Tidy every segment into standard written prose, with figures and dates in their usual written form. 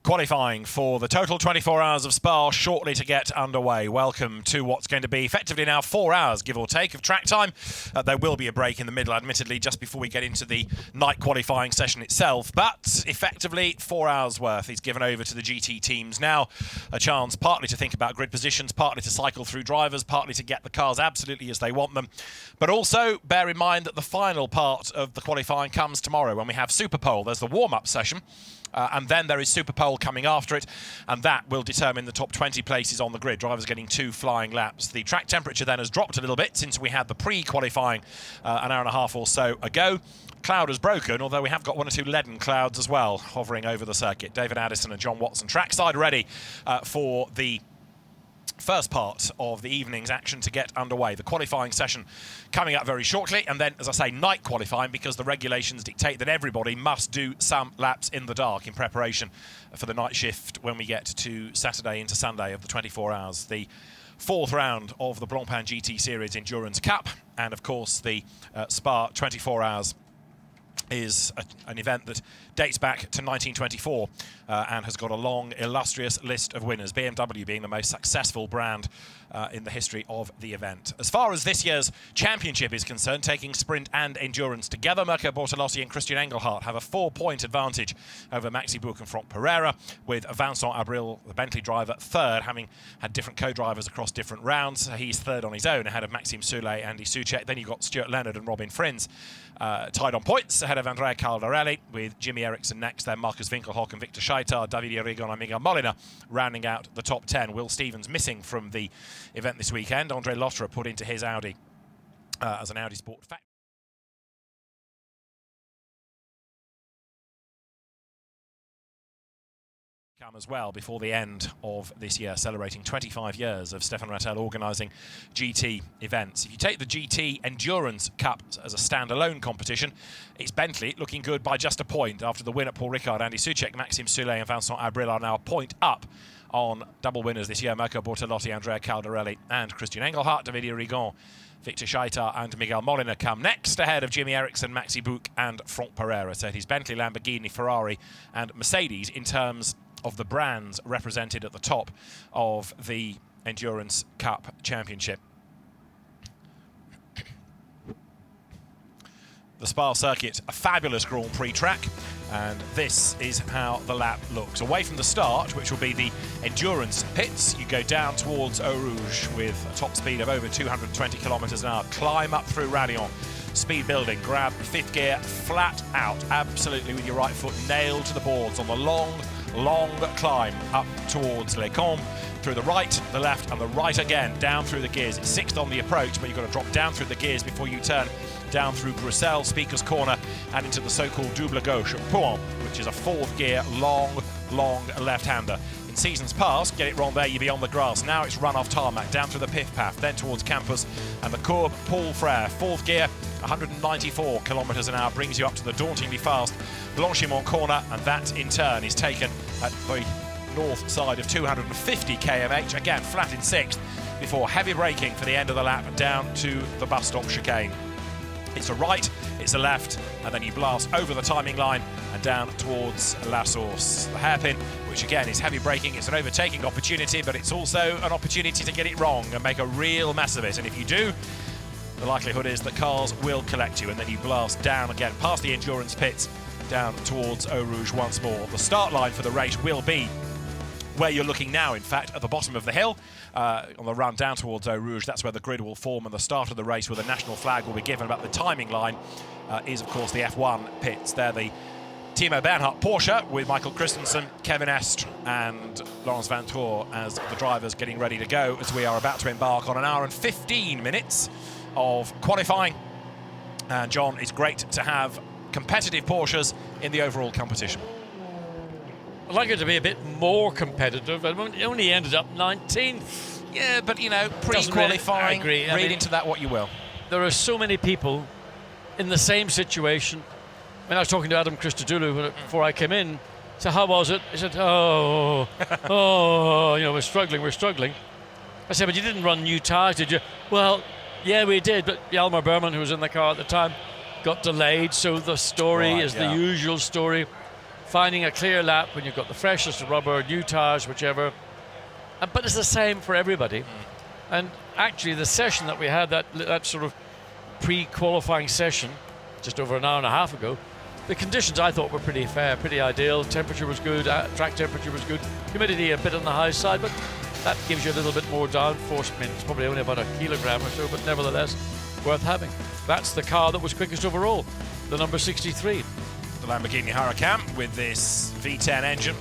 Qualifying for the total 24 hours of Spa shortly to get underway. Welcome to what's going to be effectively now 4 hours, give or take, of track time. There will be a break in the middle, admittedly, just before we get into the night qualifying session itself. But effectively, 4 hours worth is given over to the GT teams. Now, a chance partly to think about grid positions, partly to cycle through drivers, partly to get the cars absolutely as they want them. But also, bear in mind that the final part of the qualifying comes tomorrow when we have Super Pole. There's the warm-up session. And then there is Super Pole coming after it, and that will determine the top 20 places on the grid. Drivers getting 2 flying laps. The track temperature then has dropped a little bit since we had the pre-qualifying an hour and a half or so ago. Cloud has broken, although we have got 1 or 2 leaden clouds as well hovering over the circuit. David Addison and John Watson trackside ready for the first part of the evening's action to get underway. The qualifying session coming up very shortly, and then, as I say, night qualifying, because the regulations dictate that everybody must do some laps in the dark in preparation for the night shift when we get to Saturday into Sunday of the 24 hours. The 4th round of the Blancpain GT Series Endurance Cup, and of course the Spa 24 hours is an event that dates back to 1924 and has got a long, illustrious list of winners, BMW being the most successful brand in the history of the event. As far as this year's championship is concerned, taking sprint and endurance together, Mirko Bortolotti and Christian Engelhardt have a 4-point advantage over Maxi Buch and Franck Pereira, with Vincent Abril, the Bentley driver, third, having had different co-drivers across different rounds. He's third on his own, ahead of Maxime Soulet, Andy Soucek. Then you've got Stuart Leonard and Robin Frins tied on points, ahead of Andrea Caldarelli, with Jimmy Eriksson next, then Marcus Winkelhock and Victor Scheitar, Davide Rigon and Miguel Molina rounding out the top 10. Will Stevens missing from the event this weekend. Andre Lotterer put into his Audi as an Audi Sport Factory. Come as well before the end of this year, celebrating 25 years of Stefan Rattel organising GT events. If you take the GT Endurance Cup as a standalone competition, it's Bentley looking good by just a point after the win at Paul Ricard. Andy Soucek, Maxime Soulet and Vincent Abril are now a point up on double winners this year. Mirko Bortolotti, Andrea Caldarelli and Christian Engelhardt. Davide Rigon, Victor Scheitar and Miguel Molina come next, ahead of Jimmy Eriksson, Maxi Buch and Franck Pereira. So it is Bentley, Lamborghini, Ferrari and Mercedes in terms of the brands represented at the top of the Endurance Cup Championship. The Spa circuit, a fabulous Grand Prix track, and this is how the lap looks. Away from the start, which will be the endurance pits, you go down towards Eau Rouge with a top speed of over 220 kilometers an hour, climb up through Radion, speed building, grab 5th gear, flat out, absolutely with your right foot nailed to the boards on the long climb up towards Les Combes, through the right, the left and the right again, down through the gears. It's 6th on the approach, but you've got to drop down through the gears before you turn down through Bruxelles, Speaker's Corner, and into the so-called double gauche at Pouhon, which is a 4th gear, long left-hander. In seasons past, get it wrong there, you'd be on the grass. Now it's run off tarmac, down through the Pif-Paf, then towards Campus, and the Courbe Paul Frere, 4th gear, 194 kilometers an hour, brings you up to the dauntingly fast Blanchimont corner, and that in turn is taken at the north side of 250 km, again flat in 6th, before heavy braking for the end of the lap down to the bus stop chicane. It's a right, it's a left, and then you blast over the timing line and down towards La Source. The hairpin, which again is heavy braking, it's an overtaking opportunity, but it's also an opportunity to get it wrong and make a real mess of it. And if you do, the likelihood is that cars will collect you, and then you blast down again past the endurance pits, down towards Eau Rouge once more. The start line for the race will be where you're looking now, in fact, at the bottom of the hill, on the run down towards Eau Rouge. That's where the grid will form, and the start of the race where the national flag will be given. But the timing line is, of course, the F1 pits. They're the Timo Bernhardt Porsche with Michael Christensen, Kevin Estre and Laurens Vanthoor as the drivers getting ready to go, as we are about to embark on an hour and 15 minutes of qualifying. And John, it's great to have competitive Porsches in the overall competition. I'd like it to be a bit more competitive. It only ended up 19th. Yeah, but, you know, pre-qualifying, really, read into that what you will. There are so many people in the same situation. I mean, I was talking to Adam Christodoulou before I came in. So how was it? He said, you know, we're struggling. I said, but you didn't run new tyres, did you? Well, yeah, we did, but Hjalmar Berman, who was in the car at the time, got delayed, so the story is the usual story. finding a clear lap when you've got the freshest of rubber, new tyres, whichever. But it's the same for everybody. And actually, the session that we had, that sort of pre-qualifying session, just over an hour and a half ago, the conditions I thought were pretty fair, pretty ideal. Temperature was good, track temperature was good, humidity a bit on the high side, but that gives you a little bit more downforce. I mean, it's probably only about a kilogram or so, but nevertheless, worth having. That's the car that was quickest overall, the number 63. The Lamborghini Huracan with this V10 engine,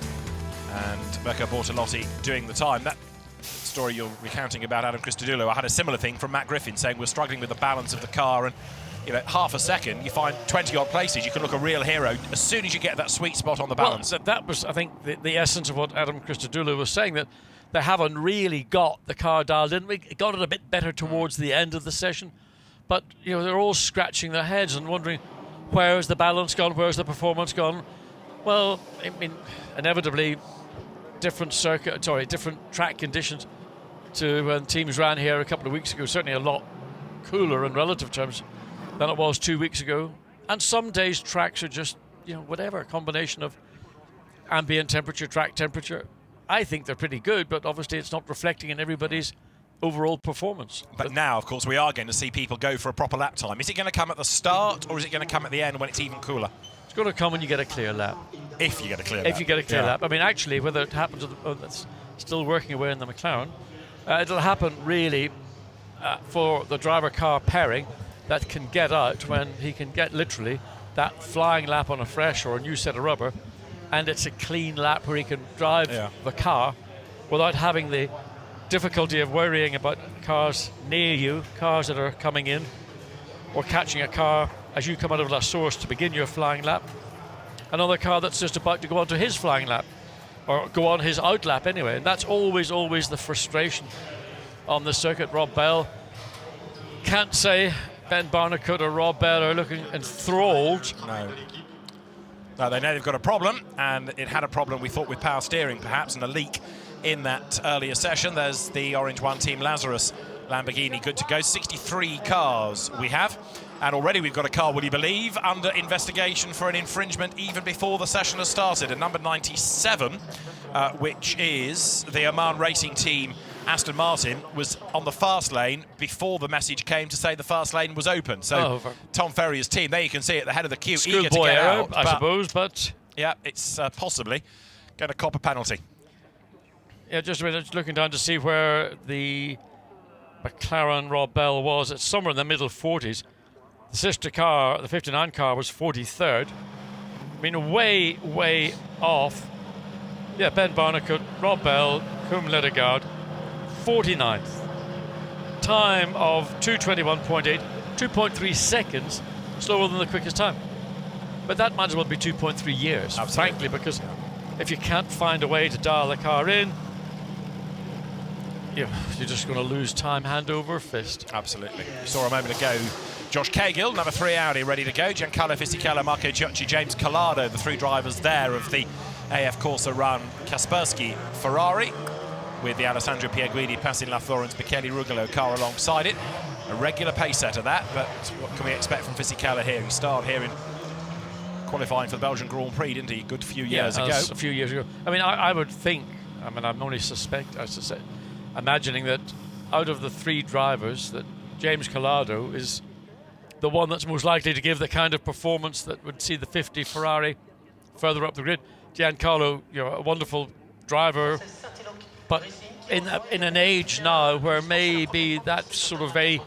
and Mirko Bortolotti doing the time. That story you're recounting about Adam Christodoulou, I had a similar thing from Matt Griffin saying we're struggling with the balance of the car, and half a second, you find 20-odd places, you can look a real hero as soon as you get that sweet spot on the balance. Well, that was, I think, the essence of what Adam Christodoulou was saying, that they haven't really got the car dialed in. We got it a bit better towards the end of the session, but they're all scratching their heads and wondering, where's the balance gone, where's the performance gone? Well, I mean, inevitably, different track conditions to when teams ran here a couple of weeks ago, certainly a lot cooler in relative terms than it was 2 weeks ago. And some days tracks are just, whatever, a combination of ambient temperature, track temperature. I think they're pretty good, but obviously it's not reflecting in everybody's overall performance. But now, of course, we are going to see people go for a proper lap time. Is it going to come at the start, or is it going to come at the end when it's even cooler? It's going to come when you get a clear lap. If you get a clear lap. If you get a clear lap. I mean, actually, whether it happens, that's still working away in the McLaren, it'll happen really for the driver-car pairing that can get out when he can get literally that flying lap on a fresh or a new set of rubber, and it's a clean lap where he can drive the car without having the difficulty of worrying about cars near you, cars that are coming in, or catching a car as you come out of La Source to begin your flying lap, another car that's just about to go on to his flying lap, or go on his out lap anyway. And that's always the frustration on the circuit. Rob Bell can't say Ben Barnicoat or Rob Bell are looking enthralled. No, they know they've got a problem, and it had a problem, we thought, with power steering perhaps, and a leak in that earlier session. There's the Orange One Team Lazarus Lamborghini good to go. 63 cars we have, and already we've got a car, will you believe, under investigation for an infringement even before the session has started. And number 97, which is the Oman Racing Team Aston Martin, was on the fast lane before the message came to say the fast lane was open. So Tom Ferrier's team, there you can see at the head of the queue, eager to get out. I suppose, but yeah, it's possibly going to cop a penalty. Yeah, just a minute, looking down to see where the McLaren Rob Bell was. It's somewhere in the middle 40s. The sister car, the 59 car, was 43rd. I mean, way off. Yeah, Ben Barnicoat, Rob Bell, Koen Ledegaard, 49th. Time of 2:21.8, 2.3 seconds slower than the quickest time. But that might as well be 2.3 years, frankly, because if you can't find a way to dial the car in, you're just going to lose time hand over fist. Absolutely. We saw a moment ago Josh Cahill, number 3 Audi, ready to go. Giancarlo Fisichella, Marco Giucci, James Collado, the 3 drivers there of the AF Corsa run Kaspersky Ferrari, with the Alessandro Pierguidi, Passin La Florence, Michele Rugolo car alongside it. A regular pace setter that, but what can we expect from Fisichella here? He started here in qualifying for the Belgian Grand Prix, didn't he? A good few years ago. A few years ago. I mean, I would think, I'm only imagining that out of the 3 drivers, that James Collado is the one that's most likely to give the kind of performance that would see the 50 Ferrari further up the grid. Giancarlo, a wonderful driver, but in an age now where maybe that sort of very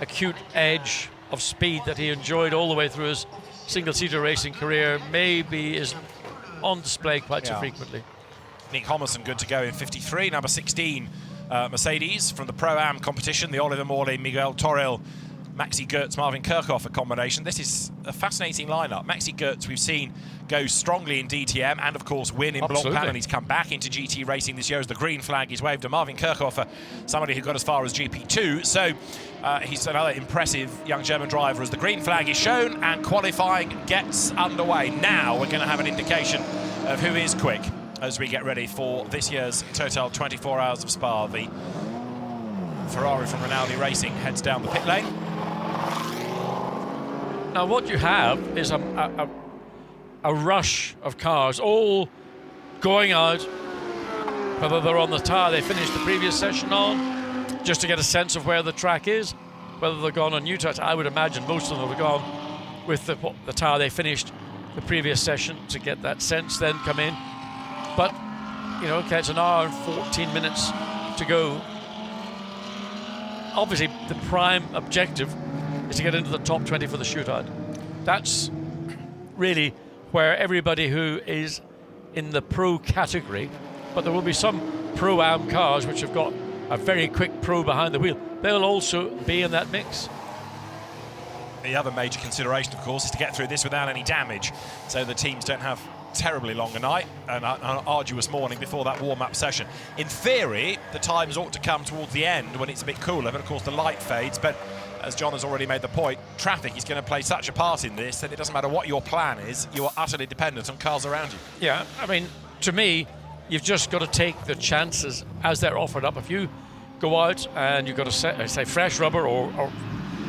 acute edge of speed that he enjoyed all the way through his single-seater racing career maybe is on display quite so frequently. Nick Homerson good to go in 53, number 16 Mercedes from the Pro-Am competition, the Oliver Morley, Miguel Toril, Maxi Goetz, Marvin Kirchhoff combination. This is a fascinating lineup. Maxi Goetz we've seen go strongly in DTM and of course win in Blancpain, and he's come back into GT racing this year as the green flag is waved to Marvin Kirchhoff, somebody who got as far as GP2. So he's another impressive young German driver as the green flag is shown and qualifying gets underway. Now we're going to have an indication of who is quick as we get ready for this year's Total 24 Hours of Spa. The Ferrari from Rinaldi Racing heads down the pit lane. Now what you have is a a rush of cars all going out, whether they're on the tyre they finished the previous session on, just to get a sense of where the track is, whether they're gone on new tyres. I would imagine most of them have gone with the tyre they finished the previous session to get that sense, then come in. But, you know, okay, it's an hour and 14 minutes to go. Obviously, the prime objective is to get into the top 20 for the shootout. That's really where everybody who is in the pro category, but there will be some pro-am cars which have got a very quick pro behind the wheel. They'll also be in that mix. The other major consideration, of course, is to get through this without any damage, so the teams don't have terribly long a night and an arduous morning before that warm-up session. In theory, the times ought to come towards the end when it's a bit cooler, but of course the light fades. But as John has already made the point, traffic is going to play such a part in this that it doesn't matter what your plan is, you are utterly dependent on cars around you. Yeah, I mean, to me, you've just got to take the chances as they're offered up. If you go out and you've got to say fresh rubber or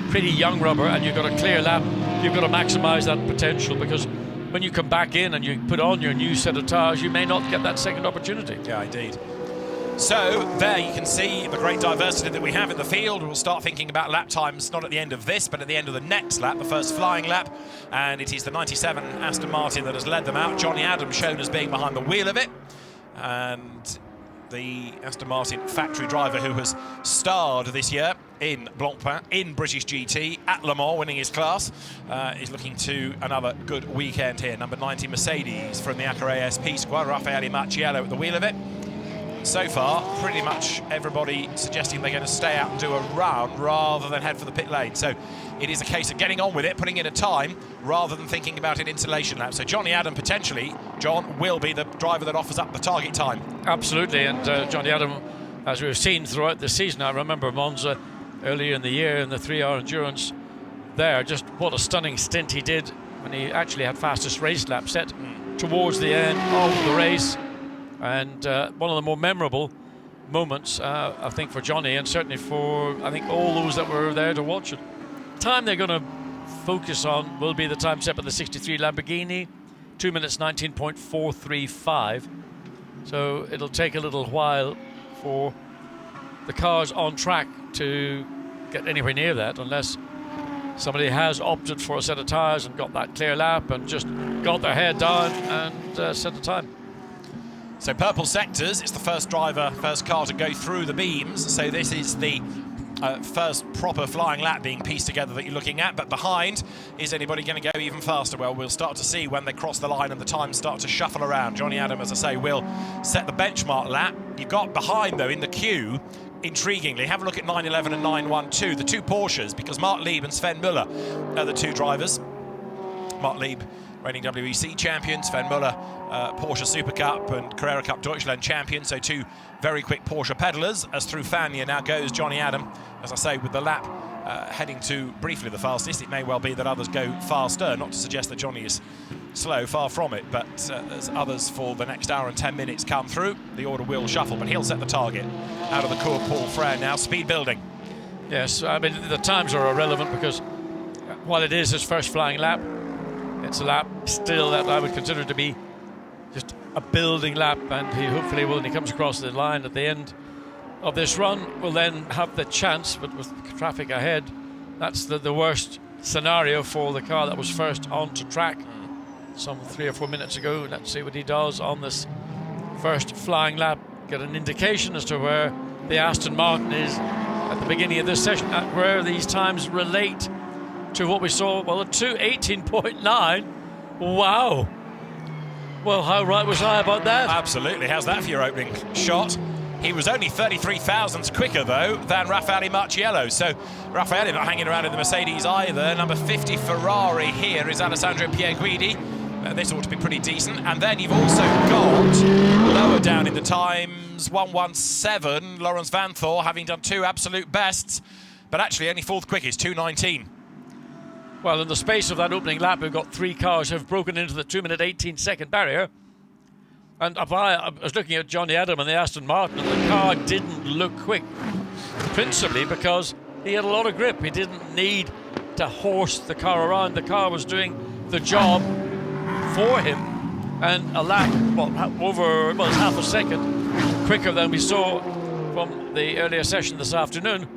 pretty young rubber and you've got a clear lap, you've got to maximise that potential, because when you come back in and you put on your new set of tyres, you may not get that second opportunity. Yeah, indeed. So there you can see the great diversity that we have in the field. We'll start thinking about lap times not at the end of this, but at the end of the next lap, the first flying lap. And it is the 97 Aston Martin that has led them out. Johnny Adams shown as being behind the wheel of it. And the Aston Martin factory driver who has starred this year in Blancpain, in British GT, at Le Mans, winning his class, is looking to another good weekend here. Number 90 Mercedes from the Acura ASP squad, Raffaele Marciello at the wheel of it. So far, pretty much everybody suggesting they're going to stay out and do a run rather than head for the pit lane. So it is a case of getting on with it, putting in a time, rather than thinking about an installation lap. So Johnny Adam, potentially, John, will be the driver that offers up the target time. Absolutely, and Johnny Adam, as we've seen throughout the season, I remember Monza earlier in the year in the 3-hour endurance there, just what a stunning stint he did when he actually had fastest race lap set towards the end of the race. And one of the more memorable moments, I think, for Johnny, and certainly for, I think, all those that were there to watch it. Time they're going to focus on will be the time set by the 63 Lamborghini, 2 minutes 19.435. So it'll take a little while for the cars on track to get anywhere near that, unless somebody has opted for a set of tyres and got that clear lap and just got their head down and set a time. So purple sectors, it's the first car to go through the beams. So this is the first proper flying lap being pieced together that you're looking at. But behind, is anybody going to go even faster? Well, we'll start to see when they cross the line and the times start to shuffle around. Johnny Adam, as I say, will set the benchmark lap. You've got behind, though, in the queue, intriguingly, have a look at 911 and 912, the two Porsches, because Mark Lieb and Sven Müller are the two drivers. Mark Lieb, reigning WEC champion, Sven Müller, Porsche Super Cup and Carrera Cup Deutschland champion, so two very quick Porsche pedalers. As through Fania now goes Johnny Adam, as I say, with the lap heading to briefly the fastest. It may well be that others go faster, not to suggest that Johnny is slow, far from it, but as others for the next hour and 10 minutes come through, the order will shuffle, but he'll set the target out of the Cour Paul Frere now. Speed building. Yes, I mean, the times are irrelevant because while it is his first flying lap, it's a lap still that I would consider to be just a building lap, and he hopefully will, when he comes across the line at the end of this run, will then have the chance, but with traffic ahead, that's the worst scenario for the car that was first onto track some 3 or 4 minutes ago. Let's see what he does on this first flying lap, get an indication as to where the Aston Martin is at the beginning of this session, at where these times relate to what we saw. Well, a 2:18.9. Wow. Well, how right was I about that? Absolutely. How's that for your opening shot? He was only 33 thousandths quicker, though, than Raffaele Marciello. So Raffaele not hanging around in the Mercedes either. Number 50 Ferrari here is Alessandro Pierguidi. This ought to be pretty decent. And then you've also got, lower down in the times, 1:17, Lawrence Van Thor, having done two absolute bests, but actually only fourth quickest, 2:19. Well, in the space of that opening lap, we've got three cars who have broken into the 2-minute 18-second barrier. And I was looking at Johnny Adam and the Aston Martin, and the car didn't look quick, principally because he had a lot of grip. He didn't need to horse the car around. The car was doing the job before him, and a lap, it's half a second quicker than we saw from the earlier session this afternoon,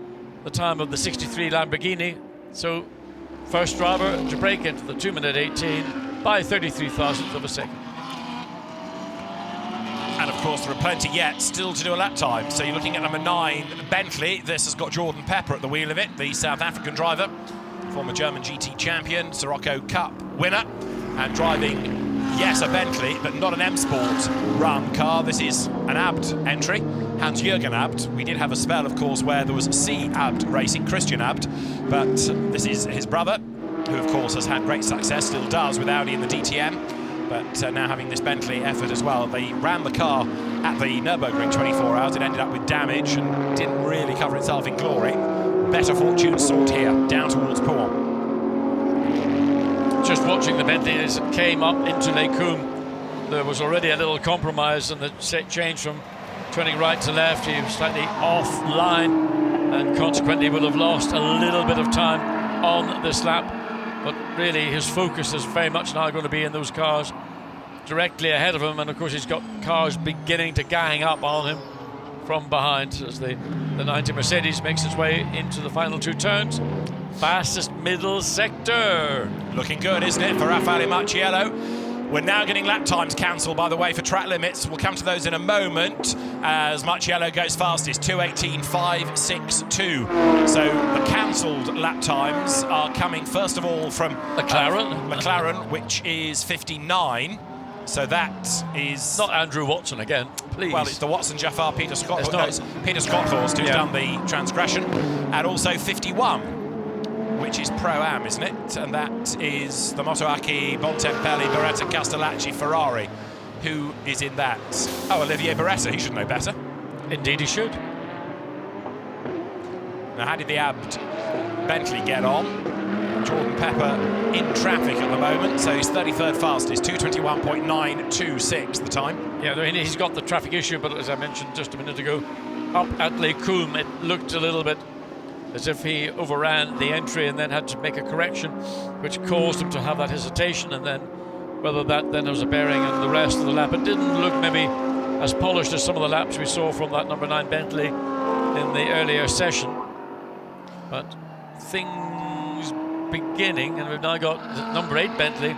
the time of the 63 Lamborghini. So first driver to break into the 2-minute 18 by 33 thousandths of a second. And of course, there are plenty yet still to do a lap time. So you're looking at number 9, Bentley. This has got Jordan Pepper at the wheel of it, the South African driver, former German GT champion, Sirocco Cup winner, and driving, yes, a Bentley, but not an M Sport run car. This is an Abt entry, Hans-Jürgen Abt. We did have a spell, of course, where there was C Abt racing, Christian Abt, but this is his brother, who, of course, has had great success, still does, with Audi in the DTM. But now having this Bentley effort as well. They ran the car at the Nürburgring 24 hours. It ended up with damage and didn't really cover itself in glory. Better fortune sought here, down towards Pouen. Just watching the Bentley as it came up into Les Combes, there was already a little compromise, and the set change from turning right to left. He was slightly off line and consequently would have lost a little bit of time on this lap. But really, his focus is very much now going to be in those cars directly ahead of him. And of course, he's got cars beginning to gang up on him from behind as the 90 Mercedes makes its way into the final 2 turns. Fastest middle sector. Looking good, isn't it, for Raffaele Marciello? We're now getting lap times cancelled, by the way, for track limits. We'll come to those in a moment as Marciello goes fastest, 2:18.562. So the cancelled lap times are coming, first of all, from McLaren, which is 59. So that is... Not Andrew Watson again, please. Well, it's the Watson, Jafar, Peter Scott. Peter Scotthorst who's done the transgression. And also 51. Which is Pro-Am, isn't it? And that is the Motoaki, Bontempelli, Beretta, Castellacci, Ferrari. Who is in that? Oh, Olivier Beretta, he should know better. Indeed he should. Now, how did the Abt Bentley get on? Jordan Pepper in traffic at the moment, so he's 33rd fastest, 2:21.926 the time. Yeah, I mean, he's got the traffic issue, but as I mentioned just a minute ago, up at Les Combes, it looked a little bit as if he overran the entry and then had to make a correction, which caused him to have that hesitation, and then whether that then was a bearing on the rest of the lap. It didn't look maybe as polished as some of the laps we saw from that number 9 Bentley in the earlier session. But things beginning, and we've now got the number 8 Bentley,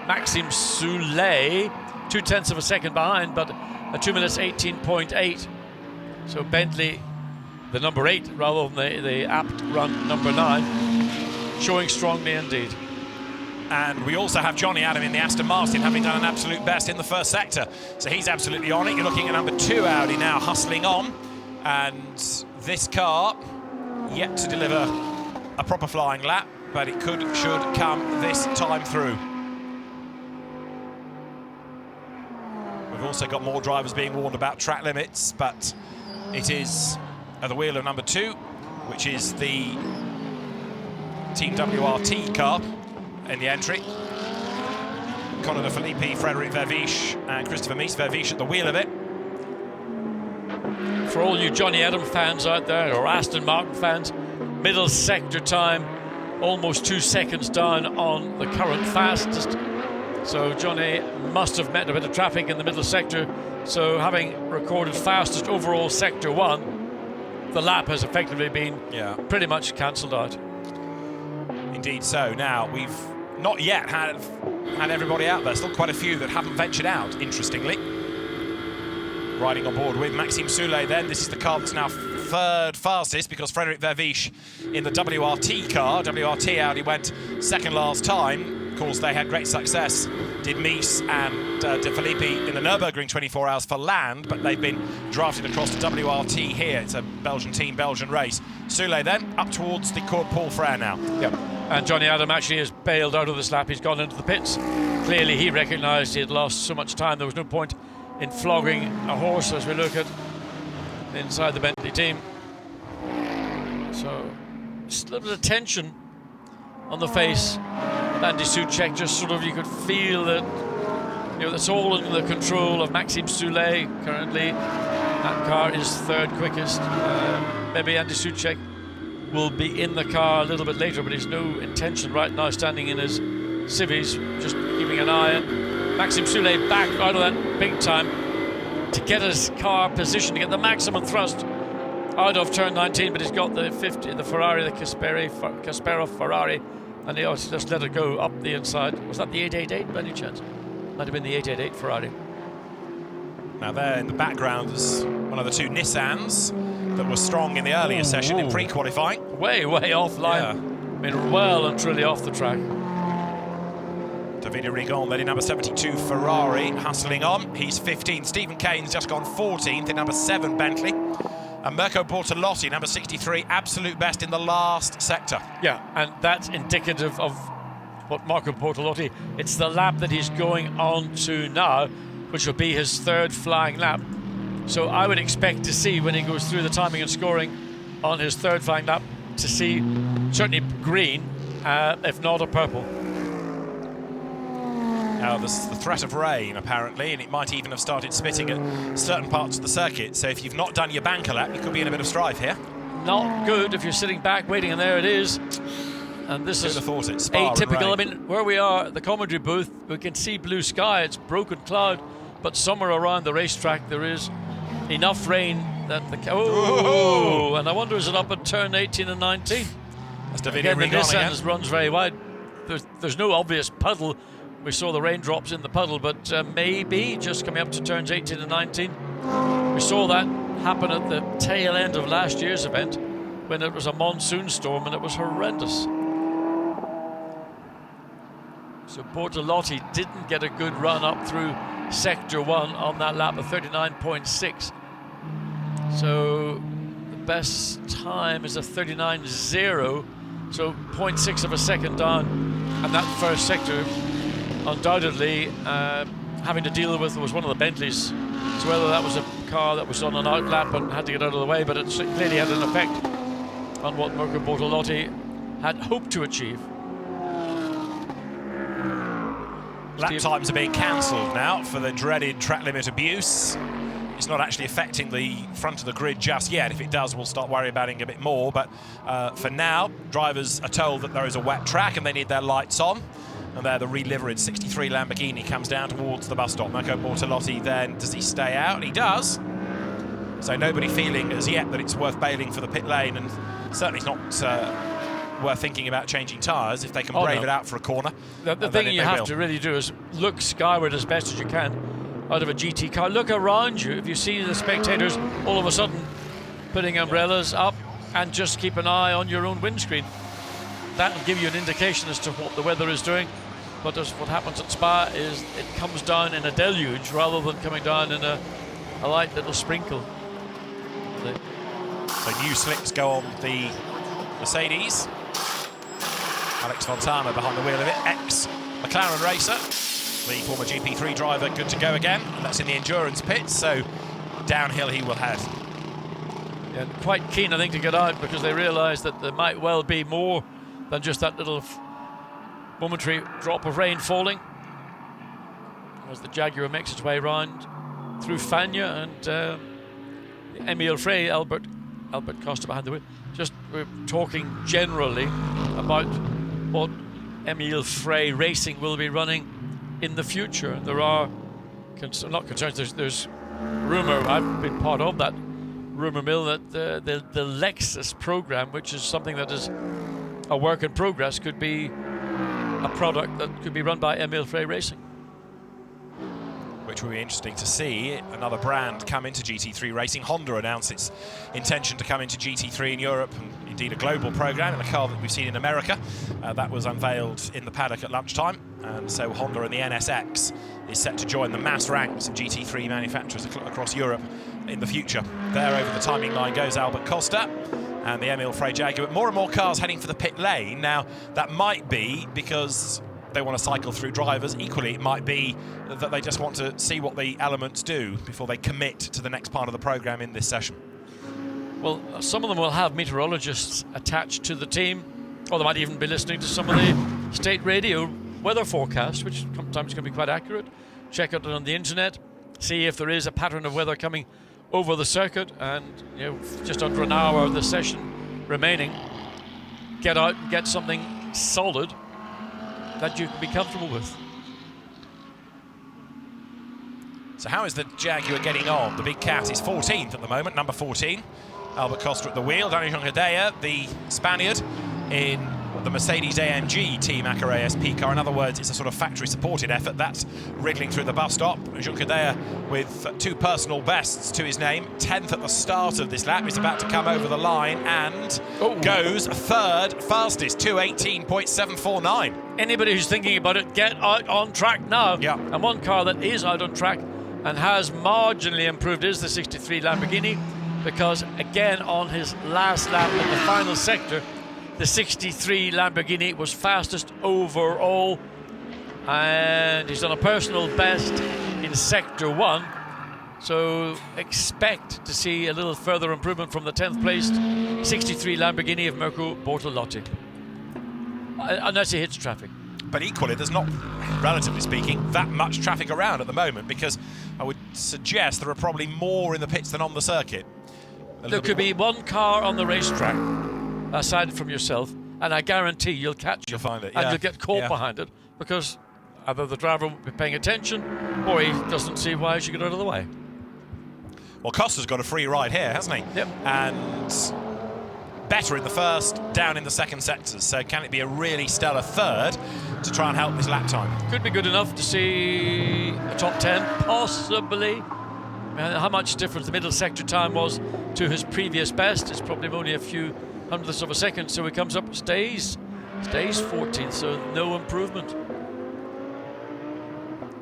Maxime Soulet, 0.2 of a second behind, but a 2 minutes 18.8. So Bentley, the number 8 rather than the Abt run number 9, showing strongly indeed. And we also have Johnny Adam in the Aston Martin, having done an absolute best in the first sector. So he's absolutely on it. You're looking at number 2 Audi now hustling on. And this car yet to deliver a proper flying lap, but it should come this time through. We've also got more drivers being warned about track limits, but it is at the wheel of number 2, which is the Team WRT car in the entry. Conor De Filippi, Frederic Verviche and Christopher Mies. Verviche at the wheel of it. For all you Johnny Adam fans out there, or Aston Martin fans, middle sector time, almost 2 seconds down on the current fastest. So Johnny must have met a bit of traffic in the middle sector. So having recorded fastest overall sector 1, the lap has effectively been pretty much cancelled out. Indeed so. Now, we've not yet had everybody out there. Still quite a few that haven't ventured out, interestingly. Riding on board with Maxime Soulet then. This is the car that's now 3rd fastest, because Frederic Verviche in the WRT car, WRT Audi, went 2nd last time. Of course, they had great success, did Mies and De Filippi in the Nürburgring 24 hours for land, but they've been drafted across to WRT here. It's a Belgian team, Belgian race. Soulet then up towards the Cours Paul Frère now. Yep. And Johnny Adam actually has bailed out of this lap. He's gone into the pits. Clearly he recognised he had lost so much time. There was no point in flogging a horse as we look at inside the Bentley team. So just a little bit of tension on the face of Andy Soucek. Just sort of, you could feel that, you know, that's all in the control of Maxime Soulet currently. That car is 3rd quickest. Maybe Andy Soucek will be in the car a little bit later, but he's no intention right now standing in his civvies, just keeping an eye Maxime Soulet back out of that big time to get his car positioned, to get the maximum thrust out of turn 19, but he's got the Ferrari, the Kasparov Ferrari, and he also just let it go up the inside. Was that the 888 by any chance? Might have been the 888 Ferrari. Now there in the background is one of the two Nissans that was strong in the earlier session in pre-qualifying. Way offline. Yeah. I mean, well and truly off the track. Davide Rigon, then in number 72 Ferrari, hustling on. He's 15th. Stephen Kane's just gone 14th in number 7 Bentley. And Mirko Bortolotti, number 63, absolute best in the last sector. Yeah, and that's indicative of what Marco Bortolotti, it's the lap that he's going on to now, which will be his 3rd flying lap. So I would expect to see, when he goes through the timing and scoring on his 3rd flying lap, to see certainly green, if not a purple. Now there's the threat of rain apparently, and it might even have started spitting at certain parts of the circuit, so if you've not done your banker lap, you could be in a bit of strife here. Not good if you're sitting back waiting, and there it is. And this is atypical. I mean, where we are at the commentary booth, we can see blue sky, it's broken cloud, but somewhere around the racetrack there is enough rain that the... Oh! And I wonder, is it up at turn 18 and 19? That's Davide Again, the Rigon Nissan runs very wide. There's no obvious puddle. We saw the raindrops in the puddle, but maybe just coming up to turns 18 and 19. We saw that happen at the tail end of last year's event when it was a monsoon storm and it was horrendous. So Bortolotti didn't get a good run up through Sector 1 on that lap of 39.6. So the best time is a 39.0, so 0.6 of a second down. And that first sector, undoubtedly, having to deal with was one of the Bentleys. So whether that was a car that was on an out lap and had to get out of the way, but it clearly had an effect on what Mirko Bortolotti had hoped to achieve. Lap times are being cancelled now for the dreaded track limit abuse. It's not actually affecting the front of the grid just yet. If it does, we'll start worrying about it a bit more. But for now, drivers are told that there is a wet track and they need their lights on. And there the reliveried 63 Lamborghini comes down towards the bus stop. Mirko Bortolotti then, does he stay out? He does. So nobody feeling as yet that it's worth bailing for the pit lane, and certainly it's not worth thinking about changing tyres if they can brave it out for a corner. The thing you have to really do is look skyward as best as you can out of a GT car. Look around you. If you see the spectators all of a sudden putting umbrellas up, and just keep an eye on your own windscreen. That will give you an indication as to what the weather is doing. But what happens at Spa is it comes down in a deluge rather than coming down in a light little sprinkle. So new slicks go on the Mercedes. Alex Fontana behind the wheel of it, ex-McLaren racer. The former GP3 driver good to go again, and that's in the endurance pits, so downhill he will head. Yeah, quite keen, I think, to get out because they realise that there might well be more than just that little momentary drop of rain falling. As the Jaguar makes its way round through Fagnes and Emile Frey, Albert Costa behind the wheel. Just we're talking generally about what Emile Frey Racing will be running in the future. There are not concerns. There's rumour. I've been part of that rumour mill that the Lexus program, which is something that is a work in progress, could be a product that could be run by Emile Frey Racing. Which will be interesting to see another brand come into GT3 racing. Honda announced its intention to come into GT3 in Europe, and indeed a global program in a car that we've seen in America. That was unveiled in the paddock at lunchtime, and so Honda and the NSX is set to join the mass ranks of GT3 manufacturers across Europe in the future. There over the timing line goes Albert Costa and the Emile Frey Jaguar. But more and more cars heading for the pit lane. Now, that might be because they want to cycle through drivers. Equally, it might be that they just want to see what the elements do before they commit to the next part of the program in this session. Well, some of them will have meteorologists attached to the team, or they might even be listening to some of the state radio weather forecasts, which sometimes can be quite accurate. Check it on the internet, see if there is a pattern of weather coming over the circuit, and just under an hour of the session remaining, get out and get something solid that you can be comfortable with. So how is the Jaguar getting on? The big cat is 14th at the moment, number 14. Albert Costa at the wheel. Daniel Junqueira, the Spaniard, in the Mercedes-AMG Team Acura ASP car. In other words, it's a sort of factory-supported effort. That's wriggling through the bus stop. Junqueira with 2 personal bests to his name. 10th at the start of this lap. He's about to come over the line and goes 3rd fastest, 2:18.749. Anybody who's thinking about it, get out on track now. Yeah. And one car that is out on track and has marginally improved is the 63 Lamborghini, because again on his last lap in the final sector, the 63 Lamborghini was fastest overall, and he's done a personal best in sector 1, so expect to see a little further improvement from the 10th placed 63 Lamborghini of Mirko Bortolotti, unless he hits traffic. But equally, there's not, relatively speaking, that much traffic around at the moment, because I would suggest there are probably more in the pits than on the circuit. There could be one car on the racetrack aside from yourself, and I guarantee you'll catch it. You'll find it, and yeah. you'll get caught Yeah. behind it, because either the driver won't be paying attention or he doesn't see why he should get out of the way. Well, Costa's got a free ride here, hasn't he? Yep. And better in the first, down in the second sectors. So can it be a really stellar third to try and help his lap time? Could be good enough to see a top 10, possibly. How much difference the middle sector time was to his previous best? It's probably only a few hundredths of a second, so he comes up, stays 14th, so no improvement.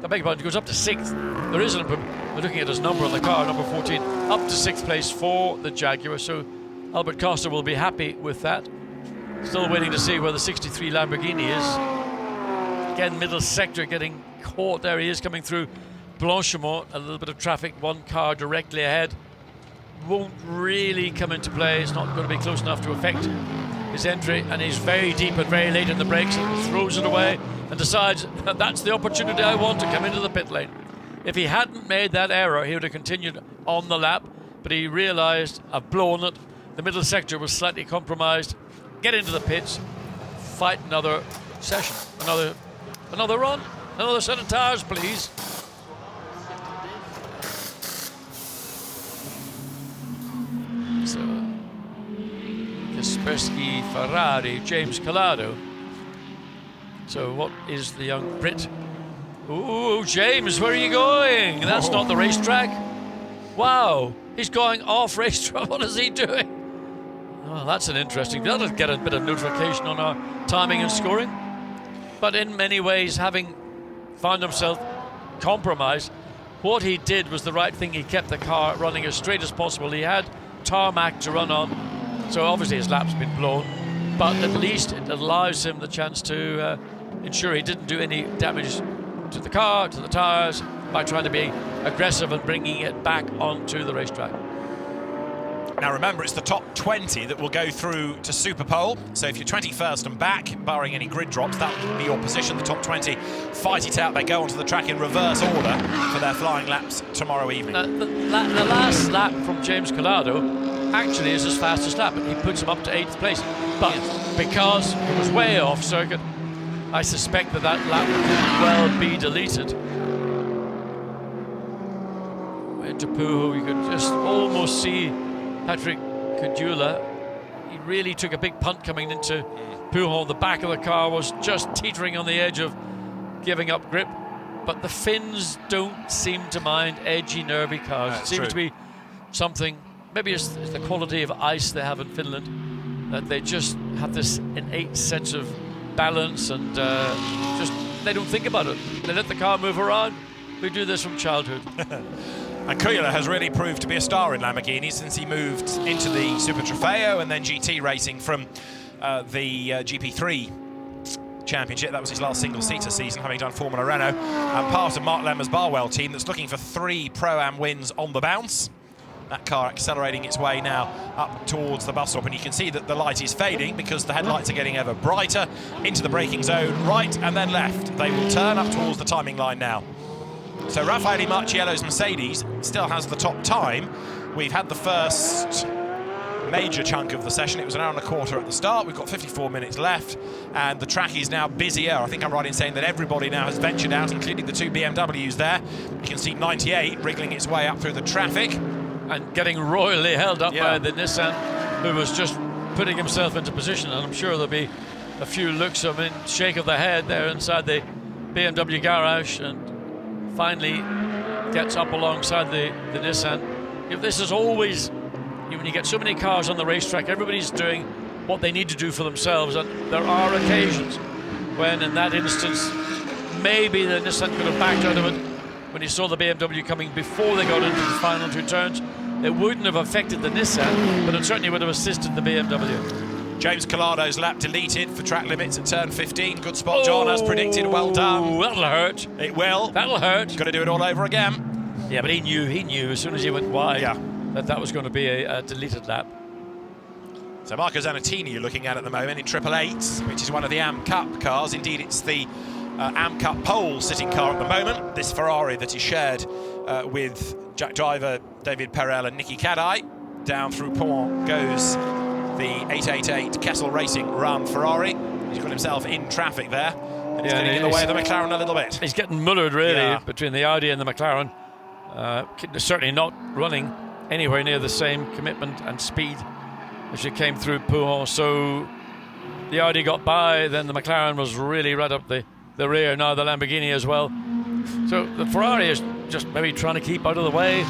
I beg your pardon, he goes up to 6th. There is an improvement. We're looking at his number on the car, number 14, up to 6th place for the Jaguar, so Albert Costa will be happy with that. Still waiting to see where the 63 Lamborghini is. Again, middle sector getting caught. There he is coming through Blanchimont. A little bit of traffic, one car directly ahead. Won't really come into play. It's not going to be close enough to affect his entry, and he's very deep and very late in the brakes and throws it away and decides that that's the opportunity I want to come into the pit lane. If he hadn't made that error, he would have continued on the lap, but he realised, I've blown it. The middle sector was slightly compromised. Get into the pits, fight another session, another run, another set of tyres, please. So, Kaspersky, Ferrari, James Collado. So what is the young Brit? Ooh, James, where are you going? That's not the racetrack. Wow, he's going off racetrack. What is he doing? Oh, that's an interesting. That'll get a bit of notification on our timing and scoring. But in many ways, having found himself compromised, what he did was the right thing. He kept the car running as straight as possible. He had tarmac to run on, so obviously his lap's been blown, but at least it allows him the chance to ensure he didn't do any damage to the car, to the tyres, by trying to be aggressive and bringing it back onto the racetrack. Now remember, it's the top 20 that will go through to Super Pole. So if you're 21st and back, barring any grid drops, that will be your position. The top 20 fight it out. They go onto the track in reverse order for their flying laps tomorrow evening. The last lap from James Collado actually is his fastest lap, and he puts him up to 8th place. But because it was way off circuit, I suspect that lap could well be deleted. Into Pujo, you could just almost see Patrick Cudula. He really took a big punt coming into Pujo. The back of the car was just teetering on the edge of giving up grip. But the Finns don't seem to mind edgy, nervy cars. It seems to be something, maybe it's the quality of ice they have in Finland, that they just have this innate sense of balance and just they don't think about it. They let the car move around. We do this from childhood. And Cuyler has really proved to be a star in Lamborghini since he moved into the Super Trofeo and then GT racing from the GP3 Championship. That was his last single-seater season, having done Formula Renault, and part of Mark Lemmer's Barwell team that's looking for 3 Pro-Am wins on the bounce. That car accelerating its way now up towards the bus stop, and you can see that the light is fading because the headlights are getting ever brighter into the braking zone, right and then left. They will turn up towards the timing line now. So Raffaele Marciello's Mercedes still has the top time. We've had the first major chunk of the session. It was an hour and a quarter at the start. We've got 54 minutes left, and the track is now busier. I think I'm right in saying that everybody now has ventured out, including the two BMWs there. You can see 98 wriggling its way up through the traffic. And getting royally held up by the Nissan, who was just putting himself into position. And I'm sure there'll be a few looks of a shake of the head there inside the BMW garage, and finally gets up alongside the Nissan. If this is always, when you get so many cars on the racetrack, everybody's doing what they need to do for themselves, and there are occasions when, in that instance, maybe the Nissan could have backed out of it when he saw the BMW coming before they got into the final two turns. It wouldn't have affected the Nissan, but it certainly would have assisted the BMW. James Collado's lap deleted for track limits at turn 15. Good spot, John, as predicted. Well done. That'll hurt. It will. That'll hurt. Got to do it all over again. Yeah, but he knew as soon as he went wide that was going to be a deleted lap. So Marco Zanartini you're looking at the moment in 888, which is one of the AM Cup cars. Indeed, it's the AM Cup pole sitting car at the moment. This Ferrari that is shared with Jack Driver, David Perel and Nicky Cadai. Down through Pont goes the 888 Kessel Racing run Ferrari. He's got himself in traffic there, and he's getting in the way of the McLaren a little bit. He's getting mullered really between the Audi and the McLaren. Certainly not running anywhere near the same commitment and speed as it came through Pont. So the Audi got by, then the McLaren was really right up the rear, now the Lamborghini as well. So the Ferrari is just maybe trying to keep out of the way,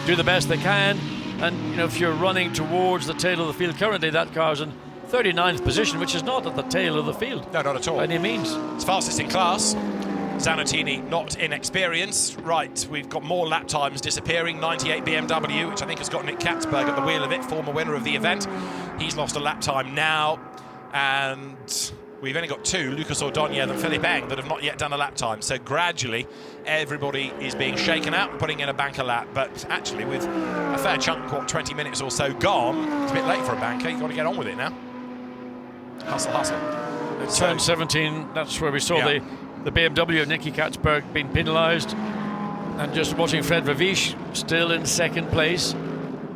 do the best they can. And if you're running towards the tail of the field currently, that car's in 39th position, which is not at the tail of the field. No, not at all. By any means. It's fastest in class. Zanartini not inexperienced. Right, we've got more lap times disappearing. 98 BMW, which I think has got Nick Katzberg at the wheel of it, former winner of the event. He's lost a lap time now, and we've only got two, Lucas Ordóñez and Philippe Eng, that have not yet done a lap time. So gradually, everybody is being shaken out and putting in a banker lap. But actually, with a fair chunk, 20 minutes or so gone, it's a bit late for a banker. You've got to get on with it now. Hustle, hustle. Turn 17, that's where we saw the BMW of Nicky Katzberg being penalised. And just watching Fred Ravish still in second place.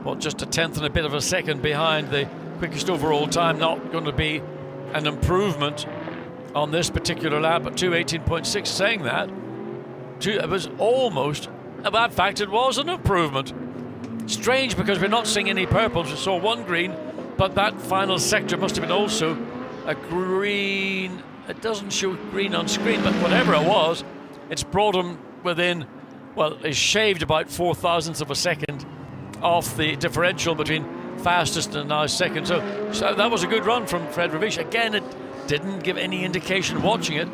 Well, just a tenth and a bit of a second behind the quickest overall time. Not going to be an improvement on this particular lap, but 2:18.6. Saying that, it was almost, in fact, it was an improvement. Strange, because we're not seeing any purples. We saw one green, but that final sector must have been also a green. It doesn't show green on screen, but whatever it was, it's brought him within, well, it's shaved about 0.004 of a second off the differential between fastest and now second. So that was a good run from Fred Ravish. Again, it didn't give any indication watching it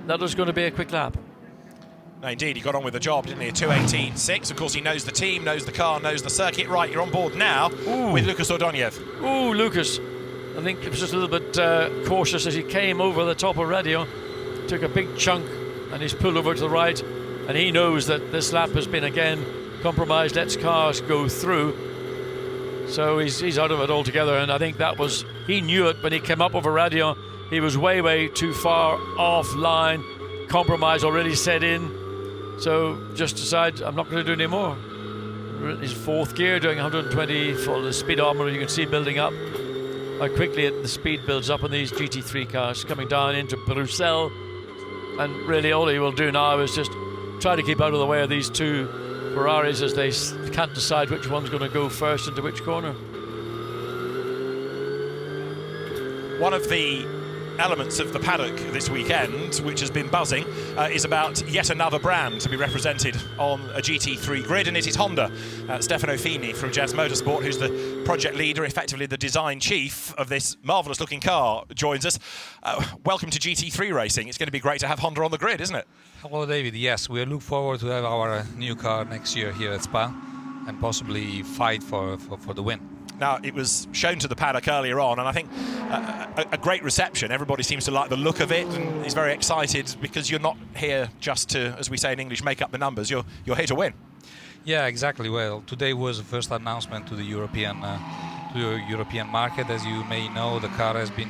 that it was going to be a quick lap. No, indeed, he got on with the job, didn't he? 2:18.6. Of course, he knows the team, knows the car, knows the circuit. Right, you're on board now with Lucas Ordóñez. Ooh, Lucas. I think he was just a little bit cautious as he came over the top of radio. Took a big chunk and he's pulled over to the right. And he knows that this lap has been, again, compromised. Lets cars go through. So he's out of it altogether. And I think that was, he knew it when he came up over radio. He was way, way too far offline. Compromise already set in. So just decided, I'm not going to do any more. His fourth gear, doing 120 for the speedometer. You can see building up how quickly the speed builds up on these GT3 cars coming down into Bruxelles. And really all he will do now is just try to keep out of the way of these two Ferraris as they can't decide which one's going to go first into which corner. One of the elements of the paddock this weekend, which has been buzzing, is about yet another brand to be represented on a GT3 grid, and it is Honda. Stefano Fini from Jazz Motorsport, who's the project leader, effectively the design chief of this marvellous looking car, joins us. Welcome to GT3 racing. It's going to be great to have Honda on the grid, isn't it? Hello, David. Yes, we look forward to have our new car next year here at Spa and possibly fight for the win. Now, it was shown to the paddock earlier on, and I think a great reception. Everybody seems to like the look of it and is very excited because you're not here just to, as we say in English, make up the numbers. You're here to win. Yeah, exactly. Well, today was the first announcement to the European market. As you may know, the car has been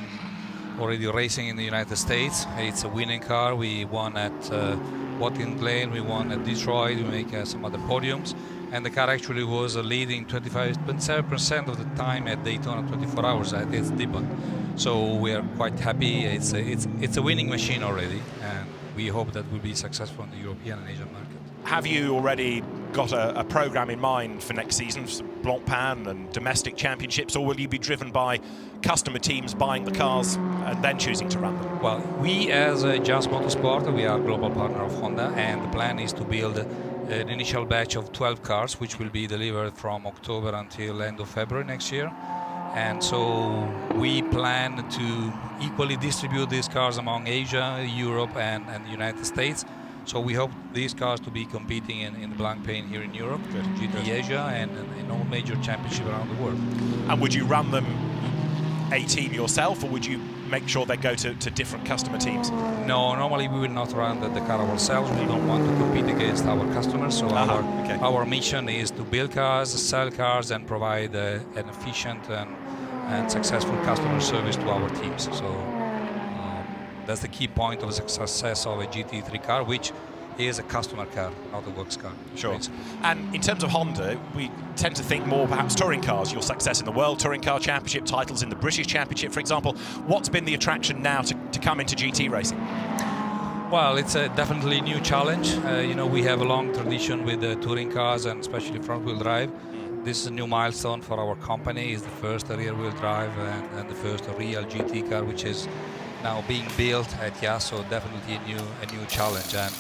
already racing in the United States. It's a winning car. We won at Watkins Glen, we won at Detroit, we make some other podiums. and the car actually was leading 27% of the time at Daytona 24 hours at its debut. So we are quite happy. It's a winning machine already, and we hope that will be successful in the European and Asian market. Have you already got a program in mind for next season, Blancpain and domestic championships, or will you be driven by customer teams buying the cars and then choosing to run them? Well, we as JAS Motorsport, we are global partner of Honda, and the plan is to build an initial batch of 12 cars, which will be delivered from October until end of February next year. And so we plan to equally distribute these cars among Asia, Europe, and the United States. So we hope these cars to be competing in the Blancpain here in Europe, GT Asia, and in all major championships around the world. And would you run them a team yourself, or would you make sure they go to different customer teams? No, normally we will not run the car ourselves. We don't want to compete against our customers. So our mission is to build cars, sell cars, and provide an efficient and successful customer service to our teams. So that's the key point of the success of a GT3 car, which is a customer car, not a works car. Sure. And in terms of Honda, we tend to think more perhaps touring cars, your success in the World Touring Car Championship, titles in the British Championship, for example. What's been the attraction now to come into GT racing? Well, it's definitely a new challenge. We have a long tradition with touring cars and especially front-wheel drive. This is a new milestone for our company. It's the first rear-wheel drive and the first real GT car, which is now being built at JAS, so definitely a new challenge. And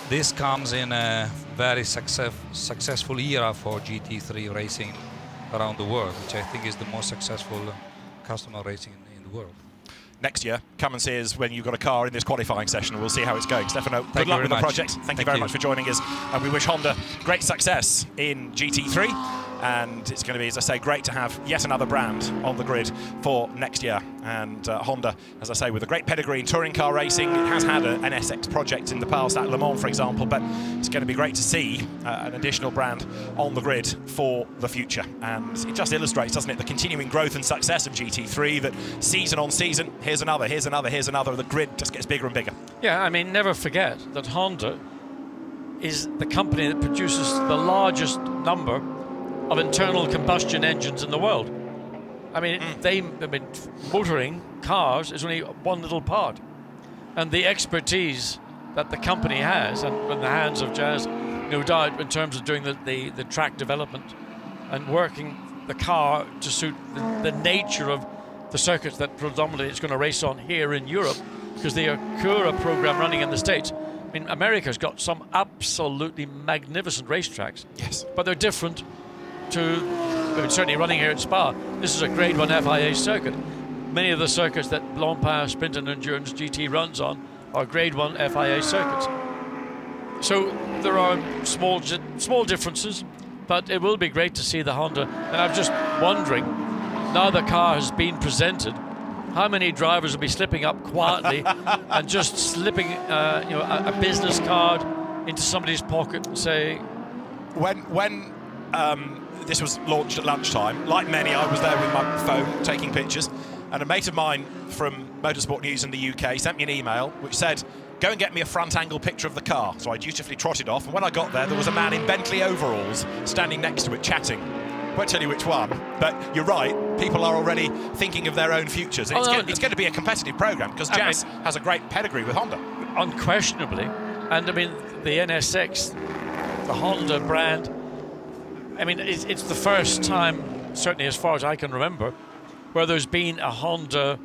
this comes in a very successful era for GT3 racing around the world, which I think is the most successful customer racing in the world. Next year, come and see us when you've got a car in this qualifying session, and we'll see how it's going. Stefano, good luck with the project. Thank you very much for joining us, and we wish Honda great success in GT3. And it's going to be, as I say, great to have yet another brand on the grid for next year. And Honda, as I say, with a great pedigree in touring car racing, it has had an NSX project in the past at Le Mans, for example, but it's going to be great to see an additional brand on the grid for the future. And it just illustrates, doesn't it, the continuing growth and success of GT3, that season on season, here's another, the grid just gets bigger and bigger. Yeah, I mean, never forget that Honda is the company that produces the largest number of internal combustion engines in the world. I mean, motoring cars is only one little part. And the expertise that the company has, and in the hands of JAS, no doubt, in terms of doing the track development and working the car to suit the nature of the circuits that predominantly it's going to race on here in Europe, because the Acura program running in the States. I mean, America's got some absolutely magnificent racetracks. Yes. But they're different to, certainly running here at Spa. This is a Grade 1 FIA circuit. Many of the circuits that Blancpain Sprint and Endurance GT runs on are Grade 1 FIA circuits. So there are small differences, but it will be great to see the Honda. And I'm just wondering, now the car has been presented, how many drivers will be slipping up quietly and just slipping a business card into somebody's pocket and say... When this was launched at lunchtime, like many, I was there with my phone taking pictures, and a mate of mine from Motorsport News in the UK sent me an email which said, go and get me a front angle picture of the car. So I dutifully trotted off, and when I got there was a man in Bentley overalls standing next to it chatting. Won't tell you which one, but you're right, people are already thinking of their own futures. And it's going to be a competitive program, because JAS has a great pedigree with Honda. Unquestionably. And I mean, the NSX, the Honda brand, I mean, it's the first time, certainly as far as I can remember, where there's been a Honda,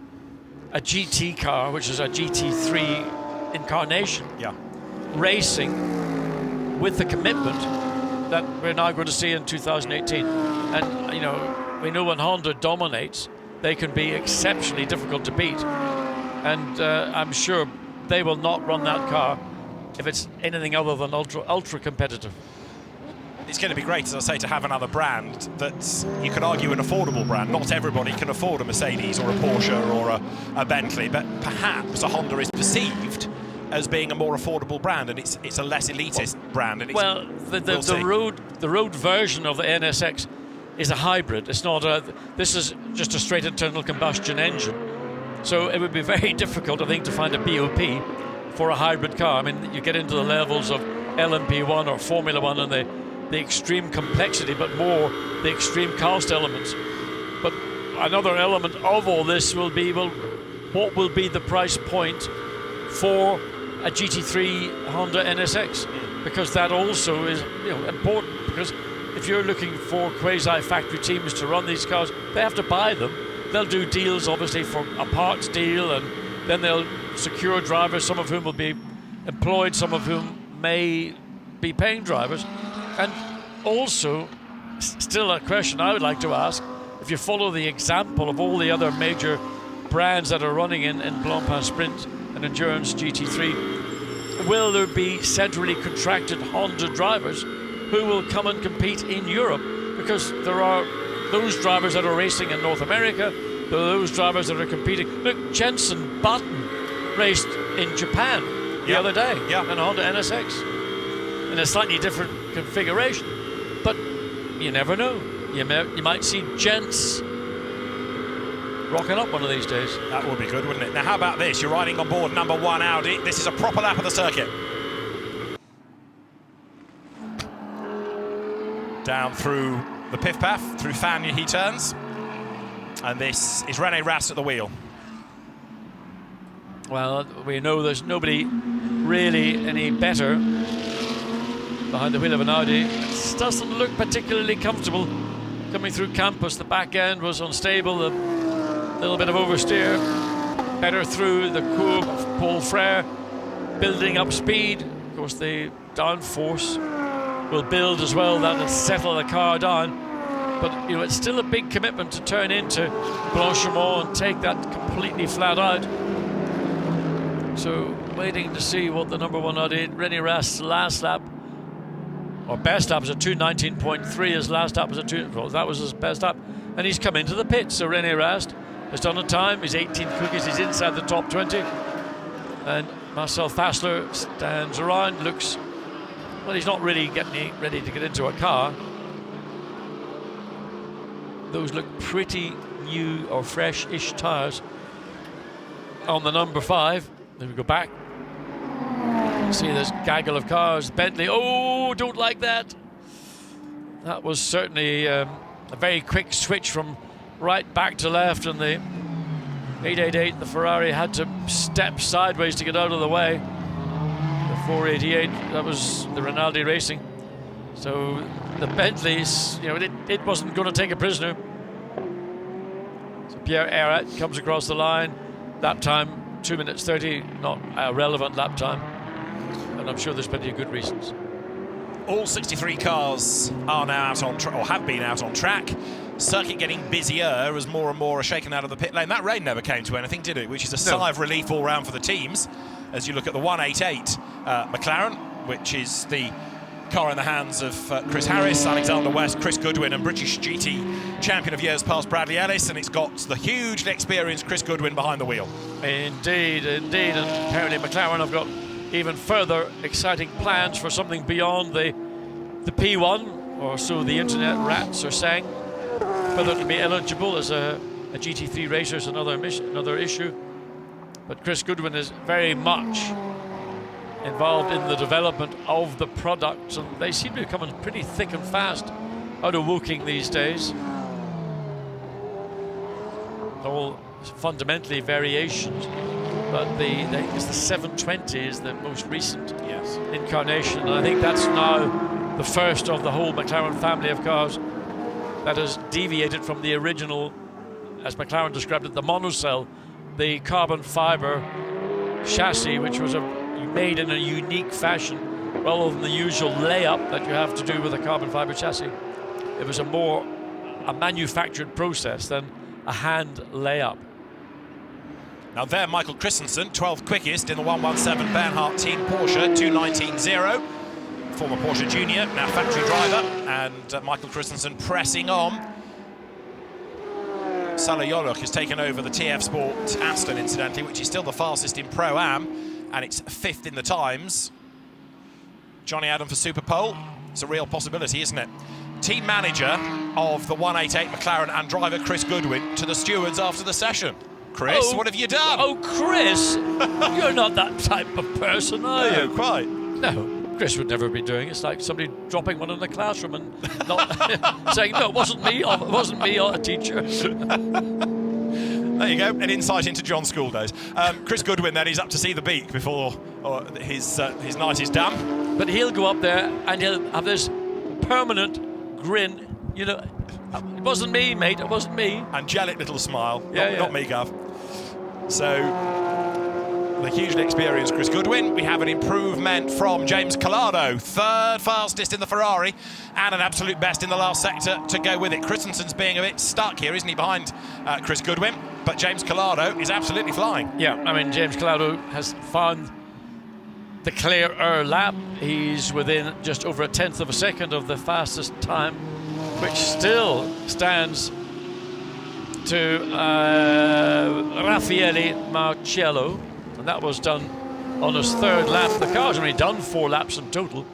a GT car, which is a GT3 incarnation, racing with the commitment that we're now going to see in 2018. And, we know when Honda dominates, they can be exceptionally difficult to beat. And I'm sure they will not run that car if it's anything other than ultra competitive. It's going to be great, as I say, to have another brand that's, you could argue, an affordable brand. Not everybody can afford a Mercedes or a Porsche or a Bentley, but perhaps a Honda is perceived as being a more affordable brand, and it's a less elitist brand. And the road version of the NSX is a hybrid. It's not this is just a straight internal combustion engine. So it would be very difficult, I think, to find a BOP for a hybrid car. I mean, you get into the levels of LMP1 or Formula 1, and the extreme complexity, but more the extreme cost elements. But another element of all this will be, well, what will be the price point for a GT3 Honda NSX? Because that also is, you know, important, because if you're looking for quasi-factory teams to run these cars, they have to buy them. They'll do deals, obviously, for a parts deal, and then they'll secure drivers, some of whom will be employed, some of whom may be paying drivers. And also, still a question I would like to ask, if you follow the example of all the other major brands that are running in Blancpain Sprint and Endurance GT3, will there be centrally contracted Honda drivers who will come and compete in Europe? Because there are those drivers that are racing in North America, there are those drivers that are competing. Look, Jenson Button raced in Japan the other day in a Honda NSX in a slightly different configuration. But you never know. You might see gents rocking up one of these days. That would be good, wouldn't it? Now, how about this? You're riding on board number 1 Audi. This is a proper lap of the circuit. Down through the Piff Paff, through Fagnes he turns. And this is René Rast at the wheel. Well, we know there's nobody really any better behind the wheel of an Audi. It doesn't look particularly comfortable. Coming through Campus, the back end was unstable, a little bit of oversteer. Better through the Courbe of Paul Frere, building up speed. Of course, the downforce will build as well, that'll settle the car down. But you know, it's still a big commitment to turn into Blanchimont and take that completely flat out. So waiting to see what the number 1 Audi, René Rast's last lap, or best lap was a 2:19.3. His last lap was a 2. Well, that was his best lap, and he's come into the pits. So René Rast has done a time. He's 18 cookies. He's inside the top 20, and Marcel Fassler stands around. Looks, well, he's not really getting ready to get into a car. Those look pretty new or fresh-ish tyres on the number 5. Then we go back. See this gaggle of cars. Bentley, oh, don't like that. That was certainly a very quick switch from right back to left, and the 888, the Ferrari, had to step sideways to get out of the way. The 488, that was the Rinaldi Racing. So the Bentleys, you know, it wasn't going to take a prisoner. So Pierre Errat comes across the line. Lap time, 2 minutes 30, not a relevant lap time. And I'm sure there's plenty of good reasons. All 63 cars are now out on track, or have been out on track. Circuit getting busier as more and more are shaken out of the pit lane. That rain never came to anything, did it? Which is a sigh of relief all round for the teams. As you look at the 188 McLaren, which is the car in the hands of Chris Harris, Alexander West, Chris Goodwin, and British GT champion of years past Bradley Ellis, and it's got the hugely experienced Chris Goodwin behind the wheel. Indeed, indeed, and apparently McLaren have got even further exciting plans for something beyond the P1, or so the internet rats are saying. Whether it'll be eligible as a GT3 racer is another issue. But Chris Goodwin is very much involved in the development of the products, and they seem to be coming pretty thick and fast out of Woking these days. All fundamentally variations, but I think it's the 720 is the most recent incarnation, and I think that's now the first of the whole McLaren family of cars that has deviated from the original, as McLaren described it, the monocell, the carbon fiber chassis, which was made in a unique fashion rather than the usual layup that you have to do with a carbon fiber chassis. It was a manufactured process than a hand layup. Now there, Michael Christensen, 12th quickest in the 117 Bernhardt team Porsche 2:19.0. Former Porsche junior, now factory driver, and Michael Christensen pressing on. Salah Yoluk has taken over the TF Sport Aston, incidentally, which is still the fastest in Pro-Am, and it's 5th in the times. Johnny Adam for Super Pole. It's a real possibility, isn't it? Team manager of the 188 McLaren and driver Chris Goodwin to the stewards after the session. Chris, what have you done? Oh, Chris, you're not that type of person, are you? No, quite. No. Chris would never be doing it. It's like somebody dropping one in the classroom and not saying, no, it wasn't me, a teacher. There you go, an insight into John's school days. Chris Goodwin then, he's up to see the beak before his night is done. But he'll go up there and he'll have this permanent grin, you know, it wasn't me, mate, it wasn't me. Angelic little smile, Yeah, not me, Gav. So, the hugely experienced Chris Goodwin. We have an improvement from James Collado, third fastest in the Ferrari, and an absolute best in the last sector to go with it. Christensen's being a bit stuck here, isn't he, behind Chris Goodwin? But James Collado is absolutely flying. Yeah, I mean, James Collado has found the clearer lap. He's within just over a tenth of a second of the fastest time, which still stands to Raffaele Marcello, and that was done on his third lap. The car's only done 4 laps in total,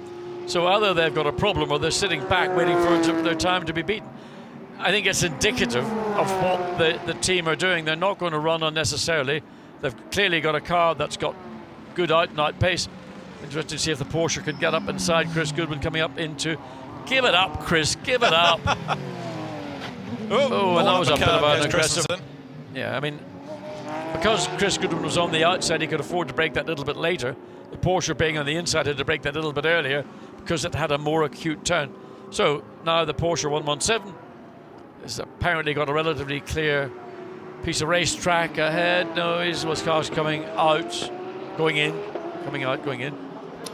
so either they've got a problem or they're sitting back waiting for their time to be beaten. I think it's indicative of what the team are doing. They're not going to run unnecessarily. They've clearly got a car that's got good out-and-out pace. Interested to see if the Porsche can get up inside Chris Goodwin coming up into... Give it up, Chris, give it up. Oh, and that was a bit of an aggressive... Yeah, I mean, because Chris Goodwin was on the outside, he could afford to brake that little bit later. The Porsche being on the inside had to brake that little bit earlier because it had a more acute turn. So now the Porsche 117 has apparently got a relatively clear piece of racetrack ahead. No, his car's coming out, going in, coming out, going in.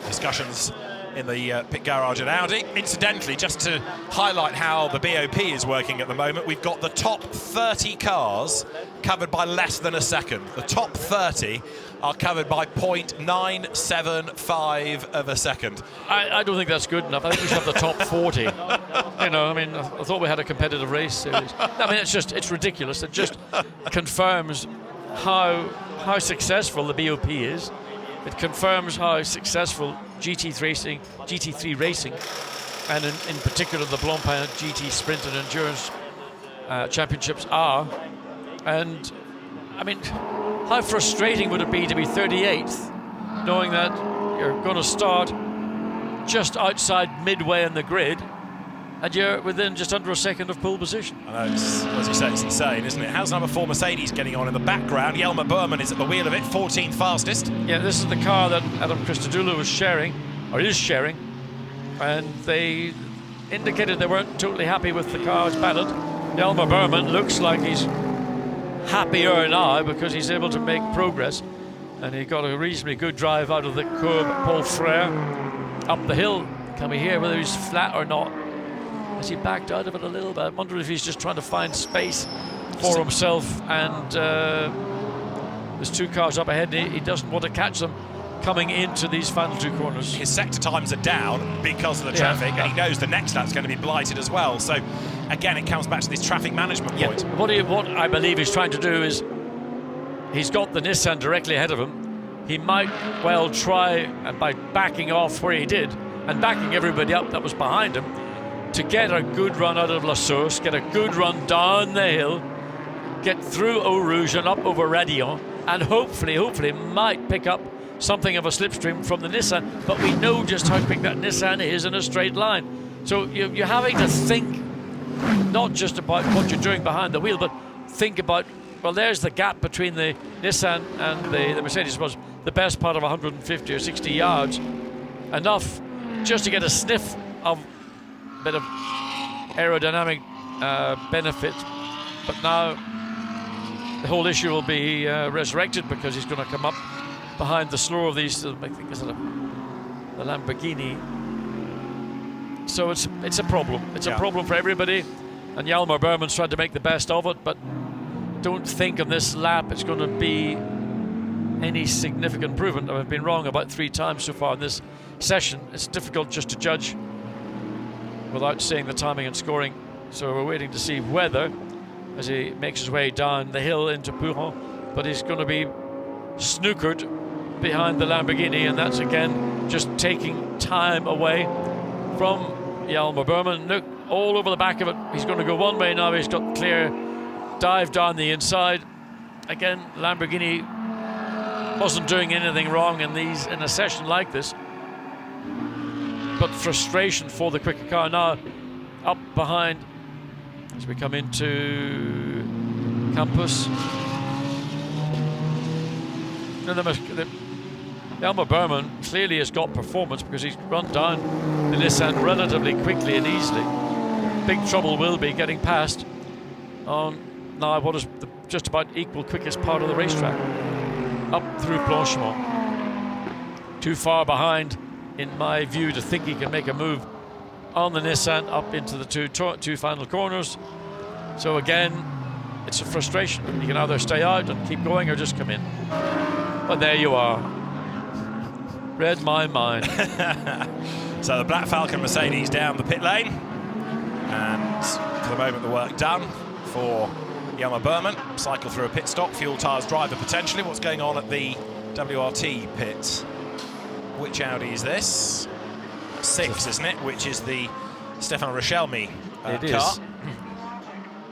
Discussions in the pit garage at Audi. Incidentally, just to highlight how the BOP is working at the moment, we've got the top 30 cars covered by less than a second. The top 30 are covered by 0.975 of a second. I don't think that's good enough. I think we should have the top 40. You know, I mean, I thought we had a competitive race series. I mean, it's ridiculous. It just confirms how successful the BOP is. It confirms how successful GT3 racing, and in particular the Blancpain GT Sprint and Endurance championships are. And I mean, how frustrating would it be to be 38th, knowing that you're going to start just outside midway in the grid, and you're within just under a second of pole position. I know, as you say, it's insane, isn't it? How's number 4 Mercedes getting on in the background? Jelmer Berman is at the wheel of it, 14th fastest. Yeah, this is the car that Adam Christodoulou is sharing, and they indicated they weren't totally happy with the car's ballot. Jelmer Berman looks like he's happier now because he's able to make progress, and he got a reasonably good drive out of the Courbe Paul Frere up the hill. Can we hear whether he's flat or not? Has he backed out of it a little bit? I wonder if he's just trying to find space for himself, and there's 2 cars up ahead and he doesn't want to catch them coming into these final 2 corners. His sector times are down because of the traffic, and he knows the next lap's going to be blighted as well. So again, it comes back to this traffic management point. What I believe he's trying to do is, he's got the Nissan directly ahead of him. He might well try, and by backing off where he did and backing everybody up that was behind him, to get a good run out of La Source, get a good run down the hill, get through Eau Rouge and up over Radillon, and hopefully might pick up something of a slipstream from the Nissan. But we know just how quick that Nissan is in a straight line. So you're having to think not just about what you're doing behind the wheel, but think about, well, there's the gap between the Nissan and the Mercedes. Was the best part of 150 or 60 yards, enough just to get a sniff of bit of aerodynamic benefit. But now the whole issue will be resurrected, because he's going to come up behind the slower of these, I think it's the Lamborghini. So it's a problem. It's a problem for everybody, and Jelmer Berman's tried to make the best of it, but don't think on this lap it's going to be any significant improvement. I've been wrong about 3 times so far in this session. It's difficult just to judge without seeing the timing and scoring. So we're waiting to see whether, as he makes his way down the hill into Pouhon, but he's going to be snookered behind the Lamborghini, and that's again just taking time away from Jelmer Berman. Look, all over the back of it. He's going to go one way now. He's got clear dive down the inside. Again, Lamborghini wasn't doing anything wrong in a session like this. but frustration for the quicker car. Now up behind as we come into Campus. Elmer Berman clearly has got performance because he's run down the Nissan relatively quickly and easily. Big trouble will be getting past on now what is just about equal quickest part of the racetrack. Up through Blanchimont. Too far behind, in my view, to think he can make a move on the Nissan up into the two final corners. So again, it's a frustration. You can either stay out and keep going or just come in. But there you are. Read my mind. So the Black Falcon Mercedes down the pit lane. And for the moment, the work done for Jelmer Berman. Cycle through a pit stop, fuel tyres driver potentially. What's going on at the WRT pit? Which Audi is this? 6, isn't it? Which is the Stéphane Richelmy car.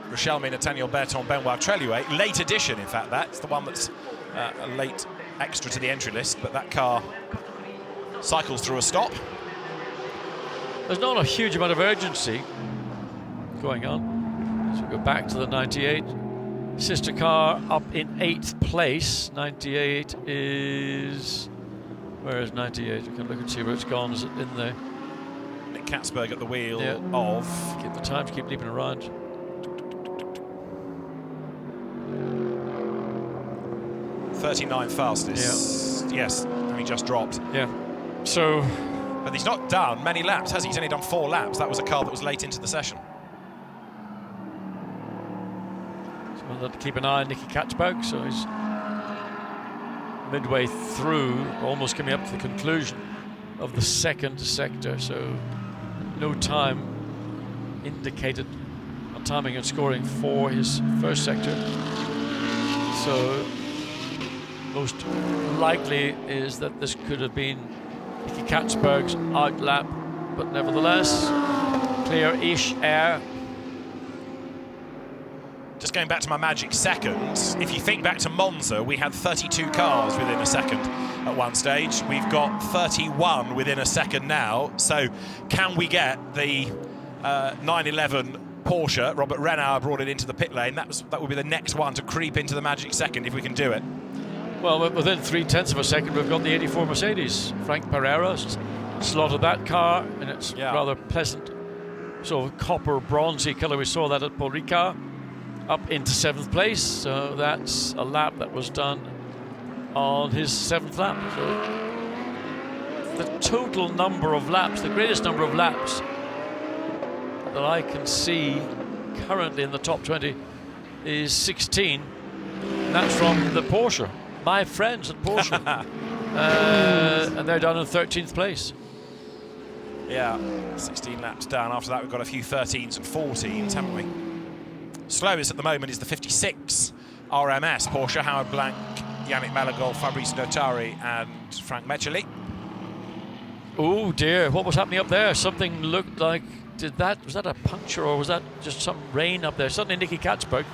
Richelmy, Nathaniel Berton, Benoit Treluet. Late edition, in fact, that's the one that's a late extra to the entry list, but that car cycles through a stop. There's not a huge amount of urgency going on. So we go back to the 98. Sister car up in 8th place. 98 is... Where is 98? We can look and see where it's gone. Is it in there? Nick Katzberg at the wheel of... Keep the times, keep leaping around. .39 fastest. Yeah. Yes, and he just dropped. Yeah. So... But he's not done many laps, has he? He's only done 4 laps. That was a car that was late into the session. So we'll have to keep an eye on Nicky Katzberg. So he's midway through, almost coming up to the conclusion of the second sector. So no time indicated on timing and scoring for his first sector. So most likely is that this could have been Nicky Katzberg's out lap, but nevertheless, clear-ish air. Just going back to my magic second, if you think back to Monza, we had 32 cars within a second at one stage. We've got 31 within a second now. So can we get the 911 Porsche? Robert Renauer brought it into the pit lane. That would be the next one to creep into the magic second if we can do it. Well, within 0.3 of a second, we've got the 84 Mercedes. Frank Pereira slotted that car in its rather pleasant sort of copper bronzy colour. We saw that at Paul Ricard. Up into 7th place, so that's a lap that was done on his 7th lap. So the total number of laps, the greatest number of laps that I can see currently in the top 20 is 16, and that's from the Porsche, my friends at Porsche. And they're down in 13th place. Yeah, 16 laps down. After that, we've got a few 13s and 14s, haven't we? Slowest at the moment is the 56 RMS Porsche. Howard Blank, Yannick Malagol, Fabrice Notari and Frank Mecheli. Oh dear, what was happening up there? Something looked like, was that a puncture or was that just some rain up there? Suddenly Nicky Katzberg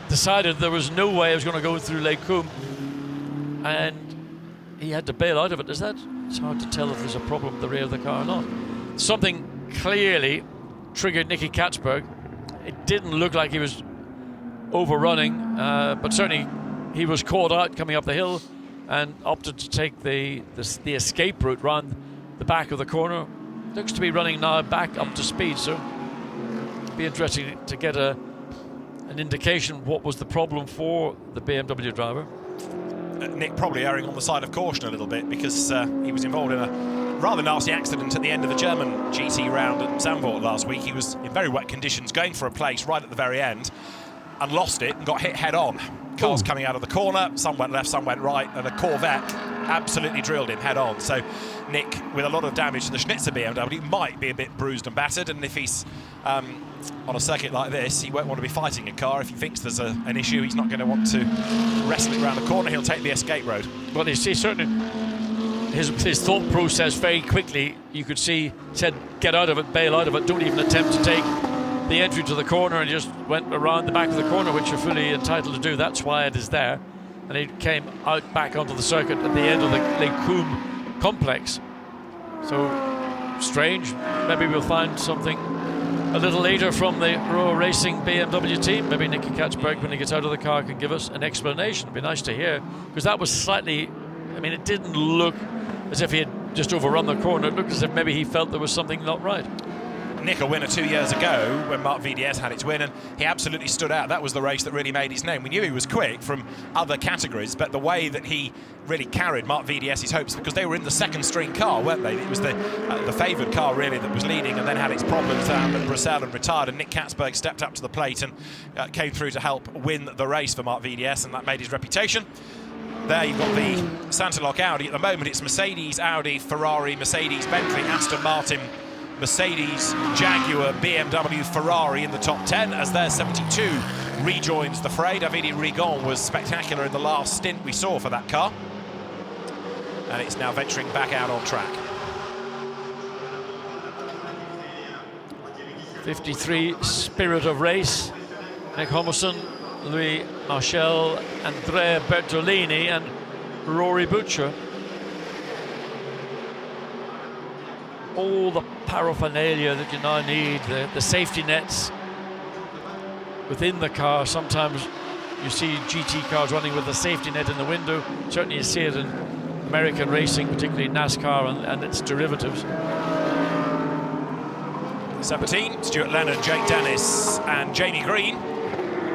decided there was no way I was going to go through Lake Coombe and he had to bail out of it. It's hard to tell if there's a problem with the rear of the car or not. Something clearly triggered Nicky Katzberg. It didn't look like he was overrunning, but certainly he was caught out coming up the hill and opted to take the escape route round the back of the corner. Looks to be running now back up to speed, so it'd be interesting to get an indication of what was the problem for the BMW driver. Nick probably erring on the side of caution a little bit because he was involved in a rather nasty accident at the end of the German GT round at Zandvoort last week. He was in very wet conditions going for a place right at the very end and lost it and got hit head on. Cars coming out of the corner, some went left, some went right, and a Corvette absolutely drilled him head on. So Nick, with a lot of damage to the Schnitzer BMW, might be a bit bruised and battered, and if he's on a circuit like this, he won't want to be fighting a car. If he thinks there's an issue, he's not going to want to wrestle it around the corner. He'll take the escape road. Well, he certainly, his thought process very quickly, you could see, said, get out of it, bail out of it, don't even attempt to take the entry to the corner, and just went around the back of the corner, which you're fully entitled to do. That's why it is there. And he came out back onto the circuit at the end of the Lake Coombe complex. So strange. Maybe we'll find something a little later from the Rowe Racing BMW team. Maybe Nicky Katzberg, when he gets out of the car, can give us an explanation. It'd be nice to hear, because that was slightly, I mean, it didn't look as if he had just overrun the corner. It looked as if maybe he felt there was something not right. Nick, a winner 2 years ago when Mark VDS had its win, and he absolutely stood out. That was the race that really made his name. We knew he was quick from other categories, but the way that he really carried Mark VDS's hopes, because they were in the second string car, weren't they? It was the favoured car really that was leading, and then had its problems at Brussels and retired, and Nick Katzberg stepped up to the plate and came through to help win the race for Mark VDS, and that made his reputation. There you've got the Santalok Audi. At the moment it's Mercedes, Audi, Ferrari, Mercedes, Bentley, Aston Martin, Mercedes, Jaguar, BMW, Ferrari in the top 10 as their 72 rejoins the fray. Davide Rigon was spectacular in the last stint we saw for that car. And it's now venturing back out on track. 53 Spirit of Race. Nick Homerson, Louis Marchel, Andrea Bertolini and Rory Butcher. All the paraphernalia that you now need, the safety nets within the car. Sometimes you see GT cars running with a safety net in the window. Certainly you see it in American racing, particularly NASCAR and its derivatives. 17, Stuart Lennon, Jake Dennis and Jamie Green,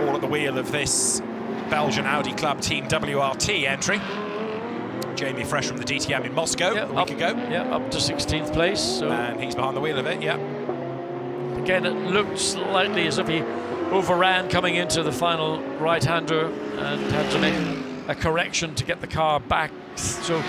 all at the wheel of this Belgian Audi Club Team WRT entry. Jamie fresh from the DTM in Moscow a week ago. Yeah, up to 16th place. So. And he's behind the wheel of it, yeah. Again, it looked slightly as if he overran coming into the final right-hander and had to make a correction to get the car back. So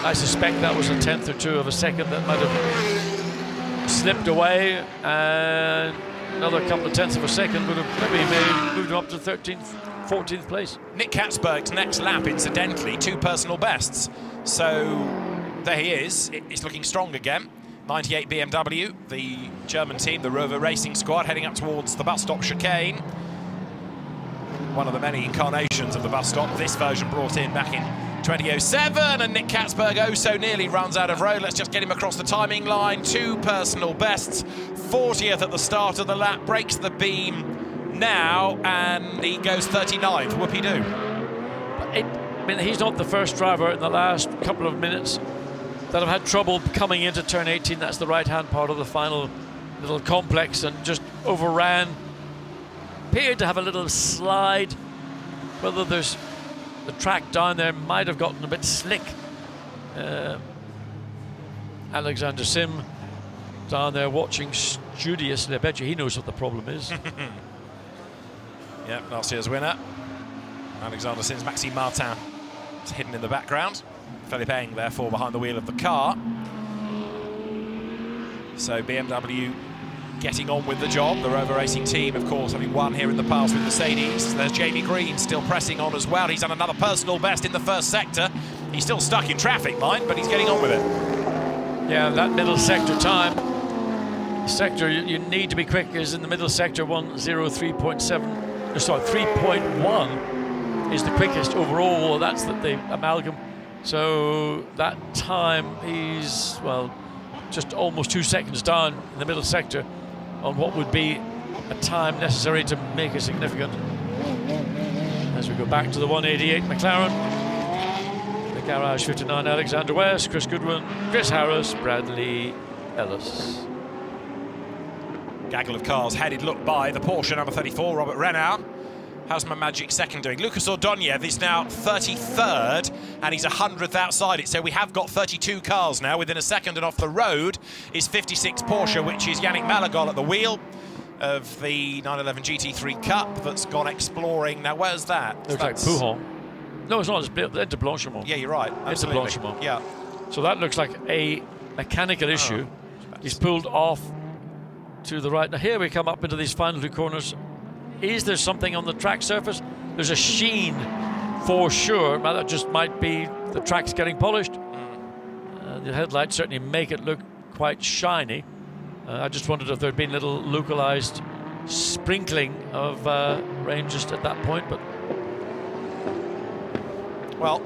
I suspect that was a tenth or two of a second that might have slipped away, and another couple of tenths of a second would have maybe moved him up to 13th, 14th place. Nick Katzberg's next lap, incidentally, 2 personal bests. So there he is. It's looking strong again. 98 BMW, the German team, the Rover Racing Squad, heading up towards the bus stop chicane. One of the many incarnations of the bus stop. This version brought in back in 2007, and Nick Katzberg oh so nearly runs out of road. Let's just get him across the timing line. 2 personal bests. 40th at the start of the lap, breaks the beam now, and he goes 39th. Whoopie-doo. I mean, he's not the first driver in the last couple of minutes that have had trouble coming into turn 18. That's the right-hand part of the final little complex, and just overran. Appeared to have a little slide. Whether there's the track down there might have gotten a bit slick. Alexander Sim down there watching studiously. I bet you he knows what the problem is. Yeah, last year's winner. Alexander Sim's Maxime Martin is hidden in the background. Philippe Eng, therefore, behind the wheel of the car. So BMW getting on with the job. The Rover Racing team, of course, having won here in the past with Mercedes. There's Jamie Green still pressing on as well. He's done another personal best in the first sector. He's still stuck in traffic, mind, but he's getting on with it. Yeah, that middle sector time. Sector you need to be quick is in the middle sector 1:03.7. Sorry, 3.1 is the quickest overall. That's the amalgam. So that time he's, well, just almost 2 seconds down in the middle sector on what would be a time necessary to make it significant. As we go back to the 188 McLaren, the Garage 59 Alexander West, Chris Goodwin, Chris Harris, Bradley Ellis. Gaggle of cars headed, look, by the Porsche number 34, Robert Renau. How's my Magic second doing? Lucas Ordonez is now 33rd, and he's 100th outside it. So we have got 32 cars now within a second, and off the road is 56 Porsche, which is Yannick Malagol at the wheel of the 911 GT3 Cup that's gone exploring. Now, where's that? Looks like Pouhon. No, it's not. It's de Blanchimont. Yeah, you're right. It's de Blanchimont. Yeah. So that looks like a mechanical issue. He's pulled off to the right. Now here we come up into these final 2 corners. Is there something on the track surface? There's a sheen for sure. Well, that just might be the track's getting polished. The headlights certainly make it look quite shiny. I just wondered if there'd been a little localized sprinkling of rain just at that point. But well,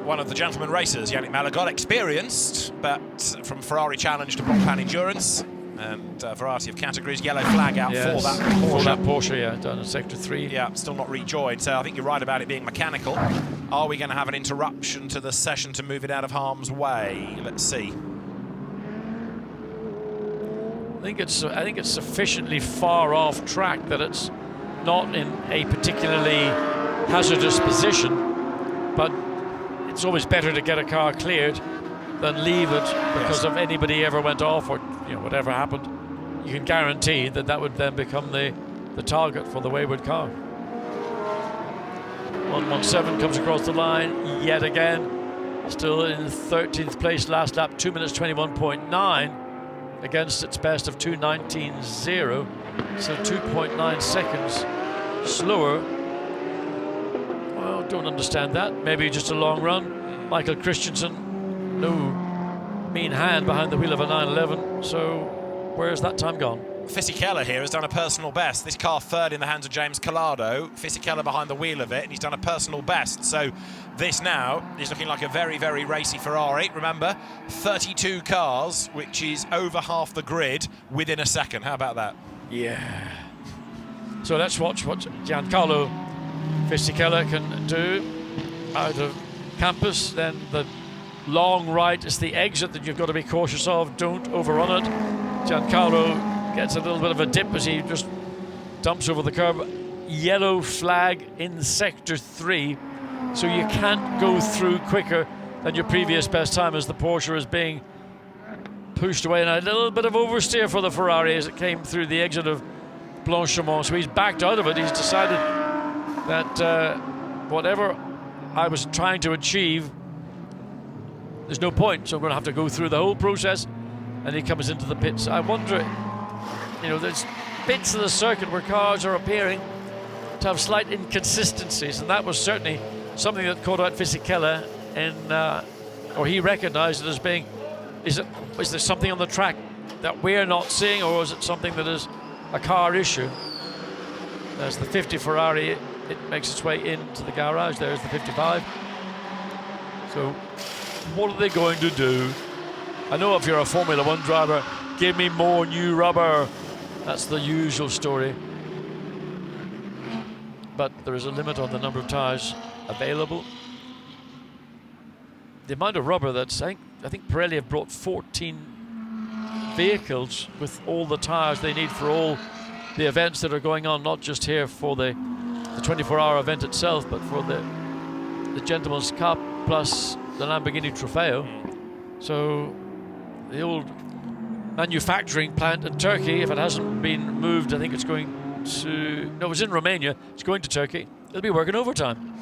one of the gentleman racers, Yannick Malagod, experienced, but from Ferrari Challenge to Blancpain Endurance, and a variety of categories. Yellow flag out for that Porsche. For that Porsche, yeah, down in Sector 3. Yeah, still not rejoined, so I think you're right about it being mechanical. Are we going to have an interruption to the session to move it out of harm's way? Let's see. I think it's sufficiently far off track that it's not in a particularly hazardous position, but it's always better to get a car cleared than leave it because if anybody ever went off or whatever happened, you can guarantee that that would then become the target for the wayward car. 117 comes across the line yet again, still in 13th place last lap, 2 minutes 21.9 against its best of 2:19.0, so 2.9 seconds slower. Well, don't understand that. Maybe just a long run. Michael Christensen, no mean hand behind the wheel of a 911, so where's that time gone? Fisichella here has done a personal best. This car third in the hands of James Collado. Fisichella behind the wheel of it, and he's done a personal best. So this now is looking like a very, very racy Ferrari. Remember, 32 cars, which is over half the grid within a second. How about that? Yeah. So let's watch what Giancarlo Fisichella can do out of campus. Then the long right is the exit that you've got to be cautious of. Don't overrun it. Giancarlo gets a little bit of a dip as he just dumps over the curb. Yellow flag in Sector 3, so you can't go through quicker than your previous best time as the Porsche is being pushed away. And a little bit of oversteer for the Ferrari as it came through the exit of Blanchimont. So he's backed out of it. He's decided that whatever I was trying to achieve, there's no point, so I'm going to have to go through the whole process. And he comes into the pits. I wonder, there's bits of the circuit where cars are appearing to have slight inconsistencies, and that was certainly something that caught out Fisichella or he recognised it as being, is there something on the track that we're not seeing, or is it something that is a car issue? There's the 50 Ferrari, it makes its way into the garage. There's the 55. So what are they going to do? I know if you're a Formula One driver, give me more new rubber. That's the usual story. But there is a limit on the number of tyres available. The amount of rubber that's, I think Pirelli have brought 14 vehicles with all the tyres they need for all the events that are going on, not just here for the 24-hour event itself, but for the Gentleman's Cup plus the Lamborghini Trofeo. So the old manufacturing plant in Turkey, if it hasn't been moved, I think it's going to... No, it was in Romania. It's going to Turkey. It'll be working overtime.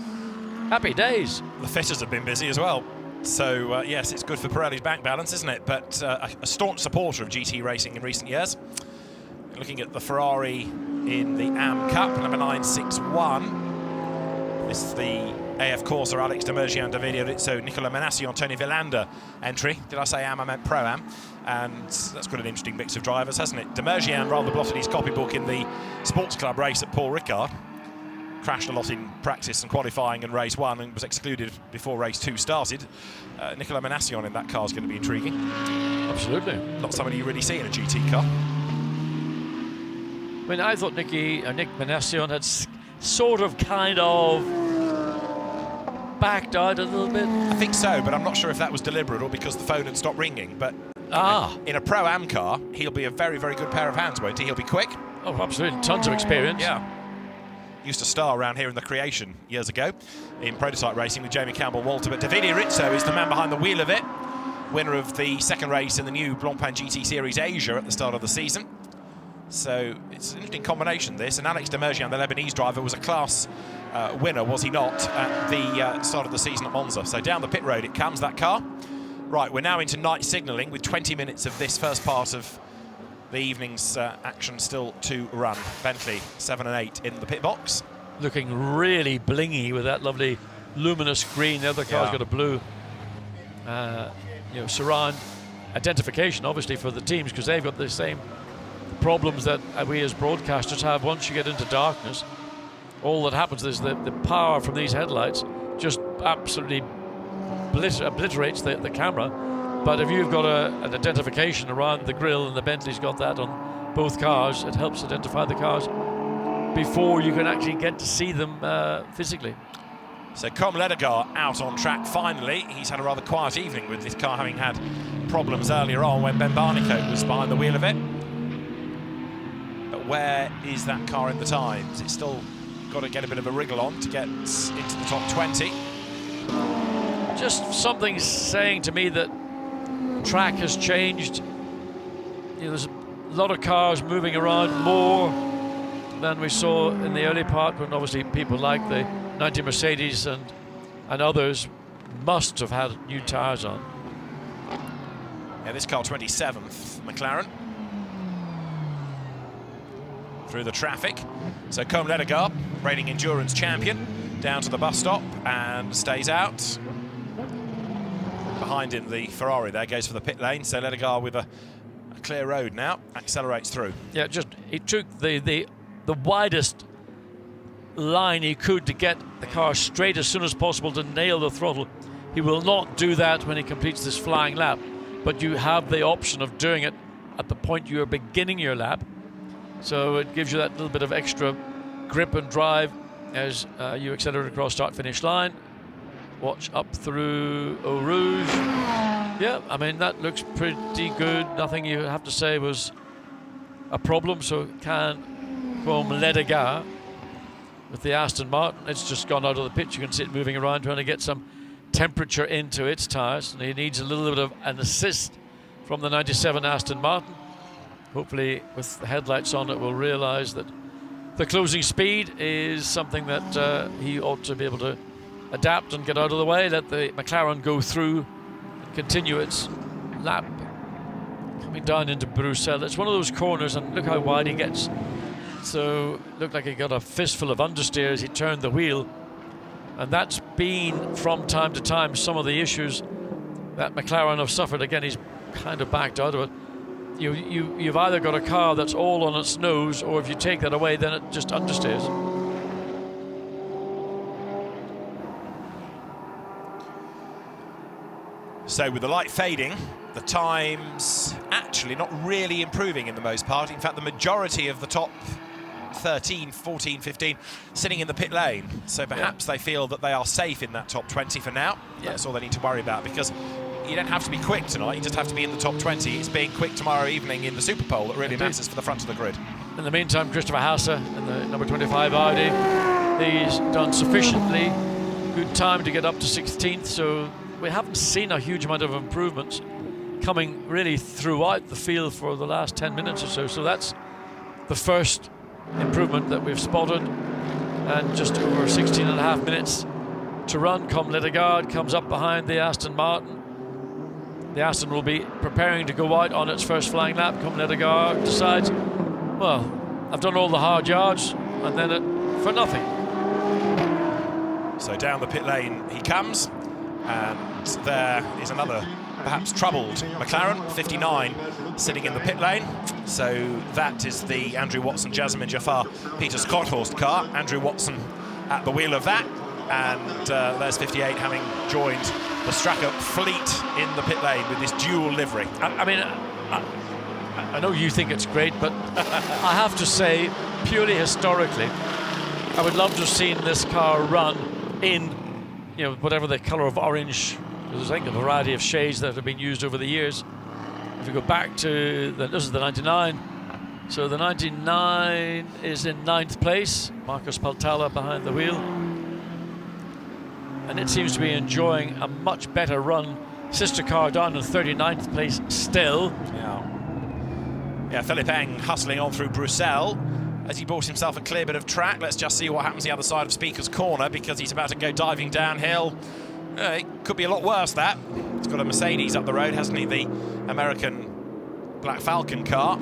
Happy days. The fitters have been busy as well. So, yes, it's good for Pirelli's bank balance, isn't it? But a staunch supporter of GT racing in recent years. Looking at the Ferrari in the AM Cup, number 961. This is the AF Corsa, Alex Demergian, Davide Rizzo, Nicola Manassi, Tony Villander entry. Did I say AM? I meant Pro-Am. And that's got an interesting mix of drivers, hasn't it? Demergian rather blotted his copybook in the Sports Club race at Paul Ricard. Crashed a lot in practice and qualifying and race 1 and was excluded before race 2 started. Nicola Manassi in that car is going to be intriguing. Absolutely. Not somebody you really see in a GT car. I mean, I thought Nick Manassi had sort of kind of backed out a little bit. I think so, but I'm not sure if that was deliberate or because the phone had stopped ringing. But in a Pro-Am car, he'll be a very, very good pair of hands, won't he? He'll be quick. Oh, absolutely. Tons of experience. Yeah. Used to star around here in the Creation years ago in prototype racing with Jamie Campbell-Walter. But Davide Rizzo is the man behind the wheel of it. Winner of the second race in the new Blancpain GT Series Asia at the start of the season. So it's an interesting combination, this. And Alex Demergian, the Lebanese driver, was a class winner, was he not, at the start of the season at Monza. So down the pit road it comes, that car. Right, we're now into night signalling with 20 minutes of this first part of the evening's action still to run. Bentley 7 and 8 in the pit box. Looking really blingy with that lovely luminous green. The other car's got a blue surround identification, obviously, for the teams, because they've got the same problems that we as broadcasters have. Once you get into darkness, all that happens is the power from these headlights just absolutely obliterates the camera. But if you've got an identification around the grille, and the Bentley's got that on both cars, it helps identify the cars before you can actually get to see them physically. So Com Ledegaard out on track finally. He's had a rather quiet evening with this car, having had problems earlier on when Ben Barnicoat was behind the wheel of it. But where is that car in the times? It's still got to get a bit of a wriggle on to get into the top 20. Just something saying to me that track has changed. You know, there's a lot of cars moving around more than we saw in the early part, when obviously people like the 90 Mercedes and others must have had new tyres on. Yeah, this car 27th, McLaren. Through the traffic. So Com Ledegaard, reigning endurance champion, down to the bus stop and stays out. Behind him, the Ferrari there goes for the pit lane. So Ledegaard with a clear road now, accelerates through. Yeah, just he took the widest line he could to get the car straight as soon as possible to nail the throttle. He will not do that when he completes this flying lap, but you have the option of doing it at the point you are beginning your lap. So it gives you that little bit of extra grip and drive as you accelerate across start-finish line. Watch up through Eau Rouge. Yeah, I mean, that looks pretty good. Nothing you have to say was a problem. So can from Ledegaard with the Aston Martin. It's just gone out of the pitch. You can see it moving around, trying to get some temperature into its tyres. And he needs a little bit of an assist from the 97 Aston Martin. Hopefully, with the headlights on, it will realise that the closing speed is something that he ought to be able to adapt and get out of the way. Let the McLaren go through and continue its lap. Coming down into Bruxelles. It's one of those corners, and look how wide he gets. So looked like he got a fistful of understeer as he turned the wheel. And that's been, from time to time, some of the issues that McLaren have suffered. Again, he's kind of backed out of it. You've either got a car that's all on its nose, or if you take that away, then it just understeers. So with the light fading, the times actually not really improving in the most part. In fact, the majority of the top 13, 14, 15 sitting in the pit lane. So perhaps they feel that they are safe in that top 20 for now. Yeah. That's all they need to worry about, because you don't have to be quick tonight, you just have to be in the top 20. It's being quick tomorrow evening in the Super Pole that really matters for the front of the grid. In the meantime, Christopher Hasse in the number 25 Audi, he's done sufficiently good time to get up to 16th, so we haven't seen a huge amount of improvements coming really throughout the field for the last 10 minutes or so. So that's the first improvement that we've spotted, and just over 16 and a half minutes to run. Com Ledegaard comes up behind the Aston Martin. The Aston will be preparing to go out on its first flying lap. Com Ledegaard decides, well, I've done all the hard yards, and then for nothing. So down the pit lane he comes, and there is another perhaps troubled McLaren, 59, sitting in the pit lane. So that is the Andrew Watson, Jasmin Jaffar, Peter Skothorst car. Andrew Watson at the wheel of that, and there's 58 having joined the Stracker fleet in the pit lane with this dual livery. I know you think it's great, but I have to say, purely historically, I would love to have seen this car run in, whatever the colour of orange. There's, I think, a variety of shades that have been used over the years. If we go back to this is the 99. So the 99 is in 9th place. Marcos Paltala behind the wheel. And it seems to be enjoying a much better run. Sister car down in 39th place still. Yeah, Philippe Eng hustling on through Bruxelles as he bought himself a clear bit of track. Let's just see what happens the other side of Speaker's Corner, because he's about to go diving downhill. It could be a lot worse, that. He's got a Mercedes up the road, hasn't he? The American Black Falcon car.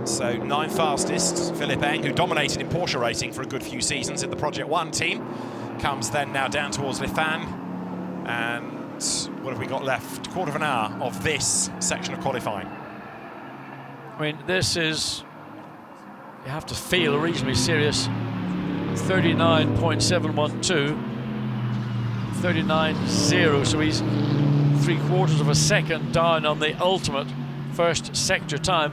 So 9th fastest, Philippe Eng, who dominated in Porsche racing for a good few seasons in the Project 1 team, comes then now down towards Lifan. And what have we got left? Quarter of an hour of this section of qualifying. I mean, this is, you have to feel reasonably serious. 39.712. 39.0, so he's 3/4 of a second down on the ultimate first sector time.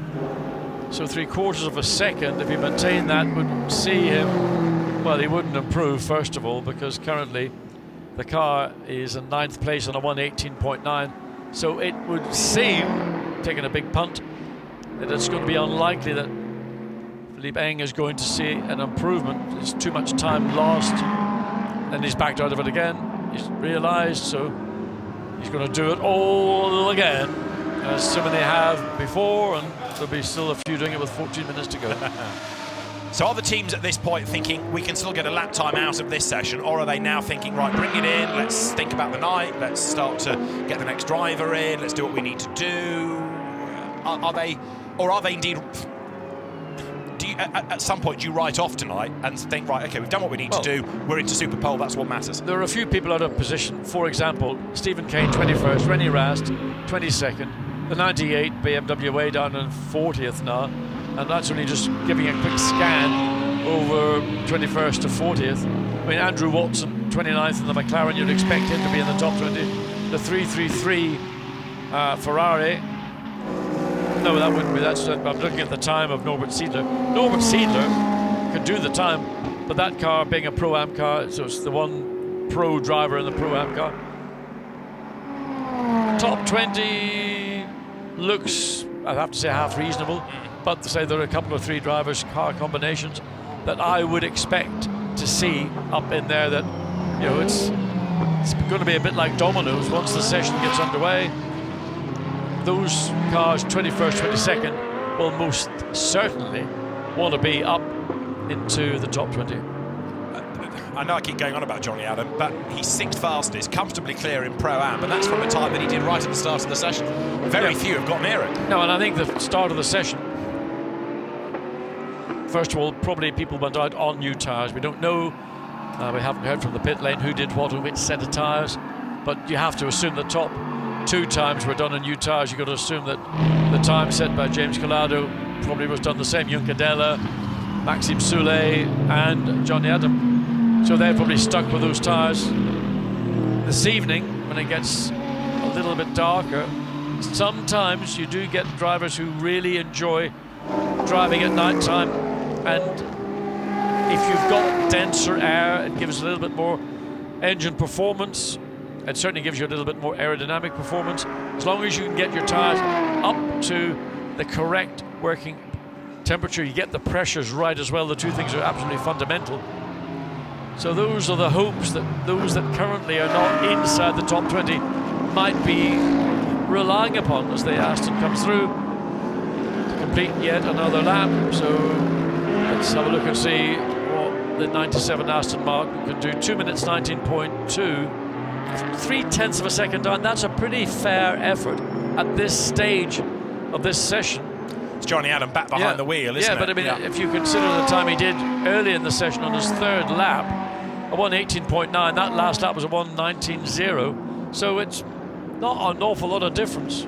So 3/4 of a second, if he maintained that, would see him, well, he wouldn't improve, first of all, because currently the car is in 9th place on a 1:18.9. So it would seem, taking a big punt, that it's going to be unlikely that Philippe Eng is going to see an improvement. There's too much time lost, and he's backed out of it again. He's realised, so he's going to do it all again, as so many have before, and there'll be still a few doing it with 14 minutes to go. So are the teams at this point thinking we can still get a lap time out of this session, or are they now thinking, right, bring it in, let's think about the night, let's start to get the next driver in, let's do what we need to do? Are they indeed... At some point, do you write off tonight and think, right, okay, we've done what we need to do, we're into Super Pole, that's what matters? There are a few people out of position. For example, Stephen Kane, 21st, Rennie Rast, 22nd, the 98 BMW way down in 40th now, and that's only just giving a quick scan over 21st to 40th. I mean, Andrew Watson, 29th in the McLaren, you'd expect him to be in the top 20. The 333 Ferrari, no, that wouldn't be. I'm looking at the time of Norbert Siedler. Norbert Siedler could do the time, but that car being a Pro-Am car, so it's the one pro driver in the Pro-Am car. Top 20 looks, I have to say, half reasonable, but to say there are a couple of three drivers, car combinations that I would expect to see up in there. That, you know, it's going to be a bit like dominoes once the session gets underway. Those cars, 21st, 22nd, will most certainly want to be up into the top 20. I know I keep going on about Johnny Adam, but he's 6th fastest, comfortably clear in Pro-Am, but that's from a time that he did right at the start of the session. Very few have got near it. No, and I think the start of the session, first of all, probably people went out on new tyres. We don't know, we haven't heard from the pit lane who did what on which set of tyres, but you have to assume the top 2 times were done on new tyres. You've got to assume that the time set by James Collado probably was done the same. Juncadella, Maxime Soulet and Johnny Adam. So they're probably stuck with those tyres. This evening, when it gets a little bit darker, sometimes you do get drivers who really enjoy driving at night time, and if you've got denser air, it gives a little bit more engine performance. It certainly gives you a little bit more aerodynamic performance. As long as you can get your tyres up to the correct working temperature, you get the pressures right as well. The two things are absolutely fundamental. So those are the hopes that those that currently are not inside the top 20 might be relying upon as the Aston comes through to complete yet another lap. So let's have a look and see what the 97 Aston Martin can do. 2 minutes 19.2. 0.3 of a second down. That's a pretty fair effort at this stage of this session. It's Johnny Adam back behind the wheel, isn't it? Yeah, but I mean, if you consider the time he did early in the session on his 3rd lap, a 1:18.9, that last lap was a 1:19.0, so it's not an awful lot of difference.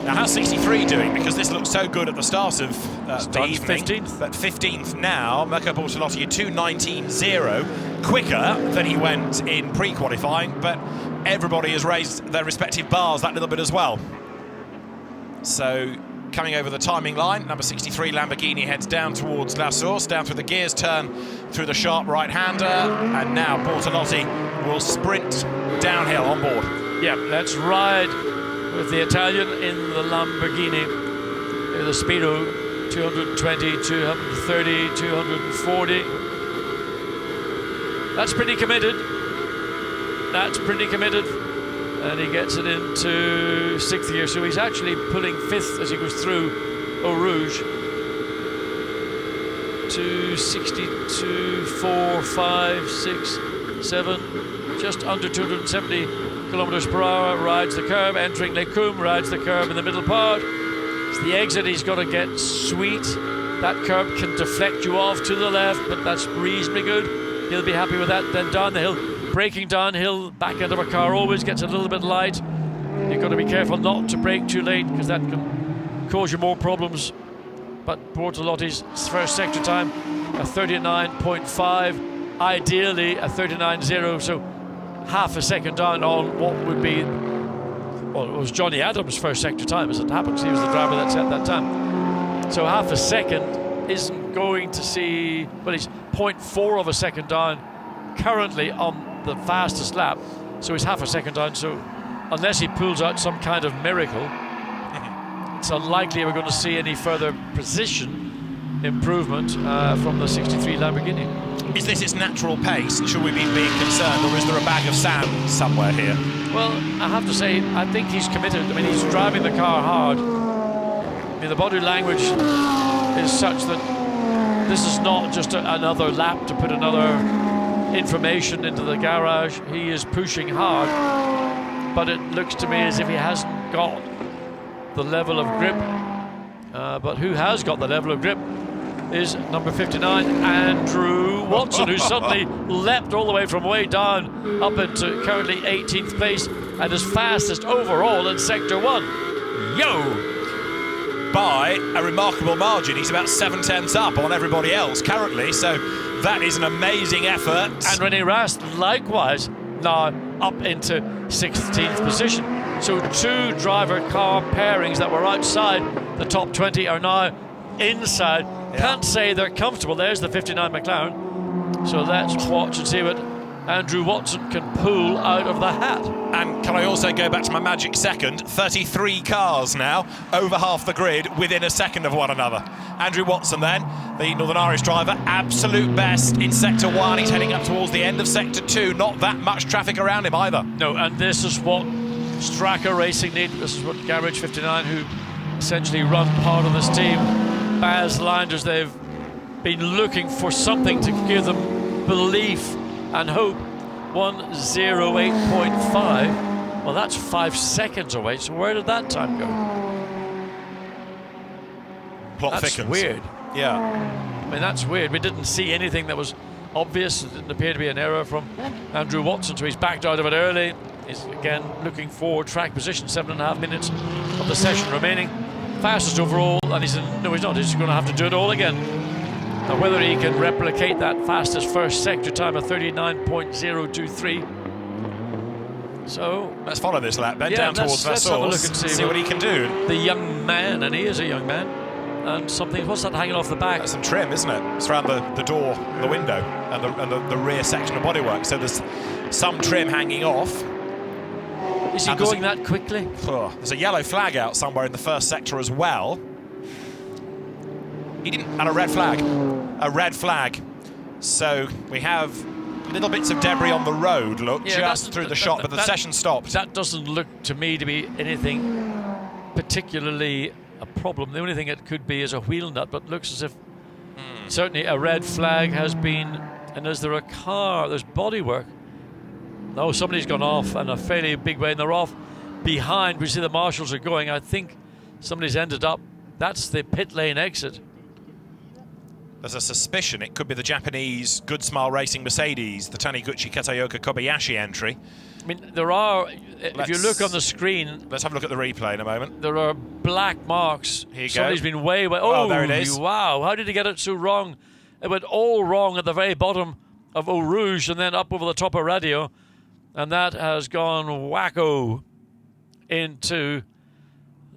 Now, how's 63 doing? Because this looked so good at the start of the evening. 15th. But 15th now, Mirko Bortolotti, 2:19.0, quicker than he went in pre-qualifying, but everybody has raised their respective bars that little bit as well. So, coming over the timing line, number 63 Lamborghini heads down towards La Source, down through the gears, turn through the sharp right-hander, and now Bortolotti will sprint downhill on board. Yeah, let's ride with the Italian in the Lamborghini, the Speedo, 220, 230, 240. That's pretty committed. That's pretty committed. And he gets it into 6th gear, so he's actually pulling 5th as he goes through Eau Rouge. 262, 4, 5, 6, 7, just under 270 kilometers per hour, rides the curb, entering Les Combes, rides the curb in the middle part. It's the exit he's got to get sweet. That curb can deflect you off to the left, but that's reasonably good. He'll be happy with that. Then down the hill, braking downhill, back end of a car always gets a little bit light. You've got to be careful not to brake too late, because that can cause you more problems. But Bortolotti's first sector time, a 39.5, ideally a 39.0, so half a second down on what would be, well, it was Johnny Adams' first sector time, as it happens. He was the driver that set that time. So half a second isn't going to see, well, he's 0.4 of a second down currently on the fastest lap. So he's half a second down. So unless he pulls out some kind of miracle, it's unlikely we're going to see any further precision improvement from the 63 Lamborghini. Is this its natural pace? Should we be being concerned, or is there a bag of sand somewhere here? Well, I have to say, I think he's committed. I mean, he's driving the car hard. I mean, the body language is such that this is not just another lap to put another information into the garage. He is pushing hard, but it looks to me as if he hasn't got the level of grip. But who has got the level of grip is number 59, Andrew Watson, who suddenly leapt all the way from way down up into currently 18th place and is fastest overall in Sector 1. Yo! By a remarkable margin. He's about 7/10 up on everybody else currently, so that is an amazing effort. And René Rast, likewise, now up into 16th position. So two driver car pairings that were outside the top 20 are now inside. Yeah. Can't say they're comfortable. There's the 59 McLaren. So let's watch and see what Andrew Watson can pull out of the hat. And can I also go back to my magic second? 33 cars now, over half the grid, within a second of one another. Andrew Watson then, the Northern Irish driver, absolute best in Sector 1. He's heading up towards the end of Sector 2. Not that much traffic around him either. No, and this is what Straka Racing need. This is what Garage 59, who essentially run part of this team, Baz Linders, they've been looking for something to give them belief and hope. 1:08.5. Well, that's 5 seconds away. So where did that time go? Plot That's thickens. weird. Yeah. I mean, that's weird. We didn't see anything that was obvious. It didn't appear to be an error from Andrew Watson, so he's backed out of it early. He's again looking for track position. 7.5 minutes of the session remaining. Fastest overall, and he's no, he's not. He's going to have to do it all again. Now, whether he can replicate that fastest first sector time of 39.023. So let's follow this lap then, yeah, down towards let's have a look Vassals, and see what he can do. The young man, and he is a young man, and something. What's that hanging off the back? That's some trim, isn't it? It's around the door, the window, and the rear section of bodywork. So there's some trim hanging off. Is he going that quickly? There's a yellow flag out somewhere in the first sector as well. He didn't, and a red flag. A red flag. So we have little bits of debris on the road, look, yeah, just through the shot, but the session stopped. That doesn't look to me to be anything particularly a problem. The only thing it could be is a wheel nut, but looks as if certainly a red flag has been, and is there a car, there's bodywork. No, somebody's gone off in a fairly big way, and they're off behind. We see the marshals are going. I think somebody's ended up, that's the pit lane exit. There's a suspicion it could be the Japanese Good Smile Racing Mercedes, the Taniguchi Kataoka Kobayashi entry. I mean, there are, if you look on the screen... Let's have a look at the replay in a moment. There are black marks. Here you Somebody's go. been way... Oh, there it is. Wow, how did he get it so wrong? It went all wrong at the very bottom of Eau Rouge and then up over the top of Radio. And that has gone wacko into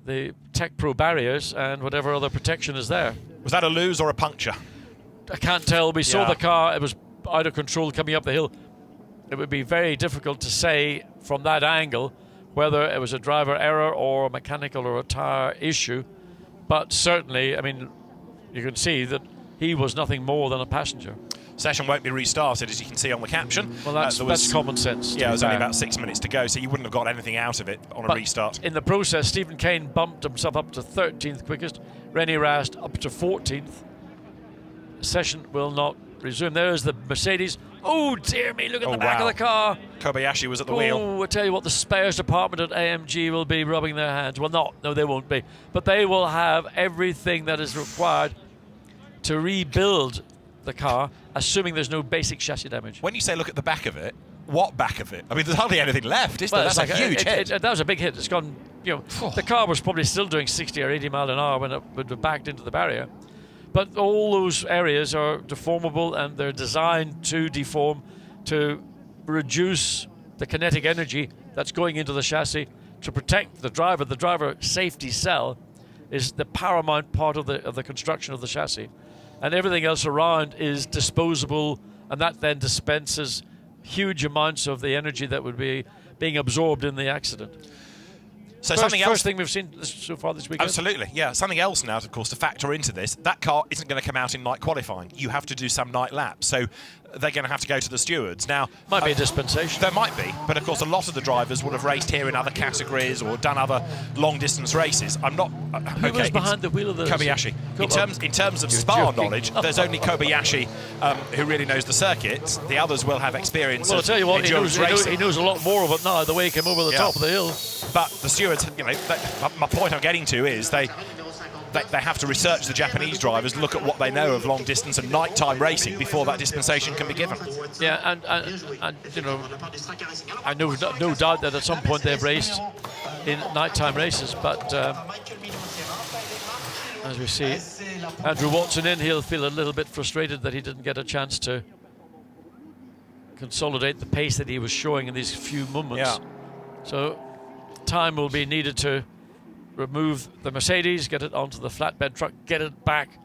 the Tech Pro barriers and whatever other protection is there. Was that a lose or a puncture? I can't tell. We saw the car. It was out of control coming up the hill. It would be very difficult to say from that angle whether it was a driver error or a mechanical or a tire issue. But certainly, I mean, you can see that he was nothing more than a passenger. Session won't be restarted, as you can see on the caption. Well, that's common sense. Yeah, it was only about 6 minutes to go, so you wouldn't have got anything out of it on a restart. In the process, Stephen Kane bumped himself up to 13th quickest. René Rast up to 14th. Session will not resume. There's the Mercedes. Oh, dear me, look at the back of the car. Kobayashi was at the wheel. Oh, I tell you what, the spares department at AMG will be rubbing their hands. Well, no, they won't be. But they will have everything that is required to rebuild the car, assuming there's no basic chassis damage. When you say look at the back of it, what back of it? I mean, there's hardly anything left, is there? That's like a huge hit. That was a big hit. It's gone, you know, the car was probably still doing 60 or 80 mile an hour when it would have backed into the barrier. But all those areas are deformable, and they're designed to deform to reduce the kinetic energy that's going into the chassis to protect the driver. The driver safety cell is the paramount part of the construction of the chassis, and everything else around is disposable, and that then dispenses huge amounts of the energy that would be being absorbed in the accident. So first thing we've seen so far this weekend. Absolutely, yeah. Something else now, of course, to factor into this, that car isn't going to come out in night qualifying. You have to do some night laps. So they're going to have to go to the stewards. Now, might be a dispensation. There might be, but of course a lot of the drivers would have raced here in other categories or done other long-distance races. I'm not... Who was behind the wheel of the... Kobayashi. In terms of Spa knowledge, there's only Kobayashi who really knows the circuit. The others will have experience I'll tell you what, racing. he knows a lot more of it now, the way he came over the top of the hill. But the stewards, you know, my point I'm getting to is they have to research the Japanese drivers, look at what they know of long distance and nighttime racing before that dispensation can be given. Yeah, and you know, I know no doubt that at some point they've raced in nighttime races, but as we see Andrew Watson in, he'll feel a little bit frustrated that he didn't get a chance to consolidate the pace that he was showing in these few moments. Yeah. So time will be needed to remove the Mercedes, get it onto the flatbed truck, get it back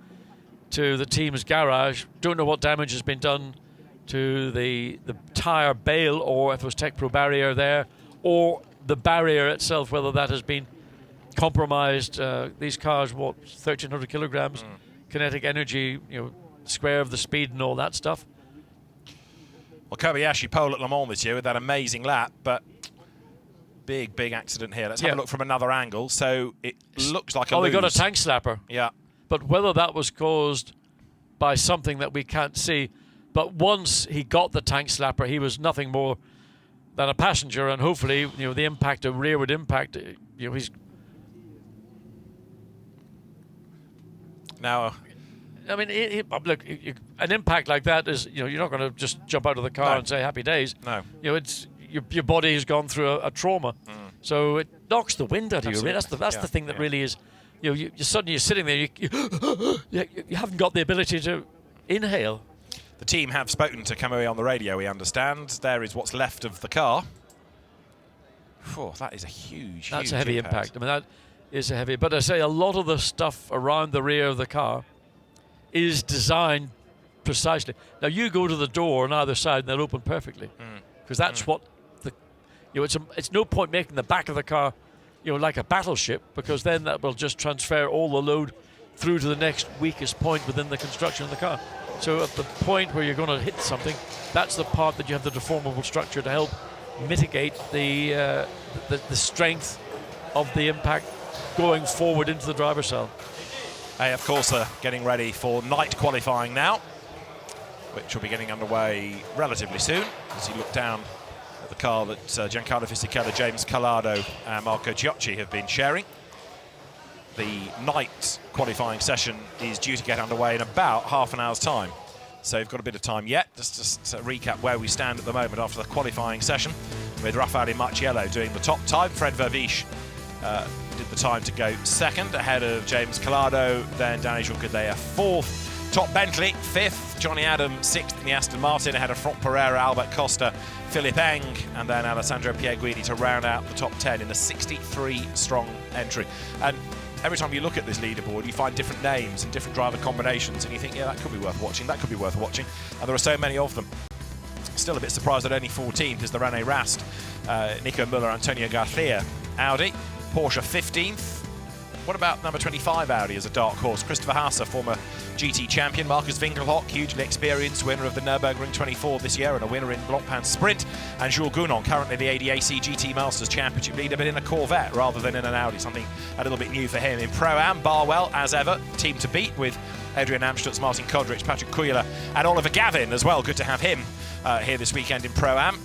to the team's garage. Don't know what damage has been done to the tyre bale, or if it was Tech Pro barrier there, or the barrier itself, whether that has been compromised. These cars, what, 1,300 kilograms kinetic energy, you know, square of the speed and all that stuff. Well, Kobayashi pole at Le Mans this year with that amazing lap, but big accident here. Let's have a look from another angle. So it looks like a lose. We got a tank slapper. Yeah. But whether that was caused by something that we can't see, but once he got the tank slapper, he was nothing more than a passenger, and hopefully, you know, the impact of rearward impact, you know, he's... Now... I mean, look, an impact like that is, you know, you're not going to just jump out of the car and say happy days. No. You know, it's your body has gone through a trauma, so it knocks the wind out of you. That's the thing that really is, you know, you suddenly you're sitting there, you haven't got the ability to inhale. The team have spoken to Kamui on the radio, we understand. There is what's left of the car. Whew, that is a huge, That's a heavy impact. I mean, that is a heavy. But I say a lot of the stuff around the rear of the car is designed precisely. Now you go to the door on either side and they'll open perfectly, because that's what the, you know, it's no point making the back of the car, you know, like a battleship, because then that will just transfer all the load through to the next weakest point within the construction of the car. So at the point where you're going to hit something, that's the part that you have the deformable structure to help mitigate the strength of the impact going forward into the driver's cell. They, of course, are getting ready for night qualifying now, which will be getting underway relatively soon. As you look down at the car that Giancarlo Fisichella, James Collado and Marco Giocci have been sharing. The night qualifying session is due to get underway in about half an hour's time. So you've got a bit of time yet. Just to recap where we stand at the moment after the qualifying session, with Raffaele Marciello doing the top time. Fred Verviche did the time to go second, ahead of James Collado, then Danny Juncadella fourth. Top Bentley, fifth. Johnny Adam, sixth in the Aston Martin, ahead of Franck Pereira, Albert Costa, Philippe Eng, and then Alessandro Pierguidi to round out the top 10 in a 63-strong entry. And every time you look at this leaderboard, you find different names and different driver combinations, and you think, yeah, that could be worth watching, that could be worth watching. And there are so many of them. Still a bit surprised that only 14th is the René Rast, Nico Müller, Antonio Garcia, Audi. Porsche 15th. What about number 25 Audi as a dark horse? Christopher Haase, former GT champion. Marcus Winkelhock, hugely experienced, winner of the Nürburgring 24 this year and a winner in Blancpain Sprint. And Jules Gounon, currently the ADAC GT Masters Championship leader, but in a Corvette rather than in an Audi, something a little bit new for him. In Pro-Am, Barwell, as ever, team to beat with Adrian Amstutz, Martin Kodrich, Patrick Kujala and Oliver Gavin as well. Good to have him here this weekend in Pro-Am.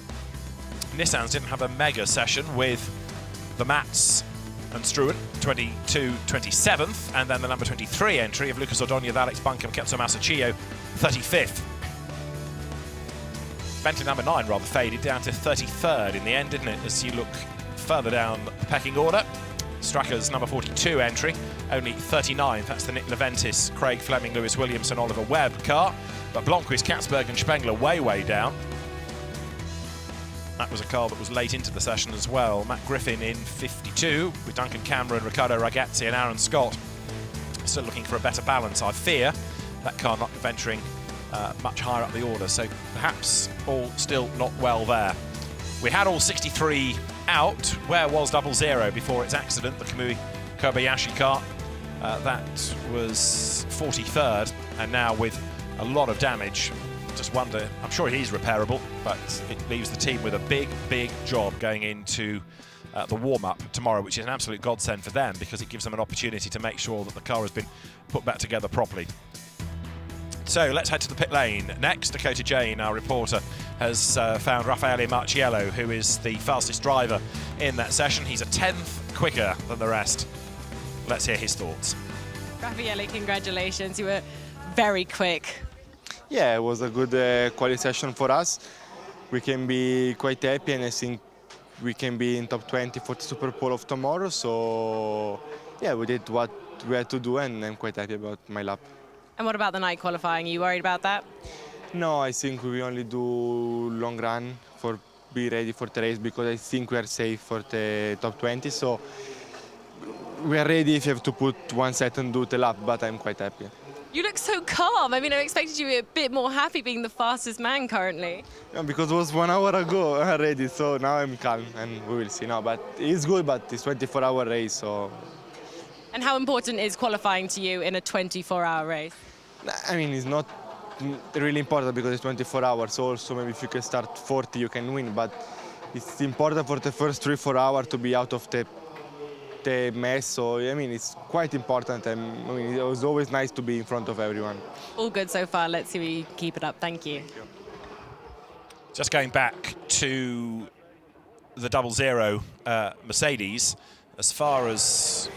Nissans didn't have a mega session with the Mats and Struan, 27th, and then the number 23 entry of Lucas Ordonez, Alex Buncombe, Ketso Masachio, 35th. Bentley number 9 rather faded down to 33rd in the end, didn't it, as you look further down the pecking order. Stracker's number 42 entry, only 39th. That's the Nick Leventis, Craig Fleming, Lewis Williamson, Oliver Webb car. But Blomqvist, Katzberg and Spengler way down. That was a car that was late into the session as well. Matt Griffin in 52, with Duncan Cameron, Riccardo Ragazzi and Aaron Scott still looking for a better balance. I fear that car not venturing much higher up the order, so perhaps all still not well there. We had all 63 out. Where was 00 before its accident? The Kamui Kobayashi car. That was 43rd, and now with a lot of damage. Just wonder, I'm sure he's repairable, but it leaves the team with a big, big job going into the warm-up tomorrow, which is an absolute godsend for them because it gives them an opportunity to make sure that the car has been put back together properly. So let's head to the pit lane. Next, Dakota Jane, our reporter, has found Raffaele Marciello, who is the fastest driver in that session. He's a 10th quicker than the rest. Let's hear his thoughts. Raffaele, congratulations. You were very quick. Yeah, it was a good quali session for us. We can be quite happy, and I think we can be in top 20 for the Super Pole of tomorrow. So, yeah, we did what we had to do, and I'm quite happy about my lap. And what about the night qualifying? Are you worried about that? No, I think we only do long run for be ready for the race because I think we are safe for the top 20. So we are ready if you have to put one set and do the lap, but I'm quite happy. You look so calm. I mean, I expected you to be a bit more happy being the fastest man currently. Yeah, because it was 1 hour ago already, so now I'm calm and we will see now. But it's good, but it's 24-hour race, so. And how important is qualifying to you in a 24-hour race? I mean, it's not really important because it's 24 hours. Also, maybe if you can start 40, you can win. But it's important for the first 3-4 hours to be out of the mess. So, I mean, it's quite important. And I mean, it was always nice to be in front of everyone. All good so far. Let's see if you keep it up. Thank you. Just going back to the 00 Mercedes, as far as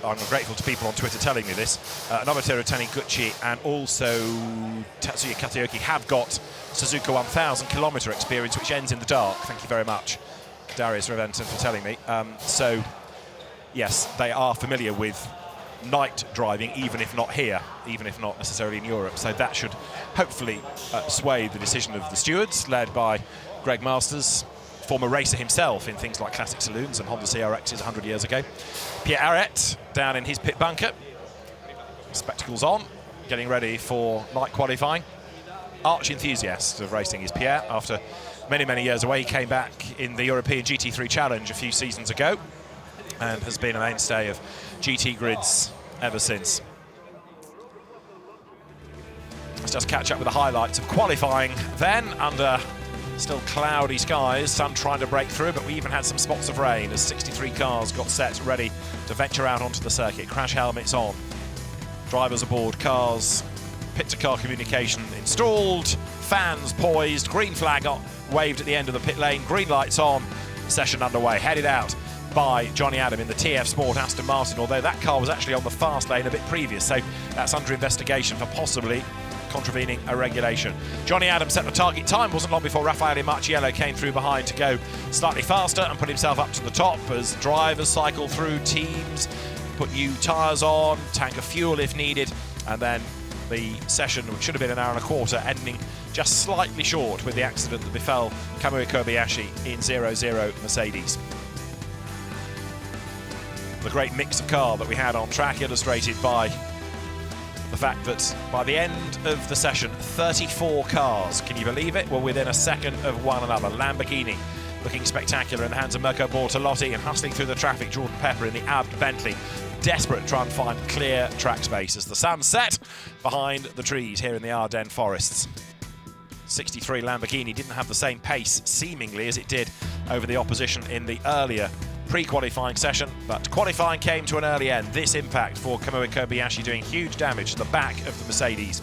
I'm grateful to people on Twitter telling me this, Nobuteru Taniguchi and also Tatsuya Kataoki have got Suzuka 1000 kilometre experience, which ends in the dark. Thank you very much, Darius Reventon, for telling me. So, yes, they are familiar with night driving, even if not here, even if not necessarily in Europe. So that should hopefully sway the decision of the stewards, led by Greg Masters, former racer himself in things like classic saloons and Honda CRXs 100 years ago. Pierre Arret down in his pit bunker, spectacles on, getting ready for night qualifying. Arch enthusiast of racing is Pierre. After many, many years away, he came back in the European GT3 Challenge a few seasons ago and has been a mainstay of GT grids ever since. Let's just catch up with the highlights of qualifying then, under still cloudy skies, sun trying to break through, but we even had some spots of rain as 63 cars got set ready to venture out onto the circuit. Crash helmets on, drivers aboard cars, pit-to-car communication installed, fans poised, green flag waved at the end of the pit lane, green lights on, session underway, headed out by Johnny Adam in the TF Sport Aston Martin, although that car was actually on the fast lane a bit previous, so that's under investigation for possibly contravening a regulation. Johnny Adams set the target time. Wasn't long before Raffaele Marciello came through behind to go slightly faster and put himself up to the top as drivers cycle through, teams put new tyres on, tank of fuel if needed, and then the session, which should have been an hour and a quarter, ending just slightly short with the accident that befell Kamui Kobayashi in 00 Mercedes. The great mix of car that we had on track, illustrated by the fact that by the end of the session, 34 cars, can you believe it, were within a second of one another. Lamborghini looking spectacular in the hands of Mirko Bortolotti, and hustling through the traffic, Jordan Pepper in the Abt Bentley, desperate to try and find clear track space as the sun set behind the trees here in the Ardennes forests. 63 Lamborghini didn't have the same pace, seemingly, as it did over the opposition in the earlier pre-qualifying session, but qualifying came to an early end. This impact for Kamui Kobayashi doing huge damage to the back of the Mercedes.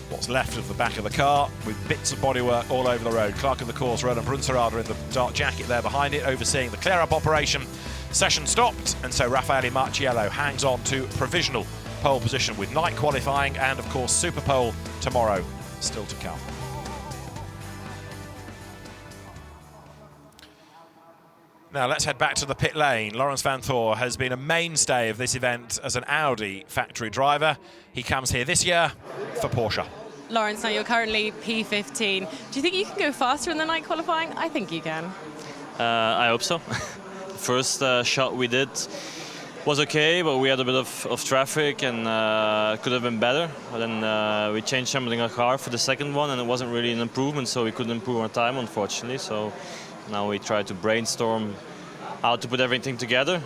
What's left of the back of the car, with bits of bodywork all over the road. Clerk of the course, Roland Brunserada, in the dark jacket there behind it, overseeing the clear-up operation. Session stopped, and so Raffaele Marciello hangs on to provisional pole position with night qualifying and, of course, Super Pole tomorrow still to come. Now let's head back to the pit lane. Lawrence Van Thor has been a mainstay of this event as an Audi factory driver. He comes here this year for Porsche. Lawrence, now you're currently P15. Do you think you can go faster in the night qualifying? I think you can. I hope so. First shot we did was okay, but we had a bit of traffic and could have been better. But then we changed something in our car for the second one, and it wasn't really an improvement, so we couldn't improve our time, unfortunately. So now we try to brainstorm how to put everything together.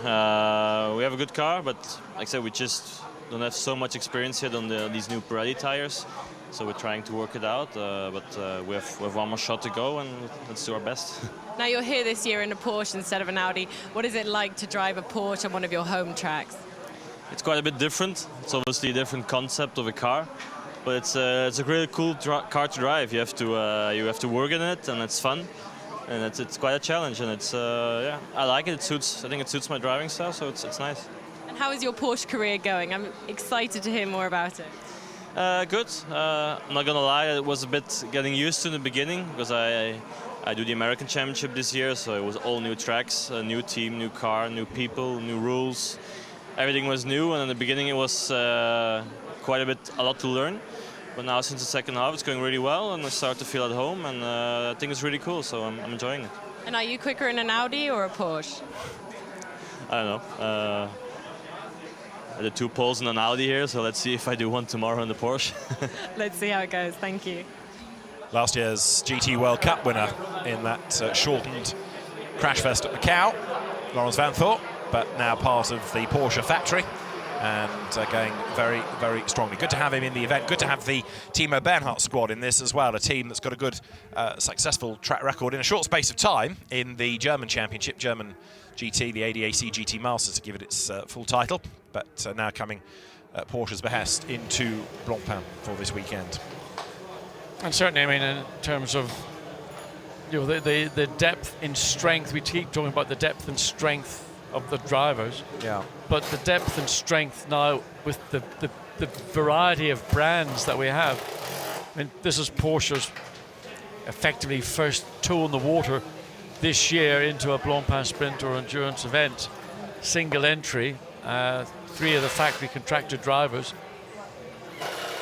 We have a good car, but like I said, we just don't have so much experience yet on these new Pirelli tires. So we're trying to work it out, but we have one more shot to go, and let's do our best. Now you're here this year in a Porsche instead of an Audi. What is it like to drive a Porsche on one of your home tracks? It's quite a bit different. It's obviously a different concept of a car, but it's a really cool car to drive. You have to work in it, and it's fun, and it's quite a challenge. And it's yeah, I like it. I think it suits my driving style, so it's nice. And how is your Porsche career going? I'm excited to hear more about it. Good. I'm not gonna lie, it was a bit getting used to in the beginning because I do the American Championship this year, so it was all new tracks, a new team, new car, new people, new rules. Everything was new, and in the beginning it was quite a lot to learn. But now since the second half, it's going really well, and I start to feel at home, and I think it's really cool, so I'm enjoying it. And are you quicker in an Audi or a Porsche? I don't know. I did 2 poles in an Audi here, so let's see if I do one tomorrow in the Porsche. Let's see how it goes. Thank you. Last year's GT World Cup winner in that shortened crash fest at Macau, Lawrence Van Thorp, but now part of the Porsche factory and going very, very strongly. Good to have him in the event. Good to have the Timo Bernhardt squad in this as well, a team that's got a good, successful track record in a short space of time in the German Championship, German GT, the ADAC GT Masters, to give it its full title, but now coming at Porsche's behest into Blancpain for this weekend. And certainly, I mean, in terms of the depth in strength, we keep talking about the depth and strength of the drivers. Yeah. But the depth and strength now with the variety of brands that we have. I mean, this is Porsche's effectively first toe in the water this year into a Blancpain sprint or endurance event. Single entry, 3 of the factory contracted drivers.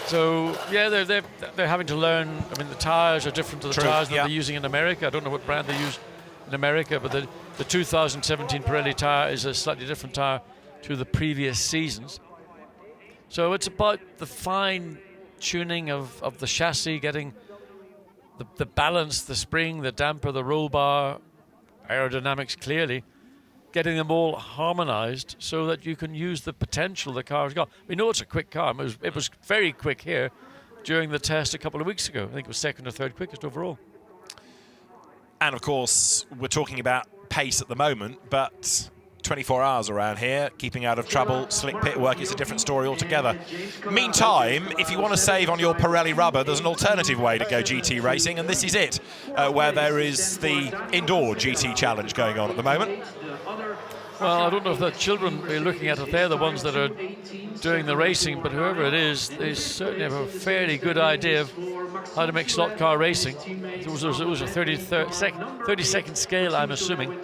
So yeah, they're having to learn. I mean, the tires are different to the tires that they're using in America. I don't know what brand they use in America, but the 2017 Pirelli tire is a slightly different tire to the previous seasons. So it's about the fine tuning of the chassis, getting the balance, the spring, the damper, the roll bar, aerodynamics clearly, getting them all harmonized so that you can use the potential the car's got. We know it's a quick car. It was very quick here during the test a couple of weeks ago. I think it was 2nd or 3rd quickest overall. And of course, we're talking about pace at the moment, but 24 hours around here, keeping out of trouble, slick pit work is a different story altogether. Meantime, if you want to save on your Pirelli rubber, there's an alternative way to go GT racing, and this is it, where there is the indoor GT challenge going on at the moment. Well, I don't know if the children we're looking at, if they're the ones that are doing the racing, but whoever it is, they certainly have a fairly good idea of how to make slot car racing. It was a 30-second scale, I'm assuming.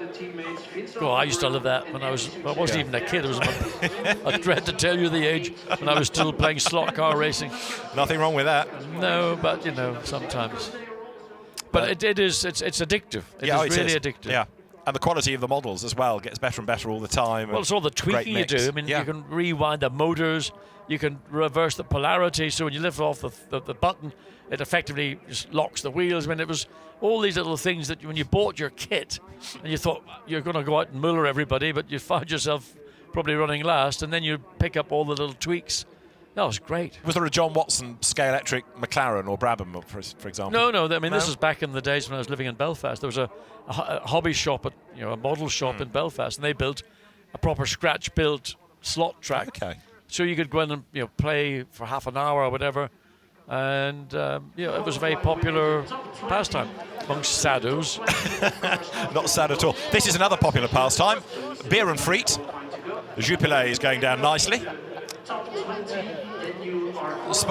Oh, I used to love that when I wasn't even a kid. I dread to tell you the age when I was still playing slot car racing. Nothing wrong with that. No, but you know, sometimes. But it's addictive. It is really addictive. Yeah. And the quality of the models as well gets better and better all the time. Well, it's all the tweaking you do. I mean, you can rewind the motors, you can reverse the polarity, so when you lift off the button, it effectively just locks the wheels. I mean, it was all these little things that when you bought your kit, and you thought you're going to go out and Muller everybody, but you found yourself probably running last, and then you pick up all the little tweaks. That was great. Was there a John Watson Scalextric McLaren or Brabham, for example? No. I mean, this was back in the days when I was living in Belfast. There was a hobby shop, a model shop in Belfast, and they built a proper scratch-built slot track. Okay. So you could go in and play for half an hour or whatever, and it was a very popular pastime amongst saddos. Not sad at all. This is another popular pastime. Beer and Friet. The Jupiler is going down nicely.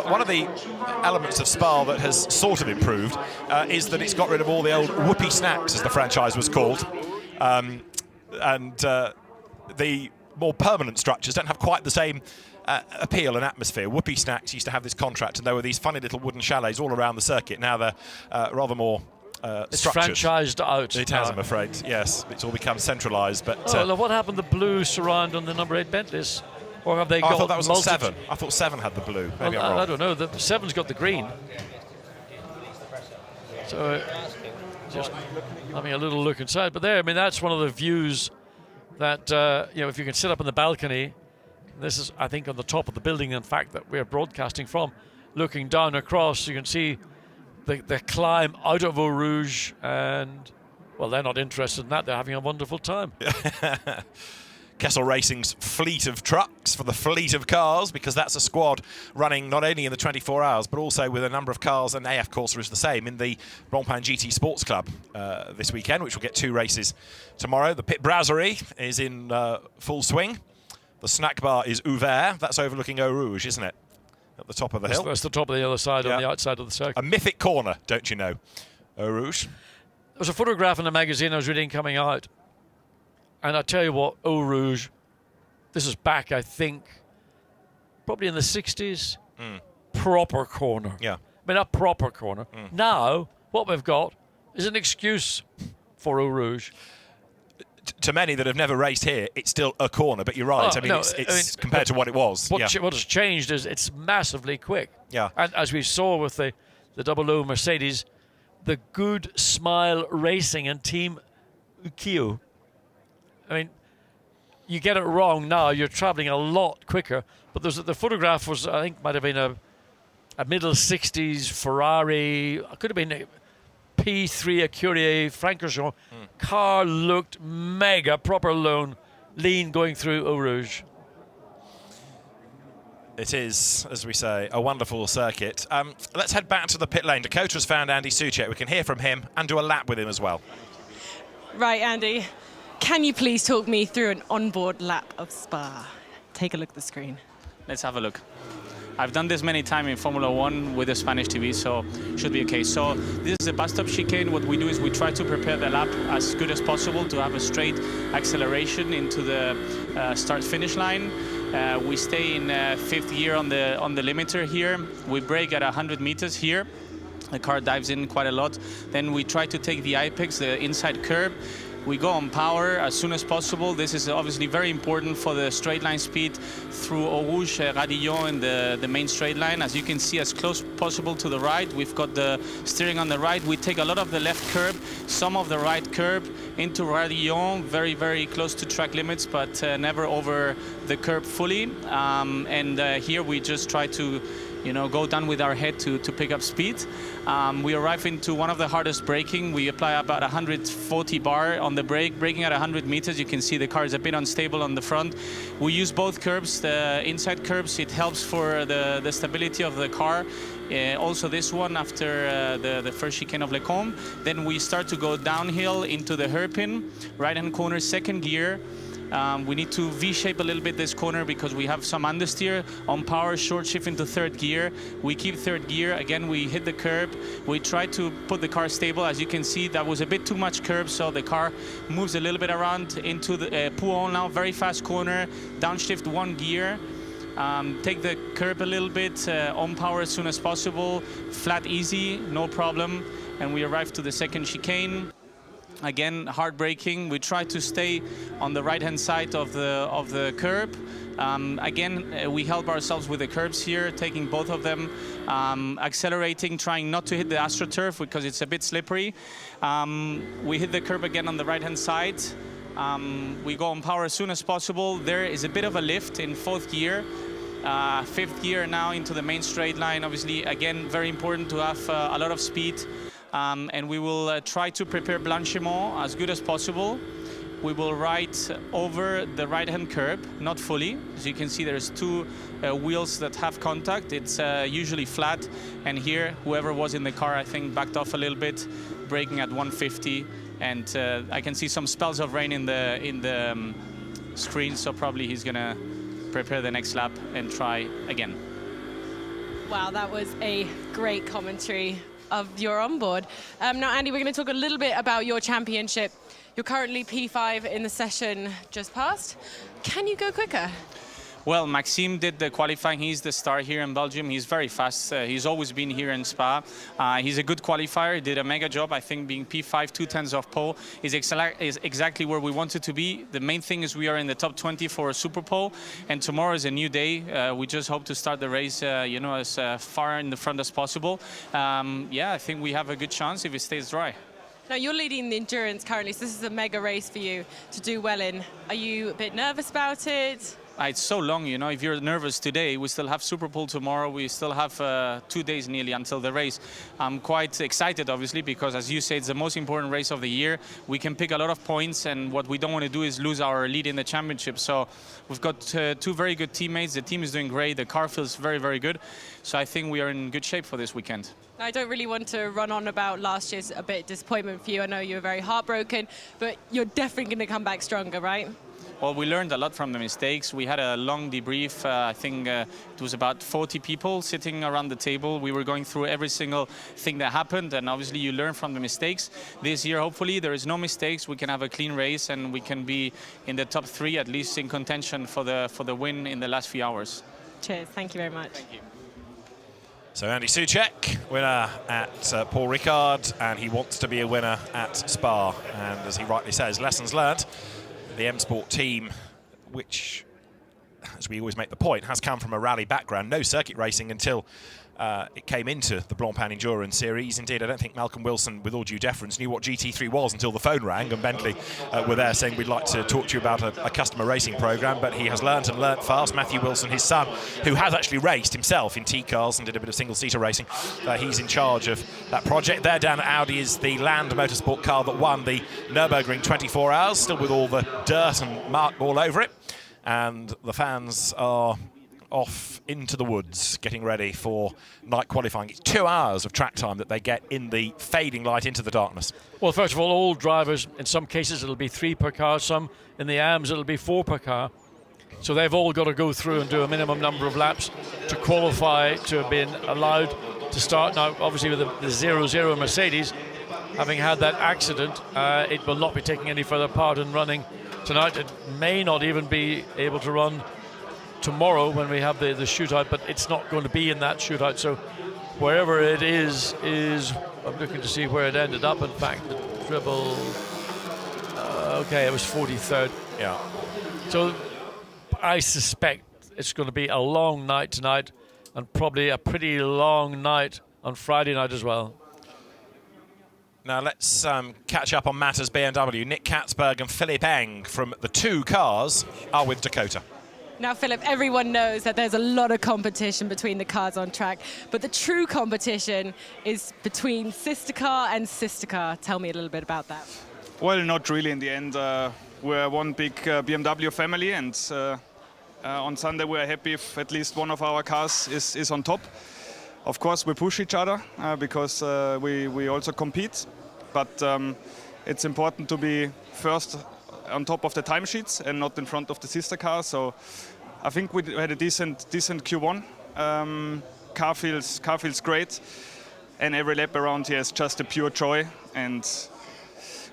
One of the elements of Spa that has sort of improved is that it's got rid of all the old whoopee snacks, as the franchise was called. The more permanent structures don't have quite the same appeal and atmosphere. Whoopie Snacks used to have this contract, and there were these funny little wooden chalets all around the circuit. Now they're rather more it's structured. franchised out. It has, I'm afraid. Yes, it's all become centralised. But what happened to the blue surround on the number 8 Bentleys? Or have they got I thought that was on 7. I thought 7 had the blue. Maybe I'm wrong. I don't know. The 7's got the green. So just having a little look inside. But there, I mean, that's one of the views that, if you can sit up in the balcony, this is, I think, on the top of the building, in fact, that we're broadcasting from, looking down across, you can see the climb out of Eau Rouge, and, well, they're not interested in that. They're having a wonderful time. Kessel Racing's fleet of trucks for the fleet of cars, because that's a squad running not only in the 24 hours, but also with a number of cars, and AF Corsa is the same, in the Blancpain GT Sports Club this weekend, which will get 2 races tomorrow. The Pit Brasserie is in full swing. The snack bar is ouvert. That's overlooking Eau Rouge, isn't it? At the top of the hill. That's the top of the other side, on the outside of the circuit. A mythic corner, don't you know, Eau Rouge. There was a photograph in the magazine I was reading coming out. And I tell you what, Eau Rouge, this is back, I think, probably in the 60s. Proper corner. Yeah. I mean, a proper corner. Now, what we've got is an excuse for Eau Rouge. To many that have never raced here, it's still a corner, but you're right. It's compared to what it was. What has changed is it's massively quick. Yeah. And as we saw with the double O Mercedes, the Good Smile Racing and Team Ukio. I mean, you get it wrong now, you're traveling a lot quicker. But the photograph was, I think, might have been a middle 60s Ferrari. It could have been a P3, a Curie, Francorchamps. Car looked mega, proper lean going through Eau Rouge. It is, as we say, a wonderful circuit. Let's head back to the pit lane. Dakota's found Andy Soucek. We can hear from him and do a lap with him as well. Right, Andy. Can you please talk me through an onboard lap of Spa? Take a look at the screen. Let's have a look. I've done this many times in Formula 1 with the Spanish TV, so should be okay. So this is a bus stop chicane. What we do is we try to prepare the lap as good as possible to have a straight acceleration into the start-finish line. We stay in 5th gear on the limiter here. We brake at 100 meters here. The car dives in quite a lot. Then we try to take the apex, the inside curb. We go on power as soon as possible. This is obviously very important for the straight line speed through Eau Rouge, Radillon, and the main straight line. As you can see, as close as possible to the right. We've got the steering on the right. We take a lot of the left curb, some of the right curb into Radillon, very, very close to track limits, but never over the curb fully. Here we just try to go down with our head to pick up speed. We arrive into one of the hardest braking. We apply about 140 bar on the brake, braking at 100 meters. You can see the car is a bit unstable on the front. We use both curbs, the inside curbs. It helps for the stability of the car. Also this one after the first chicane of Lecombe. Then we start to go downhill into the hairpin, right-hand corner, 2nd gear. We need to V-shape a little bit this corner because we have some understeer. On power, short shift into 3rd gear. We keep 3rd gear. Again, we hit the curb. We try to put the car stable. As you can see, that was a bit too much curb, so the car moves a little bit around into the Pouhon now. Very fast corner. Downshift 1 gear. Take the curb a little bit. On power as soon as possible. Flat easy, no problem. And we arrive to the 2nd chicane. Again, hard braking. We try to stay on the right-hand side of the curb. Again, we help ourselves with the curbs here, taking both of them, accelerating, trying not to hit the AstroTurf because it's a bit slippery. We hit the curb again on the right-hand side. We go on power as soon as possible. There is a bit of a lift in 4th gear. 5th gear now into the main straight line. Obviously, again, very important to have a lot of speed. And we will try to prepare Blanchimont as good as possible. We will ride over the right-hand curb, not fully. As you can see, there's 2 wheels that have contact. It's usually flat. And here, whoever was in the car, I think, backed off a little bit, braking at 150. And I can see some spells of rain in the screen, so probably he's going to prepare the next lap and try again. Wow, that was a great commentary of your onboard. Now, Andy, we're going to talk a little bit about your championship. You're currently P5 in the session just past. Can you go quicker? Well, Maxime did the qualifying. He's the star here in Belgium. He's very fast. He's always been here in Spa. He's a good qualifier. He did a mega job. I think being P5, 2/10 off pole is exactly where we wanted to be. The main thing is we are in the top 20 for a Super Pole, and tomorrow is a new day. We just hope to start the race, as far in the front as possible. I think we have a good chance if it stays dry. Now, you're leading the endurance currently, so this is a mega race for you to do well in. Are you a bit nervous about it? It's so long, if you're nervous today, we still have Super Bowl tomorrow. We still have 2 days nearly until the race. I'm quite excited, obviously, because as you say, it's the most important race of the year. We can pick a lot of points, and what we don't want to do is lose our lead in the championship. So we've got 2 very good teammates. The team is doing great. The car feels very, very good. So I think we are in good shape for this weekend. I don't really want to run on about last year's a bit disappointment for you. I know you were very heartbroken, but you're definitely going to come back stronger, right? Well, we learned a lot from the mistakes. We had a long debrief. I think it was about 40 people sitting around the table. We were going through every single thing that happened, and obviously you learn from the mistakes. This year, hopefully, there is no mistakes. We can have a clean race, and we can be in the top 3, at least in contention for the win in the last few hours. Cheers. Thank you very much. Thank you. So Andy Soucek, winner at Paul Ricard, and he wants to be a winner at Spa. And as he rightly says, lessons learned. The M Sport team, which, as we always make the point, has come from a rally background. No circuit racing until it came into the Blancpain Endurance Series. Indeed, I don't think Malcolm Wilson, with all due deference, knew what GT3 was until the phone rang and Bentley were there saying, we'd like to talk to you about a customer racing programme. But he has learnt and learnt fast. Matthew Wilson, his son, who has actually raced himself in T-cars and did a bit of single-seater racing, he's in charge of that project. There down at Audi is the Land Motorsport car that won the Nürburgring 24 Hours, still with all the dirt and mark all over it. And the fans are off into the woods, getting ready for night qualifying. It's 2 hours of track time that they get in the fading light into the darkness. Well, first of all drivers, in some cases it'll be 3 per car, some in the AMs it'll be 4 per car. So they've all got to go through and do a minimum number of laps to qualify to have been allowed to start. Now, obviously with the 0-0 Mercedes, having had that accident, it will not be taking any further part in running tonight. It may not even be able to run tomorrow when we have the shootout, but it's not going to be in that shootout. So wherever it is I'm looking to see where it ended up. In fact, the dribble, okay, it was 43rd. Yeah. So I suspect it's going to be a long night tonight, and probably a pretty long night on Friday night as well. Now let's catch up on matters BMW. Nick Katzberg and Philip Eng from the 2 cars are with Dakota. Now, Philip, everyone knows that there's a lot of competition between the cars on track, but the true competition is between sister car and sister car. Tell me a little bit about that. Well, not really in the end. We're one big BMW family, and on Sunday we're happy if at least one of our cars is on top. Of course, we push each other because we also compete, but it's important to be first on top of the timesheets and not in front of the sister car. So I think we had a decent Q1. Car feels great, and every lap around here is just a pure joy. And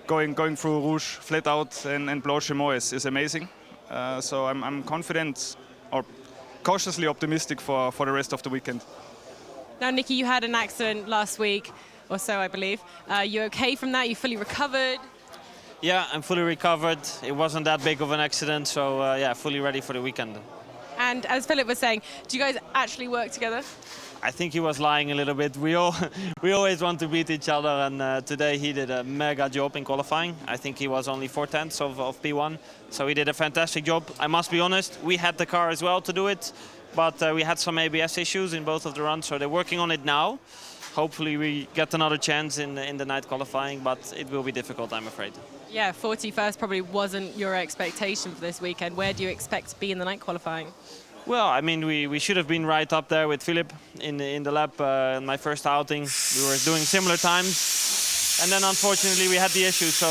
going through Rouge, Flat Out, and Blanchimont is amazing. So I'm confident or cautiously optimistic for the rest of the weekend. Now, Nicky, you had an accident last week or so, I believe. You okay from that? You fully recovered? Yeah, I'm fully recovered. It wasn't that big of an accident, so yeah, fully ready for the weekend. And as Philip was saying, do you guys actually work together? I think he was lying a little bit. We always want to beat each other, and today he did a mega job in qualifying. I think he was only 4/10 of P1, so he did a fantastic job. I must be honest, we had the car as well to do it, but we had some ABS issues in both of the runs, so they're working on it now. Hopefully we get another chance in the night qualifying, but it will be difficult, I'm afraid. Yeah, 41st probably wasn't your expectation for this weekend. Where do you expect to be in the night qualifying? Well, I mean, we should have been right up there with Philip in the lap in my first outing. We were doing similar times, and then unfortunately we had the issue. So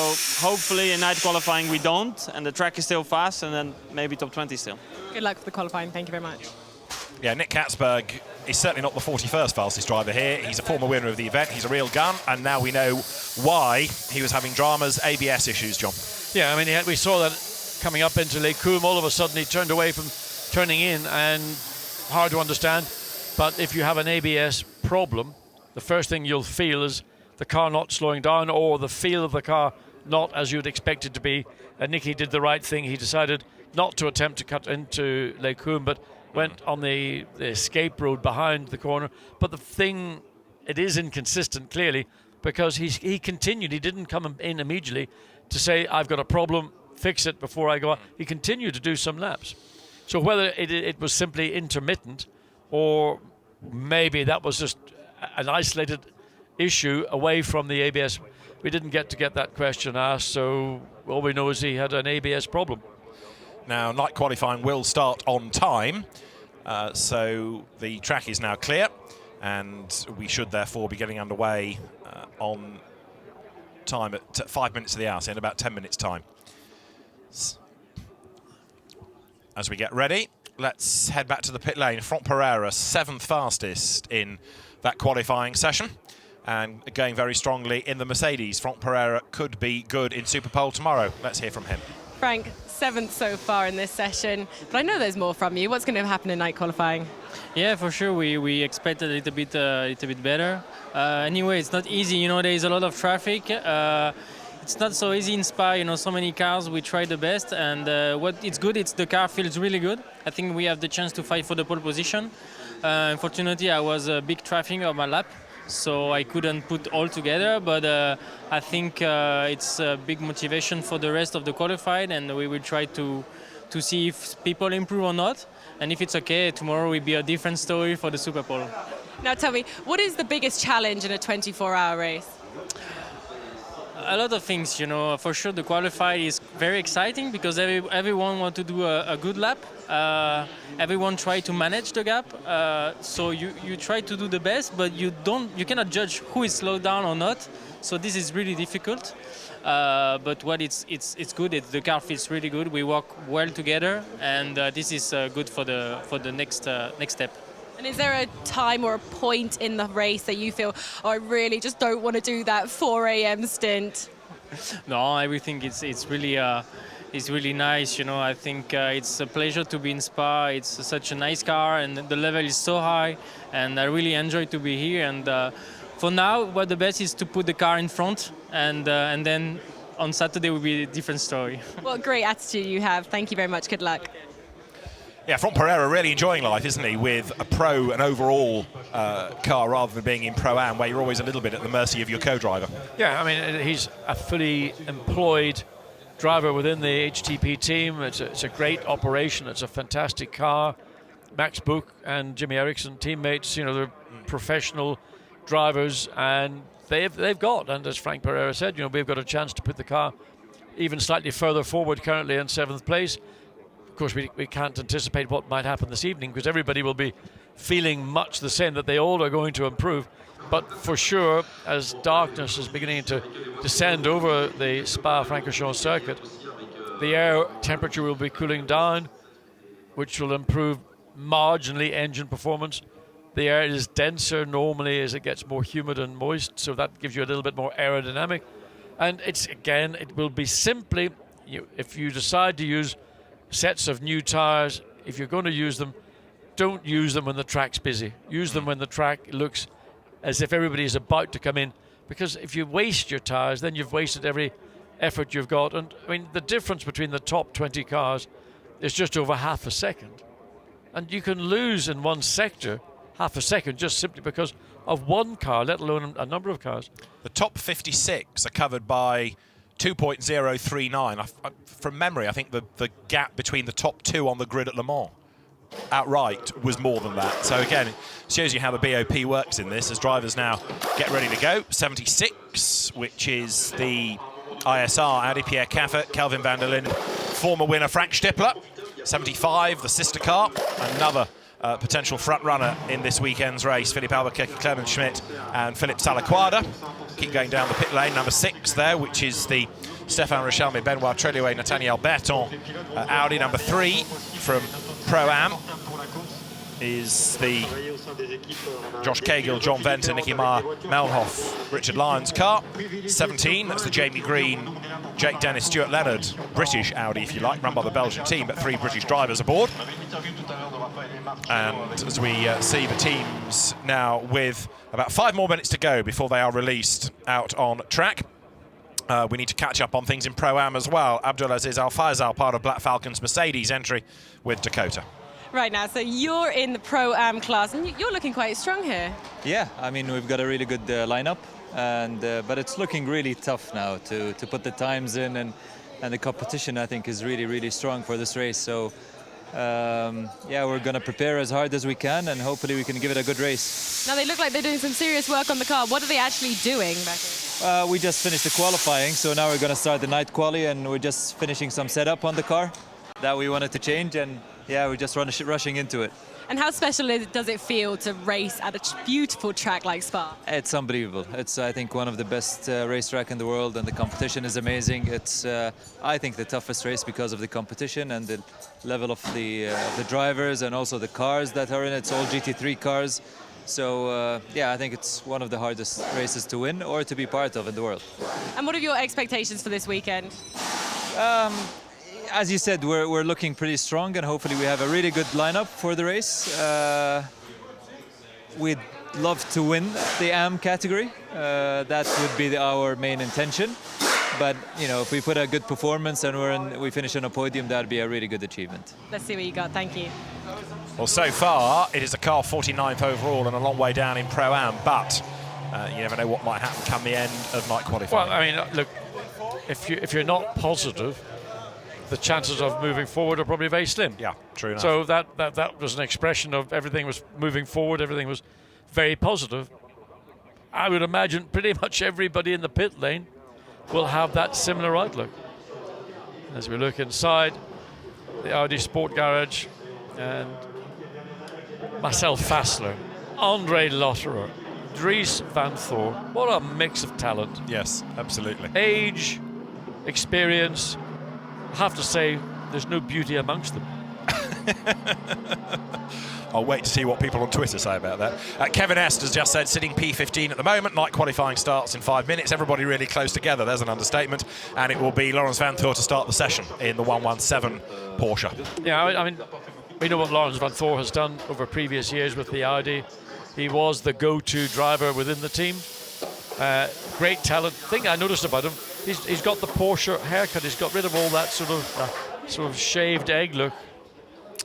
hopefully in night qualifying we don't, and the track is still fast, and then maybe top 20 still. Good luck for the qualifying. Thank you very much. Yeah, Nick Katzberg is certainly not the 41st fastest driver here. He's a former winner of the event. He's a real gun, and now we know why he was having dramas, ABS issues, John. Yeah, I mean, we saw that coming up into Les Combes. All of a sudden he turned away from turning in and hard to understand. But if you have an ABS problem, the first thing you'll feel is the car not slowing down or the feel of the car not as you'd expect it to be. And Nicky did the right thing. He decided not to attempt to cut into Les Combes, but went on the escape road behind the corner. But the thing, it is inconsistent, clearly, because he continued. He didn't come in immediately to say, I've got a problem, fix it before I go out. He continued to do some laps. So whether it was simply intermittent or maybe that was just an isolated issue away from the ABS, we didn't get that question asked, so all we know is he had an ABS problem. Now, night qualifying will start on time, so the track is now clear, and we should therefore be getting underway on time at 5 minutes to the hour, so in about 10 minutes' time. As we get ready, let's head back to the pit lane. Franck Pereira, 7th fastest in that qualifying session, and going very strongly in the Mercedes. Franck Pereira could be good in Superpole tomorrow. Let's hear from him. Frank, 7th so far in this session, but I know there's more from you. What's going to happen in night qualifying? Yeah, for sure. We expect a little bit better. Anyway, it's not easy. You know, there is a lot of traffic. It's not so easy in Spa. You know, so many cars. We try the best, and what it's good. It's the car feels really good. I think we have the chance to fight for the pole position. Unfortunately, I was big traffic on my lap, so I couldn't put all together. But I think it's a big motivation for the rest of the qualified, and we will try to see if people improve or not. And if it's okay, tomorrow will be a different story for the Super Bowl. Now tell me, what is the biggest challenge in a 24-hour race? A lot of things, you know. For sure, the qualified is very exciting because everyone wants to do a good lap. Everyone try to manage the gap. So you try to do the best, but you cannot judge who is slowed down or not. So this is really difficult. But what it's good. The car feels really good. We work well together, and this is good for the next step. And is there a time or a point in the race that you feel, oh, I really just don't want to do that 4 a.m. stint? No, everything it's really nice. You know, I think it's a pleasure to be in Spa. It's such a nice car, and the level is so high, and I really enjoy to be here. And for now, what the best is to put the car in front, and then on Saturday will be a different story. What a great attitude you have. Thank you very much. Good luck. Yeah, Franck Pereira really enjoying life, isn't he, with a pro and overall car rather than being in Pro-Am, where you're always a little bit at the mercy of your co-driver. Yeah, I mean, he's a fully employed driver within the HTP team. It's a great operation. It's a fantastic car. Max Buch and Jimmy Eriksson, teammates, you know, they're professional drivers, and they've got, and as Franck Pereira said, you know, we've got a chance to put the car even slightly further forward, currently in 7th place. Of course, we can't anticipate what might happen this evening because everybody will be feeling much the same, that they all are going to improve. But for sure, as darkness is beginning to descend over the Spa-Francorchamps circuit, the air temperature will be cooling down, which will improve marginally engine performance. The air is denser normally as it gets more humid and moist, so that gives you a little bit more aerodynamic. And it will be simply, if you decide to use sets of new tires, if you're going to use them, don't use them when the track's busy. Use them when the track looks as if everybody's about to come in, because if you waste your tires, then you've wasted every effort you've got. And I mean, the difference between the top 20 cars is just over half a second, and you can lose in one sector half a second just simply because of one car, let alone a number of cars. The top 56 are covered by 2.039. From memory, I think the gap between the top 2 on the grid at Le Mans outright was more than that. So again, it shows you how the BOP works in this as drivers now get ready to go. 76, which is the ISR, Audi Pierre Caffert, Kelvin van der Linden, former winner Frank Stippler. 75, the sister car, another potential front runner in this weekend's race, Philippe Albuquerque, Clement Schmidt and Philippe Salaquada. Keep going down the pit lane, number 6 there, which is the Stéphane Richelme, Benoit Treluet, Nathaniel Berton, Audi. Number 3 from Pro-Am, is the Josh Cagill, John Venter, Nicky Meyer, Melnhoff, Richard Lyons car. 17, that's the Jamie Green, Jake Dennis, Stuart Leonard, British Audi, if you like, run by the Belgian team, but 3 British drivers aboard. And as we see the teams now with about 5 more minutes to go before they are released out on track. We need to catch up on things in Pro-Am as well. Abdulaziz Al-Faisal, part of Black Falcon's Mercedes entry with Dakota. Right now, so you're in the Pro-Am class, and you're looking quite strong here. Yeah, I mean, we've got a really good lineup, and but it's looking really tough now to put the times in, and the competition, I think, is really, really strong for this race. So, yeah, we're going to prepare as hard as we can, and hopefully we can give it a good race. Now, they look like they're doing some serious work on the car. What are they actually doing back here? We just finished the qualifying, so now we're going to start the night quali, and we're just finishing some setup on the car that we wanted to change, and yeah, we're just rushing into it. And how special does it feel to race at a beautiful track like Spa? It's unbelievable. It's, I think, one of the best racetrack in the world, and the competition is amazing. It's, I think, the toughest race because of the competition and the level of the drivers and also the cars that are in it. It's all GT3 cars. So, yeah, I think it's one of the hardest races to win or to be part of in the world. And what are your expectations for this weekend? As you said, we're looking pretty strong, and hopefully we have a really good lineup for the race. We'd love to win the AM category. That would be our main intention. But, you know, if we put a good performance and we finish on a podium, that'd be a really good achievement. Let's see what you got. Thank you. Well, so far, it is a car 49th overall and a long way down in Pro-Am, but you never know what might happen come the end of night qualifying. Well, I mean, look, if you're not positive, the chances of moving forward are probably very slim. Yeah, true enough. So that was an expression of everything was moving forward, everything was very positive. I would imagine pretty much everybody in the pit lane will have that similar outlook. As we look inside the Audi Sport Garage, and Marcel Fassler, Andre Lotterer, Dries van Thor, what a mix of talent. Yes, absolutely. Age, experience, I have to say there's no beauty amongst them. I'll wait to see what people on Twitter say about that. Kevin Est has just said sitting P15 at the moment. Night qualifying starts in 5 minutes. Everybody really close together. There's an understatement. And it will be Lawrence Van Thor to start the session in the 117 Porsche. Yeah, I mean, we know what Lawrence Van Thor has done over previous years with the Audi. He was the go-to driver within the team. Great talent. Thing I noticed about him, he's got the Porsche haircut. He's got rid of all that sort of shaved egg look.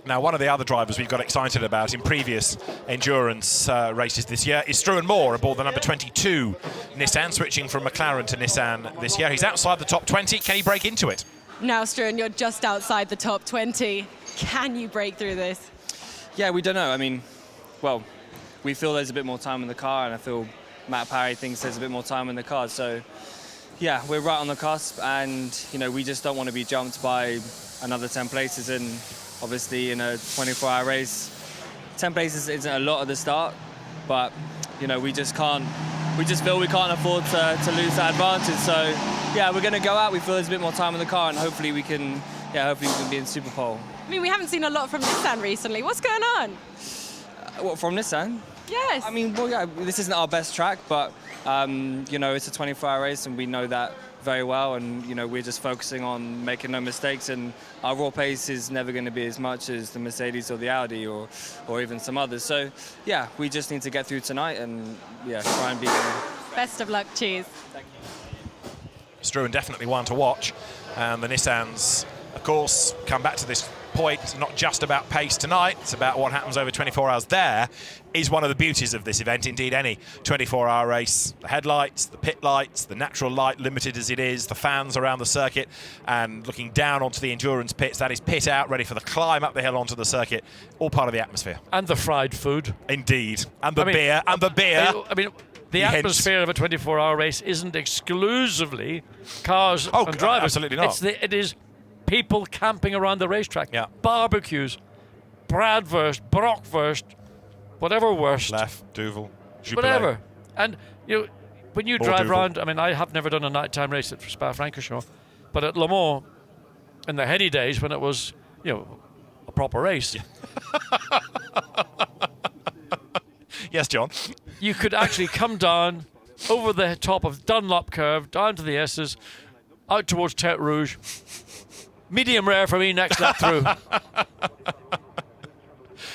Now, one of the other drivers we've got excited about in previous endurance races this year is Struan Moore aboard the number 22 Nissan, switching from McLaren to Nissan this year. He's outside the top 20. Can he break into it? Now, Struan, you're just outside the top 20. Can you break through this? Yeah, we don't know. I mean, well, we feel there's a bit more time in the car, and I feel Matt Parry thinks there's a bit more time in the car. So, yeah, we're right on the cusp, and, you know, we just don't want to be jumped by another 10 places. And obviously, in a 24-hour race, 10 places isn't a lot at the start, but, you know, we just feel we can't afford to lose that advantage. So, yeah, we're going to go out. We feel there's a bit more time in the car, and hopefully we can be in Super Pole. I mean, we haven't seen a lot from Nissan recently. What's going on? What, from Nissan? Yes. I mean, well, yeah, this isn't our best track, but, you know, it's a 24-hour race, and we know that very well, and, you know, we're just focusing on making no mistakes, and our raw pace is never going to be as much as the Mercedes or the Audi or even some others. So, yeah, we just need to get through tonight and, yeah, try and beat them. Best of luck. Cheers. Thank you. Struan definitely one to watch, and the Nissans, of course, come back to this point. It's not just about pace tonight, it's about what happens over 24 hours. There is one of the beauties of this event, indeed any 24-hour race. The headlights, the pit lights, the natural light, limited as it is, the fans around the circuit, and looking down onto the endurance pits. That is pit out, ready for the climb up the hill onto the circuit, all part of the atmosphere. And the fried food. Indeed. And the beer. I mean, the atmosphere of a 24-hour race isn't exclusively cars and drivers. Absolutely not. It is people camping around the racetrack. Yeah. Barbecues, Bradwurst, Brockwurst, whatever worst. Left, Duvel, Jubilee. Whatever. And, you know, when you drive Duvel. around, I mean, I have never done a nighttime race at Spa-Francorchamps, but at Le Mans, in the heady days when it was, you know, a proper race, Yes, John. You could actually come down over the top of Dunlop Curve, down to the S's, out towards Tête Rouge. Medium rare for me next lap through.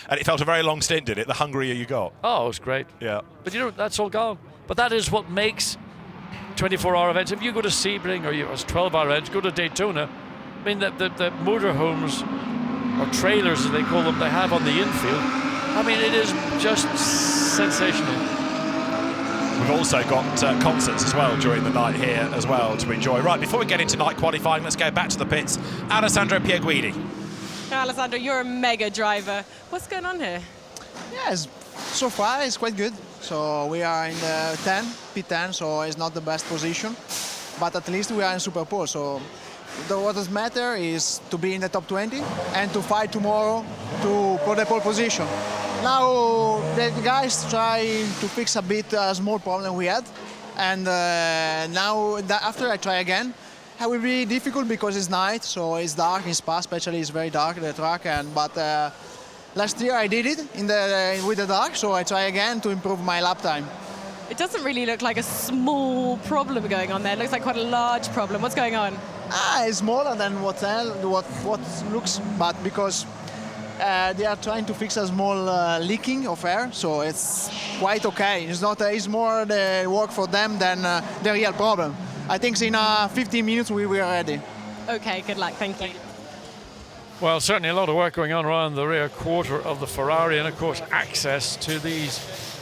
And it felt a very long stint, did it? The hungrier you got. Oh, it was great. Yeah. But you know, that's all gone. But that is what makes 24-hour events. If you go to Sebring or it's 12-hour events, go to Daytona. I mean, the motorhomes or trailers, as they call them, they have on the infield. I mean, it is just sensational. We've also got concerts as well during the night here as well to enjoy. Right, before we get into night qualifying, let's go back to the pits. Alessandro Pierguidi. Alessandro, you're a mega driver. What's going on here? Yes, so far it's quite good. So we are in the P10, so it's not the best position, but at least we are in Super Pole. So what does matter is to be in the top 20 and to fight tomorrow for the pole position. Now the guys try to fix a bit a small problem we had, and after I try again, it will be difficult because it's night, so it's dark in Spa, especially it's very dark the track. But last year I did it with the dark, so I try again to improve my lap time. It doesn't really look like a small problem going on there. It looks like quite a large problem. What's going on? It's smaller than what looks, but because they are trying to fix a small leaking of air, so it's quite okay. It's more the work for them than the real problem. I think in 15 minutes we were ready. Okay, good luck. Thank you. Well, certainly a lot of work going on around the rear quarter of the Ferrari, and of course access to these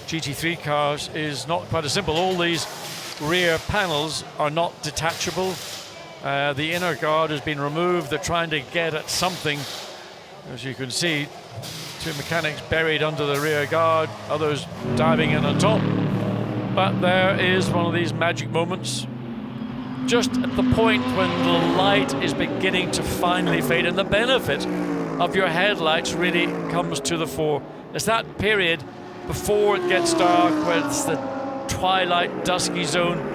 GT3 cars is not quite as simple. All these rear panels are not detachable. The inner guard has been removed. They're trying to get at something. As you can see, two mechanics buried under the rear guard, others diving in on top. But there is one of these magic moments, just at the point when the light is beginning to finally fade and the benefit of your headlights really comes to the fore. It's that period before it gets dark, where it's the twilight, dusky zone.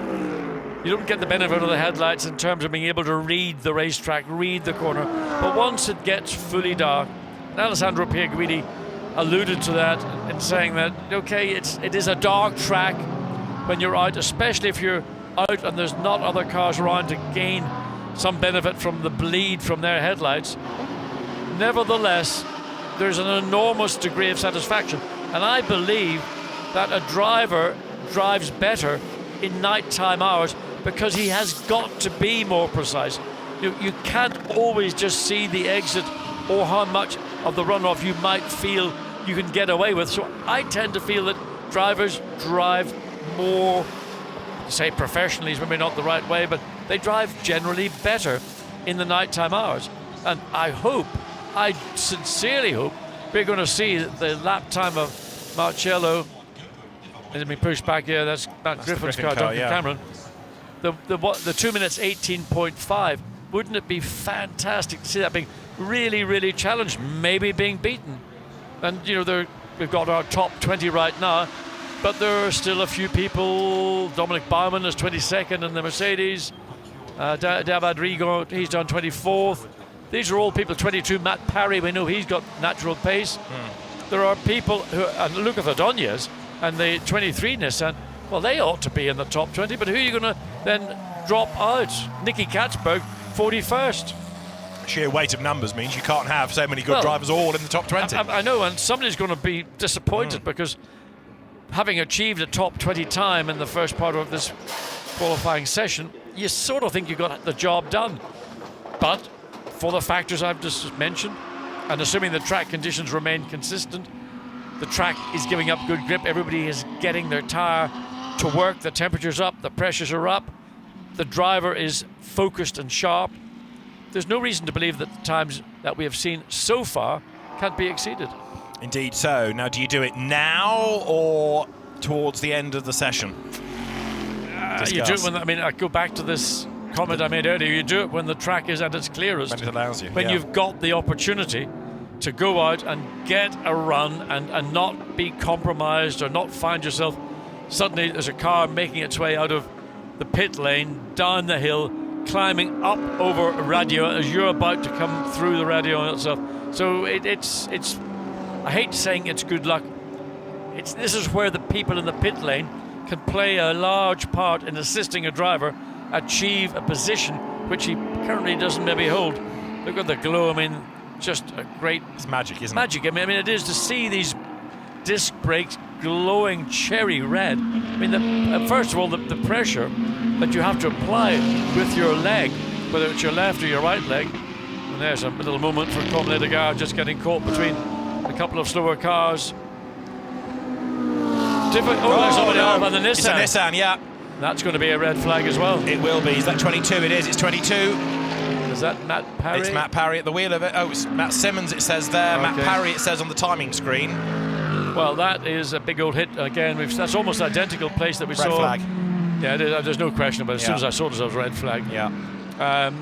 You don't get the benefit of the headlights in terms of being able to read the racetrack, read the corner. But once it gets fully dark, and Alessandro Pierguidi alluded to that in saying that, okay, it is a dark track when you're out, especially if you're out and there's not other cars around to gain some benefit from the bleed from their headlights. Nevertheless, there's an enormous degree of satisfaction, and I believe that a driver drives better in nighttime hours because he has got to be more precise. You can't always just see the exit or how much of the runoff you might feel you can get away with. So I tend to feel that drivers drive more, say professionally is maybe not the right way, but they drive generally better in the nighttime hours. And I sincerely hope we're going to see the lap time of Marcello. Let me push back here. That's Matt Griffin's car, Duncan Cameron. The 2 minutes 18.5. Wouldn't it be fantastic to see that being really, really challenged, maybe being beaten? And you know, we've got our top 20 right now, but there are still a few people. Dominic Baumann is 22nd in the Mercedes. David Rigo, he's done 24th. These are all people. 22, Matt Parry, we know he's got natural pace. There are people who, and look at the Donias and the 23 Nissan, well, they ought to be in the top 20, but who are you going to then drop out? Nicky Katzberg, 41st. Sheer weight of numbers means you can't have so many good drivers all in the top 20. I know, and somebody's going to be disappointed because having achieved a top 20 time in the first part of this qualifying session, you sort of think you got the job done. But for the factors I've just mentioned, and assuming the track conditions remain consistent, the track is giving up good grip, everybody is getting their tyre to work, the temperature's up, the pressures are up, the driver is focused and sharp. There's no reason to believe that the times that we have seen so far can't be exceeded. Indeed so. Now, do you do it now or towards the end of the session? You do it when, I go back to this comment I made earlier, you do it when the track is at its clearest. When it allows you. When you've got the opportunity to go out and get a run and not be compromised or not find yourself suddenly there's a car making its way out of the pit lane, down the hill, climbing up over a radio as you're about to come through the radio itself. So it's I hate saying it's good luck. This is where the people in the pit lane can play a large part in assisting a driver achieve a position which he currently doesn't maybe hold. Look at the glow. I mean, just a great... It's magic, isn't magic. I mean, it is to see these disc brakes glowing cherry red. I mean, first of all, the pressure that you have to apply with your leg, whether it's your left or your right leg. And there's a little moment for Quali just getting caught between a couple of slower cars. There's somebody off on the Nissan. It's a Nissan, yeah. That's going to be a red flag as well. It will be. Is that 22? It is. It's 22. Is that Matt Parry? It's Matt Parry at the wheel of it. Oh, it's Matt Simmons, it says there. Okay. Matt Parry, it says on the timing screen. Well, that is a big old hit. Again, that's almost identical place that we saw. Red flag. Yeah, there's no question about it. As soon as I saw it, it was a red flag. Yeah.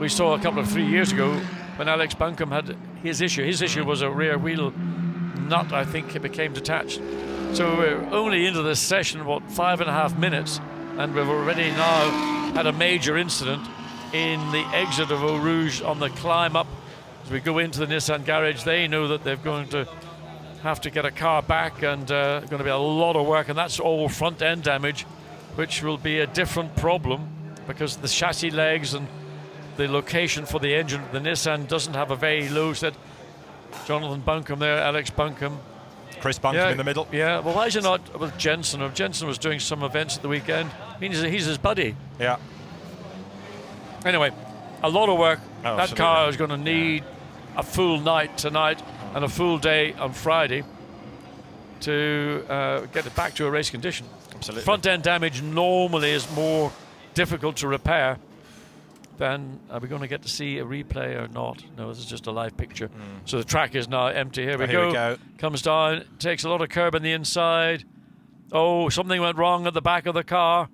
We saw a couple of 3 years ago when Alex Buncombe had his issue. His issue was a rear wheel nut, I think, it became detached. So we're only into this session, 5.5 minutes, and we've already now had a major incident in the exit of Eau Rouge on the climb up. As we go into the Nissan garage, they know that they're going to have to get a car back, and going to be a lot of work, and that's all front end damage, which will be a different problem because the chassis legs and the location for the engine, the Nissan doesn't have a very low set. Jonathan Buncombe there, Alex Buncombe. Chris Buncombe in the middle. Yeah, well, why is it not with Jensen? If Jensen was doing some events at the weekend, I mean, he's his buddy. Yeah. Anyway, a lot of work. Oh, that car is going to need a full night tonight and a full day on Friday to get it back to a race condition. Absolutely. Front end damage normally is more difficult to repair. Then are we going to get to see a replay or not? No, this is just a live picture. So the track is now empty. Here we go. Comes down, takes a lot of curb on the inside. Oh, something went wrong at the back of the car.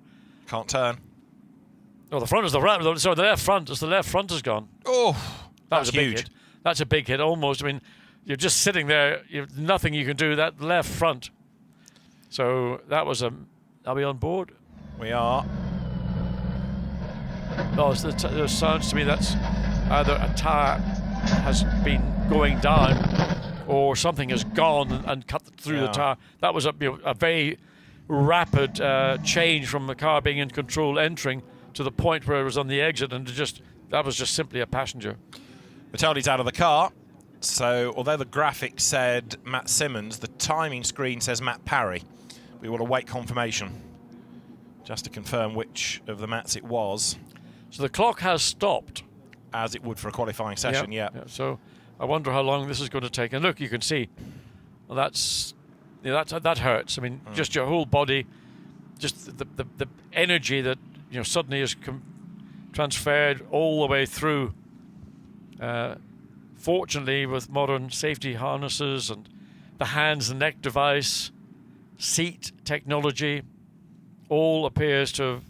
Can't turn. Oh, the front is the right. Sorry, the left front. The left front is gone. Oh, that was a big hit. That's a big hit, almost. I mean, you're just sitting there. You've nothing you can do. That left front. So that was a. Are we on board? We are. No, it sounds to me that's either a tyre has been going down or something has gone and cut through the tyre. That was a very rapid change from the car being in control entering to the point where it was on the exit, and that was just simply a passenger. Vitelli's out of the car. So although the graphic said Matt Simmons, the timing screen says Matt Parry. We want to wait confirmation just to confirm which of the Matts it was. So the clock has stopped. As it would for a qualifying session, yeah. So I wonder how long this is going to take. And look, you can see, well, that hurts. I mean, just your whole body, just the energy that suddenly is transferred all the way through. Fortunately, with modern safety harnesses and the hands and neck device, seat technology, all appears to have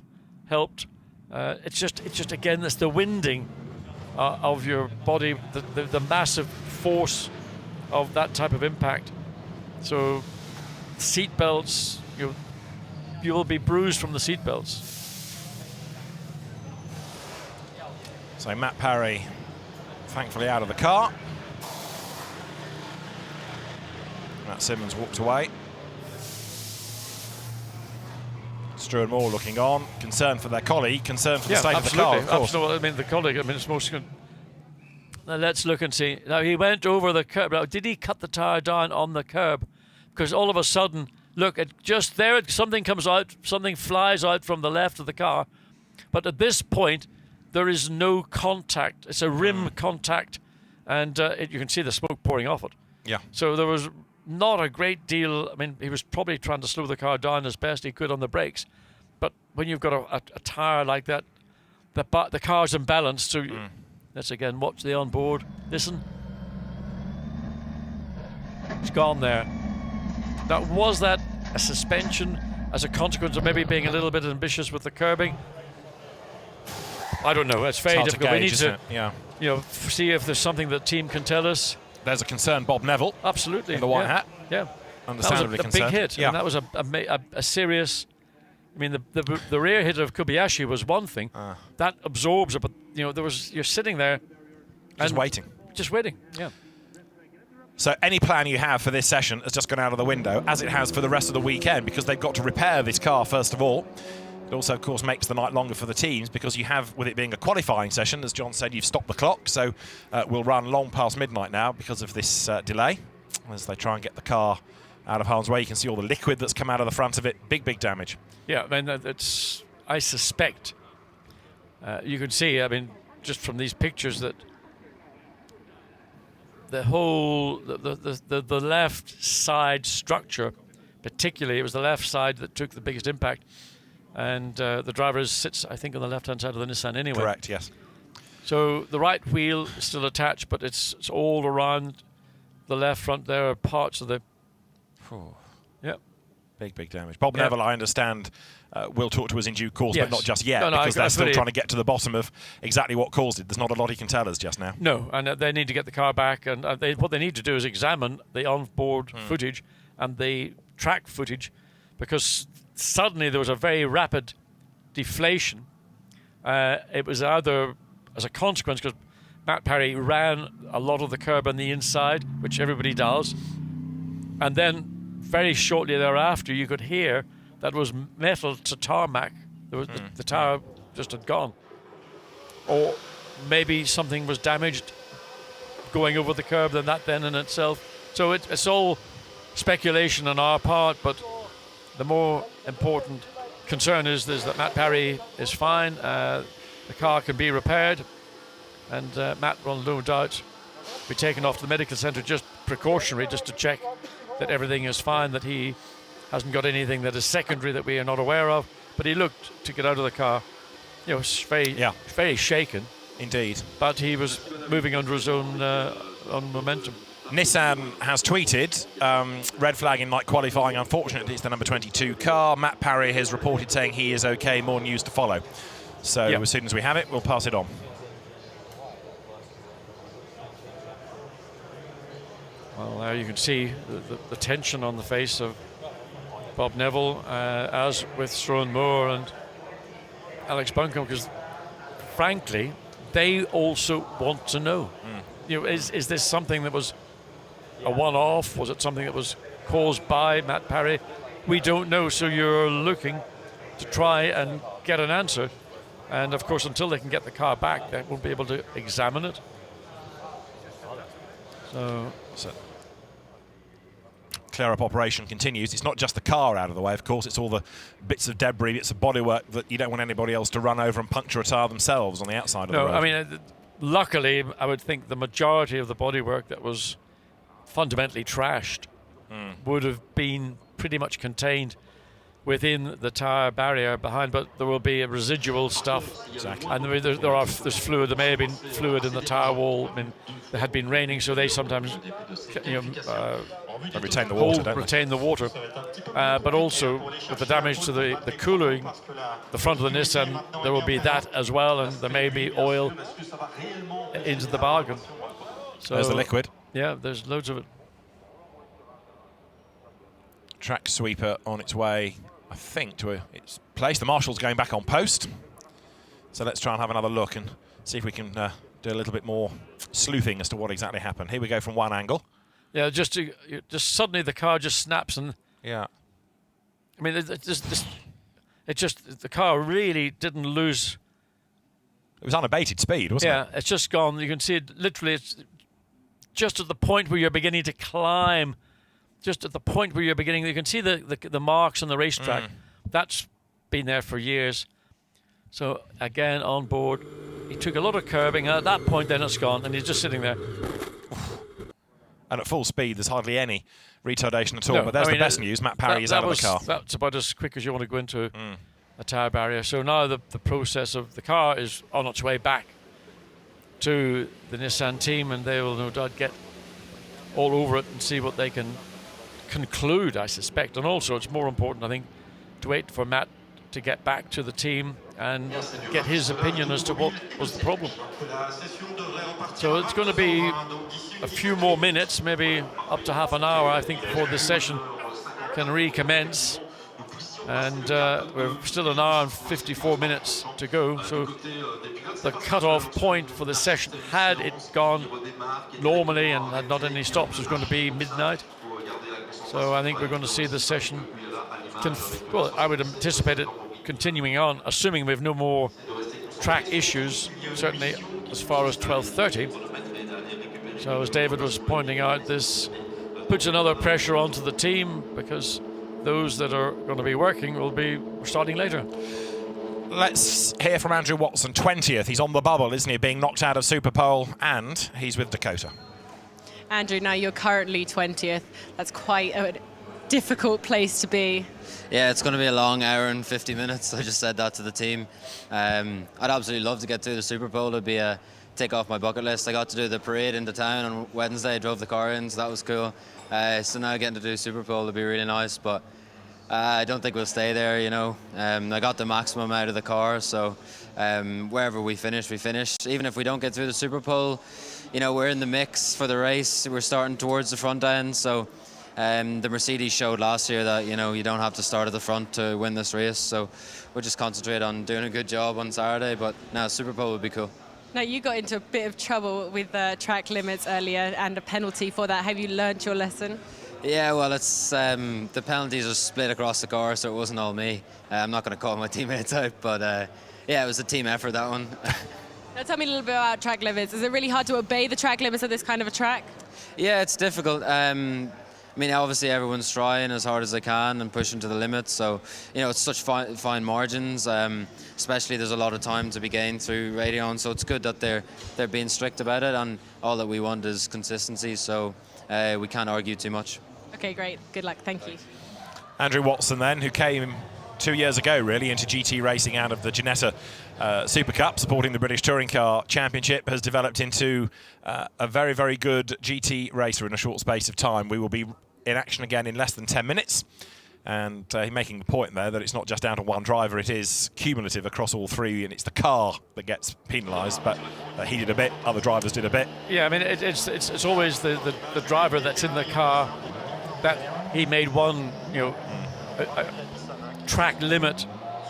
helped. It's just again, it's the winding of your body, the massive force of that type of impact. So seat belts, you will be bruised from the seat belts. So Matt Parry, thankfully out of the car. Matt Simmons walked away. Struan Moore looking on, concerned for their colleague, concerned for the state of the car, of course. Absolutely. I mean, the colleague, it's most good. Now, let's look and see. Now, he went over the curb. Now, did he cut the tyre down on the curb? Because all of a sudden, look, just there, something comes out, something flies out from the left of the car. But at this point, there is no contact. It's a rim contact, and you can see the smoke pouring off it. Yeah. So there was not a great deal. I mean, he was probably trying to slow the car down as best he could on the brakes. But when you've got a tyre like that, the car's imbalanced. So let's again watch the onboard. Listen. It's gone there. Now, was that a suspension as a consequence of maybe being a little bit ambitious with the curbing? I don't know. It's very difficult. We need to, see if there's something that team can tell us. There's a concerned Bob Neville. Absolutely. In the white hat. Yeah. Understandably that was a big hit. Yeah. And that was a serious. I mean, the rear hit of Kobayashi was one thing. That absorbs it, but you're sitting there, just waiting. Just waiting. Yeah. So any plan you have for this session has just gone out of the window, as it has for the rest of the weekend, because they've got to repair this car first of all. It also, of course, makes the night longer for the teams because you have, with it being a qualifying session, as John said, you've stopped the clock, so we'll run long past midnight now because of this delay, as they try and get the car out of harm's way. You can see all the liquid that's come out of the front of it. Big, big damage. Yeah, I mean, I suspect, you can see, I mean, just from these pictures that the whole, the left side structure, particularly, it was the left side that took the biggest impact. And the driver sits, I think, on the left-hand side of the Nissan anyway. Correct, yes. So the right wheel is still attached, but it's all around the left front. There are parts of the... Yep. Big, big damage. Bob Neville, I understand, will talk to us in due course, but not just yet, no, because they're still trying to get to the bottom of exactly what caused it. There's not a lot he can tell us just now. No, and they need to get the car back, and what they need to do is examine the onboard footage and the track footage, because suddenly there was a very rapid deflation. It was either as a consequence, because Matt Parry ran a lot of the curb on the inside, which everybody does, and then very shortly thereafter, you could hear that was metal to tarmac. There was the tire just had gone. Or maybe something was damaged going over the curb, then that then in itself. So it's all speculation on our part, but the more important concern is that Matt Parry is fine. The car can be repaired, and Matt will no doubt be taken off to the medical centre, just precautionary, just to check that everything is fine, that he hasn't got anything that is secondary that we are not aware of. But he looked to get out of the car, you know, very shaken. Indeed. But he was moving under his own momentum. Nissan has tweeted, red flag in night qualifying. Unfortunately, it's the number 22 car. Matt Parry has reported saying he is okay. More news to follow. So as soon as we have it, we'll pass it on. Well, there you can see the tension on the face of Bob Neville, as with Struan Moore and Alex Buncombe, because frankly, they also want to know. You know, is this something that was a one-off? Was it something that was caused by Matt Parry? We don't know, so you're looking to try and get an answer. And of course, until they can get the car back, they won't be able to examine it. So clear-up operation continues. It's not just the car out of the way, of course, it's all the bits of debris, bits of bodywork that you don't want anybody else to run over and puncture a tyre themselves on the outside of the road. No, I mean, luckily, I would think the majority of the bodywork that was fundamentally trashed would have been pretty much contained within the tyre barrier behind, but there will be residual stuff. Exactly. And there's fluid. There may have been fluid in the tyre wall. I mean, there had been raining, so they sometimes, retain the water, retain the water. But also, with the damage to the cooling, the front of the Nissan, there will be that as well, and there may be oil into the bargain. So there's the liquid. Yeah, there's loads of it. Track sweeper on its way, I think, to its place. The marshal's going back on post. So let's try and have another look and see if we can do a little bit more sleuthing as to what exactly happened. Here we go from one angle. Yeah, just suddenly the car just snaps, and I mean, the car really didn't lose. It was unabated speed, wasn't it? Yeah, it's just gone. You can see it literally. It's just at the point where you're beginning to climb. Just at the point where you're beginning, you can see the marks on the racetrack. That's been there for years. So again, on board, he took a lot of curbing. At that point, then it's gone, and he's just sitting there. And at full speed, there's hardly any retardation at all. No, but there's the best news. Matt Parry is out of the car. That's about as quick as you want to go into a tyre barrier. So now the process of the car is on its way back to the Nissan team, and they will no doubt get all over it and see what they can conclude, I suspect. And also, it's more important, I think, to wait for Matt to get back to the team and get his opinion as to what was the problem. So it's going to be a few more minutes, maybe up to half an hour, I think, before this session can recommence. And we're still an hour and 54 minutes to go. So the cut-off point for the session, had it gone normally and had not any stops, was going to be midnight. So I think we're going to see the session, well, I would anticipate it continuing on, assuming we have no more track issues, certainly as far as 12:30. So as David was pointing out, this puts another pressure onto the team because those that are going to be working will be starting later. Let's hear from Andrew Watson, 20th. He's on the bubble, isn't he, being knocked out of Superpole, and he's with Dakota. Andrew, now you're currently 20th. That's quite a difficult place to be. Yeah, it's going to be a long hour and 50 minutes. I just said that to the team. I'd absolutely love to get through the Superpole. It'd be a tick off my bucket list. I got to do the parade into town on Wednesday. I drove the car in, so that was cool. So now getting to do Superpole would be really nice, but I don't think we'll stay there, you know. I got the maximum out of the car, so wherever we finish, we finished. Even if we don't get through the Superpole, you know, we're in the mix for the race. We're starting towards the front end, so the Mercedes showed last year that, you know, you don't have to start at the front to win this race, so we'll just concentrate on doing a good job on Saturday, but now Superpole would be cool. Now, you got into a bit of trouble with track limits earlier and a penalty for that. Have you learnt your lesson? Yeah, well, it's the penalties are split across the car, so it wasn't all me. I'm not going to call my teammates out, but yeah, it was a team effort, that one. Now, tell me a little bit about track limits. Is it really hard to obey the track limits of this kind of a track? Yeah, it's difficult. I mean, obviously everyone's trying as hard as they can and pushing to the limits, so, you know, it's such fine margins, especially there's a lot of time to be gained through radio, so it's good that they're being strict about it, and all that we want is consistency, so we can't argue too much. Okay, great. Good luck. Thank you. Andrew Watson then, who came 2 years ago really into GT racing out of the Ginetta Super Cup, supporting the British Touring Car Championship, has developed into a very, very good GT racer in a short space of time. We will be in action again in less than 10 minutes. And he's making the point there that it's not just down to one driver, it is cumulative across all three, and it's the car that gets penalised, but he did a bit, other drivers did a bit. Yeah, I mean, it's always the driver that's in the car that he made one, you know, a track limit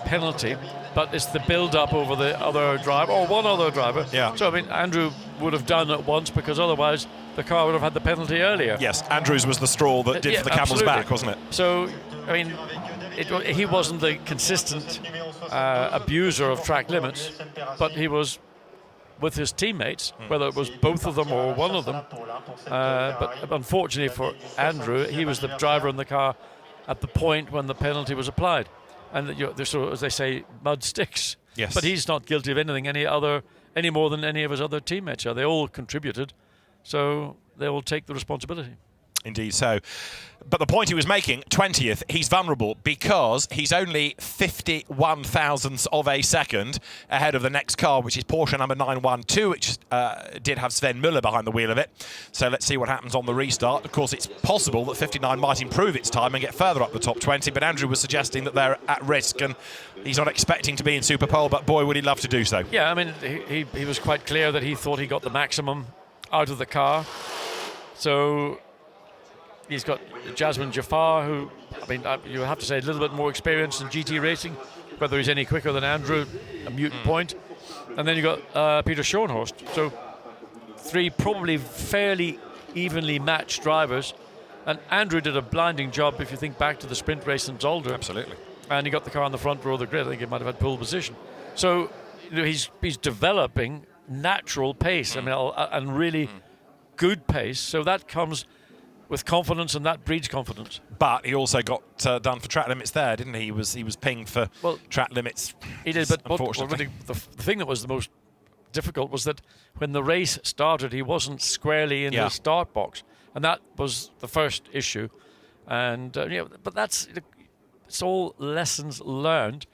penalty, but it's the build-up over the other driver, or one other driver. Yeah. So, I mean, Andrew would have done it once because otherwise the car would have had the penalty earlier. Yes, Andrews was the straw that did for the camel's back, wasn't it? So, I mean, he wasn't the consistent abuser of track limits, but he was with his teammates, whether it was both of them or one of them. But unfortunately for Andrew, he was the driver in the car at the point when the penalty was applied. And so, as they say, mud sticks. Yes. But he's not guilty of anything any more than any of his other teammates are. They all contributed, so they all take the responsibility. Indeed so. But the point he was making, 20th, he's vulnerable because he's only 51 thousandths of a second ahead of the next car, which is Porsche number 912, which did have Sven Müller behind the wheel of it. So let's see what happens on the restart. Of course, it's possible that 59 might improve its time and get further up the top 20, but Andrew was suggesting that they're at risk, and he's not expecting to be in Superpole, but boy, would he love to do so. Yeah, I mean, he was quite clear that he thought he got the maximum out of the car. So he's got Jasmine Jafar, who, I mean, you have to say a little bit more experience in GT racing, whether he's any quicker than Andrew, a mutant point. And then you've got Peter Schoenhorst. So three probably fairly evenly matched drivers. And Andrew did a blinding job if you think back to the sprint race in Zolder. Absolutely. And he got the car on the front row of the grid. I think he might have had pole position. So, you know, he's developing natural pace, I mean, and really good pace. So that comes with confidence, and that breeds confidence. But he also got done for track limits there, didn't he? He was pinged for track limits. He did, but unfortunately, the thing that was the most difficult was that when the race started, he wasn't squarely in the start box, and that was the first issue. And but it's all lessons learned.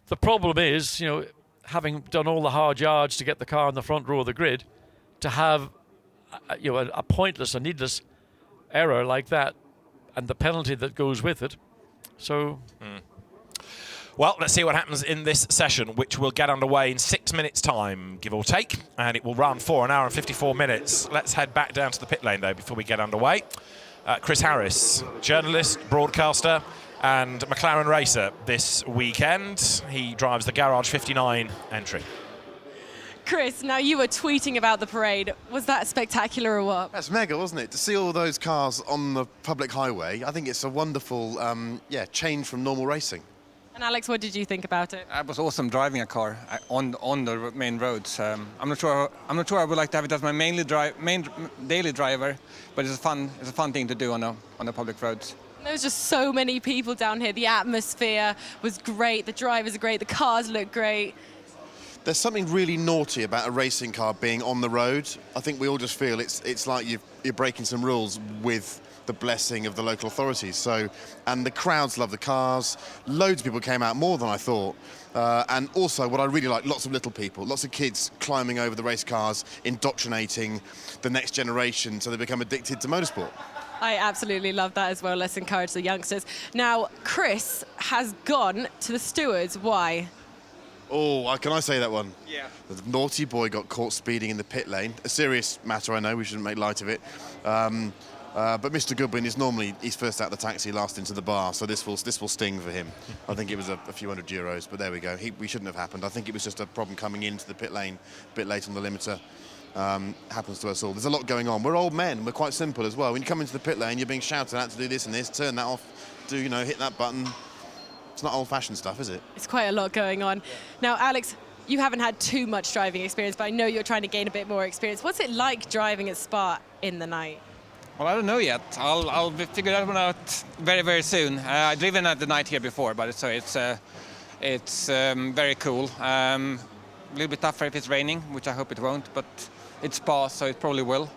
The problem is, you know, having done all the hard yards to get the car in the front row of the grid, to have a pointless, a needless error like that, and the penalty that goes with it. So well, let's see what happens in this session, which will get underway in 6 minutes time, give or take, and it will run for an hour and 54 minutes. Let's head back down to the pit lane though before we get underway. Chris Harris, journalist, broadcaster, and McLaren racer this weekend. He drives the Garage 59 entry. Chris, now you were tweeting about the parade. Was that spectacular or what? That's mega, wasn't it? To see all those cars on the public highway, I think it's a wonderful change from normal racing. And Alex, what did you think about it? It was awesome driving a car on the main roads. I'm not sure I would like to have it as my main daily driver, but it's a fun thing to do on the public roads. There was just so many people down here. The atmosphere was great. The drivers are great. The cars look great. There's something really naughty about a racing car being on the road. I think we all just feel it's like you're breaking some rules with the blessing of the local authorities. So, and the crowds love the cars. Loads of people came out, more than I thought. And also, what I really like, lots of little people, lots of kids climbing over the race cars, indoctrinating the next generation so they become addicted to motorsport. I absolutely love that as well. Let's encourage the youngsters. Now, Chris has gone to the stewards. Why? Oh, can I say that one? Yeah. The naughty boy got caught speeding in the pit lane. A serious matter, I know, we shouldn't make light of it. But Mr. Goodwin is normally, he's first out the taxi, last into the bar, so this will sting for him. I think it was a few €100, but there we go. We shouldn't have happened. I think it was just a problem coming into the pit lane a bit late on the limiter. Happens to us all. There's a lot going on. We're old men. We're quite simple as well. When you come into the pit lane, you're being shouted at to do this and this, turn that off, hit that button. It's not old-fashioned stuff, is it? It's quite a lot going on. Now, Alex, you haven't had too much driving experience, but I know you're trying to gain a bit more experience. What's it like driving at Spa in the night? Well, I don't know yet. I'll figure that one out very, very soon. I've driven at the night here before, but it's very cool. A little bit tougher if it's raining, which I hope it won't, but it's Spa, so it probably will.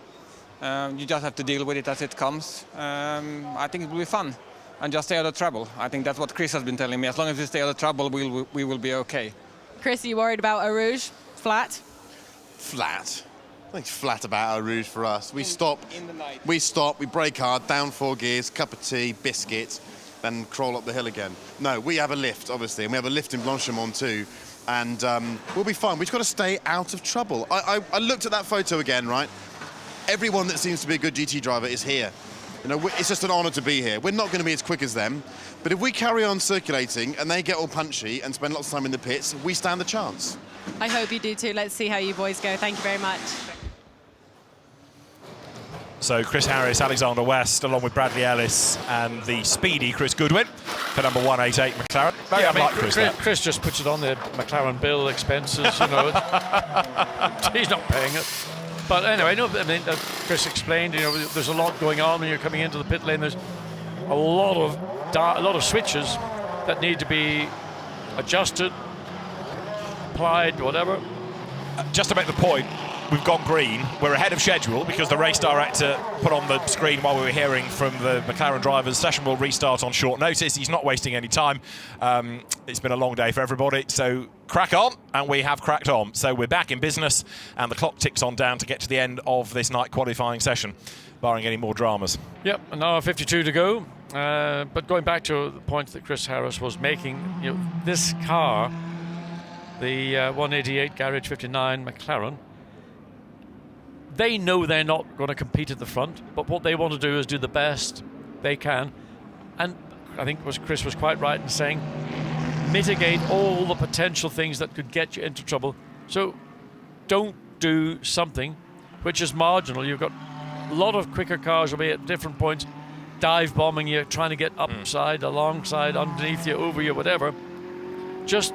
You just have to deal with it as it comes. I think it will be fun. And just stay out of trouble. I think that's what Chris has been telling me. As long as we stay out of trouble, we will be okay. Chris, are you worried about Eau Rouge? Flat? Flat. I think it's flat about Eau Rouge for us. We stop, we brake hard, down 4 gears, cup of tea, biscuit, then crawl up the hill again. No, we have a lift, obviously, and we have a lift in Blanchimont too. And we'll be fine. We've just got to stay out of trouble. I looked at that photo again, right? Everyone that seems to be a good GT driver is here. You know, it's just an honour to be here. We're not going to be as quick as them, but if we carry on circulating and they get all punchy and spend lots of time in the pits, we stand a chance. I hope you do too. Let's see how you boys go. Thank you very much. So Chris Harris, Alexander West, along with Bradley Ellis and the speedy Chris Goodwin for number 188 McLaren. Very unlike Chris just puts it on the McLaren bill expenses, you know. He's not paying it. But anyway, no, I mean, Chris explained, you know, there's a lot going on when you're coming into the pit lane. There's a lot of switches that need to be adjusted, applied, whatever. Just to make the point, we've gone green. We're ahead of schedule because the race director put on the screen while we were hearing from the McLaren drivers. Session will restart on short notice. He's not wasting any time. It's been a long day for everybody, so crack on, and we have cracked on. So we're back in business, and the clock ticks on down to get to the end of this night qualifying session, barring any more dramas. Yep, an hour 52 to go. But going back to the point that Chris Harris was making, you know, this car, the 188 Garage 59 McLaren, they know they're not going to compete at the front, but what they want to do is do the best they can. And I think Chris was quite right in saying, mitigate all the potential things that could get you into trouble. So don't do something which is marginal. You've got a lot of quicker cars will be at different points, dive bombing you, trying to get upside, alongside, underneath you, over you, whatever. Just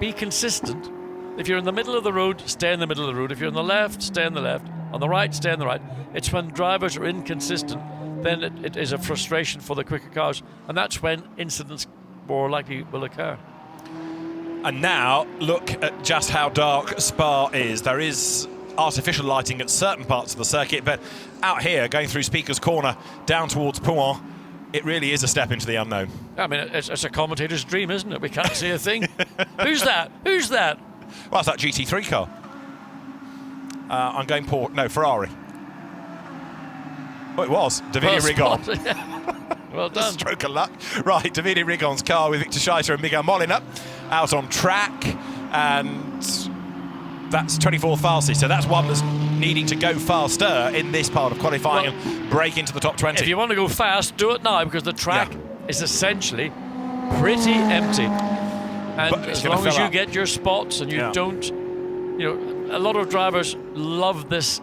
be consistent. If you're in the middle of the road, stay in the middle of the road. If you're on the left, stay on the left. On the right, stay on the right. It's when drivers are inconsistent, then it is a frustration for the quicker cars. And that's when incidents more likely will occur. And now, look at just how dark Spa is. There is artificial lighting at certain parts of the circuit, but out here, going through Speaker's Corner, down towards Pouin, it really is a step into the unknown. I mean, it's a commentator's dream, isn't it? We can't see a thing. Who's that? Who's that? Well, that's that GT3 car. I'm going Ferrari. Oh, it was. Davide Rigon. Well done. Stroke of luck. Right, Davide Rigon's car with Victor Scheiter and Miguel Molina out on track. And that's 24th fastest. So that's one that's needing to go faster in this part of qualifying and break into the top 20. If you want to go fast, do it now, because the track is essentially pretty empty. And as long as you get your spots and you don't, you know, a lot of drivers love this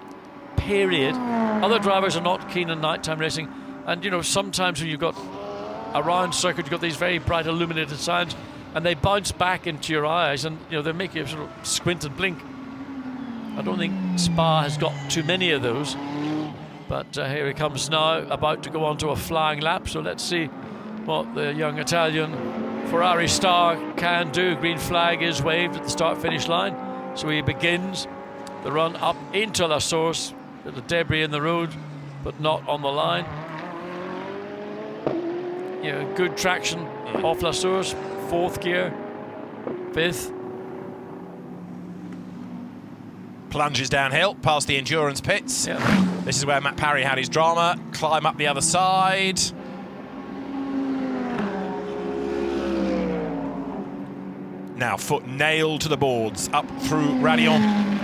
period. Other drivers are not keen on nighttime racing. And, you know, sometimes when you've got a round circuit, you've got these very bright illuminated signs, and they bounce back into your eyes, and, you know, they make you sort of squint and blink. I don't think Spa has got too many of those. But here he comes now, about to go on to a flying lap. So let's see what the young Italian Ferrari star can do. Green flag is waved at the start-finish line. So he begins the run up into La Source. Bit of debris in the road, but not on the line. You know, good traction off La Source. 4th gear, 5th. Plunges downhill past the endurance pits. This is where Matt Parry had his drama. Climb up the other side. Now foot nailed to the boards up through Raidillon.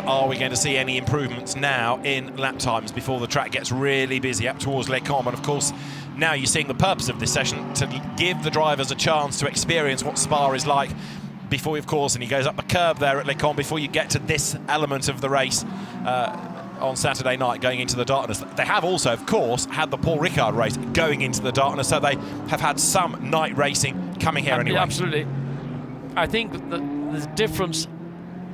Are we going to see any improvements now in lap times before the track gets really busy up towards Les Combes? And of course, now you're seeing the purpose of this session, to give the drivers a chance to experience what Spa is like before, of course, and he goes up the curb there at Les Combes before you get to this element of the race on Saturday night, going into the darkness. They have also, of course, had the Paul Ricard race going into the darkness, so they have had some night racing coming here anyway. Yeah, absolutely. I think the difference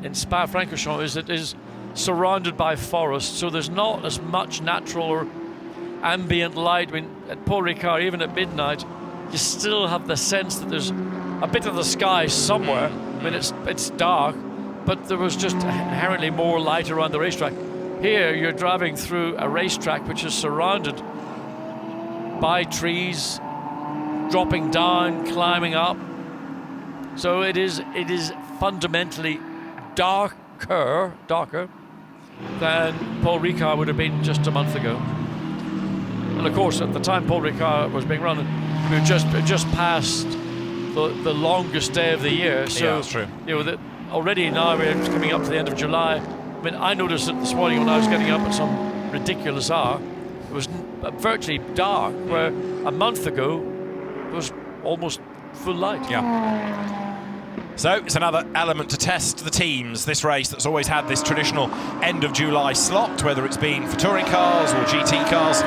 in Spa-Francorchamps is it is surrounded by forest, so there's not as much natural or ambient light. I mean, at Paul Ricard, even at midnight, you still have the sense that there's a bit of the sky somewhere. I mean, it's dark, but there was just inherently more light around the racetrack. Here, you're driving through a racetrack which is surrounded by trees, dropping down, climbing up. So it is fundamentally darker than Paul Ricard would have been just a month ago. And of course, at the time Paul Ricard was being run, we were just past the longest day of the year. So, yeah, that's true. You know, already now we're coming up to the end of July. I mean, I noticed it this morning when I was getting up at some ridiculous hour. It was virtually dark, where a month ago it was almost full light. Yeah. So it's another element to test the teams. This race that's always had this traditional end of July slot, whether it's been for touring cars or GT cars.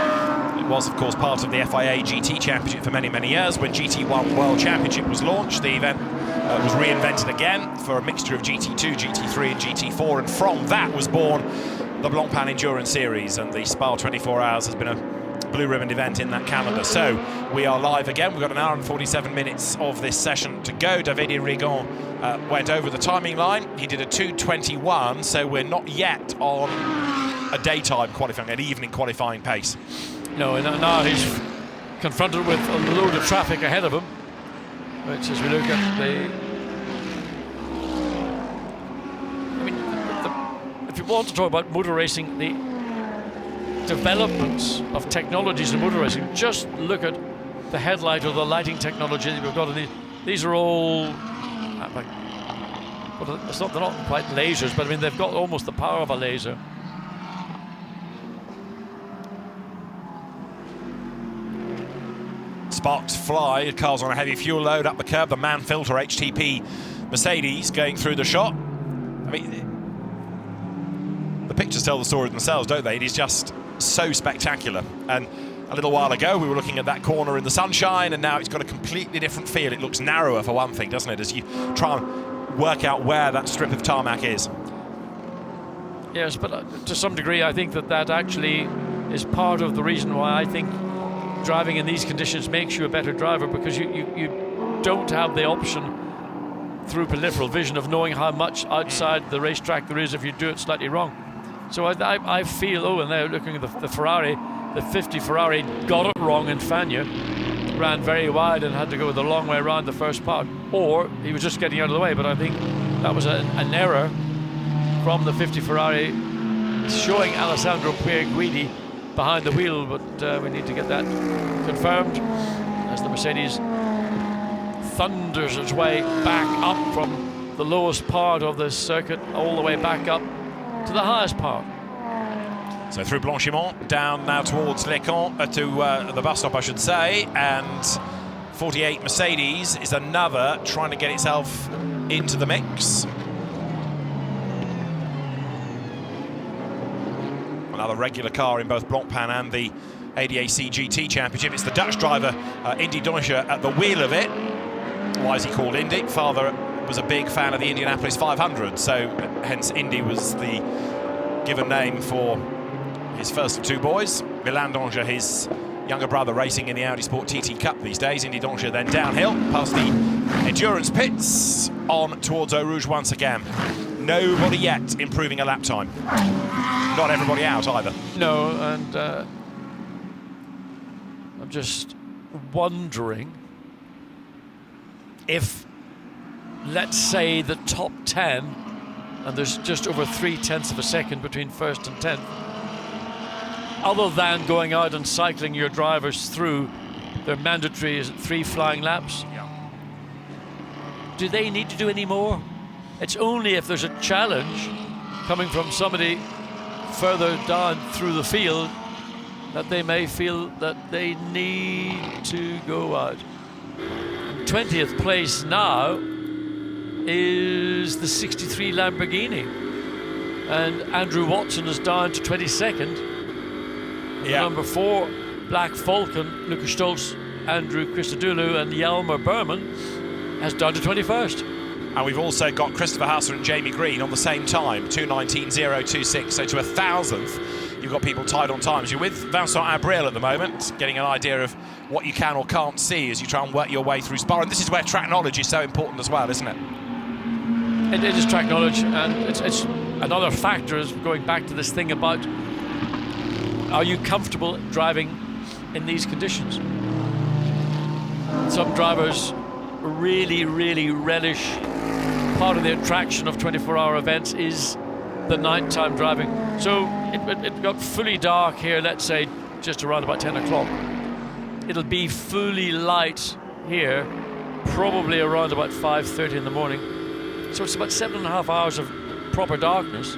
It was, of course, part of the FIA GT Championship for many, many years. When GT1 World Championship was launched, the event was reinvented again for a mixture of GT2, GT3 and GT4, and from that was born the Blancpain Endurance Series, and the Spa 24 Hours has been a blue ribbon event in that calendar. So we are live again. We've got an hour and 47 minutes of this session to go. David Rigon went over the timing line. He did a 2:21, so we're not yet on a daytime qualifying, an evening qualifying pace. No, and now he's confronted with a load of traffic ahead of him, which, as we look at the... I mean, if you want to talk about motor racing, the developments of technologies in motor racing, just look at the headlight or the lighting technology that we've got in these. These are all... well, they're not quite lasers, but I mean, they've got almost the power of a laser. Sparks fly, cars on a heavy fuel load up the curb, the man filter HTP Mercedes going through the shot. I mean, the pictures tell the story themselves, don't they? It is just so spectacular. And a little while ago we were looking at that corner in the sunshine, and now it's got a completely different feel. It looks narrower for one thing, doesn't it, as you try and work out where that strip of tarmac is. Yes, but to some degree I think that actually is part of the reason why I think driving in these conditions makes you a better driver, because you don't have the option through peripheral vision of knowing how much outside the racetrack there is if you do it slightly wrong. So I feel, and they're looking at the Ferrari, the 50 Ferrari got it wrong in Fagnes, ran very wide and had to go the long way around the first part, or he was just getting out of the way. But I think that was an error from the 50 Ferrari, showing Alessandro Pierguidi behind the wheel, but we need to get that confirmed as the Mercedes thunders its way back up from the lowest part of the circuit all the way back up to the highest part. So through Blanchimont, down now towards Les Combes, to the bus stop, I should say, and 48 Mercedes is another trying to get itself into the mix. Another regular car in both Blancpain and the ADAC GT Championship. It's the Dutch driver, Indy Donischer, at the wheel of it. Why is he called Indy? Father was a big fan of the Indianapolis 500, so hence Indy was the given name for his first of two boys. Milan Donischer, his younger brother, racing in the Audi Sport TT Cup these days. Indy Donischer then downhill past the endurance pits on towards Eau Rouge once again. Nobody yet improving a lap time. Not everybody out either. No, and I'm just wondering if, let's say, the top 10, and there's just over 0.3 of a second between first and 10th, other than going out and cycling your drivers through their mandatory 3 flying laps, do they need to do any more? It's only if there's a challenge coming from somebody further down through the field that they may feel that they need to go out. 20th place now is the 63 Lamborghini, and Andrew Watson is down to 22nd. Yeah. Number 4, Black Falcon, Lucas Stolz, Andrew Christodoulou, and Hjalmar Berman has down to 21st. And we've also got Christopher Hauser and Jamie Green on the same time, 2:19.026. So to 1,000th, you've got people tied on times. You're with Vincent Abril at the moment, getting an idea of what you can or can't see as you try and work your way through Spa. And this is where track knowledge is so important as well, isn't it? It is track knowledge, and it's another factor is going back to this thing about, are you comfortable driving in these conditions? Some drivers really, really relish, part of the attraction of 24-hour events is the nighttime driving. So it got fully dark here, let's say just around about 10 o'clock. It'll be fully light here, probably around about 5:30 in the morning. So it's about 7.5 hours of proper darkness.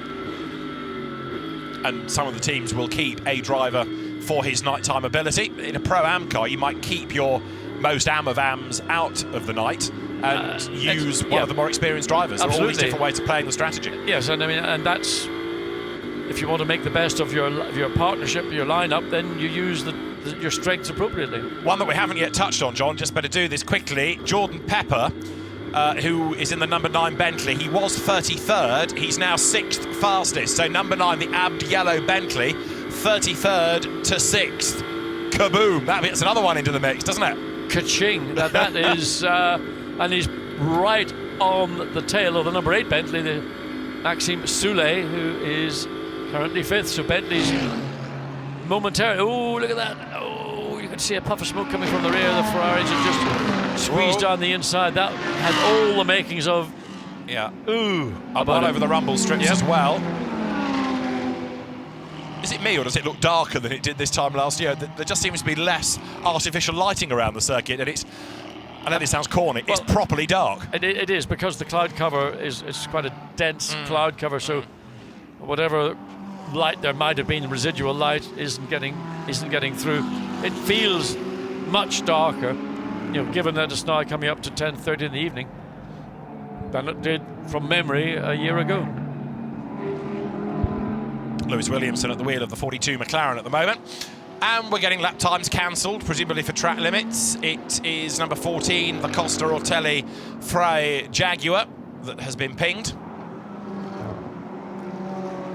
And some of the teams will keep a driver for his nighttime ability. In a Pro-Am car, you might keep your most Am of Ams out of the night and use one of the more experienced drivers. There are all these different ways of playing the strategy. Yes, and I mean, and that's, if you want to make the best of your partnership, your lineup, then you use your strengths appropriately. One that we haven't yet touched on, John, just better do this quickly. Jordan Pepper, who is in the number 9 Bentley. He was 33rd. He's now 6th fastest. So number 9, the abbed yellow Bentley, 33rd to 6th. Kaboom! That gets another one into the mix, doesn't it? Ka-ching! That is, and he's right on the tail of the number 8 Bentley, the Maxime Soulet, who is currently 5th. So Bentley's momentarily. Oh, look at that! Oh, you can see a puff of smoke coming from the rear of the Ferrari. It just squeezed down the inside. That had all the makings of. Yeah. Ooh. Up all over the rumble strips as well. Is it me, or does it look darker than it did this time last year? There just seems to be less artificial lighting around the circuit, and I know this sounds corny, it's properly dark. It is, because the cloud cover is quite a dense cloud cover, so whatever light there might have been, residual light, isn't getting through. It feels much darker, given that it's now coming up to 10:30 in the evening, than it did from memory a year ago. Lewis Williamson at the wheel of the 42 McLaren at the moment. And we're getting lap times cancelled, presumably for track limits. It is number 14, the Costa Ortelli Frey Jaguar, that has been pinged.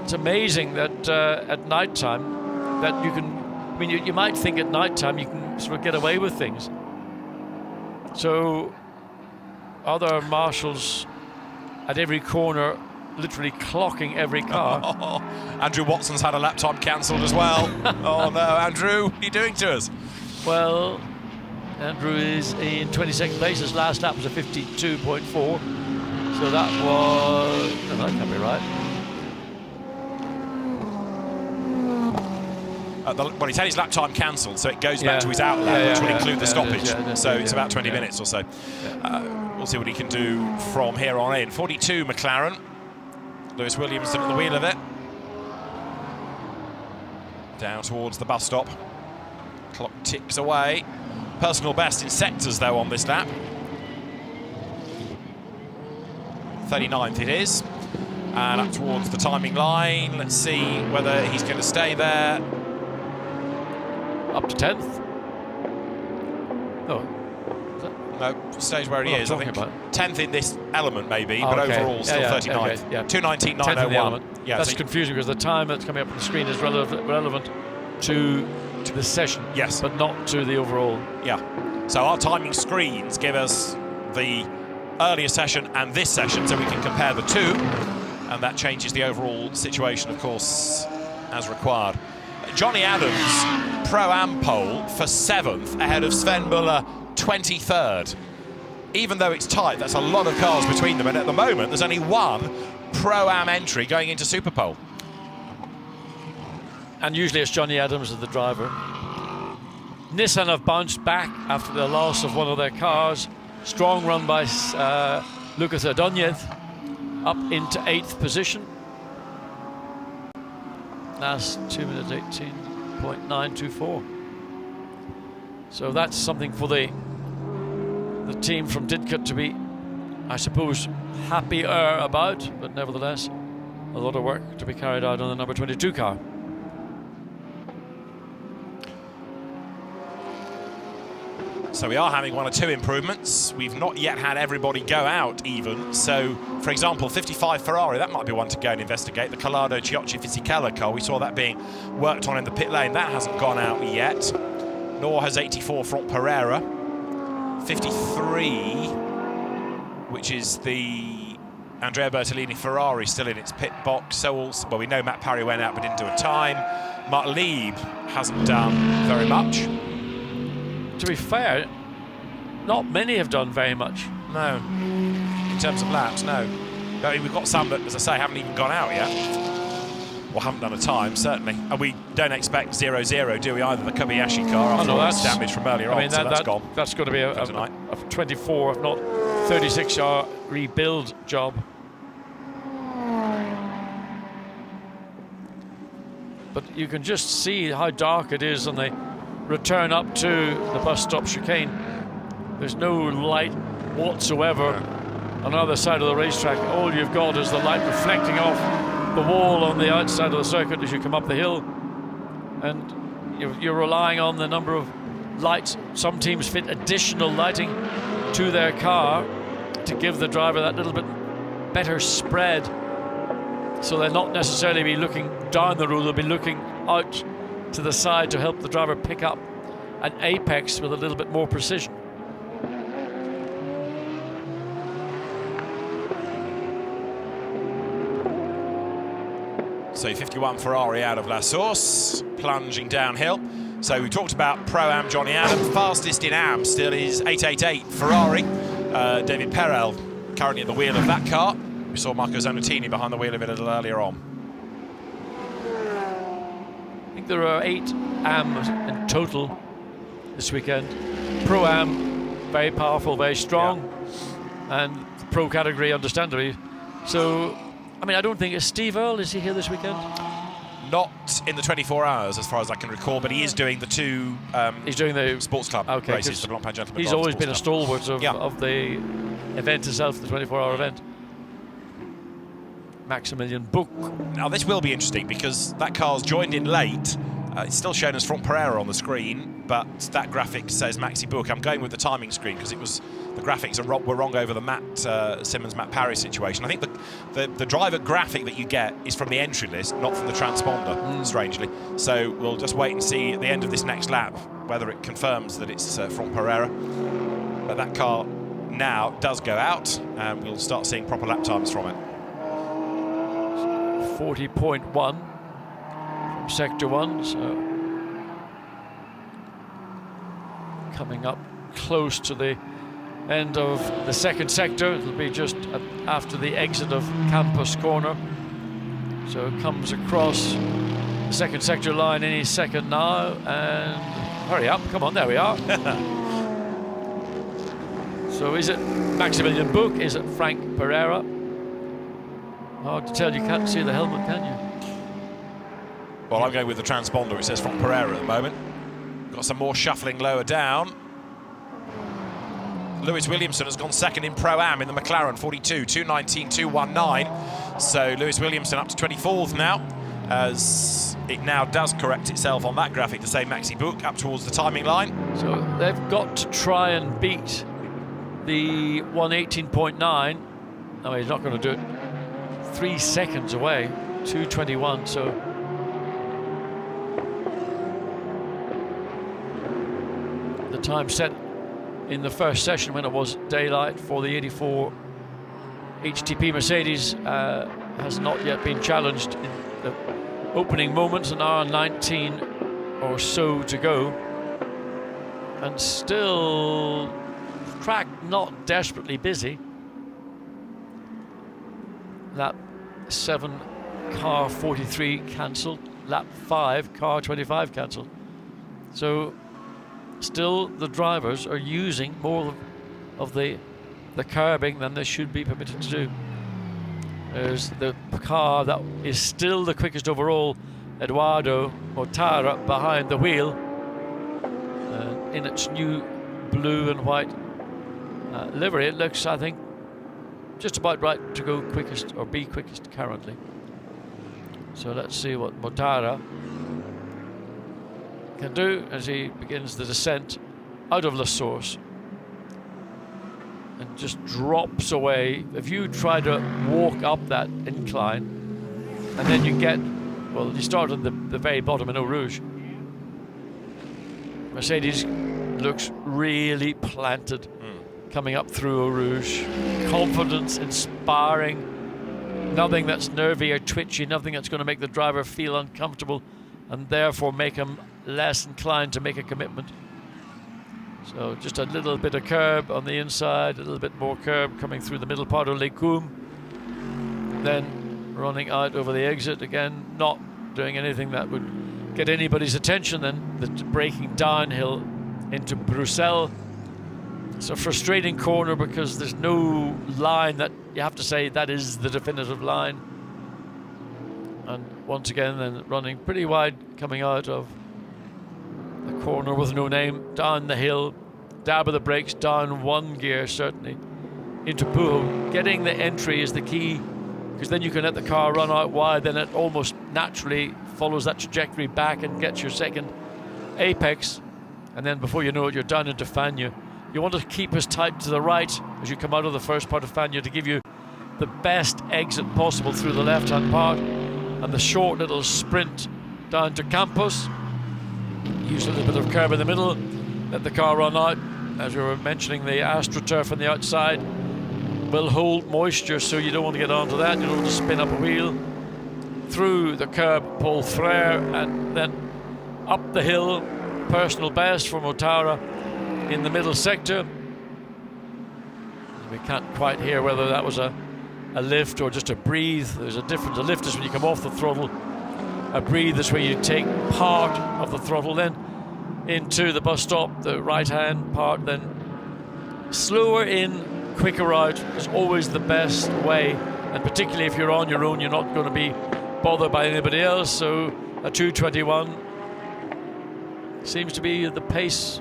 It's amazing that at night time that you can, I mean, you might think at night time you can sort of get away with things. So other marshals at every corner literally clocking every car. Andrew Watson's had a lap time cancelled as well. Oh no, Andrew, what are you doing to us? Well, Andrew is in 22nd place. His last lap was a 52.4. So that was, no, that can't be right. Well, he's had his lap time cancelled, so it goes back to his out lap, which will include the stoppage. So it's about 20 minutes or so. We'll see what he can do from here on in. 42 McLaren. Lewis Williamson at the wheel of it. Down towards the bus stop. Clock ticks away. Personal best in sectors, though, on this lap. 39th it is. And up towards the timing line. Let's see whether he's going to stay there. Up to 10th. No. No, stays where he is. I think about 10th in this element, maybe, Oh, but okay. overall still 39th. Okay, yeah. 2:19.901. Yeah, that's so confusing because the time that's coming up on the screen is relevant to the session. Yes. But not to the overall. Yeah. So our timing screens give us the earlier session and this session, so we can compare the two, and that changes the overall situation, of course, as required. Johnny Adams, Pro-Am pole for 7th, ahead of Sven Muller, 23rd. Even though it's tight, that's a lot of cars between them, and at the moment there's only one Pro-Am entry going into Super Pole. And usually it's Johnny Adams as the driver. Nissan have bounced back after the loss of one of their cars. Strong run by Lucas Ordóñez, up into 8th position. Last 2 minutes 18.924. So that's something for the team from Didcot to be, I suppose, happier about, but nevertheless, a lot of work to be carried out on the number 22 car. So we are having 1 or 2 improvements. We've not yet had everybody go out even. So, for example, 55 Ferrari, that might be one to go and investigate. The Collado Chiocci Fisichella car, we saw that being worked on in the pit lane. That hasn't gone out yet. Nor has 84 Franck Pereira. 53, which is the Andrea Bertolini Ferrari, still in its pit box. So also, well, we know Matt Parry went out but didn't do a time. Mark Lieb hasn't done very much. To be fair, not many have done very much. No, in terms of laps, no. I mean, we've got some that, as I say, haven't even gone out yet. Or haven't done a time, certainly. And we don't expect 0-0, do we, either? The Kobayashi car, after all that's damage from earlier on, so that's gone. That's going to be a 24, if not 36-hour rebuild job. But you can just see how dark it is on the return up to the bus stop chicane. There's no light whatsoever on the other side of the racetrack. All you've got is the light reflecting off the wall on the outside of the circuit as you come up the hill, and you're relying on the number of lights. Some teams fit additional lighting to their car to give the driver that little bit better spread, so they'll not necessarily be looking down the road, they'll be looking out to the side to help the driver pick up an apex with a little bit more precision. So 51 Ferrari out of La Source, plunging downhill. So we talked about Pro-Am Johnny Adam. Fastest in Am still is 888 Ferrari. David Perel currently at the wheel of that car. We saw Marco Zanutini behind the wheel of it a little earlier on. I think there are 8 AMs in total this weekend. Pro-Am, very powerful, very strong, and the Pro category, understandably. So, I mean, I don't think, is Steve Earle, is he here this weekend? Not in the 24 hours, as far as I can recall, but he is doing the 2 he's doing the sports club races, the Blancpain Gentlemen. He's always been a stalwart of the event itself, the 24-hour event. Maximilian Buch. Now this will be interesting because that car's joined in late. It's still shown as Franck Pereira on the screen, but that graphic says Maxi Buch. I'm going with the timing screen because it was the graphics were wrong over the Matt Simmons, Matt Parry situation. I think the driver graphic that you get is from the entry list, not from the transponder, strangely. So we'll just wait and see at the end of this next lap whether it confirms that it's Franck Pereira. But that car now does go out, and we'll start seeing proper lap times from it. 40.1 from Sector 1, so coming up close to the end of the second sector. It'll be just after the exit of Campus Corner. So it comes across the second sector line any second now, and hurry up, come on, there we are. So is it Maximilian Buch? Is it Franck Pereira? Hard to tell, you can't see the helmet, can you? Well, I'm going with the transponder. It says Franck Pereira at the moment. Got some more shuffling lower down. Lewis Williamson has gone second in Pro-Am in the McLaren 42, 2:19.219. So Lewis Williamson up to 24th now, as it now does correct itself on that graphic to say Maxi Book up towards the timing line. So they've got to try and beat the 1:18.9. No, he's not going to do it. 3 seconds away, 2:21. So the time set in the first session when it was daylight for the 84 HTP Mercedes has not yet been challenged in the opening moments. An hour 19 or so to go, and still track not desperately busy. Lap 7, car 43 cancelled. Lap 5, car 25 cancelled. So still the drivers are using more of the curbing than they should be permitted to do. There's the car that is still the quickest overall, Eduardo Mortara, behind the wheel in its new blue and white livery. It looks, I think, just about right to go quickest or be quickest currently. So let's see what Mortara can do as he begins the descent out of La Source and just drops away. If you try to walk up that incline and then you get, well, you start at the very bottom in Eau Rouge. Mercedes looks really planted coming up through Eau Rouge. Confidence, inspiring. Nothing that's nervy or twitchy, nothing that's going to make the driver feel uncomfortable and therefore make him less inclined to make a commitment. So just a little bit of curb on the inside, a little bit more curb coming through the middle part of Les Combes. Then running out over the exit again, not doing anything that would get anybody's attention. Then the braking downhill into Bruxelles. It's a frustrating corner because there's no line that you have to say that is the definitive line. And once again, then running pretty wide coming out of the corner with no name, down the hill, dab of the brakes, down one gear certainly, into Pujo. Getting the entry is the key, because then you can let the car run out wide, then it almost naturally follows that trajectory back and gets your second apex. And then before you know it, you're down into Fagnes. You want to keep as tight to the right as you come out of the first part of Fagnes to give you the best exit possible through the left-hand part, and the short little sprint down to Campos. Use a little bit of curb in the middle, let the car run out. As we were mentioning, the AstroTurf on the outside will hold moisture, so you don't want to get onto that. You don't want to spin up a wheel. Through the curb, Paul Frere, and then up the hill, personal best for Mortara in the middle sector. We can't quite hear whether that was a lift or just a breathe. There's a difference. A lift is when you come off the throttle. A breathe is where you take part of the throttle, then into the bus stop, the right-hand part, then slower in, quicker out is always the best way. And particularly if you're on your own, you're not going to be bothered by anybody else. So a 2:21 seems to be the pace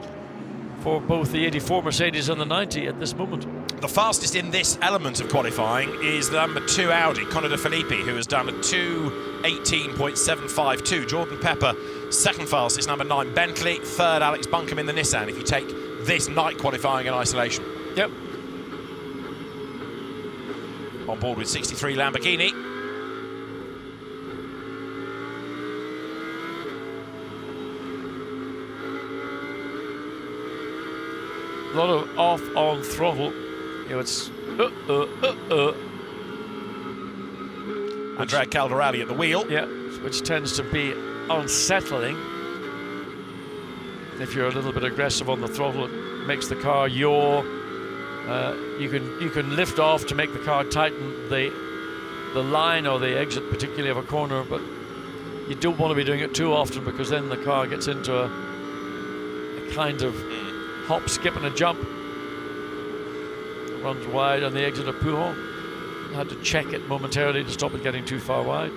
for both the 84 Mercedes and the 90 at this moment. The fastest in this element of qualifying is the number 2 Audi, Conor De Filippi, who has done a 2:18.752. Jordan Pepper, second fastest, number 9 Bentley, third Alex Buncombe in the Nissan, if you take this night qualifying in isolation. Yep. On board with 63 Lamborghini. A lot of off on throttle. You know, it's Andrea Caldarelli at the wheel. Yeah, which tends to be unsettling. If you're a little bit aggressive on the throttle, it makes the car yaw. You can lift off to make the car tighten the line or the exit, particularly of a corner, but you don't want to be doing it too often, because then the car gets into a kind of hop, skip and a jump. Runs wide on the exit of Pujon. Had to check it momentarily to stop it getting too far wide.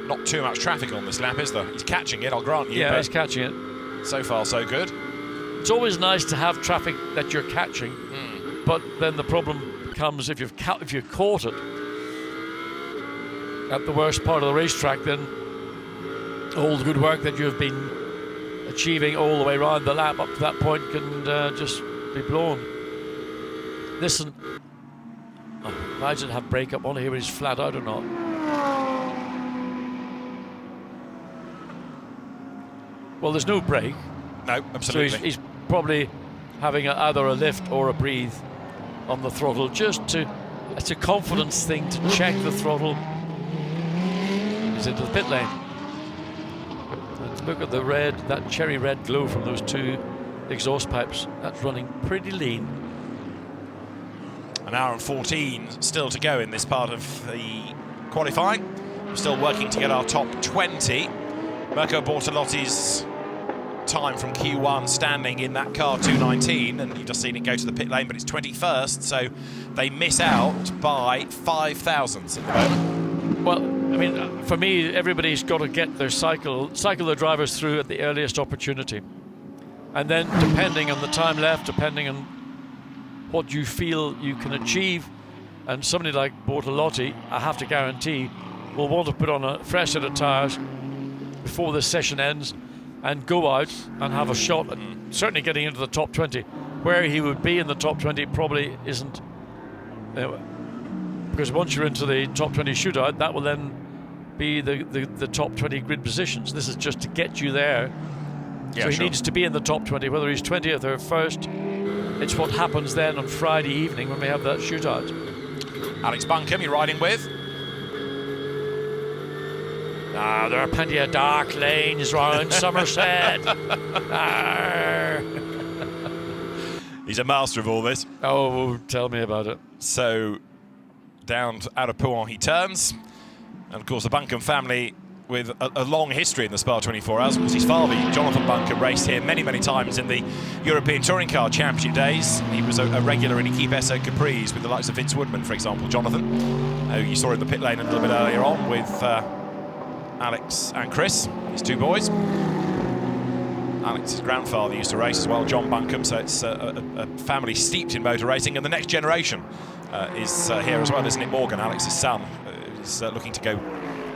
Not too much traffic on this lap, is there? He's catching it, I'll grant you. Yeah, he's catching it. So far, so good. It's always nice to have traffic that you're catching, but then the problem comes if you've caught it at the worst part of the racetrack, then all the good work that you've been achieving all the way around the lap up to that point can just be blown. Listen, imagine have breakup on here when he's flat out or not. Well, there's no brake. No, absolutely. So he's probably having either a lift or a breathe on the throttle, just to, it's a confidence thing to check the throttle. He's into the pit lane. And look at the red, that cherry red glow from those two exhaust pipes. That's running pretty lean. An hour and 14 still to go in this part of the qualifying. We're still working to get our top 20. Mirko Bortolotti's time from Q1 standing in that car 2:19, and you've just seen it go to the pit lane, but it's 21st, so they miss out by 5 thousandths at the moment. Well, I mean, for me, everybody's got to get their cycle their drivers through at the earliest opportunity. And then, depending on the time left, depending on what you feel you can achieve, and somebody like Bortolotti, I have to guarantee, will want to put on a fresh set of tyres before this session ends and go out and have a shot at certainly getting into the top 20. Where he would be in the top 20 probably isn't, because once you're into the top 20 shootout, that will then be the top 20 grid positions. This is just to get you there. Yeah, so he sure. needs to be in the top 20, whether he's 20th or 1st. It's what happens then on Friday evening when we have that shootout. Alex Buncombe, you're riding with. There are plenty of dark lanes around Somerset. He's a master of all this. Oh, tell me about it. So, down out of Pouhon he turns. And of course, the Buncombe family with a long history in the Spa 24 Hours. Of course, his father, Jonathan Buncombe, raced here many, many times in the European Touring Car Championship days. He was a regular in Equipe Esso Capri's with the likes of Vince Woodman, for example. Jonathan, who you saw in the pit lane a little bit earlier on with Alex and Chris, his two boys. Alex's grandfather used to race as well, John Buncombe, so it's a family steeped in motor racing, and the next generation is here as well, isn't it? Morgan, Alex's son, is looking to go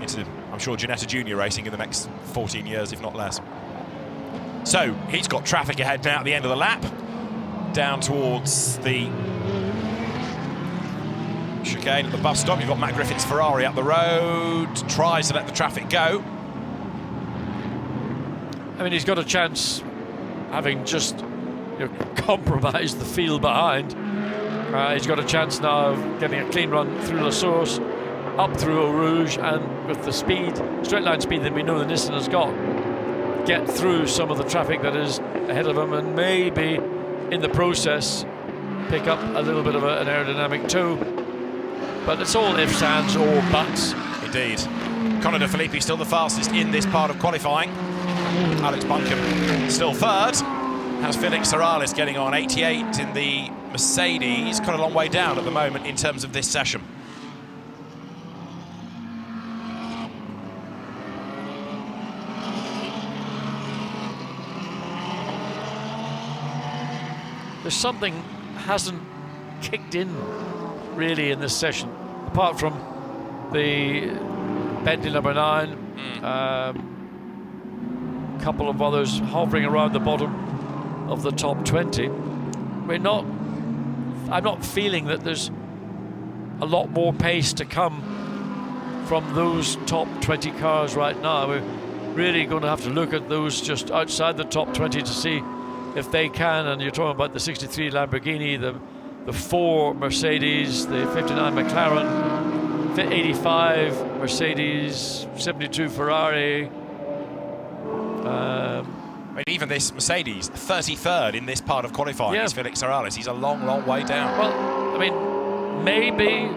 into, I'm sure, Ginetta Junior racing in the next 14 years, if not less. So he's got traffic ahead now at the end of the lap, down towards the chicane at the bus stop. You've got Matt Griffin's Ferrari up the road, tries to let the traffic go. I mean, he's got a chance, having just compromised the field behind. He's got a chance now of getting a clean run through La Source, up through Eau Rouge, and with the speed, straight line speed that we know the Nissan has got, get through some of the traffic that is ahead of him, and maybe in the process pick up a little bit of an aerodynamic tow. But it's all ifs, ands, or buts. Indeed. Conor De Filippi still the fastest in this part of qualifying. Alex Buncombe still third. How's Felix Morales getting on? 88 in the Mercedes. Quite a long way down at the moment in terms of this session. There's something hasn't kicked in really in this session, apart from the Bentley number 9, couple of others hovering around the bottom of the top 20. I'm not feeling that there's a lot more pace to come from those top 20 cars right now. We're really going to have to look at those just outside the top 20 to see if they can. And you're talking about the 63 Lamborghini, the 4 Mercedes, the 59 McLaren, 85 Mercedes, 72 Ferrari. I mean, even this Mercedes, 33rd in this part of qualifying, is Felix Morales. He's a long, long way down. Well, I mean, maybe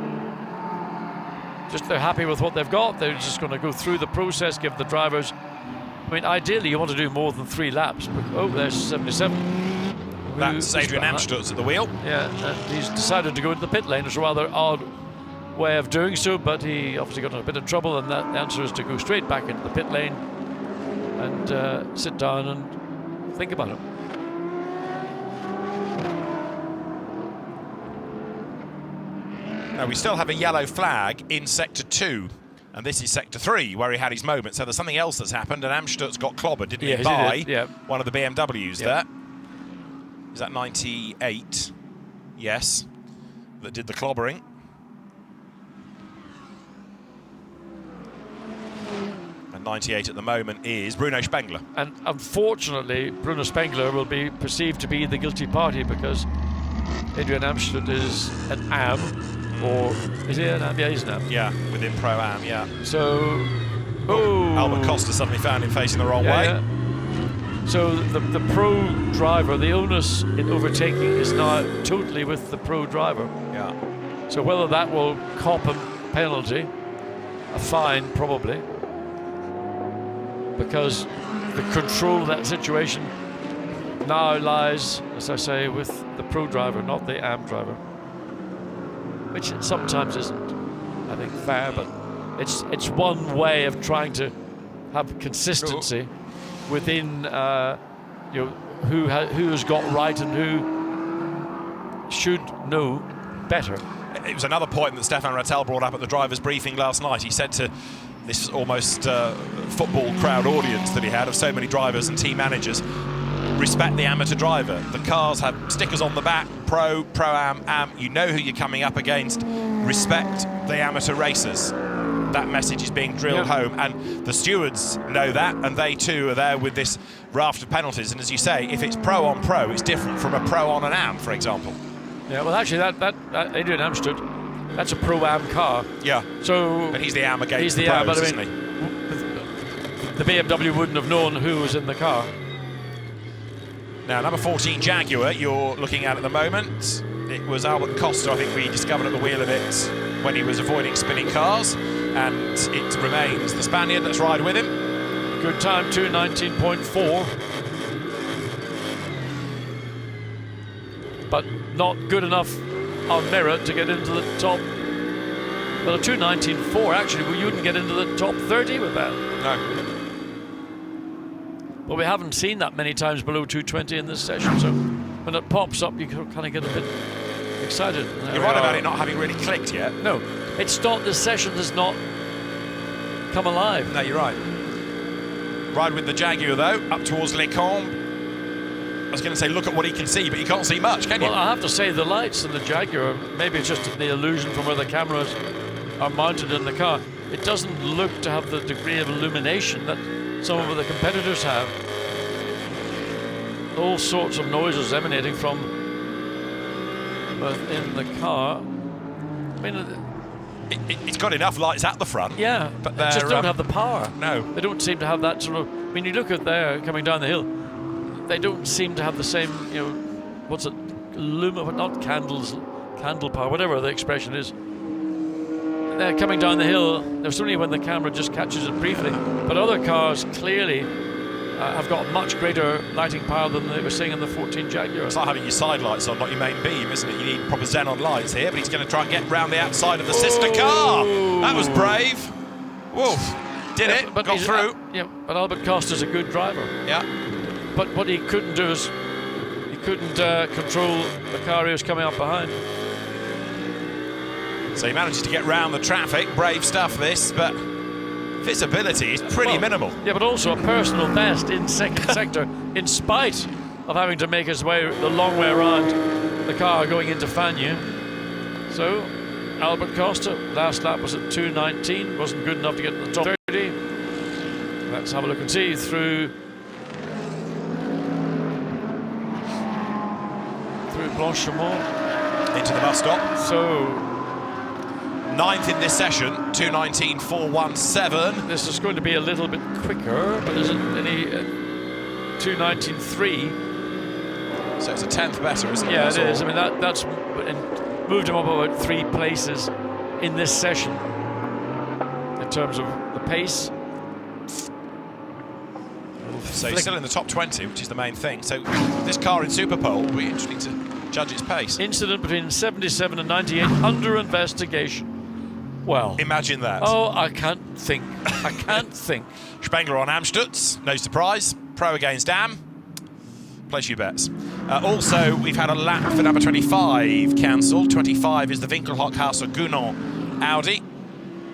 just they're happy with what they've got. They're just going to go through the process, give the drivers. I mean, ideally, you want to do more than 3 laps. But, oh, there's 77. That's Adrian Amstutz at the wheel. Yeah, and he's decided to go into the pit lane. It's a rather odd way of doing so, but he obviously got in a bit of trouble, and that answer is to go straight back into the pit lane and sit down and think about it. No, we still have a yellow flag in Sector 2. And this is Sector 3, where he had his moment. So there's something else that's happened, and Amstutz got clobbered, didn't he, by one of the BMWs there. Is that 98? Yes, that did the clobbering. And 98 at the moment is Bruno Spengler. And unfortunately, Bruno Spengler will be perceived to be the guilty party because Adrian Amstutz is an AM. Or is he an AM? Yeah, he's an AM. Yeah, within Pro-Am, yeah. So, Albert Costa suddenly found him facing the wrong way. Yeah. So the pro driver, the onus in overtaking is now totally with the pro driver. Yeah. So whether that will cop a penalty, a fine probably, because the control of that situation now lies, as I say, with the pro driver, not the AM driver. Which sometimes isn't, I think, fair, but it's one way of trying to have consistency within who has got right and who should know better. It was another point that Stefan Rattel brought up at the drivers' briefing last night. He said to this almost football crowd audience that he had of so many drivers and team managers, respect the amateur driver. The cars have stickers on the back, pro, pro-am, am. You know who you're coming up against. Respect the amateur racers. That message is being drilled home, and the stewards know that, and they too are there with this raft of penalties. And as you say, if it's pro on pro, it's different from a pro on an am, for example. Yeah, well, actually, that Adrian Amstutz, that's a pro-am car. Yeah. So, but he's the am against he's the am, pros, but I mean, the BMW wouldn't have known who was in the car. Now, number 14 Jaguar you're looking at the moment. It was Albert Costa, I think we discovered at the wheel of it when he was avoiding spinning cars. And it remains the Spaniard. Let's ride with him. Good time, 2:19.4. But not good enough on merit to get into the top. Well, a 2:19.4, actually, well, you wouldn't get into the top 30 with that. No. But we haven't seen that many times below 2:20 in this session, so when it pops up, you kind of get a bit excited. You're right about it not having really clicked yet. No, it's not. This session has not come alive. No, you're right. Ride with the Jaguar though, up towards Les Combes. I was going to say, look at what he can see, but you can't see much, can you? Well, I have to say the lights in the Jaguar, maybe it's just the illusion from where the cameras are mounted in the car. It doesn't look to have the degree of illumination that some of the competitors have. All sorts of noises emanating from within the car. I mean, it's got enough lights at the front. Yeah, but they just don't have the power. No. They don't seem to have that sort of... I mean, you look at there coming down the hill, they don't seem to have the same, you know, what's it, not candles, candle power, whatever the expression is. They're coming down the hill, there's only when the camera just catches it briefly, but other cars clearly have got much greater lighting power than they were seeing in the 14 Jaguar. It's like having your side lights on, not your main beam, isn't it? You need proper xenon lights here, but he's going to try and get round the outside of the sister car. That was brave. Whoa, did it, but got through. But Albert Costa's a good driver. Yeah. But what he couldn't do is, he couldn't control the car he was coming up behind. So he manages to get round the traffic. Brave stuff this, but visibility is pretty minimal. Yeah, but also a personal best in second sector, in spite of having to make his way the long way around the car going into Fagnes. So Albert Costa, last lap was at 2:19, wasn't good enough to get to the top 30. Let's have a look and see through Blanchimont into the bus stop. So 9th in this session, 2:19.417. This is going to be a little bit quicker, but is it any 2:19.3? So it's a 10th better, isn't it? Yeah, it is. I mean, that's moved him up about 3 places in this session in terms of the pace. So he's still in the top 20, which is the main thing. So this car in Superpole will be interesting to judge its pace. Incident between 77 and 98 under investigation. Well, imagine that. Oh, I can't think. I can't think. Spengler on Amstutz, no surprise. Pro against Am. Place your bets. Also, we've had a lap for number 25 cancelled. 25 is the Winkelhock-Hauser-Gunon Audi,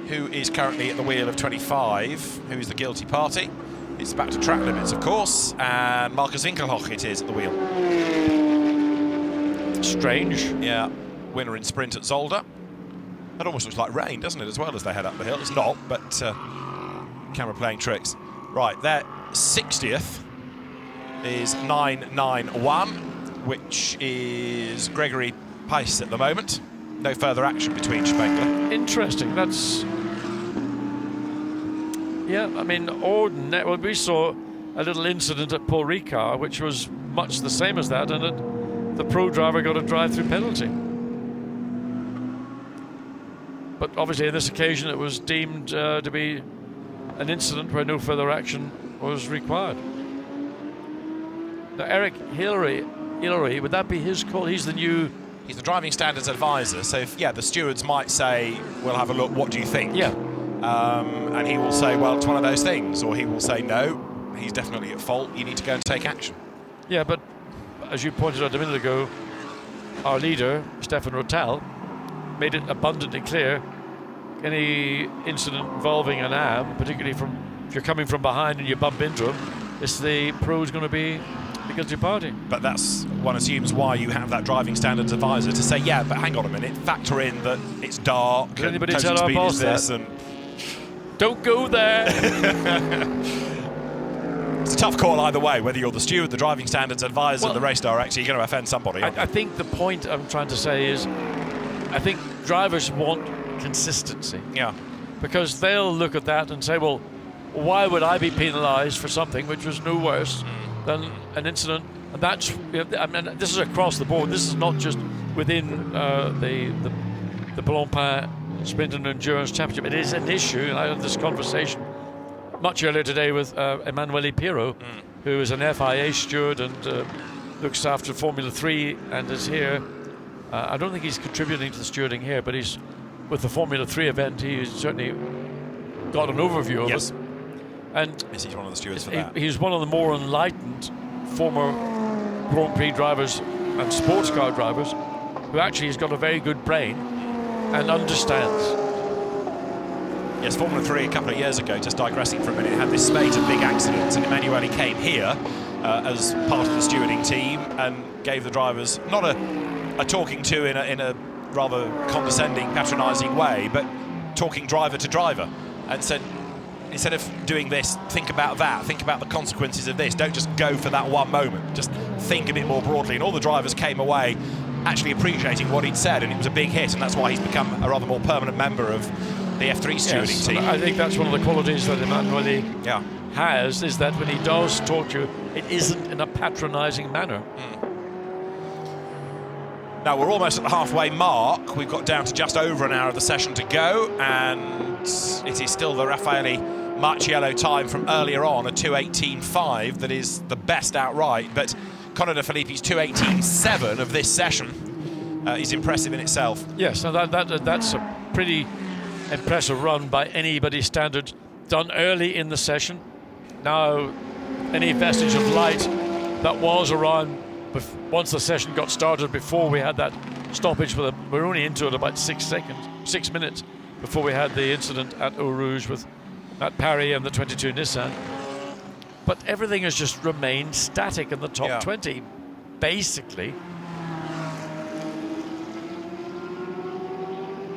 who is currently at the wheel of 25, who is the guilty party. It's back to track limits, of course, and Marcus Winkelhock it is at the wheel. Strange. Yeah, winner in sprint at Zolder. That almost looks like rain, doesn't it, as well as they head up the hill? It's not, but camera playing tricks. Right, their 60th is 991, which is Gregory Pace at the moment. No further action between Spengler. Interesting. That's... Yeah, I mean, well, we saw a little incident at Paul Ricard, which was much the same as that, and the pro driver got a drive-through penalty. But obviously, on this occasion, it was deemed to be an incident where no further action was required. Now, Eric Hillary, would that be his call? He's the driving standards advisor. So, if, the stewards might say, "We'll have a look. What do you think?" Yeah. And he will say, well, it's one of those things. Or he will say, no, he's definitely at fault. You need to go and take action. Yeah, but as you pointed out a minute ago, our leader, Stefan Rotel, made it abundantly clear any incident involving an AM, particularly if you're coming from behind and you bump into him, it's the pro's going to be the guilty party. But that's, one assumes, why you have that driving standards advisor to say, yeah, but hang on a minute, factor in that it's dark. Did anybody tell our boss that? Don't go there. It's a tough call either way, whether you're the steward, the driving standards advisor, the race director, you're going to offend somebody. I think the point I'm trying to say is, I think drivers want consistency. Yeah. Because they'll look at that and say, well, why would I be penalised for something which was no worse than an incident? And that's, I mean, this is across the board. This is not just within the Blancpain Sprint and Endurance Championship. It is an issue, and I had this conversation much earlier today with Emanuele Pirro, who is an FIA steward and looks after Formula 3 and is here. I don't think he's contributing to the stewarding here, but he's with the Formula 3 event. He's certainly got an overview of it. And yes, he's one of the stewards for that. He's one of the more enlightened former Grand Prix drivers and sports car drivers who actually has got a very good brain and understands. Yes, Formula 3 a couple of years ago, just digressing for a minute, had this spate of big accidents, and Emanuele came here as part of the stewarding team and gave the drivers not a talking to in a rather condescending, patronising way, but talking driver to driver, and said, instead of doing this, think about that, think about the consequences of this, don't just go for that one moment, just think a bit more broadly. And all the drivers came away actually appreciating what he'd said, and it was a big hit, and that's why he's become a rather more permanent member of the F3 stewarding team. I think that's one of the qualities that Emanuele has, is that when he does talk to you, it isn't in a patronising manner. Now, we're almost at the halfway mark. We've got down to just over an hour of the session to go, and it is still the Raffaele Marciello time from earlier on, a 2:18.5, that is the best outright, but Conor De Filippi's 2:18.7 of this session is impressive in itself. Yes, and that's a pretty impressive run by anybody's standard, done early in the session. Now, any vestige of light that was around once the session got started, before we had that stoppage, we're only into it about 6 minutes before we had the incident at Eau Rouge with Matt Parry and the 22 Nissan. But everything has just remained static in the top 20, basically.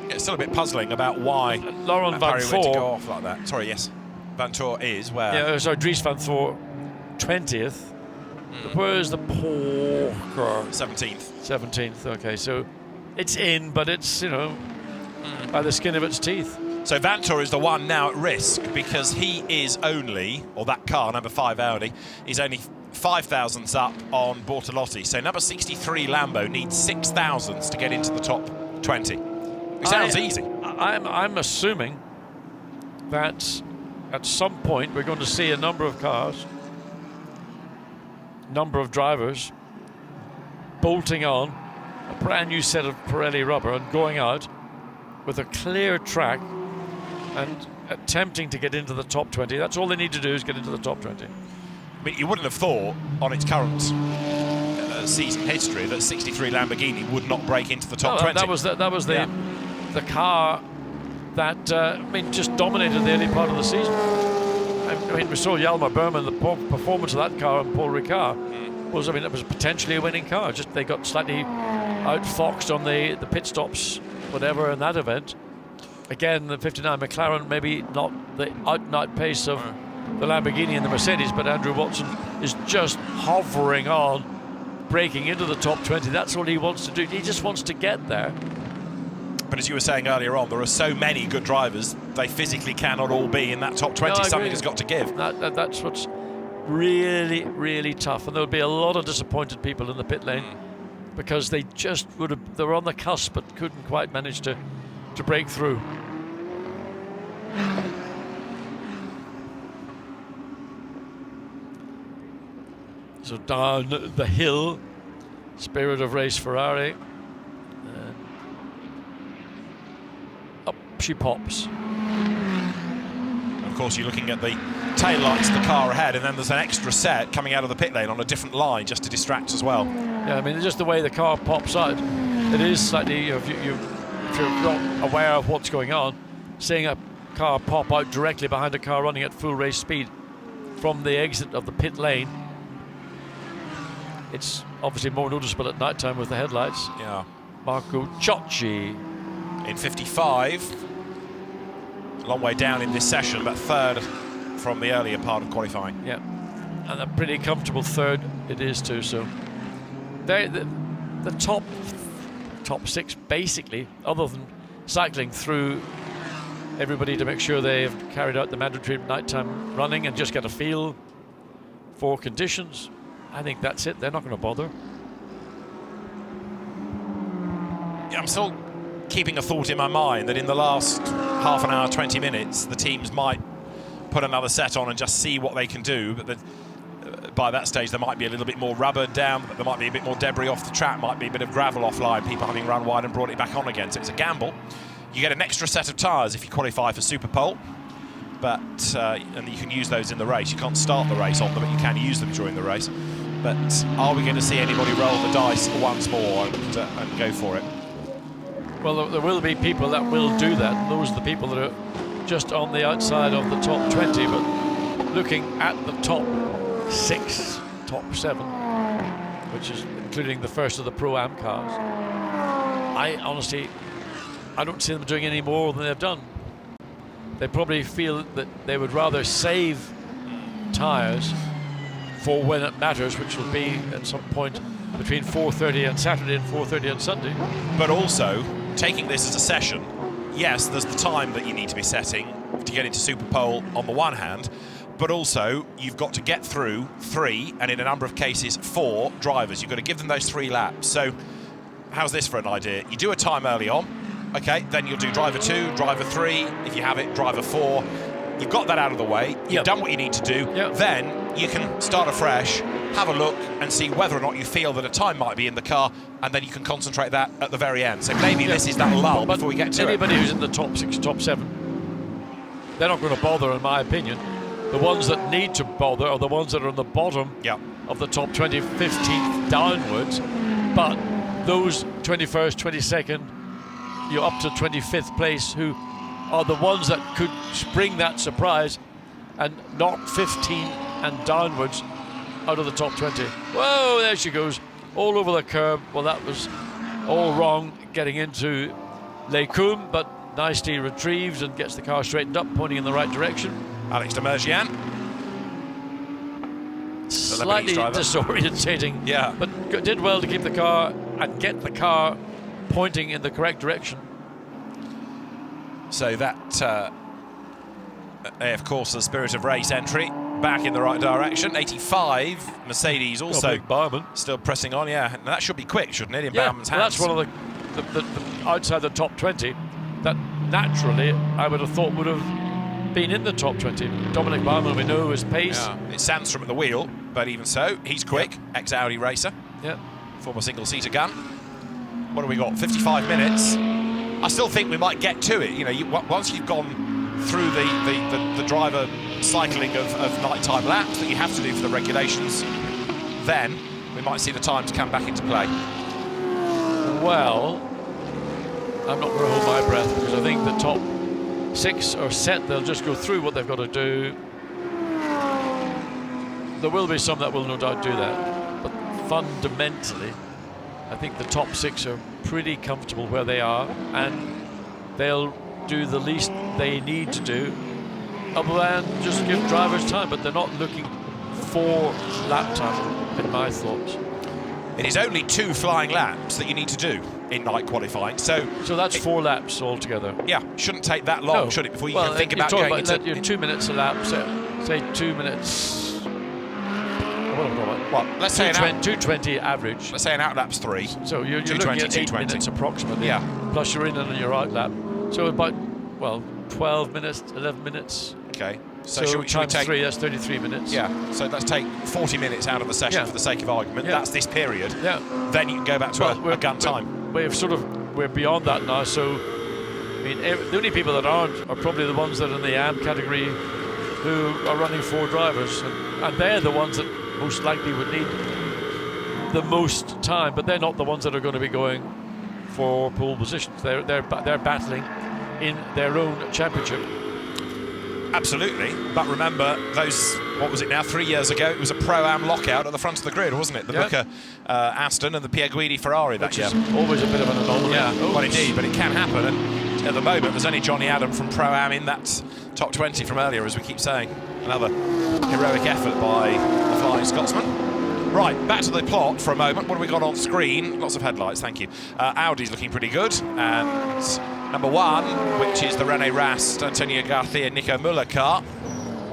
It's still a bit puzzling about why Laurent Matt Parry went to Vanthor go off like that. Sorry, yes. Vanthor is where? Yeah, sorry, Dries Vanthor, 20th. Where's the Porker? 17th. 17th, okay. So it's in, but it's, by the skin of its teeth. So Vanthor is the one now at risk, because he is only, or that car, number 5 Audi, is only 5 thousandths up on Bortolotti. So number 63 Lambo needs 6 thousandths to get into the top 20. It sounds easy. I'm assuming that at some point we're going to see a number of cars, number of drivers bolting on a brand new set of Pirelli rubber and going out with a clear track and attempting to get into the top 20. That's all they need to do, is get into the top 20. I mean, you wouldn't have thought on its current season history that 63 Lamborghini would not break into the top 20. That was the car that I mean just dominated the early part of the season. I mean, we saw Hjalmar Berman, the performance of that car and Paul Ricard was, I mean, it was potentially a winning car. Just they got slightly outfoxed on the pit stops, whatever, in that event. Again, the 59 McLaren, maybe not the out-and-out pace of the Lamborghini and the Mercedes, but Andrew Watson is just hovering on, breaking into the top 20. That's all he wants to do. He just wants to get there. But as you were saying earlier on, there are so many good drivers, they physically cannot all be in that top 20. No, Something has got to give. That's what's really, really tough. And there'll be a lot of disappointed people in the pit lane because they just they were on the cusp but couldn't quite manage to break through. So down the hill, Spirit of Race Ferrari. Up she pops. Of course, you're looking at the tail lights of the car ahead, and then there's an extra set coming out of the pit lane on a different line just to distract as well. Yeah, I mean, just the way the car pops out, it is slightly, you know, if you're not aware of what's going on, seeing a car pop out directly behind a car running at full race speed from the exit of the pit lane, it's obviously more noticeable at night time with the headlights. Yeah. Marco Ciocci in 55. Long way down in this session, but third from the earlier part of qualifying. Yeah, and a pretty comfortable third it is too. So the top six basically, other than cycling through everybody to make sure they've carried out the mandatory nighttime running and just get a feel for conditions. I think that's it. They're not going to bother. Yeah, I'm still keeping a thought in my mind that in the last half an hour, 20 minutes, the teams might put another set on and just see what they can do. But by that stage, there might be a little bit more rubber down, there might be a bit more debris off the track, might be a bit of gravel offline, people having run wide and brought it back on again. So it's a gamble. You get an extra set of tyres if you qualify for Super Pole, but and you can use those in the race. You can't start the race on them, but you can use them during the race. But are we going to see anybody roll the dice once more and go for it? Well, there will be people that will do that. Those are the people that are just on the outside of the top 20, but looking at the top 6, top 7, which is including the first of the Pro-Am cars. I honestly don't see them doing any more than they've done. They probably feel that they would rather save tyres for when it matters, which will be at some point between 4:30 on Saturday and 4:30 on Sunday. But also, taking this as a session, yes, there's the time that you need to be setting to get into Super Pole on the one hand, but also you've got to get through 3, and in a number of cases 4 drivers. You've got to give them those 3 laps. So how's this for an idea? You do a time early on, okay, then you'll do driver 2, driver 3, if you have it, driver 4. You've got that out of the way, you've done what you need to do, then you can start afresh, have a look and see whether or not you feel that a time might be in the car, and then you can concentrate that at the very end. So maybe this is that lull before we get to anybody who's in the top 6, top 7, they're not going to bother, in my opinion. The ones that need to bother are the ones that are on the bottom of the top 20, 15th downwards. But those 21st, 22nd, you're up to 25th place, who are the ones that could spring that surprise and knock 15 and downwards out of the top 20. Whoa, there she goes, all over the curb. Well, that was all wrong getting into Les Combes, but nicely retrieves and gets the car straightened up, pointing in the right direction. Alex de Mergian. Slightly disorientating, but did well to keep the car and get the car pointing in the correct direction. So that, of course, the Spirit of Race entry back in the right direction. 85, Mercedes also still pressing on, and that should be quick, shouldn't it, in Bauman's hands? That's one of the outside the top 20 that naturally I would have thought would have been in the top 20. Dominic Baumann, we know his pace. Yeah. It's Sandstrom at the wheel, but even so, he's quick, ex-Audi racer, former single-seater gun. What have we got, 55 minutes? I still think we might get to it. You know, once you've gone through the driver cycling of nighttime laps that you have to do for the regulations, then we might see the times come back into play. Well, I'm not going to hold my breath because I think the top 6 are set. They'll just go through what they've got to do. There will be some that will no doubt do that, but fundamentally I think the top 6 are pretty comfortable where they are, and they'll do the least they need to do other than just give drivers time, but they're not looking for lap time in my thoughts. It is only 2 flying laps that you need to do in night qualifying, so that's 4 laps altogether. Yeah, shouldn't take that long, no. should it, before you well, can think about going into... You're 2 minutes a lap, say 2 minutes... What? Let's say 220 average. Let's say an out lap's 3. So you're looking at 8 minutes approximately. Yeah. Plus your in and your out lap. So about, 12 minutes, 11 minutes. Okay. So should we take 3, that's 33 minutes. Yeah. So let's take 40 minutes out of the session for the sake of argument. Yeah. That's this period. Yeah. Then you can go back to a gun time. We're beyond that now. So I mean, the only people that aren't are probably the ones that are in the AM category who are running 4 drivers, and they're the ones that most likely would need the most time, but they're not the ones that are going to be going for pole positions. They're battling in their own championship. Absolutely, but remember those, what was it now, 3 years ago, it was a Pro-Am lockout at the front of the grid, wasn't it? The Booker Aston and the Pierre Guidi Ferrari that year. Always a bit of an anomaly. Yeah, well indeed, but it can happen, and at the moment there's only Johnny Adam from Pro-Am in that top 20 from earlier, as we keep saying. Another heroic effort by the Flying Scotsman. Right, back to the plot for a moment. What have we got on screen? Lots of headlights, thank you. Audi's looking pretty good, and number 1, which is the Rene Rast, Antonio Garcia, Nico Müller car,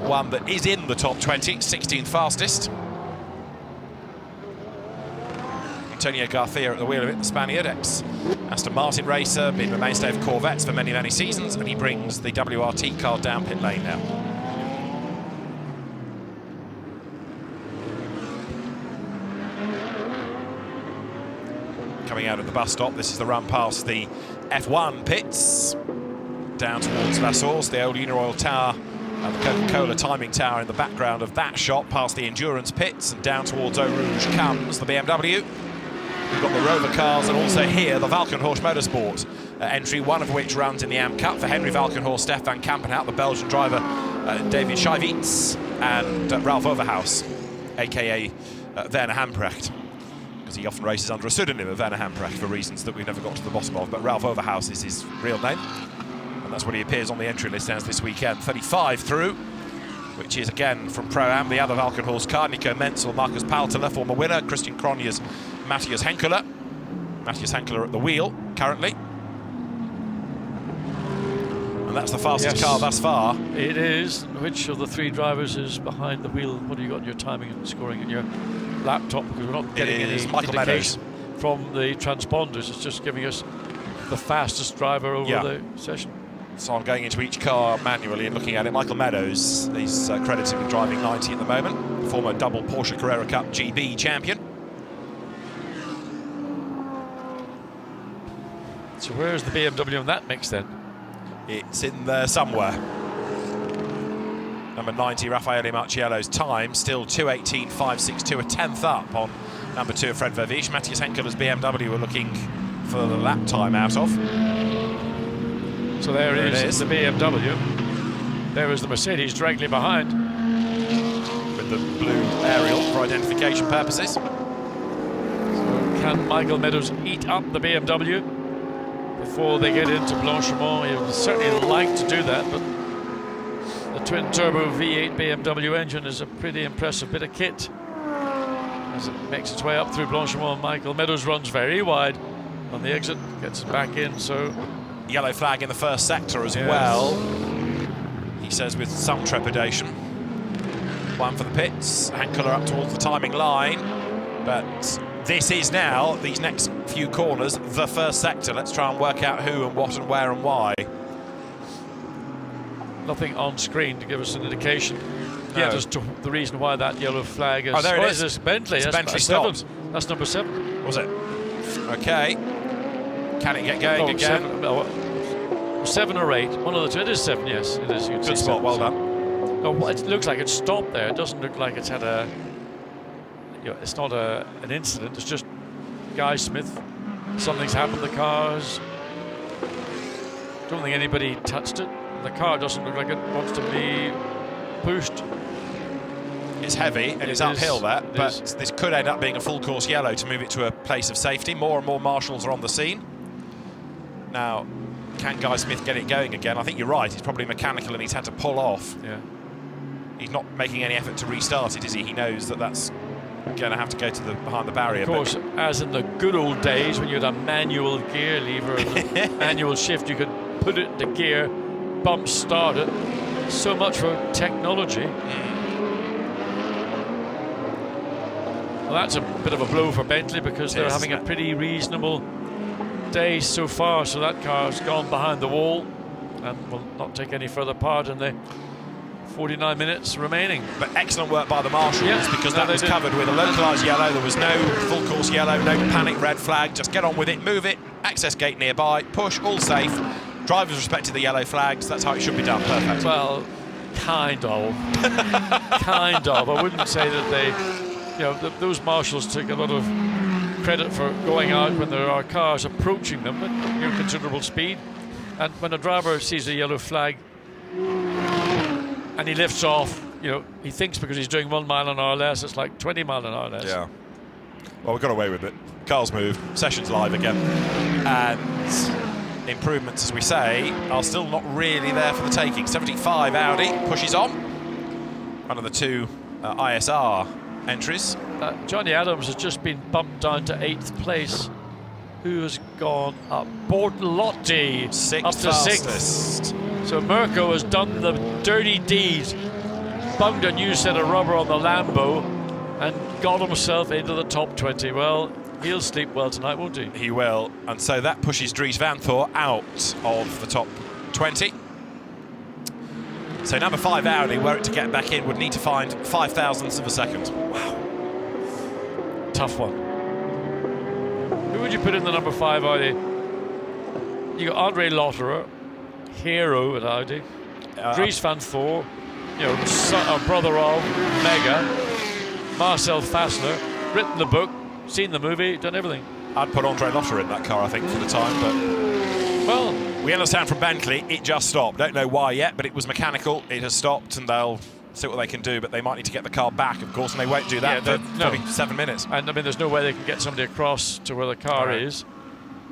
one that is in the top 20, 16th fastest. Antonio Garcia at the wheel of it, the Spaniard, ex-Aston Martin racer, been the mainstay of Corvettes for many, many seasons, and he brings the WRT car down pit lane now. Coming out of the bus stop, this is the run past the F1 pits, down towards La Source, the old Unioil Tower and the Coca-Cola timing tower in the background of that shot, past the Endurance pits, and down towards Eau Rouge comes the BMW. We've got the Rover cars, and also here the Valkenhorst Motorsport entry, one of which runs in the AM Cup for Henry Valkenhorst, Stefan Kampenhout, the Belgian driver David Schijvits, and Ralph Overhaus, aka Werner Hamprecht, because he often races under a pseudonym of Werner Hamprecht for reasons that we've never got to the bottom of, but Ralph Overhaus is his real name, and that's what he appears on the entry list as this weekend. 35 through, which is again from Pro-Am, the other Valkenhorst car, Nico Menzel, Marcus Palteler, former winner, Christian Cronjes, Matthias Henkeler. Matthias Henkeler at the wheel currently. And that's the fastest car thus far. It is. Which of the 3 drivers is behind the wheel? What do you got in your timing and scoring in your laptop? Because we're not getting any indication from the transponders. It's just giving us the fastest driver over the session. So I'm going into each car manually and looking at it. Michael Meadows, he's credited with driving 90 at the moment. Former double Porsche Carrera Cup GB champion. So where's the BMW in that mix then? It's in there somewhere. Number 90, Raffaele Marciello's time, still 2:18.562, a 10th up on number 2 of Fred Vervisch. Matthias Henkeler's BMW we're looking for the lap time out of. So there is the BMW. There is the Mercedes directly behind, with the blue aerial for identification purposes. So can Michael Meadows eat up the BMW before they get into Blanchimont? He would certainly like to do that, but the twin-turbo V8 BMW engine is a pretty impressive bit of kit. As it makes its way up through Blanchimont, Michael Meadows runs very wide on the exit, gets it back in, so... Yellow flag in the first sector as well, he says with some trepidation. 1 for the pits, Henkeler up towards the timing line, but this is now, these next few corners, the first sector. Let's try and work out who and what and where and why. Nothing on screen to give us an indication yet as to the reason why that yellow flag is... Oh, there it is. It's Bentley. It's Bentley stopped. That's number 7. Was it? Okay. Can it get going again? 7 or 8. One of the 2. It is 7, yes. It is. Good spot, well done. No, it looks like it's stopped there. It doesn't look like it's had a. It's not an incident. It's just Guy Smith. Something's happened to the cars. Don't think anybody touched it. The car doesn't look like it wants to be pushed. It's heavy and it's uphill but this could end up being a full course yellow to move it to a place of safety. More and more marshals are on the scene. Now, can Guy Smith get it going again? I think you're right. It's probably mechanical and he's had to pull off. Yeah. He's not making any effort to restart it, is he? He knows that that's going to have to go to the behind the barrier. Of course, as in the good old days when you had a manual gear lever and a manual shift, you could put it into gear, bump start it. So much for technology. Well, that's a bit of a blow for Bentley because they're having a pretty reasonable day so far. So that car's gone behind the wall and will not take any further part in the 49 minutes remaining. But excellent work by the marshals because that was did. covered with a localised yellow. There was no full course yellow, no panic red flag. Just get on with it, move it, access gate nearby, push, all safe. Drivers respected the yellow flags. That's how it should be done. Perfect. Well, kind of. Kind of. I wouldn't say that they... those marshals take a lot of credit for going out when there are cars approaching them at considerable speed. And when a driver sees a yellow flag and he lifts off, he thinks because he's doing 1 mile an hour less, it's like 20 mile an hour less. Yeah. Well, we got away with it. Cars move. Session's live again. And improvements, as we say, are still not really there for the taking. 75 Audi pushes on. One of the two ISR entries. Johnny Adams has just been bumped down to 8th place. Who has gone up? Bortolotti up to 6th. So Mirko has done the dirty deed, bunged a new set of rubber on the Lambo and got himself into the top 20. Well, he'll sleep well tonight, won't he? He will. And so that pushes Dries Van Thor out of the top 20. So number 5 Audi, were it to get back in, would need to find 5,000ths of a second. Wow. Tough one. Who would you put in the number 5 Audi? You got Andre Lotterer, hero at Audi. Dries Van Thor, brother of Mega. Marcel Fassler, written the book, seen the movie, done everything. I'd put Andre Lotterer in that car, I think, for the time, but... Well... We understand from Bentley, it just stopped. Don't know why yet, but it was mechanical. It has stopped, and they'll see what they can do, but they might need to get the car back, of course, and they won't do that for probably 7 minutes. And, there's no way they can get somebody across to where the car is.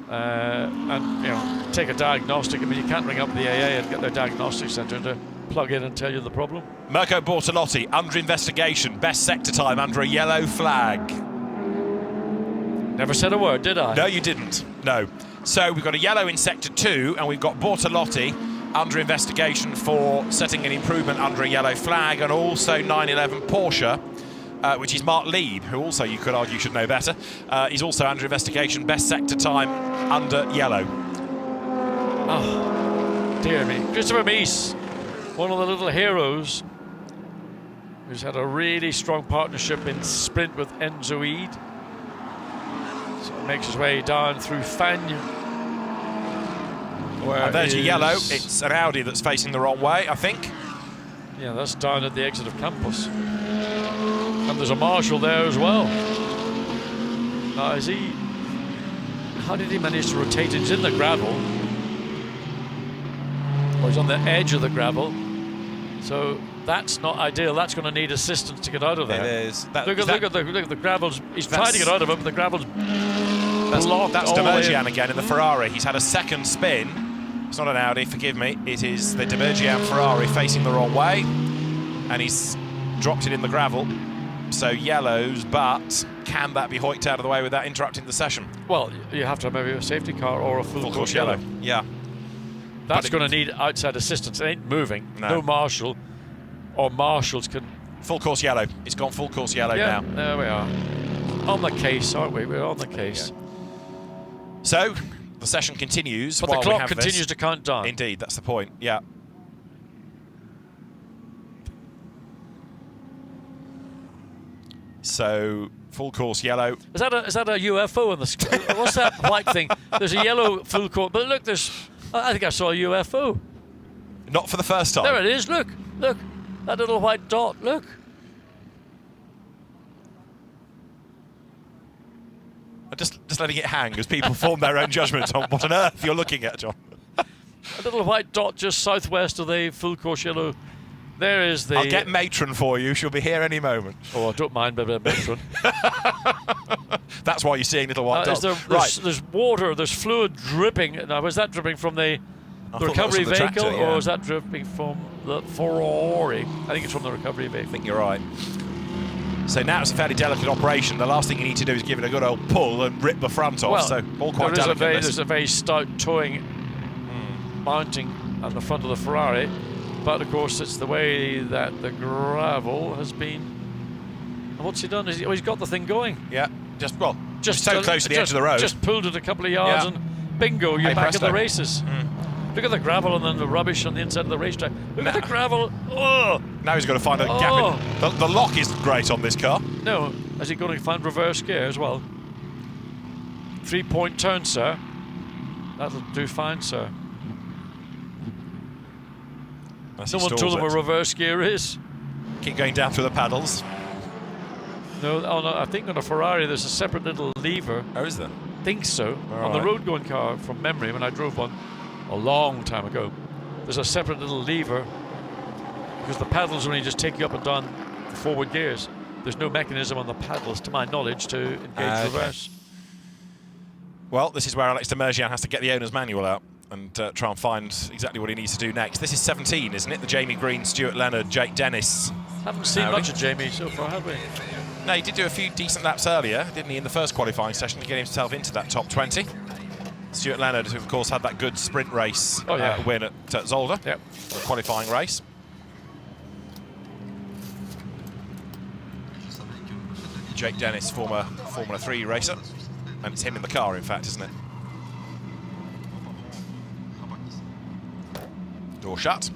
And, take a diagnostic. You can't ring up the AA and get their diagnostic centre to plug in and tell you the problem. Mirko Bortolotti, under investigation. Best sector time under a yellow flag. Never said a word, did I? No, you didn't. No. So we've got a yellow in Sector 2, and we've got Bortolotti under investigation for setting an improvement under a yellow flag, and also 911 Porsche, which is Mark Lieb, who also you could argue should know better. He's also under investigation, best sector time under yellow. Oh, dear me. Christopher Mies, one of the little heroes, who's had a really strong partnership in sprint with Enzo Eid. So he makes his way down through Fagnes. And there's a yellow. It's an Audi that's facing the wrong way, I think. Yeah, that's down at the exit of Campos. And there's a marshal there as well. Now, how did he manage to rotate? He's in the gravel. Or he's on the edge of the gravel. So that's not ideal. That's going to need assistance to get out of there. It is. Look at the gravel's. He's trying to get out of it, but the gravel's blocked. That's Demergian again in the Ferrari. He's had a second spin. It's not an Audi, forgive me. It is the Demergian Ferrari facing the wrong way. And he's dropped it in the gravel. So yellows, but can that be hoiked out of the way without interrupting the session? Well, you have to have maybe a safety car or a full course yellow. Yeah. That's going to need outside assistance. It ain't moving. No marshal or marshals can... Full course yellow. It's gone full course yellow now. There we are. On the case, aren't we? We're on the case. So, the session continues. But the clock continues to count down. Indeed, that's the point. Yeah. So, full course yellow. Is that a UFO in the sky? What's that white thing? There's a yellow full course. But look, I think I saw a UFO. Not for the first time. There it is. Look. That little white dot, look. Just letting it hang as people form their own judgment on what on earth you're looking at, John. A little white dot just southwest of the full course yellow. There is the... I'll get Matron for you. She'll be here any moment. Oh, I don't mind Matron. That's why you're seeing little white dots. There's water, there's fluid dripping. Now, was that dripping from the recovery vehicle, tractor, or was that dripping from the Ferrari? I think it's from the recovery vehicle. I think you're right. So now it's a fairly delicate operation. The last thing you need to do is give it a good old pull and rip the front off. Well, So all quite delicate. There's a very stout towing mounting on the front of the Ferrari. But of course, it's the way that the gravel has been. And what's he done? He's got the thing going. Yeah, just so close to the edge of the road. Just pulled it a couple of yards and bingo, you're back in the races. Look at the gravel and then the rubbish on the inside of the racetrack. Look at the gravel. Oh! Now he's got to find a gap in. The lock isn't great on this car. No, is he going to find reverse gear as well? 3-point turn, sir. That'll do fine, sir. Someone told him what reverse gear is. Keep going down through the paddles. No, I think on a Ferrari there's a separate little lever. Oh, is there? I think so. On the road-going car, from memory, when I drove one a long time ago, there's a separate little lever because the paddles only just take you up and down the forward gears. There's no mechanism on the paddles, to my knowledge, to engage reverse. Well, this is where Alex de Mergian has to get the owner's manual out and try and find exactly what he needs to do next. This is 17, isn't it? The Jamie Green, Stuart Leonard, Jake Dennis. Haven't seen much of Jamie so far, have we? No, he did do a few decent laps earlier, didn't he, in the first qualifying session to get himself into that top 20. Stuart Leonard, who of course had that good sprint race win at Zolder, the qualifying race. Jake Dennis, former Formula 3 racer, and it's him in the car, in fact, isn't it? Door shut.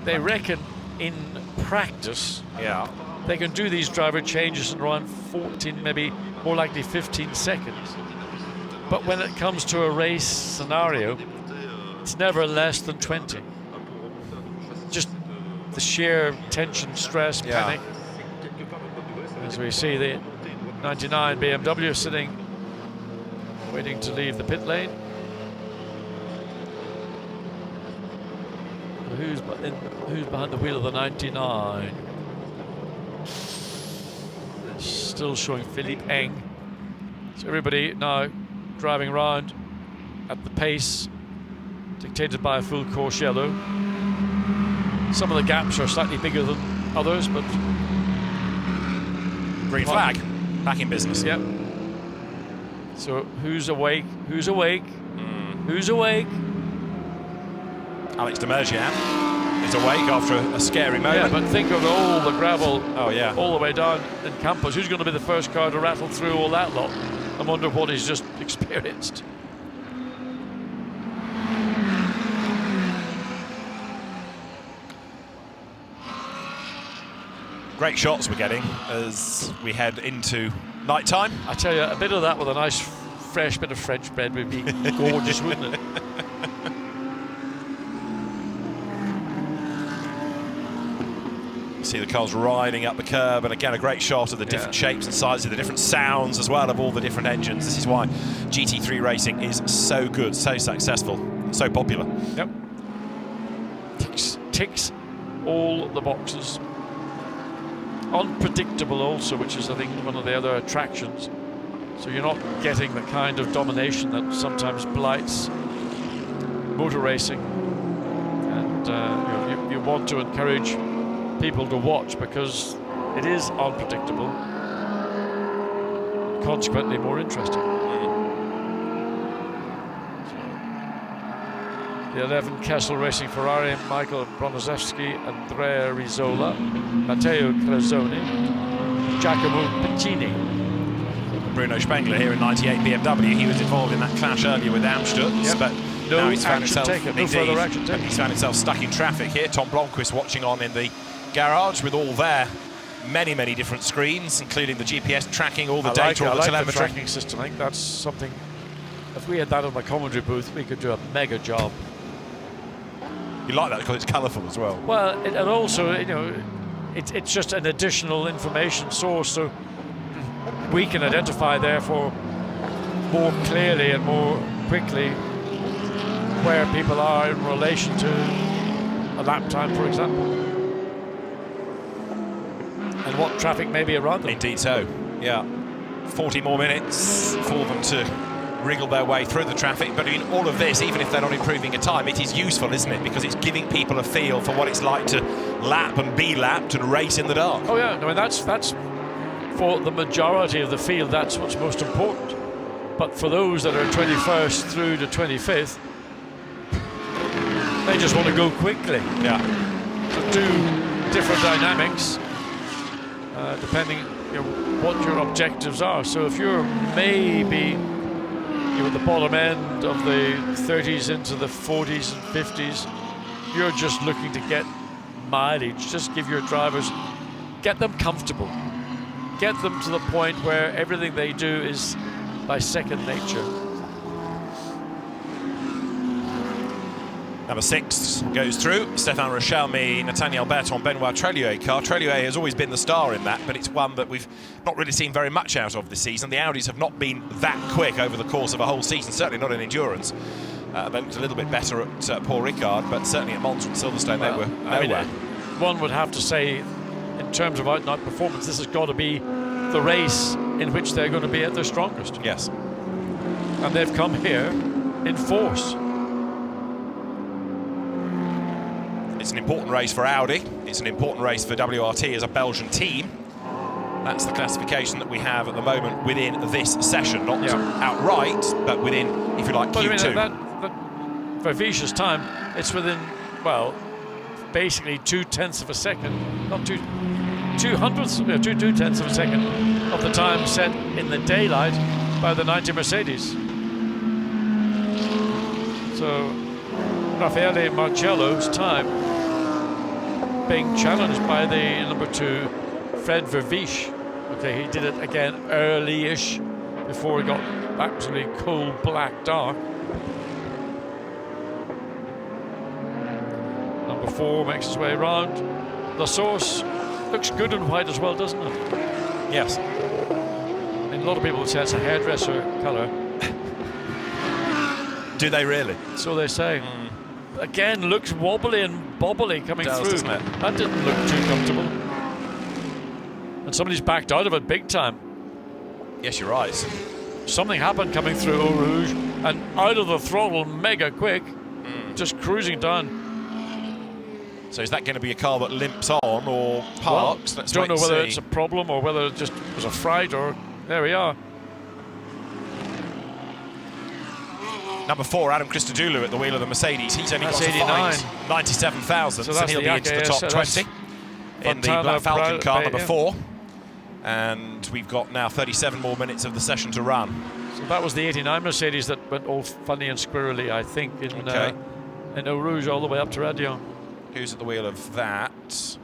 They reckon in practice, they can do these driver changes in around 14, maybe more likely 15 seconds. But when it comes to a race scenario, it's never less than 20. Just the sheer tension, stress, panic. As we see the 99 BMW sitting, waiting to leave the pit lane. Who's behind the wheel of the 99? Still showing Philippe Eng. So everybody now driving around at the pace dictated by a full course yellow. Some of the gaps are slightly bigger than others, but green flag, back in business. Yep. So who's awake? Who's awake? Who's awake? Alex de Mergian is awake after a scary moment. Yeah, but think of all the gravel all the way down in Campos. Who's going to be the first car to rattle through all that lot? I wonder what he's just experienced. Great shots we're getting as we head into night time. I tell you, a bit of that with a nice fresh bit of French bread would be gorgeous, wouldn't it? See the cars riding up the curb, and again a great shot of the different shapes and sizes, the different sounds as well of all the different engines. This is why GT3 racing is so good, so successful, so popular. Yep. Ticks all the boxes. Unpredictable also, which is I think one of the other attractions. So you're not getting the kind of domination that sometimes blights motor racing. And you want to encourage people to watch because it is unpredictable, consequently more interesting. The 11 Kessel Racing Ferrari, Michael Broniszewski, Andrea Rizzola, Matteo Crezzoni, Giacomo Piccini. Bruno Spengler here in 98 BMW. He was involved in that clash earlier with Amstutz, but now he's found himself further action taken. He's found himself stuck in traffic here. Tom Blomqvist watching on in the garage with all their many different screens, including the GPS tracking, all the data, all the telemetry. The tracking system. I think that's something. If we had that on the commentary booth, we could do a mega job. You like that because it's colourful as well. Well, and also, you know, it's just an additional information source, so we can identify, therefore, more clearly and more quickly where people are in relation to a lap time, for example, and what traffic may be around them. Indeed so, yeah. 40 more minutes for them to wriggle their way through the traffic, but in all of this, even if they're not improving a time, it is useful, isn't it? Because it's giving people a feel for what it's like to lap and be lapped and race in the dark. Oh yeah, I mean that's for the majority of the field, that's what's most important. But for those that are 21st through to 25th, they just want to go quickly. Yeah. So do different dynamics depending, you know, what your objectives are. So if you're maybe at the bottom end of the 30s into the 40s and 50s, you're just looking to get mileage. Just give your drivers, get them comfortable. Get them to the point where everything they do is by second nature. Number 6 goes through. Stéphane Richelme, Nathaniel Berton, Benoit Treluet car. Treluet has always been the star in that, but it's one that we've not really seen very much out of this season. The Audis have not been that quick over the course of a whole season, certainly not in endurance. They looked a little bit better at Paul Ricard, but certainly at Monza and Silverstone they were nowhere. One would have to say, in terms of out-and-out performance, this has got to be the race in which they're going to be at their strongest. Yes. And they've come here in force. It's an important race for Audi. It's an important race for WRT as a Belgian team. That's the classification that we have at the moment within this session. Not outright, but within, if you like, Q2. I mean, for Vish's time, it's within, well, basically 0.2 of a second, not 0.2 of a second of the time set in the daylight by the 90 Mercedes. So Raffaele Marcello's time being challenged by the number 2, Fred Verviche. Okay, he did it again early-ish before it got absolutely cold, black, dark. Number 4 makes his way around. The Source looks good in white as well, doesn't it? Yes. And a lot of people would say it's a hairdresser colour. Do they really? So they say. Again, looks wobbly and bobbly coming through. Doesn't it? That didn't look too comfortable. And somebody's backed out of it big time. Yes, you're right. Something happened coming through Eau Rouge and out of the throttle mega quick, just cruising down. So is that going to be a car that limps on or parks? Well, don't know whether it's a problem or whether it just was a fright, or there we are. Number 4, Adam Christodoulou at the wheel of the Mercedes. He's only got to find 97,000, so he'll be into the top 20 in the Black Falcon car, number 4. And we've got now 37 more minutes of the session to run. So that was the 89 Mercedes that went all funny and squirrely, I think, in Eau Rouge all the way up to Radio. Who's at the wheel of that? It's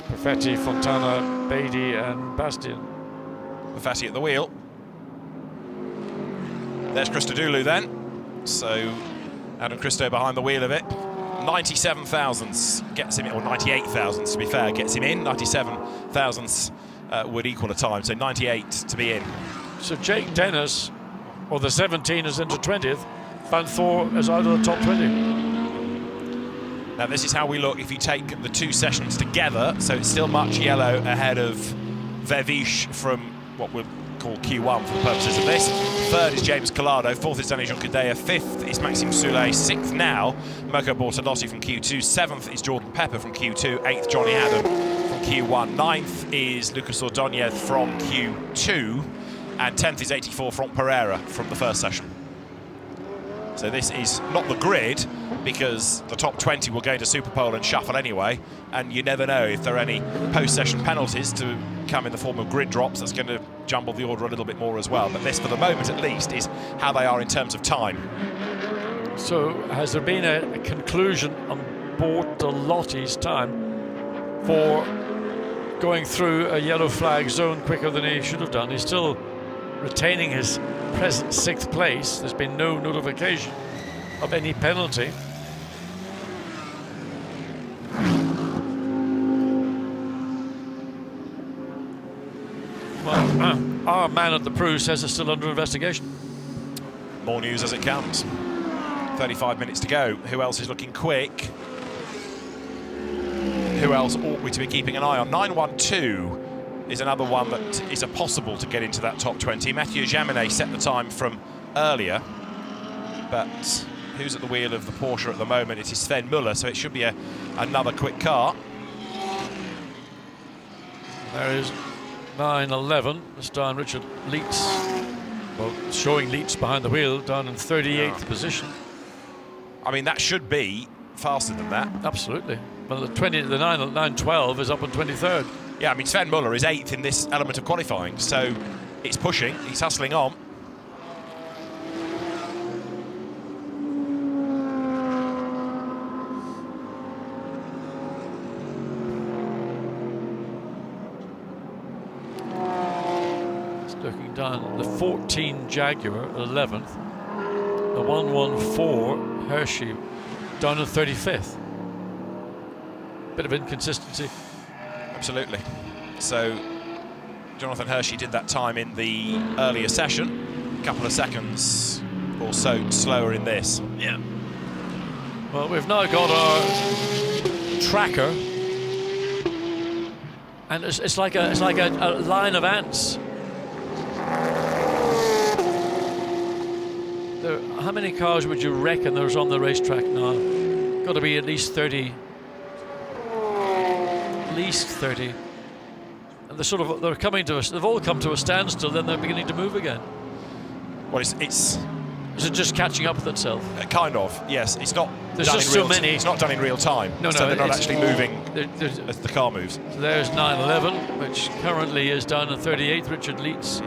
Perfetti, Fontana, Beatty and Bastien. Perfetti at the wheel. There's Christodoulou then. So Adam Christo behind the wheel of it. 97 thousandths gets him in, or 98 thousandths to be fair, gets him in. 97 thousandths would equal a time, so 98 to be in. So Jake Dennis, or the 17 is into 20th. Van Thor is out of the top 20. Now this is how we look if you take the 2 sessions together, so it's still much yellow ahead of Verviche from what we'll call Q1 for the purposes of this. 3rd is James Collado, 4th is Danny Jean Cadea, 5th is Maxime Soulet, 6th now Mirko Bortolotti from Q2, 7th is Jordan Pepper from Q2, 8th Johnny Adam from Q1, 9th is Lucas Ordonez from Q2, and 10th is 84 Franck Pereira from the first session. So this is not the grid, because the top 20 will go to Superpole and shuffle anyway, and you never know if there are any post-session penalties to come in the form of grid drops. That's going to jumble the order a little bit more as well. But this, for the moment at least, is how they are in terms of time. So has there been a conclusion on Bortolotti's time for going through a yellow flag zone quicker than he should have done? He's still retaining his present 6th place. There's been no notification of any penalty. our man at the Pru says it's still under investigation. More news as it comes. 35 minutes to go. Who else is looking quick? Who else ought we to be keeping an eye on? 912 is another one that is possible to get into that top 20. Mathieu Jaminet set the time from earlier, but who's at the wheel of the Porsche at the moment? It is Sven Müller, so it should be another quick car. There is 911. This time Richard Leitz, well, showing Leitz behind the wheel, down in 38th position. I mean, that should be faster than that. Absolutely. Well, the 912 is up on 23rd. Yeah, I mean, Sven Müller is 8th in this element of qualifying, so it's pushing, he's hustling on. Looking down, the 14 Jaguar, 11th. The 114 Hershey, down in 35th. Bit of inconsistency. Absolutely. So Jonathan Hershey did that time in the earlier session. A couple of seconds or so slower in this. Yeah. Well, we've now got our tracker, and it's like a line of ants. How many cars would you reckon there's on the racetrack now? Got to be at least 30. At least 30. And they're coming to us. They've all come to a standstill. Then they're beginning to move again. Well, it's is it just catching up with itself? Kind of. Yes. It's not. There's just so many. It's not done in real time. No, so they're not actually moving as the car moves. So there's 911, which currently is down in 38th. Richard Leitz.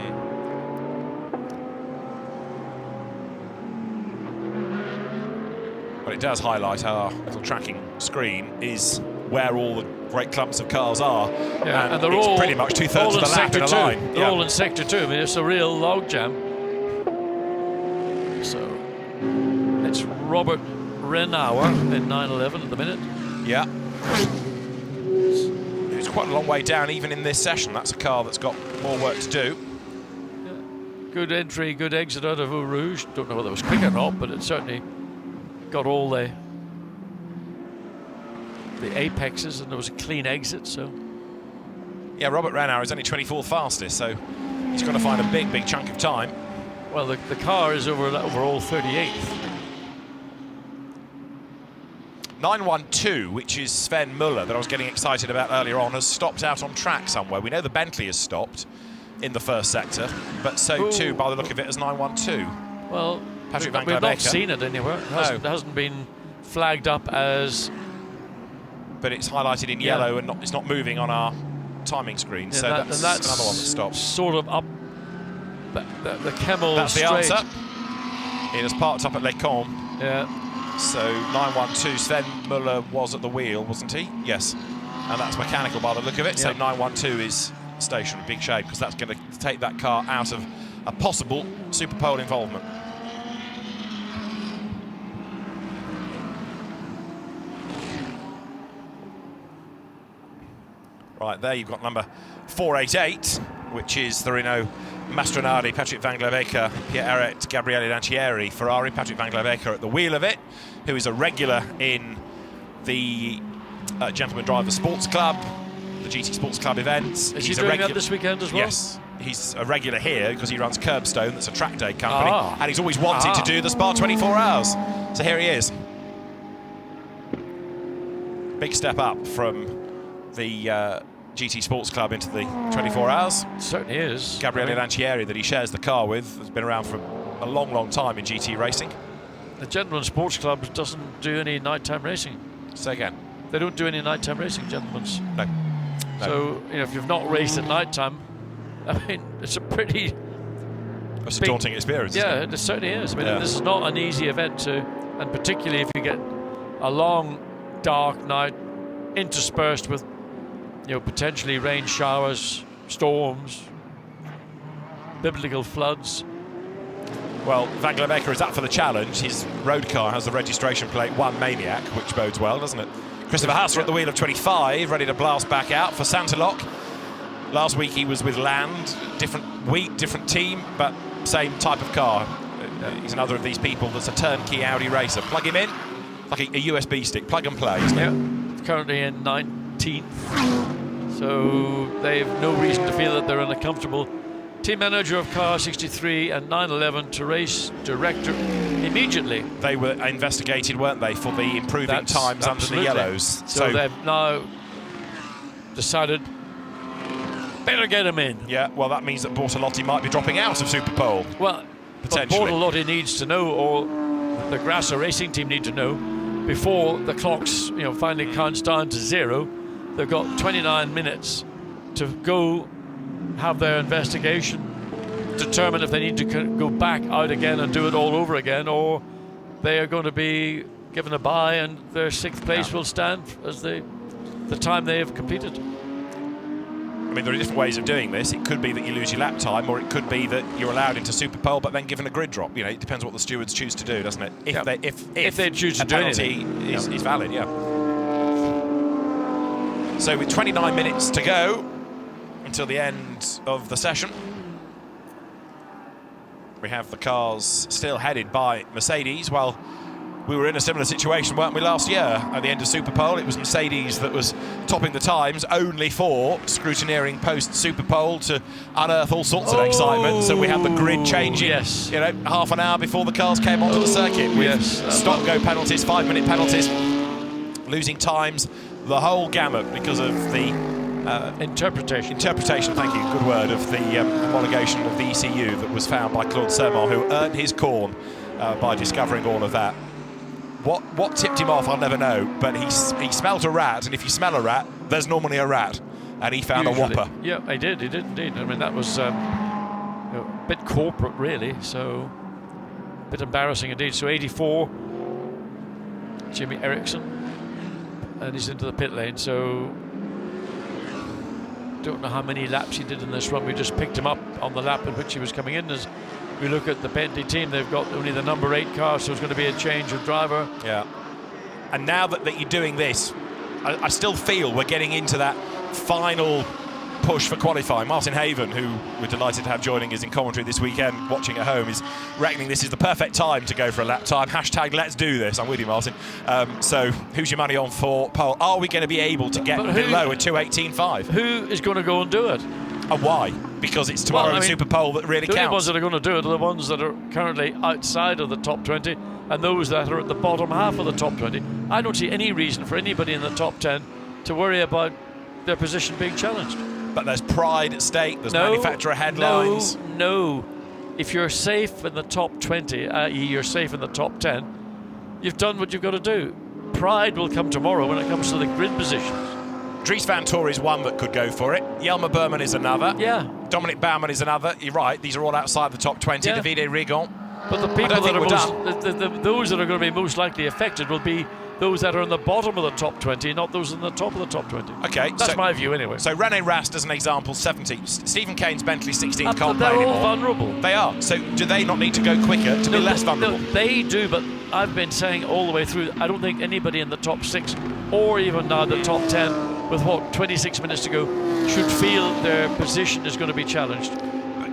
What it does highlight, our little tracking screen, is where all the great clumps of cars are. Yeah, and they're it's all pretty much 2/3 of the lap in a line. They're all in sector 2. I mean, it's a real logjam. So it's Robert Renauer in 911 at the minute. Yeah. It's quite a long way down, even in this session. That's a car that's got more work to do. Yeah. Good entry, good exit out of Eau Rouge. Don't know whether it was quick or not, but it certainly got all the apexes, and there was a clean exit. So yeah, Robert Renauer is only 24th fastest, so he's got to find a big chunk of time. Well, the car is overall 38th. 912, which is Sven Müller that I was getting excited about earlier on, has stopped out on track somewhere. We know the Bentley has stopped in the first sector, but so too, by the look of it, as 912. Well, Patrick we've not seen it anywhere. It hasn't been flagged up as. But it's highlighted in yellow, and it's not moving on our timing screen. Yeah, so that's another one that stops. Sort of up the Kemmel That's straight. the answer. It has parked up at Les Combes. Yeah. So 912, Sven Müller was at the wheel, wasn't he? Yes. And that's mechanical by the look of it. So 912 is stationary. Big shame, because that's going to take that car out of a possible Super Pole involvement. Right, there you've got number 488, which is the Renault Mastronardi, Patrick Van Glavecke, Pierre-Eric Gabriele Lancieri, Ferrari. Patrick Van Glavecke at the wheel of it, who is a regular in the Gentleman Driver Sports Club, the GT Sports Club events. Is he doing that this weekend as well? Yes, he's a regular here because he runs Curbstone, that's a track day company, and he's always wanted to do the Spa 24 Hours. So here he is. Big step up from the GT Sports Club into the 24 Hours. It certainly is. Gabriele Lancieri, that he shares the car with, has been around for a long time in GT racing. The Gentleman Sports Club doesn't do any nighttime racing. Say again? They don't do any nighttime racing, Gentlemen's. No. So, if you've not raced at nighttime, I mean, it's a pretty... It's a daunting experience, yeah, isn't it? It certainly is. I mean, this is not an easy event to... And particularly if you get a long, dark night interspersed with, potentially rain showers, storms, biblical floods. Well, Van Glavecke is up for the challenge. His road car has the registration plate 1 Maniac, which bodes well, doesn't it? Christopher Haas at the wheel of 25, ready to blast back out for Santalok. Last week he was with Land, different week, different team, but same type of car. He's another of these people that's a turnkey Audi racer. Plug him in, like a USB stick, plug and play. Yeah, currently in 19th. So they've no reason to feel that they're in a comfortable. Team manager of car 63 and 911 to race director immediately. They were investigated, weren't they, for the improving times under the yellows. So they've now decided better get him in. Yeah, well, that means that Bortolotti might be dropping out of Superpole. Well, potentially. What Bortolotti needs to know, or the Grasser racing team need to know, before the clocks, finally counts down to 0, they've got 29 minutes to go have their investigation, determine if they need to go back out again and do it all over again, or they are going to be given a bye and their 6th place will stand as the time they have completed. I mean, there are different ways of doing this. It could be that you lose your lap time, or it could be that you're allowed into Superpole but then given a grid drop. It depends what the stewards choose to do, doesn't it? If they choose to a do penalty is valid, yeah. So with 29 minutes to go until the end of the session, we have the cars still headed by Mercedes. Well, we were in a similar situation, weren't we, last year? At the end of Superpole, it was Mercedes that was topping the times, only for scrutineering post-Superpole to unearth all sorts of excitement. So we had the grid changing, half an hour before the cars came onto the circuit with stop-go penalties, 5-minute penalties, losing times, the whole gamut because of the interpretation, thank you, good word, of the homologation of the ECU that was found by Claude Sermon, who earned his corn by discovering all of that. What tipped him off, I'll never know, but he smelt a rat, and if you smell a rat, there's normally a rat, and he found Usually. a whopper. Yeah, he did indeed. I mean, that was a bit corporate, really, so a bit embarrassing indeed. So 84, Jimmy Eriksson, and he's into the pit lane, so don't know how many laps he did in this run. We just picked him up on the lap in which he was coming in. As we look at the Bentley team, they've got only the number 8 car, so there's going to be a change of driver. Yeah. And now that you're doing this, I still feel we're getting into that final push for qualifying. Martin Haven, who we're delighted to have joining us in commentary this weekend, watching at home, is reckoning this is the perfect time to go for a lap time. Hashtag let's do this. I'm with you, Martin. So who's your money on for pole? Are we going to be able to get below a 2:18.5? Who is going to go and do it? And why? Because it's tomorrow in Superpole that really counts. The only ones that are going to do it are the ones that are currently outside of the top 20 and those that are at the bottom half of the top 20. I don't see any reason for anybody in the top 10 to worry about their position being challenged. But there's pride at stake, there's manufacturer headlines. No. If you're safe in the top 20, i.e. you're safe in the top 10, you've done what you've got to do. Pride will come tomorrow when it comes to the grid positions. Dries Van Tor is one that could go for it. Jelmer Berman is another. Yeah. Dominic Baumann is another. You're right, these are all outside the top 20. Yeah. Davide Rigon. But the people that are those that are going to be most likely affected will be those that are in the bottom of the top 20, not those in the top of the top 20. Okay. That's my view anyway. So Rene Rast, as an example, 17. Stephen Kane's Bentley 16 can't but play they're anymore. all vulnerable. They are. So do they not need to go quicker to be less vulnerable? No, they do, but I've been saying all the way through, I don't think anybody in the top 6 or even now the top 10 with 26 minutes to go should feel their position is going to be challenged.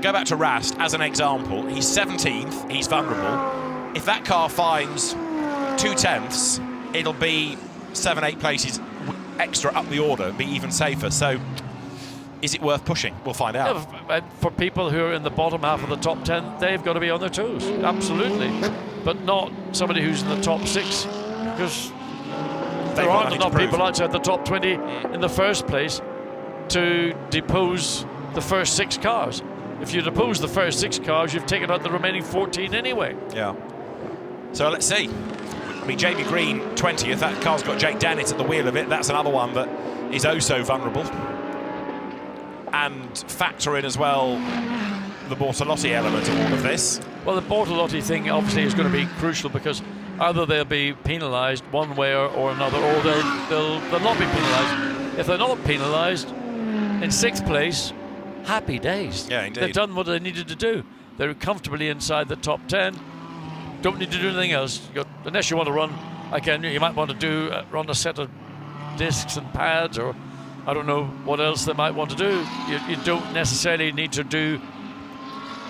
Go back to Rast as an example. He's 17th, he's vulnerable. If that car finds 2/10, it'll be 7-8 places extra up the order, be even safer. So is it worth pushing? We'll find out. Yeah, for people who are in the bottom half of the top 10, they've got to be on their toes, absolutely. But not somebody who's in the top 6, because there aren't enough people outside the top 20 in the first place to depose the first 6 cars. If you depose the first 6 cars, you've taken out the remaining 14 anyway. Yeah. So let's see. I mean, Jamie Green, 20th. That car's got Jake Dennett at the wheel of it. That's another one that is oh so vulnerable. And factor in as well the Bortolotti element of all of this. Well, the Bortolotti thing obviously is going to be crucial, because either they'll be penalised one way or another, or they'll not be penalised. If they're not penalised, in 6th place, happy days. Yeah, indeed. They've done what they needed to do. They're comfortably inside the top 10. Don't need to do anything else. Unless you want to run, again, you might want to run a set of discs and pads, or I don't know what else they might want to do. You don't necessarily need to do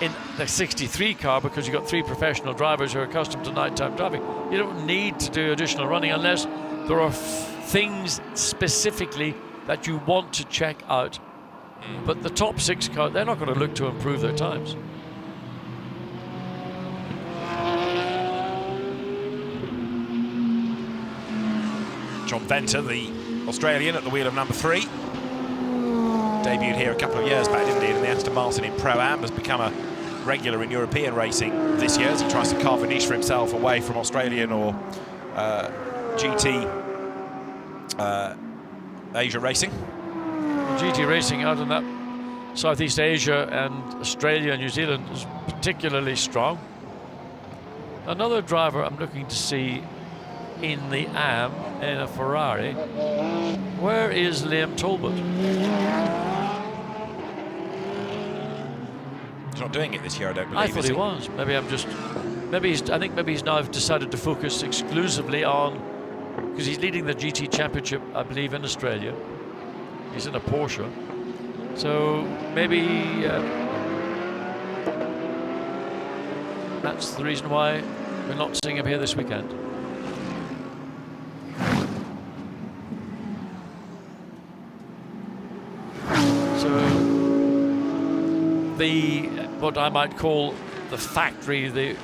in the 63 car, because you've got 3 professional drivers who are accustomed to nighttime driving. You don't need to do additional running unless there are things specifically that you want to check out. But the top 6 cars, they're not going to look to improve their times. John Venter, the Australian, at the wheel of number 3. Debuted here a couple of years back, didn't he? And the Aston Martin in Pro-Am, has become a regular in European racing this year as he tries to carve a niche for himself away from Australian or GT Asia racing. GT racing out in that Southeast Asia and Australia and New Zealand is particularly strong. Another driver I'm looking to see in the AM in a Ferrari. Where is Liam Talbot? He's not doing it this year, I don't believe. I thought he was. I think maybe he's now decided to focus exclusively on, because he's leading the GT Championship, I believe, in Australia. He's in a Porsche. So maybe that's the reason why we're not seeing him here this weekend. So what I might call the factory, the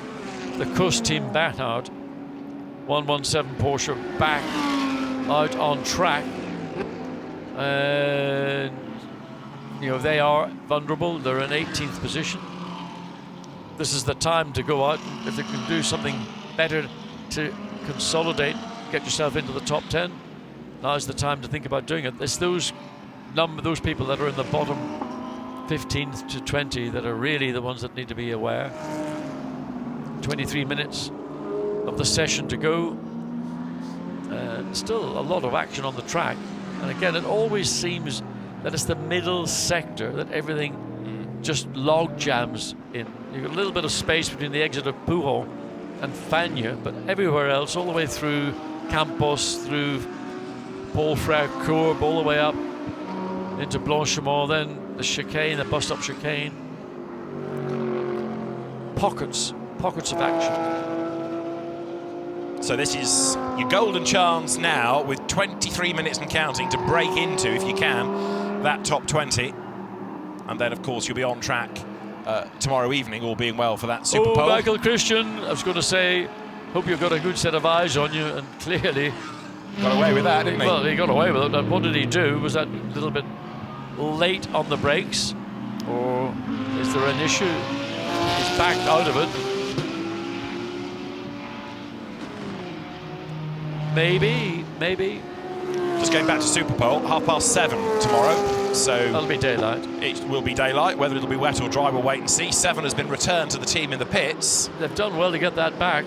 Kuss team Bathard 117 Porsche back out on track, and you know they are vulnerable. They're in 18th position. This is the time to go out. If they can do something better to consolidate, get yourself into the top 10, now's the time to think about doing it. It's those people that are in the bottom 15th to 20 that are really the ones that need to be aware. 23 minutes of the session to go, and still a lot of action on the track. And again, it always seems that it's the middle sector that everything just log jams in. You've got a little bit of space between the exit of Pujol and Fagnes, but everywhere else, all the way through Campos, through Paul Frere Courbe, all the way up into Blanchimont, then the chicane, the bus-stop chicane. Pockets of action. So this is your golden chance now, with 23 minutes and counting, to break into, if you can, that top 20. And then, of course, you'll be on track tomorrow evening, all being well, for that Super Pole. Michael Christian, I was going to say, hope you've got a good set of eyes on you, and clearly... Got away with that, didn't he? Well, he got away with it. And what did he do? Was that a little bit late on the brakes? Or is there an issue? He's backed out of it. Maybe. Just going back to Super Pole, 7:30 tomorrow. So that'll be daylight. It will be daylight. Whether it'll be wet or dry, we'll wait and see. 7 has been returned to the team in the pits. They've done well to get that back.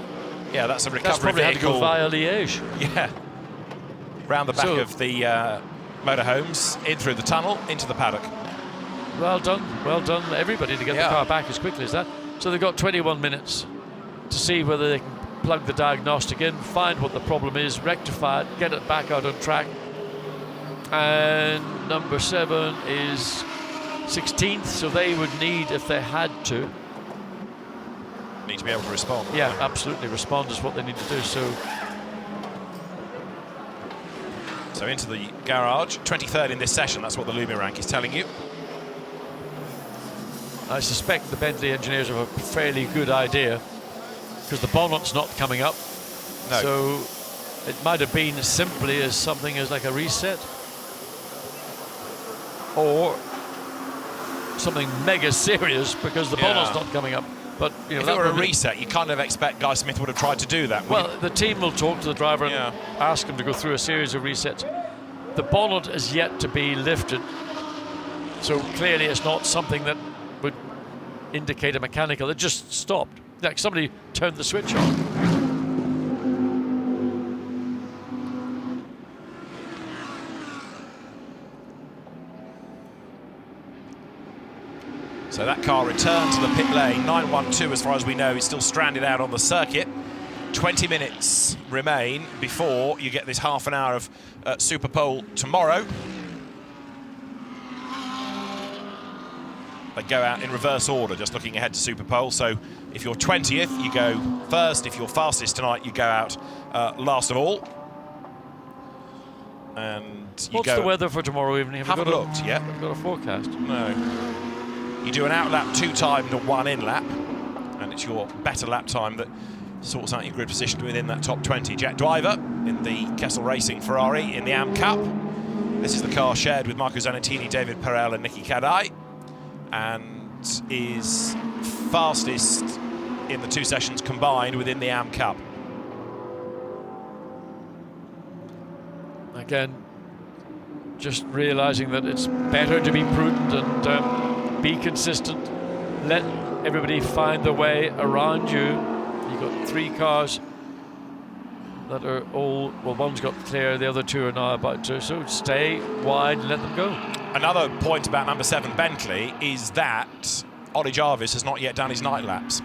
Yeah, that's a recovery that's probably vehicle. Had to go via Liège. Yeah. Round the back of the motorhomes, in through the tunnel, into the paddock. Well done, everybody, to get the car back as quickly as that. So they've got 21 minutes to see whether they can plug the diagnostic in, find what the problem is, rectify it, get it back out on track. And number 7 is 16th, so they would need, if they had to... Need to be able to respond. Yeah, absolutely, respond is what they need to do, So into the garage, 23rd in this session, that's what the Lumi rank is telling you. I suspect the Bentley engineers have a fairly good idea, because the bonnet's not coming up. No. So it might have been as simply as something as like a reset, or something mega serious, because the bonnet's not coming up. But you know, if it were a reset, you kind of expect Guy Smith would have tried to do that. Well, the team will talk to the driver and ask him to go through a series of resets. The bonnet is yet to be lifted, so clearly it's not something that would indicate a mechanical. It just stopped. Like somebody turned the switch on. So that car returned to the pit lane. 912, as far as we know, is still stranded out on the circuit. 20 minutes remain before you get this half an hour of Super Pole tomorrow. they go out in reverse order, just looking ahead to Super Pole. So if you're 20th, you go first. If you're fastest tonight, you go out last of all. And you What's the weather for tomorrow evening? Haven't looked yet. Have you got a forecast? No. You do an out lap 2 timed and 1 in lap, and it's your better lap time that sorts out your grid position within that top 20. Jack Driver in the Kessel Racing Ferrari in the AM Cup. This is the car shared with Marco Zanettini, David Perel and Nicky Kadai, and is fastest in the 2 sessions combined within the AM Cup. Again, just realising that it's better to be prudent and be consistent. Let everybody find their way around you. You've got 3 cars that are all, well, one's got clear, the other 2 are now about to, so stay wide and let them go. Another point about number 7 Bentley is that Ollie Jarvis has not yet done his night laps.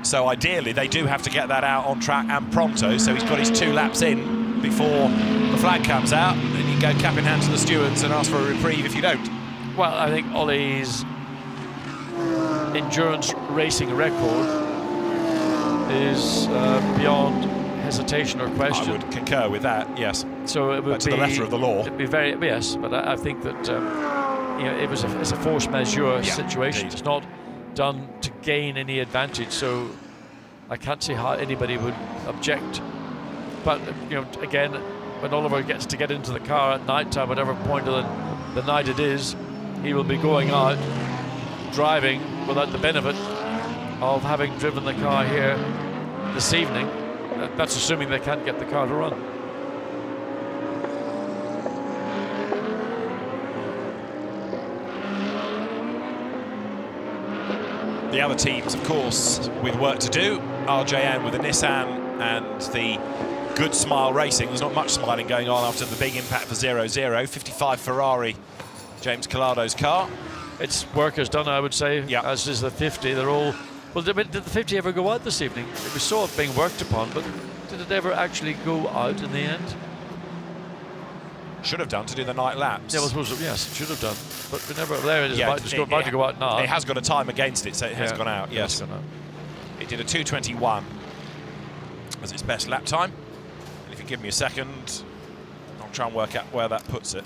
So ideally they do have to get that out on track and pronto, so he's got his 2 laps in before the flag comes out, and you go cap in hand to the stewards and ask for a reprieve if you don't. Well, I think Ollie's endurance racing record is beyond hesitation or question. I would concur with that, yes. So it would to the letter of the law. It'd be very, yes, but I think that you know, it's a force majeure situation. Indeed. It's not done to gain any advantage, so I can't see how anybody would object. But you know, again, when Oliver gets to get into the car at night time, whatever point of the night it is, he will be going out driving without the benefit of having driven the car here this evening. That's assuming they can't get the car to run. The other teams, of course, with work to do. RJN with the Nissan and the Good Smile Racing. There's not much smiling going on after the big impact for 0-0. 55 Ferrari, James Colado's car. It's work is done, I would say, as is the 50. They're all... Well, did the 50 ever go out this evening? We saw it being worked upon, but did it ever actually go out in the end? Should have done to do the night laps. Yeah, well, yes, it should have done. But we never... There it is, about to go out now. It has got a time against it, so it has gone out, yes. Gone out. It did a 2:21 as its best lap time. And if you give me a second, I'll try and work out where that puts it.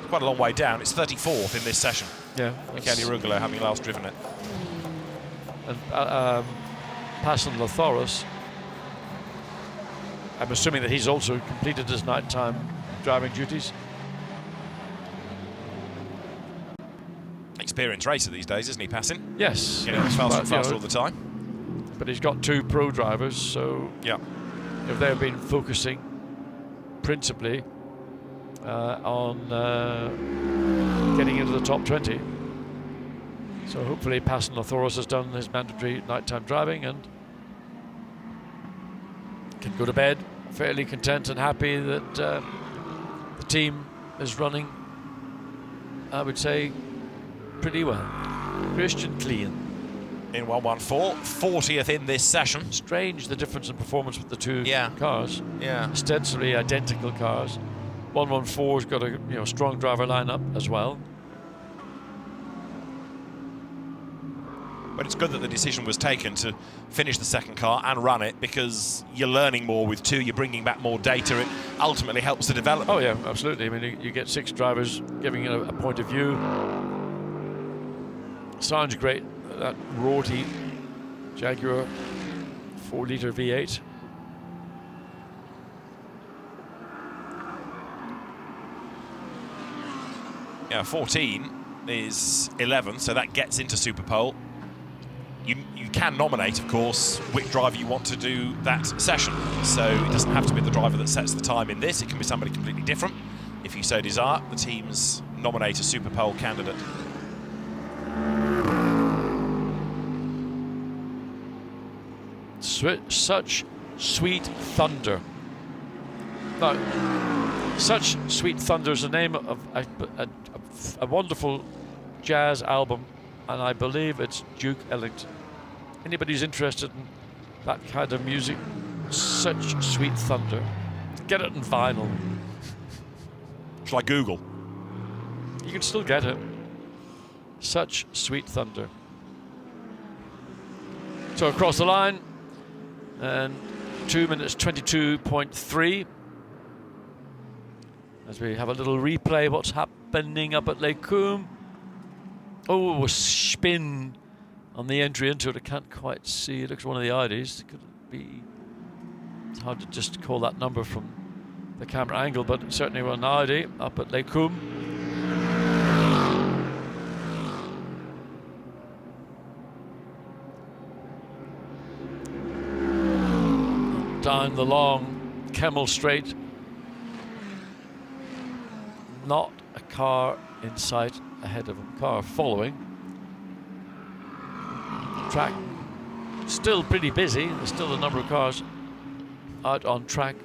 Quite a long way down. It's 34th in this session. Yeah. Michele Rugolo having last driven it. And Passon Lathoris, I'm assuming that he's also completed his nighttime driving duties. Experienced racer these days, isn't he, Passon? Yes. Getting faster and faster all the time. But he's got 2 pro drivers, so if they've been focusing principally on getting into the top 20. So hopefully Passon Lathoris has done his mandatory nighttime driving and can go to bed fairly content and happy that the team is running, I would say, pretty well. Christian Klein in 1:14, 40th in this session. Strange the difference in performance with the 2 cars. Yeah. Ostensibly identical cars. 114's got a strong driver lineup as well. But it's good that the decision was taken to finish the second car and run it, because you're learning more with 2, you're bringing back more data, it ultimately helps the development. Oh yeah, absolutely. I mean, you get 6 drivers giving you a point of view. Sounds great, that Rorty Jaguar 4-litre V8. Yeah, 14 is 11, so that gets into Super Pole. You can nominate, of course, which driver you want to do that session. So it doesn't have to be the driver that sets the time in this. It can be somebody completely different. If you so desire, the teams nominate a Super Pole candidate. Such Sweet Thunder. Now, Such Sweet Thunder is the name of a wonderful jazz album, and I believe it's Duke Ellington. Anybody who's interested in that kind of music, Such Sweet Thunder, get it in vinyl. Shall I Google? You can still get it. Such sweet thunder. So across the line, and 2 minutes 22.3. As we have a little replay, what's happening up at Les Combes. Oh, a spin on the entry into it. I can't quite see. It looks one of the IDs. Could it be? It's hard to just call that number from the camera angle, but certainly one ID up at Les Combes. Down the long Kemmel Straight. Not a car in sight ahead of him, car following. Track still pretty busy. There's still a number of cars out on track.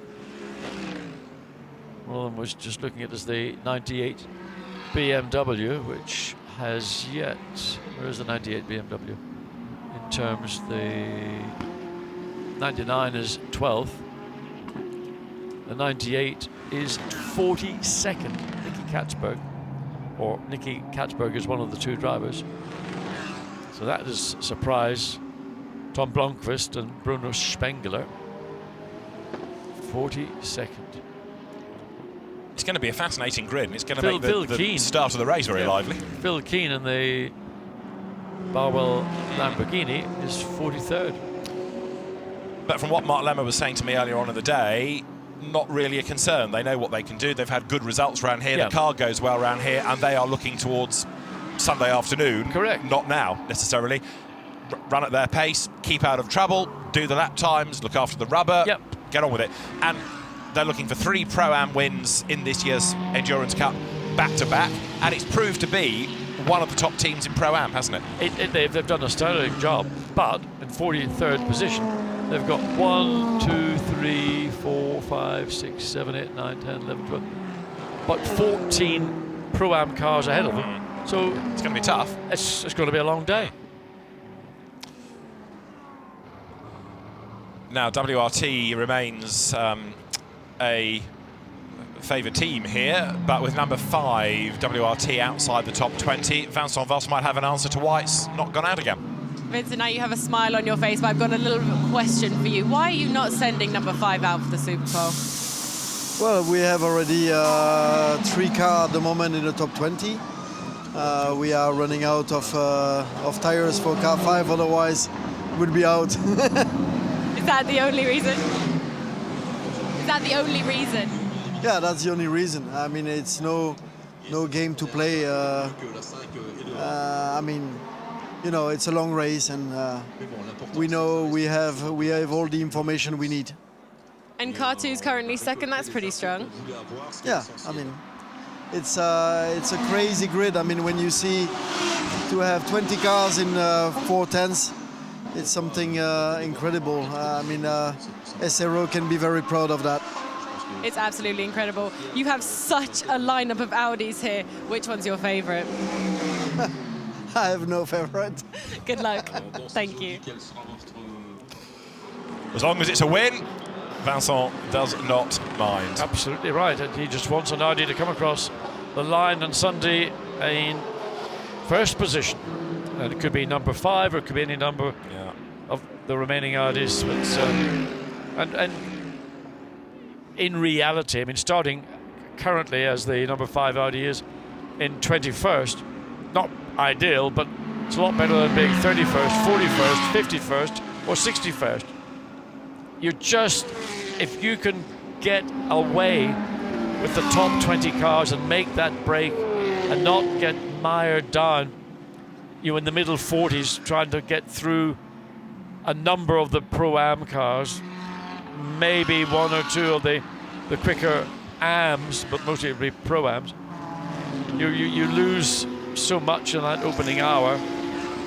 One of them was just looking at is the 98 BMW, which has yet, where is the 98 BMW? In terms, the 99 is 12th. The 98 is 42nd. Nicky Katzberg, or Nicky Katzberg is one of the two drivers. So that is a surprise. Tom Blomqvist and Bruno Spengler. 42nd. It's going to be a fascinating grid, and it's going to make the start of the race very lively. Phil Keane in the Barwell Lamborghini is 43rd. But from what Mark Lemmer was saying to me earlier on in the day, not really a concern. They know what they can do. They've had good results around here. The car goes well around here, and they are looking towards Sunday afternoon. Correct. Not now, necessarily. Run at their pace, keep out of trouble, do the lap times, look after the rubber, get on with it. And they're looking for 3 Pro-Am wins in this year's Endurance Cup back-to-back, and it's proved to be one of the top teams in Pro-Am, hasn't it? They've done a sterling job, but in 43rd position, they've got 1, 2, 3, 4, 5, 6, 7, 8, 9, 10, 11, 12, but 14 Pro-Am cars ahead of them. So it's going to be tough. It's going to be a long day. Now, WRT remains a favoured team here, but with number 5, WRT outside the top 20, Vincent Voss might have an answer to why it's not gone out again. Vincent, now you have a smile on your face, but I've got a little question for you. Why are you not sending number 5 out for the Super Bowl? Well, we have already 3 cars at the moment in the top 20. We are running out of tires for car 5, otherwise we'll be out. Is that the only reason? Is that the only reason? Yeah, that's the only reason. I mean, it's no game to play. I mean, you know, it's a long race, and we know we have all the information we need. And car 2 is currently second. That's pretty strong. Yeah, I mean, it's a crazy grid. I mean, when you see to have 20 cars in 4 tenths, it's something incredible. I mean, SRO can be very proud of that. It's absolutely incredible. You have such a lineup of Audis here. Which one's your favorite? I have no favorite. Good luck. Thank you. As long as it's a win, Vincent does not mind. Absolutely right. And he just wants an Audi to come across the line on Sunday in first position. And it could be number 5, or it could be any number of the remaining Audis. But, and in reality, I mean, starting currently as the number 5 Audi is in 21st, not ideal, but it's a lot better than being 31st, 41st, 51st, or 61st. You just, if you can get away with the top 20 cars and make that break and not get mired down, you're in the middle 40s trying to get through a number of the Pro-Am cars, maybe 1 or 2 of the quicker AMs, but mostly it'll be Pro-Ams. You lose so much in that opening hour.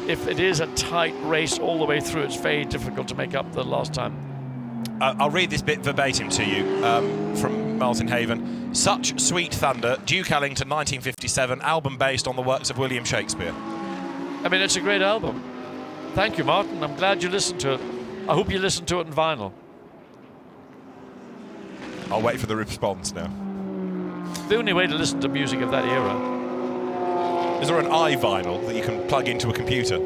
If it is a tight race all the way through, it's very difficult to make up the last time. I'll read this bit verbatim to you from Martin Haven. Such Sweet Thunder, Duke Ellington, 1957, album based on the works of William Shakespeare. I mean, it's a great album. Thank you, Martin. I'm glad you listened to it. I hope you listened to it in vinyl. I'll wait for the response now. The only way to listen to music of that era. Is there an iVinyl that you can plug into a computer?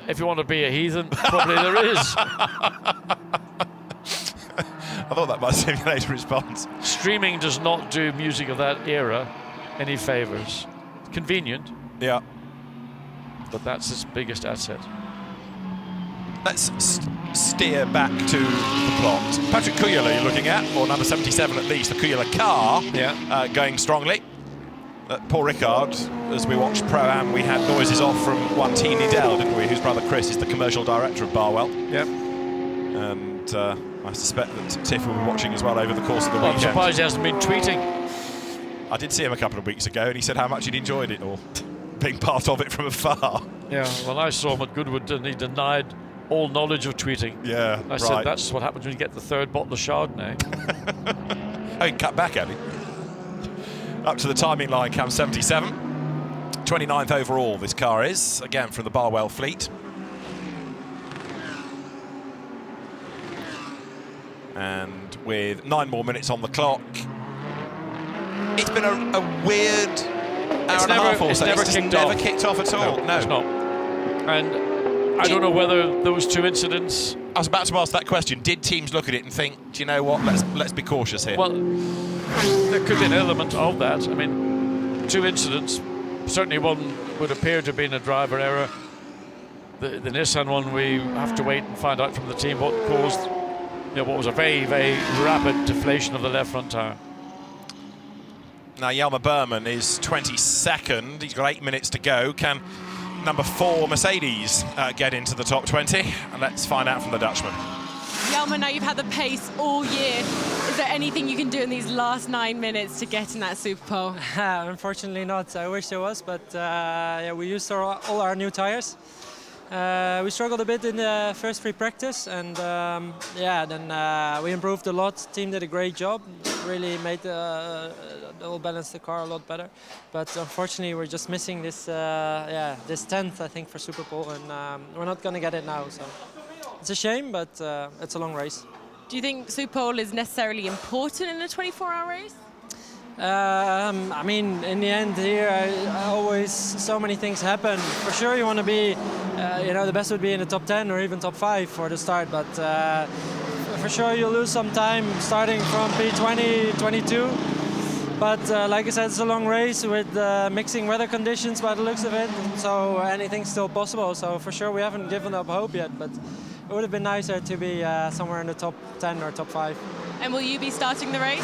If you want to be a heathen, probably there is. I thought that might simulate a response. Streaming does not do music of that era any favours. Convenient. Yeah. But that's its biggest asset. Let's steer back to the plot. Patrick Kujala you're looking at, or number 77 at least, the Kujala car, going strongly. Paul Ricard, as we watched Pro-Am, we had noises off from one T. Liddell, didn't we, whose brother Chris is the commercial director of Barwell. Yep. And I suspect that Tiff will be watching as well over the course of the weekend. I'm surprised he hasn't been tweeting. I did see him a couple of weeks ago, and he said how much he'd enjoyed it, or being part of it from afar. Yeah, well, I saw him at Goodwood, and he denied all knowledge of tweeting. Yeah, I said that's what happens when you get the third bottle of Chardonnay. Oh, he cut back, had he? Up to the timing line comes 77. 29th overall this car is, again from the Barwell fleet. And with 9 more minutes on the clock, it's been a weird hour and a half or so. It's never kicked off at all. No, it's not. And I don't know whether those two incidents. I was about to ask that question. Did teams look at it and think, do you know what? Let's be cautious here. Well, there could be an element of that. I mean, 2 incidents. Certainly, one would appear to have been a driver error. The Nissan one, we have to wait and find out from the team what caused, what was a very, very rapid deflation of the left front tyre. Now, Jelmer Berman is 22nd. He's got 8 minutes to go. Can number 4 Mercedes get into the top 20? And let's find out from the Dutchman. Jelmer, now you've had the pace all year. Is there anything you can do in these last 9 minutes to get in that Super Pole? Unfortunately not. I wish there was, but yeah, we used all our new tires. We struggled a bit in the first free practice, and yeah, then we improved a lot. The team did a great job. Really made the whole balance the car a lot better. But unfortunately, we're just missing this this 10th, I think, for Super Pole, and we're not going to get it now. So it's a shame, but it's a long race. Do you think Super Pole is necessarily important in a 24-hour race? I mean, in the end here, always so many things happen. For sure, you want to be, the best would be in the top 10 or even top 5 for the start. But for sure, you'll lose some time starting from P20, 22. But like I said, it's a long race with mixing weather conditions by the looks of it. So anything's still possible. So for sure, we haven't given up hope yet. But it would have been nicer to be somewhere in the top 10 or top 5. And will you be starting the race?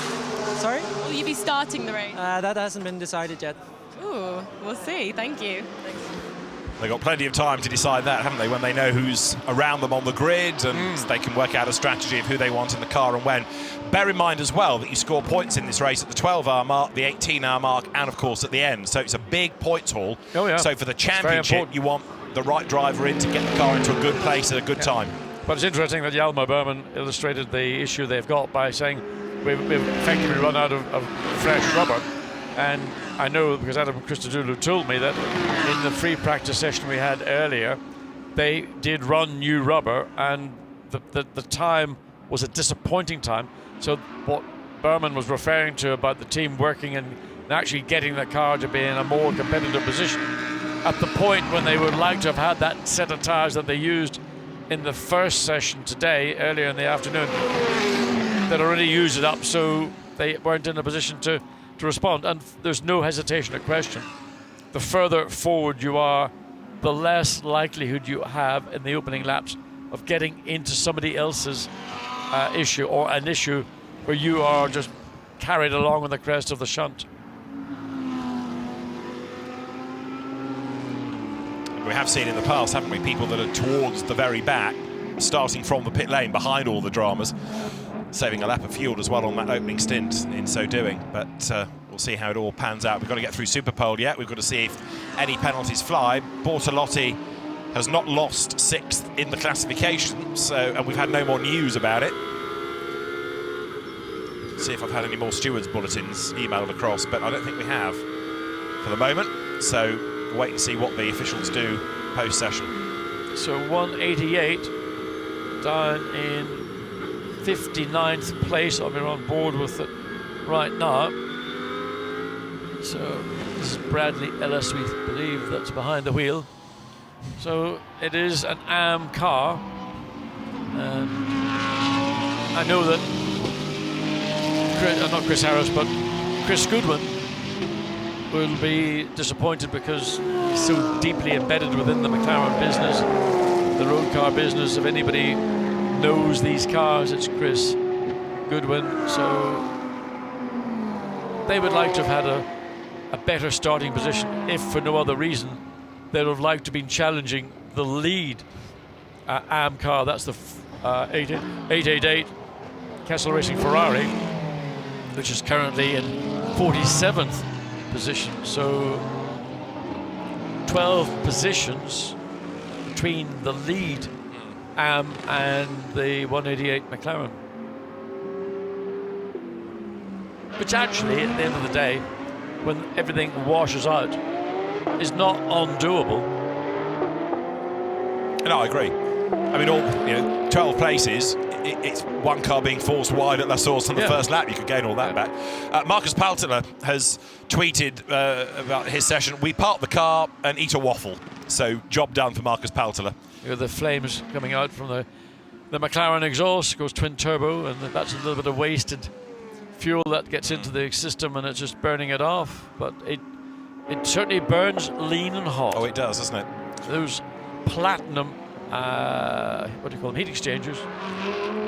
Sorry? Will you be starting the race? That hasn't been decided yet. Ooh, we'll see. Thank you. They've got plenty of time to decide that, haven't they, when they know who's around them on the grid, and they can work out a strategy of who they want in the car and when. Bear in mind as well that you score points in this race at the 12-hour mark, the 18-hour mark, and of course at the end. So it's a big points haul. Oh, yeah. So for the championship, you want the right driver in to get the car into a good place at a good time. But it's interesting that Jelmer Berman illustrated the issue they've got by saying we've effectively run out of fresh rubber. And I know, because Adam Christodoulou told me that in the free practice session we had earlier, they did run new rubber, and the time was a disappointing time. So what Berman was referring to about the team working and actually getting the car to be in a more competitive position at the point when they would like to have had that set of tires that they used in the first session today, earlier in the afternoon, that already used it up, so they weren't in a position to respond. And there's no hesitation or question. The further forward you are, the less likelihood you have in the opening laps of getting into somebody else's issue, or an issue where you are just carried along on the crest of the shunt. We have seen in the past, haven't we, people that are towards the very back, starting from the pit lane behind all the dramas, saving a lap of fuel as well on that opening stint in so doing. But we'll see how it all pans out. We've got to get through Super Pole yet. We've got to see if any penalties fly. Bortolotti has not lost 6th in the classification, and we've had no more news about it. See if I've had any more stewards' bulletins emailed across, but I don't think we have for the moment. So we'll wait and see what the officials do post-session. So 188 down in 59th place. I mean, we're on board with it right now. So this is Bradley Ellis, we believe, that's behind the wheel. So it is an AM car. And I know that not Chris Harris, but Chris Goodwin will be disappointed because he's so deeply embedded within the McLaren business, the road car business. If anybody knows these cars, it's Chris Goodwin. So they would like to have had a better starting position, if for no other reason. They would have liked to have been challenging the lead AM car. That's the 888 Kessel Racing Ferrari, which is currently in 47th position. So 12 positions between the lead AM and the 188 McLaren. Which actually, at the end of the day, when everything washes out, is not undoable. No, I agree. I mean, 12 places, it's one car being forced wide at La Source on the first lap. You could gain all that back. Marcus Paltler has tweeted about his session. We park the car and eat a waffle. So job done for Marcus Paltler. The flames coming out from the McLaren exhaust, goes twin turbo, and that's a little bit of wasted fuel that gets into the system, and it's just burning it off. But it certainly burns lean and hot. Oh, it does, doesn't it? Those platinum, what do you call them, heat exchangers.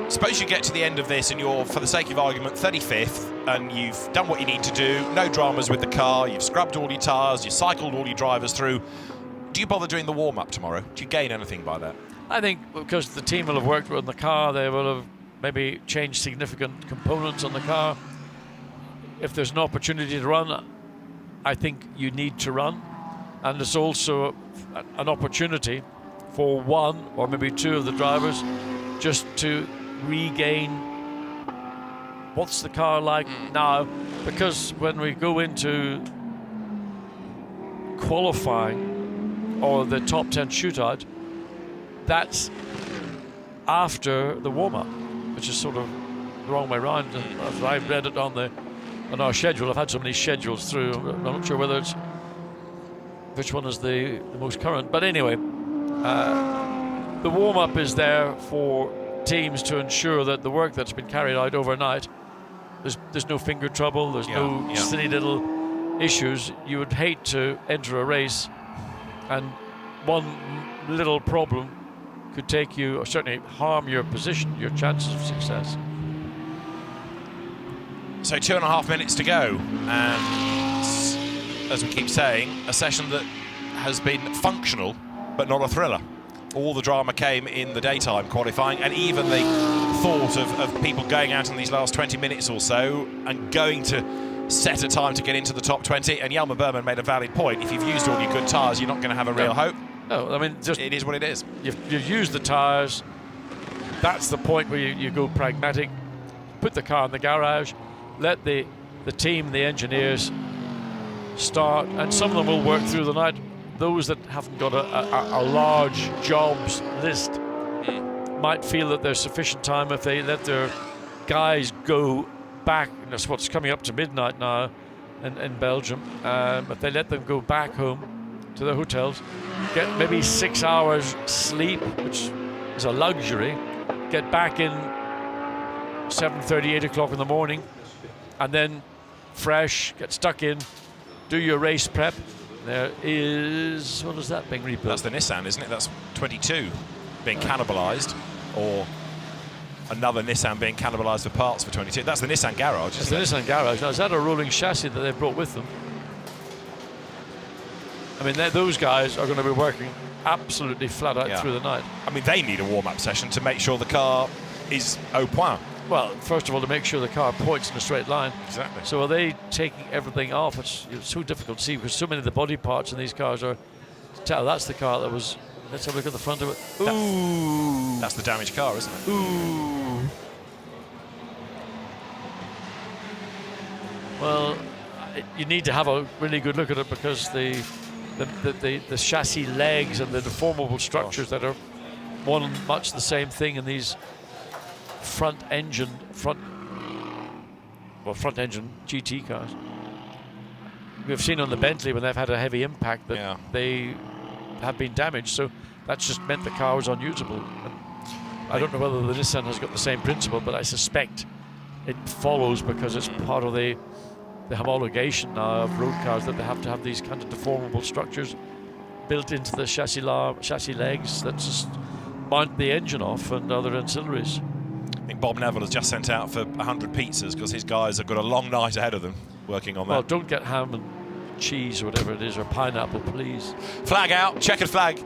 Suppose you get to the end of this and you're, for the sake of argument, 35th, and you've done what you need to do, no dramas with the car, you've scrubbed all your tyres, you've cycled all your drivers through. Do you bother doing the warm-up tomorrow? Do you gain anything by that? I think because the team will have worked on the car, they will have maybe changed significant components on the car. If there's an opportunity to run, I think you need to run. And there's also an opportunity for one or maybe two of the drivers just to regain what's the car like now. Because when we go into qualifying or the top 10 shootout, that's after the warm-up, which is sort of the wrong way around. As I read it on our schedule, I've had so many schedules through, I'm not sure whether it's which one is the most current. But anyway, the warm-up is there for teams to ensure that the work that's been carried out overnight, there's no finger trouble, there's no silly little issues. You would hate to enter a race and one little problem could take you, or certainly harm your position, your chances of success. So 2.5 minutes to go, and as we keep saying, a session that has been functional but not a thriller. All the drama came in the daytime qualifying, and even the thought of people going out in these last 20 minutes or so and going to set a time to get into the top 20. And Jelmer Berman made a valid point. If you've used all your good tyres, you're not going to have a real hope. No, I mean, just it is what it is. You've used the tyres. That's the point where you go pragmatic. Put the car in the garage. Let the team, the engineers, start. And some of them will work through the night. Those that haven't got a large jobs list might feel that there's sufficient time if they let their guys go back. And that's what's coming up to midnight now in Belgium. If they let them go back home to their hotels, get maybe 6 hours sleep, which is a luxury, get back in 7:30, 8 o'clock in the morning, and then fresh, get stuck in, do your race prep. There is, what is that being rebuilt? That's the Nissan, isn't it? That's 22 being cannibalised, or another Nissan being cannibalised for parts for 22. That's the Nissan garage, isn't it? It's the Nissan garage. Now, is that a rolling chassis that they've brought with them? I mean, those guys are going to be working absolutely flat out through the night. I mean, they need a warm-up session to make sure the car is au point. Well, first of all, to make sure the car points in a straight line. Exactly. So are they taking everything off? It's so difficult to see because so many of the body parts in these cars are to tell. That's the car that was. Let's have a look at the front of it. Ooh. That's the damaged car, isn't it? Ooh. Well, you need to have a really good look at it because the chassis legs and the deformable structures that are one much the same thing in these front engine GT cars. we've seen on the Bentley when they've had a heavy impact that they have been damaged. So that's just meant the car was unusable. And I don't know whether the Nissan has got the same principle, but I suspect it follows because it's part of the homologation of road cars that they have to have these kind of deformable structures built into the chassis legs that just mount the engine off and other ancillaries. I think Bob Neville has just sent out for 100 pizzas because his guys have got a long night ahead of them working on that. Well, don't get ham and cheese or whatever it is, or pineapple, please. Flag out, checkered flag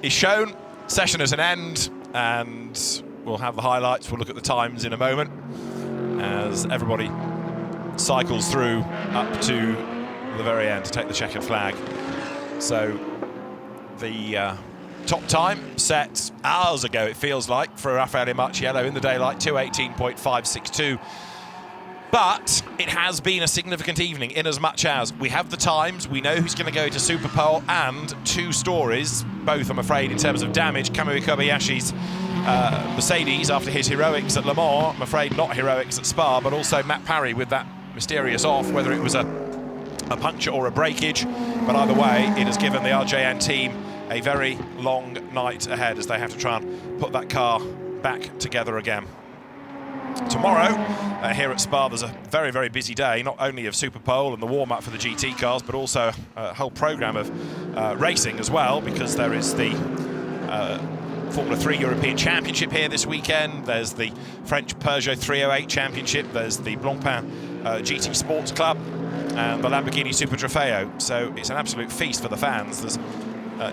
is shown, session is an end, and we'll have the highlights. We'll look at the times in a moment as everybody cycles through up to the very end to take the checkered flag. So the top time set hours ago, it feels like, for Raffaele Marciello in the daylight, 2:18.562. But it has been a significant evening in as much as we have the times, we know who's going to go to Super Pole, and two stories, both, I'm afraid, in terms of damage. Kamui Kobayashi's Mercedes after his heroics at Le Mans, I'm afraid not heroics at Spa, but also Matt Parry with that mysterious off, whether it was a puncture or a breakage. But either way, it has given the RJN team a very long night ahead as they have to try and put that car back together again. Tomorrow, here at Spa, there's a very, very busy day, not only of Super Pole and the warm-up for the GT cars, but also a whole programme of racing as well, because there is the Formula 3 European Championship here this weekend. There's the French Peugeot 308 Championship. There's the Blancpain GT Sports Club and the Lamborghini Super Trofeo. So it's an absolute feast for the fans. There's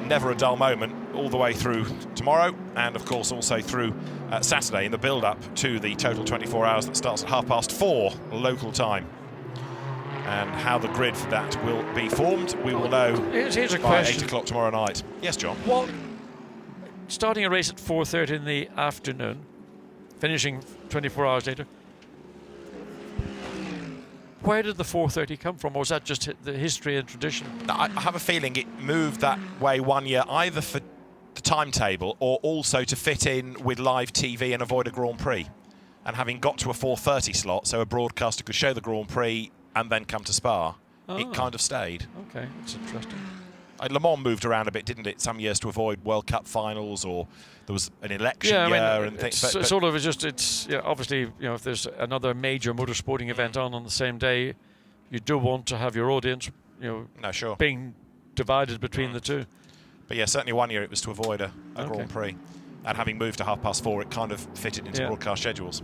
never a dull moment all the way through tomorrow, and of course also through Saturday in the build-up to the total 24 hours that starts at 4:30 local time. And how the grid for that will be formed, we will know here's a by question. 8 o'clock tomorrow night. Yes, John? What, starting a race at 4:30 in the afternoon, finishing 24 hours later, where did the 4:30 come from, or was that just the history and tradition? I have a feeling it moved that way one year, either for the timetable or also to fit in with live TV and avoid a Grand Prix. And having got to a 4:30 slot, so a broadcaster could show the Grand Prix and then come to Spa, it kind of stayed. Okay, that's interesting. Le Mans moved around a bit, didn't it? Some years to avoid World Cup finals, or there was an election year and things. But sort of, it's obviously, if there's another major motorsporting event on the same day, you do want to have your audience, being divided between the two. But yeah, certainly one year it was to avoid a Grand Prix, and having moved to 4:30, it kind of fitted into broadcast schedules.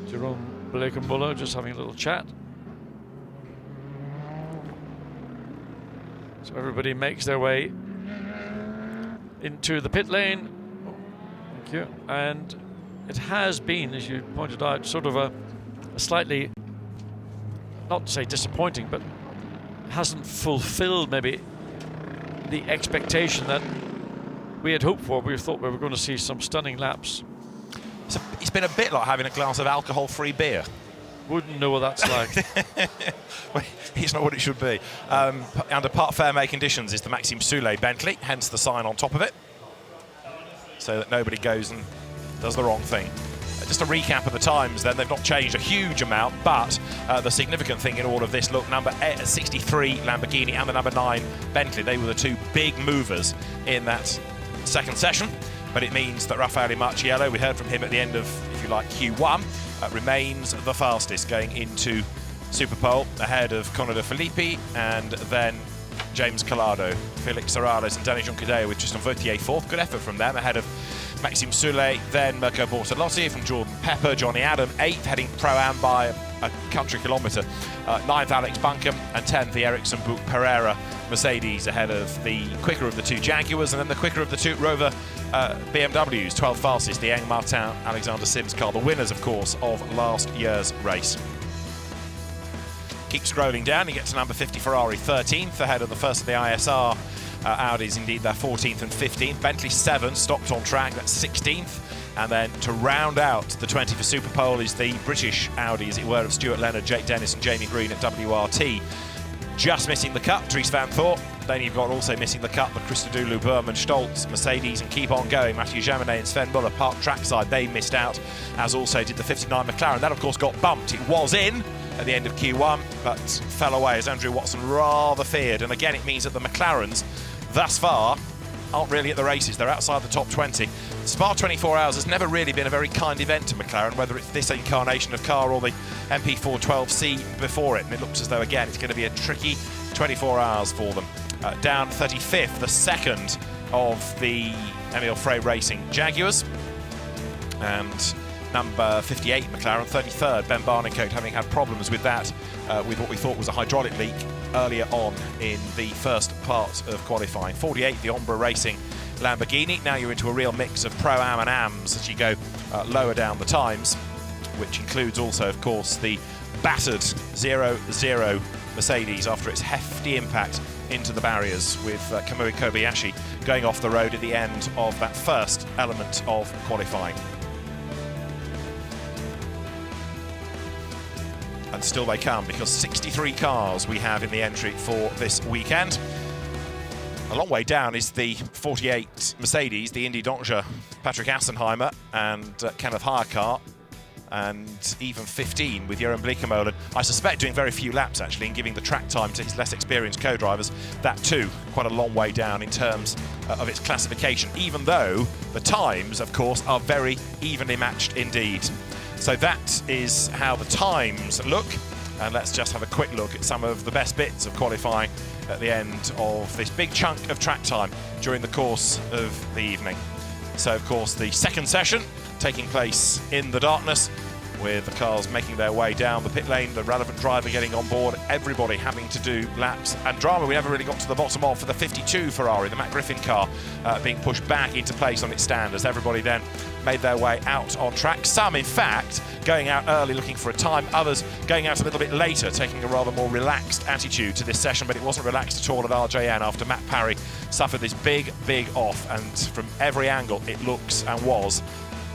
Jerome Blake-Muller just having a little chat. So everybody makes their way into the pit lane. Thank you. And it has been, as you pointed out, sort of a slightly, not to say disappointing, but hasn't fulfilled maybe the expectation that we had hoped for. We thought we were going to see some stunning laps. It's been a bit like having a glass of alcohol-free beer. Wouldn't know what that's like. Well, it's not what it should be. Under part fair-make conditions is the Maxime Soulet Bentley, hence the sign on top of it, so that nobody goes and does the wrong thing. Just a recap of the times then, they've not changed a huge amount, but the significant thing in all of this, look, number 63 Lamborghini and the number 9 Bentley, they were the two big movers in that second session, but it means that Raffaele Marciello, we heard from him at the end of, if you like, Q1, remains the fastest going into Super Pole, ahead of Conor De Filippi and then James Collado, Felix Sorales and Danny Juncadeo with Tristan Vautier fourth. Good effort from them, ahead of Maxime Soulet, then Mirko Bortolotti from Jordan Pepper, Johnny Adam 8th, heading Pro-Am by a country kilometre, 9th Alex Buncombe, and 10th the Ericsson Buch Pereira Mercedes, ahead of the quicker of the two Jaguars and then the quicker of the two Rover BMWs, 12th fastest the Eng Martin Alexander Sims car, the winners of course of last year's race. Keep scrolling down, you get to number 50 Ferrari 13th, ahead of the first of the ISR Audis, indeed they're 14th and 15th. Bentley 7 stopped on track, that's 16th. And then to round out the 20 for Super Pole is the British Audi, as it were, of Stuart Leonard, Jake Dennis and Jamie Green at WRT. Just missing the cut, Dries Van Thorp. Then you've got also missing the cut, the Christodoulou, Berman, Stoltz, Mercedes, and keep on going. Mathieu Jaminet and Sven Muller, Park Trackside, they missed out, as also did the 59 McLaren. That, of course, got bumped. It was in, at the end of Q1, but fell away as Andrew Watson rather feared. And again, it means that the McLarens, thus far, aren't really at the races. They're outside the top 20. Spa 24 Hours has never really been a very kind event to McLaren, whether it's this incarnation of car or the MP412C before it. And it looks as though, again, it's going to be a tricky 24 hours for them. Down 35th, the second of the Emile Frey Racing Jaguars. And number 58 McLaren, 33rd Ben Barnicot, having had problems with that, with what we thought was a hydraulic leak earlier on in the first part of qualifying. 48, the Ombra Racing Lamborghini. Now you're into a real mix of Pro-Am and AMs as you go lower down the times, which includes also, of course, the battered 0-0 Mercedes after its hefty impact into the barriers, with Kamui Kobayashi going off the road at the end of that first element of qualifying. And still they come, because 63 cars we have in the entry for this weekend. A long way down is the 48 Mercedes, the Indy Doncia, Patrick Assenheimer and Kenneth Hayekart, and even 15 with Jeroen Bleekemolen. I suspect doing very few laps actually and giving the track time to his less experienced co-drivers. That too, quite a long way down in terms of its classification, even though the times, of course, are very evenly matched indeed. So that is how the times look, and let's just have a quick look at some of the best bits of qualifying at the end of this big chunk of track time during the course of the evening. So, of course, the second session taking place in the darkness, with the cars making their way down the pit lane, the relevant driver getting on board, everybody having to do laps, and drama we never really got to the bottom of for the 52 Ferrari, the Matt Griffin car, being pushed back into place on its stand as everybody then made their way out on track. Some, in fact, going out early looking for a time, others going out a little bit later, taking a rather more relaxed attitude to this session, but it wasn't relaxed at all at RJN after Matt Parry suffered this big off, and from every angle it looks and was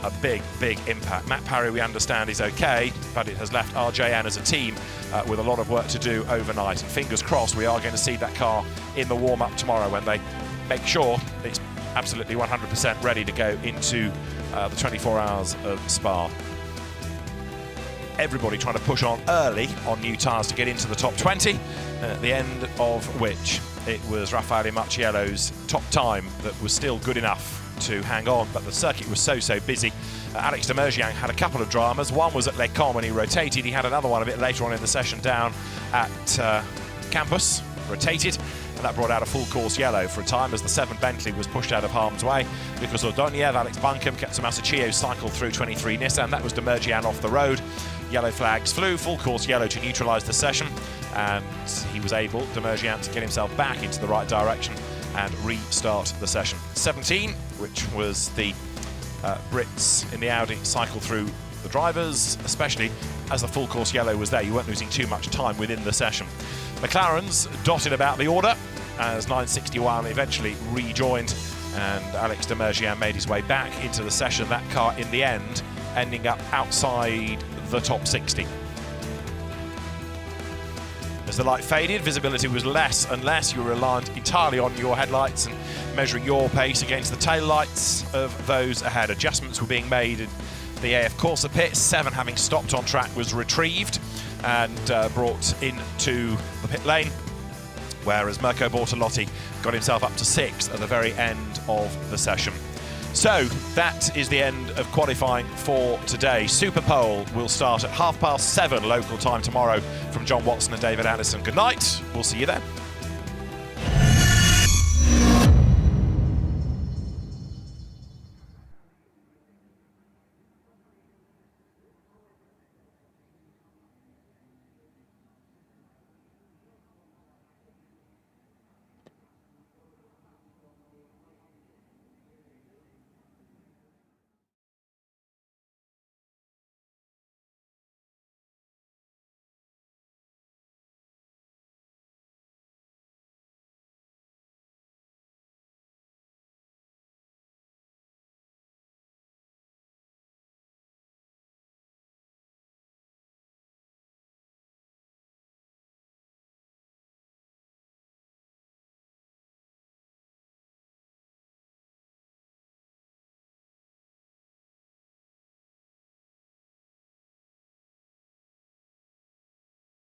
a big impact. Matt Parry, we understand, is okay, but it has left RJN as a team with a lot of work to do overnight. And fingers crossed we are going to see that car in the warm-up tomorrow when they make sure it's absolutely 100% ready to go into the 24 hours of Spa. Everybody trying to push on early on new tyres to get into the top 20, at the end of which it was Raffaele Marciello's top time that was still good enough to hang on, but the circuit was so busy. Alex Demerjian had a couple of dramas. One was at Les Combes when he rotated. He had another one a bit later on in the session down at Campus, rotated, and that brought out a full course yellow for a time as the 7 Bentley was pushed out of harm's way. Because Ordonez, Alex Buncombe, Ketsu Masachio cycled through 23 Nissan. That was Demerjian off the road. Yellow flags flew, full course yellow to neutralise the session, and he was able, Demerjian, to get himself back into the right direction and restart the session. 17, which was the Brits in the Audi, cycle through the drivers, especially as the full course yellow was there. You weren't losing too much time within the session. McLaren's dotted about the order as 961 eventually rejoined, and Alex Demerjian made his way back into the session. That car in the end ending up outside the top 60. As the light faded, visibility was less and less. You were reliant entirely on your headlights and measuring your pace against the tail lights of those ahead. Adjustments were being made in the AF Corsa pit. 7, having stopped on track, was retrieved and brought into the pit lane, whereas Mirko Bortolotti got himself up to 6 at the very end of the session. So that is the end of qualifying for today. Super Pole will start at 7:30 local time tomorrow from John Watson and David Addison. Good night. We'll see you then.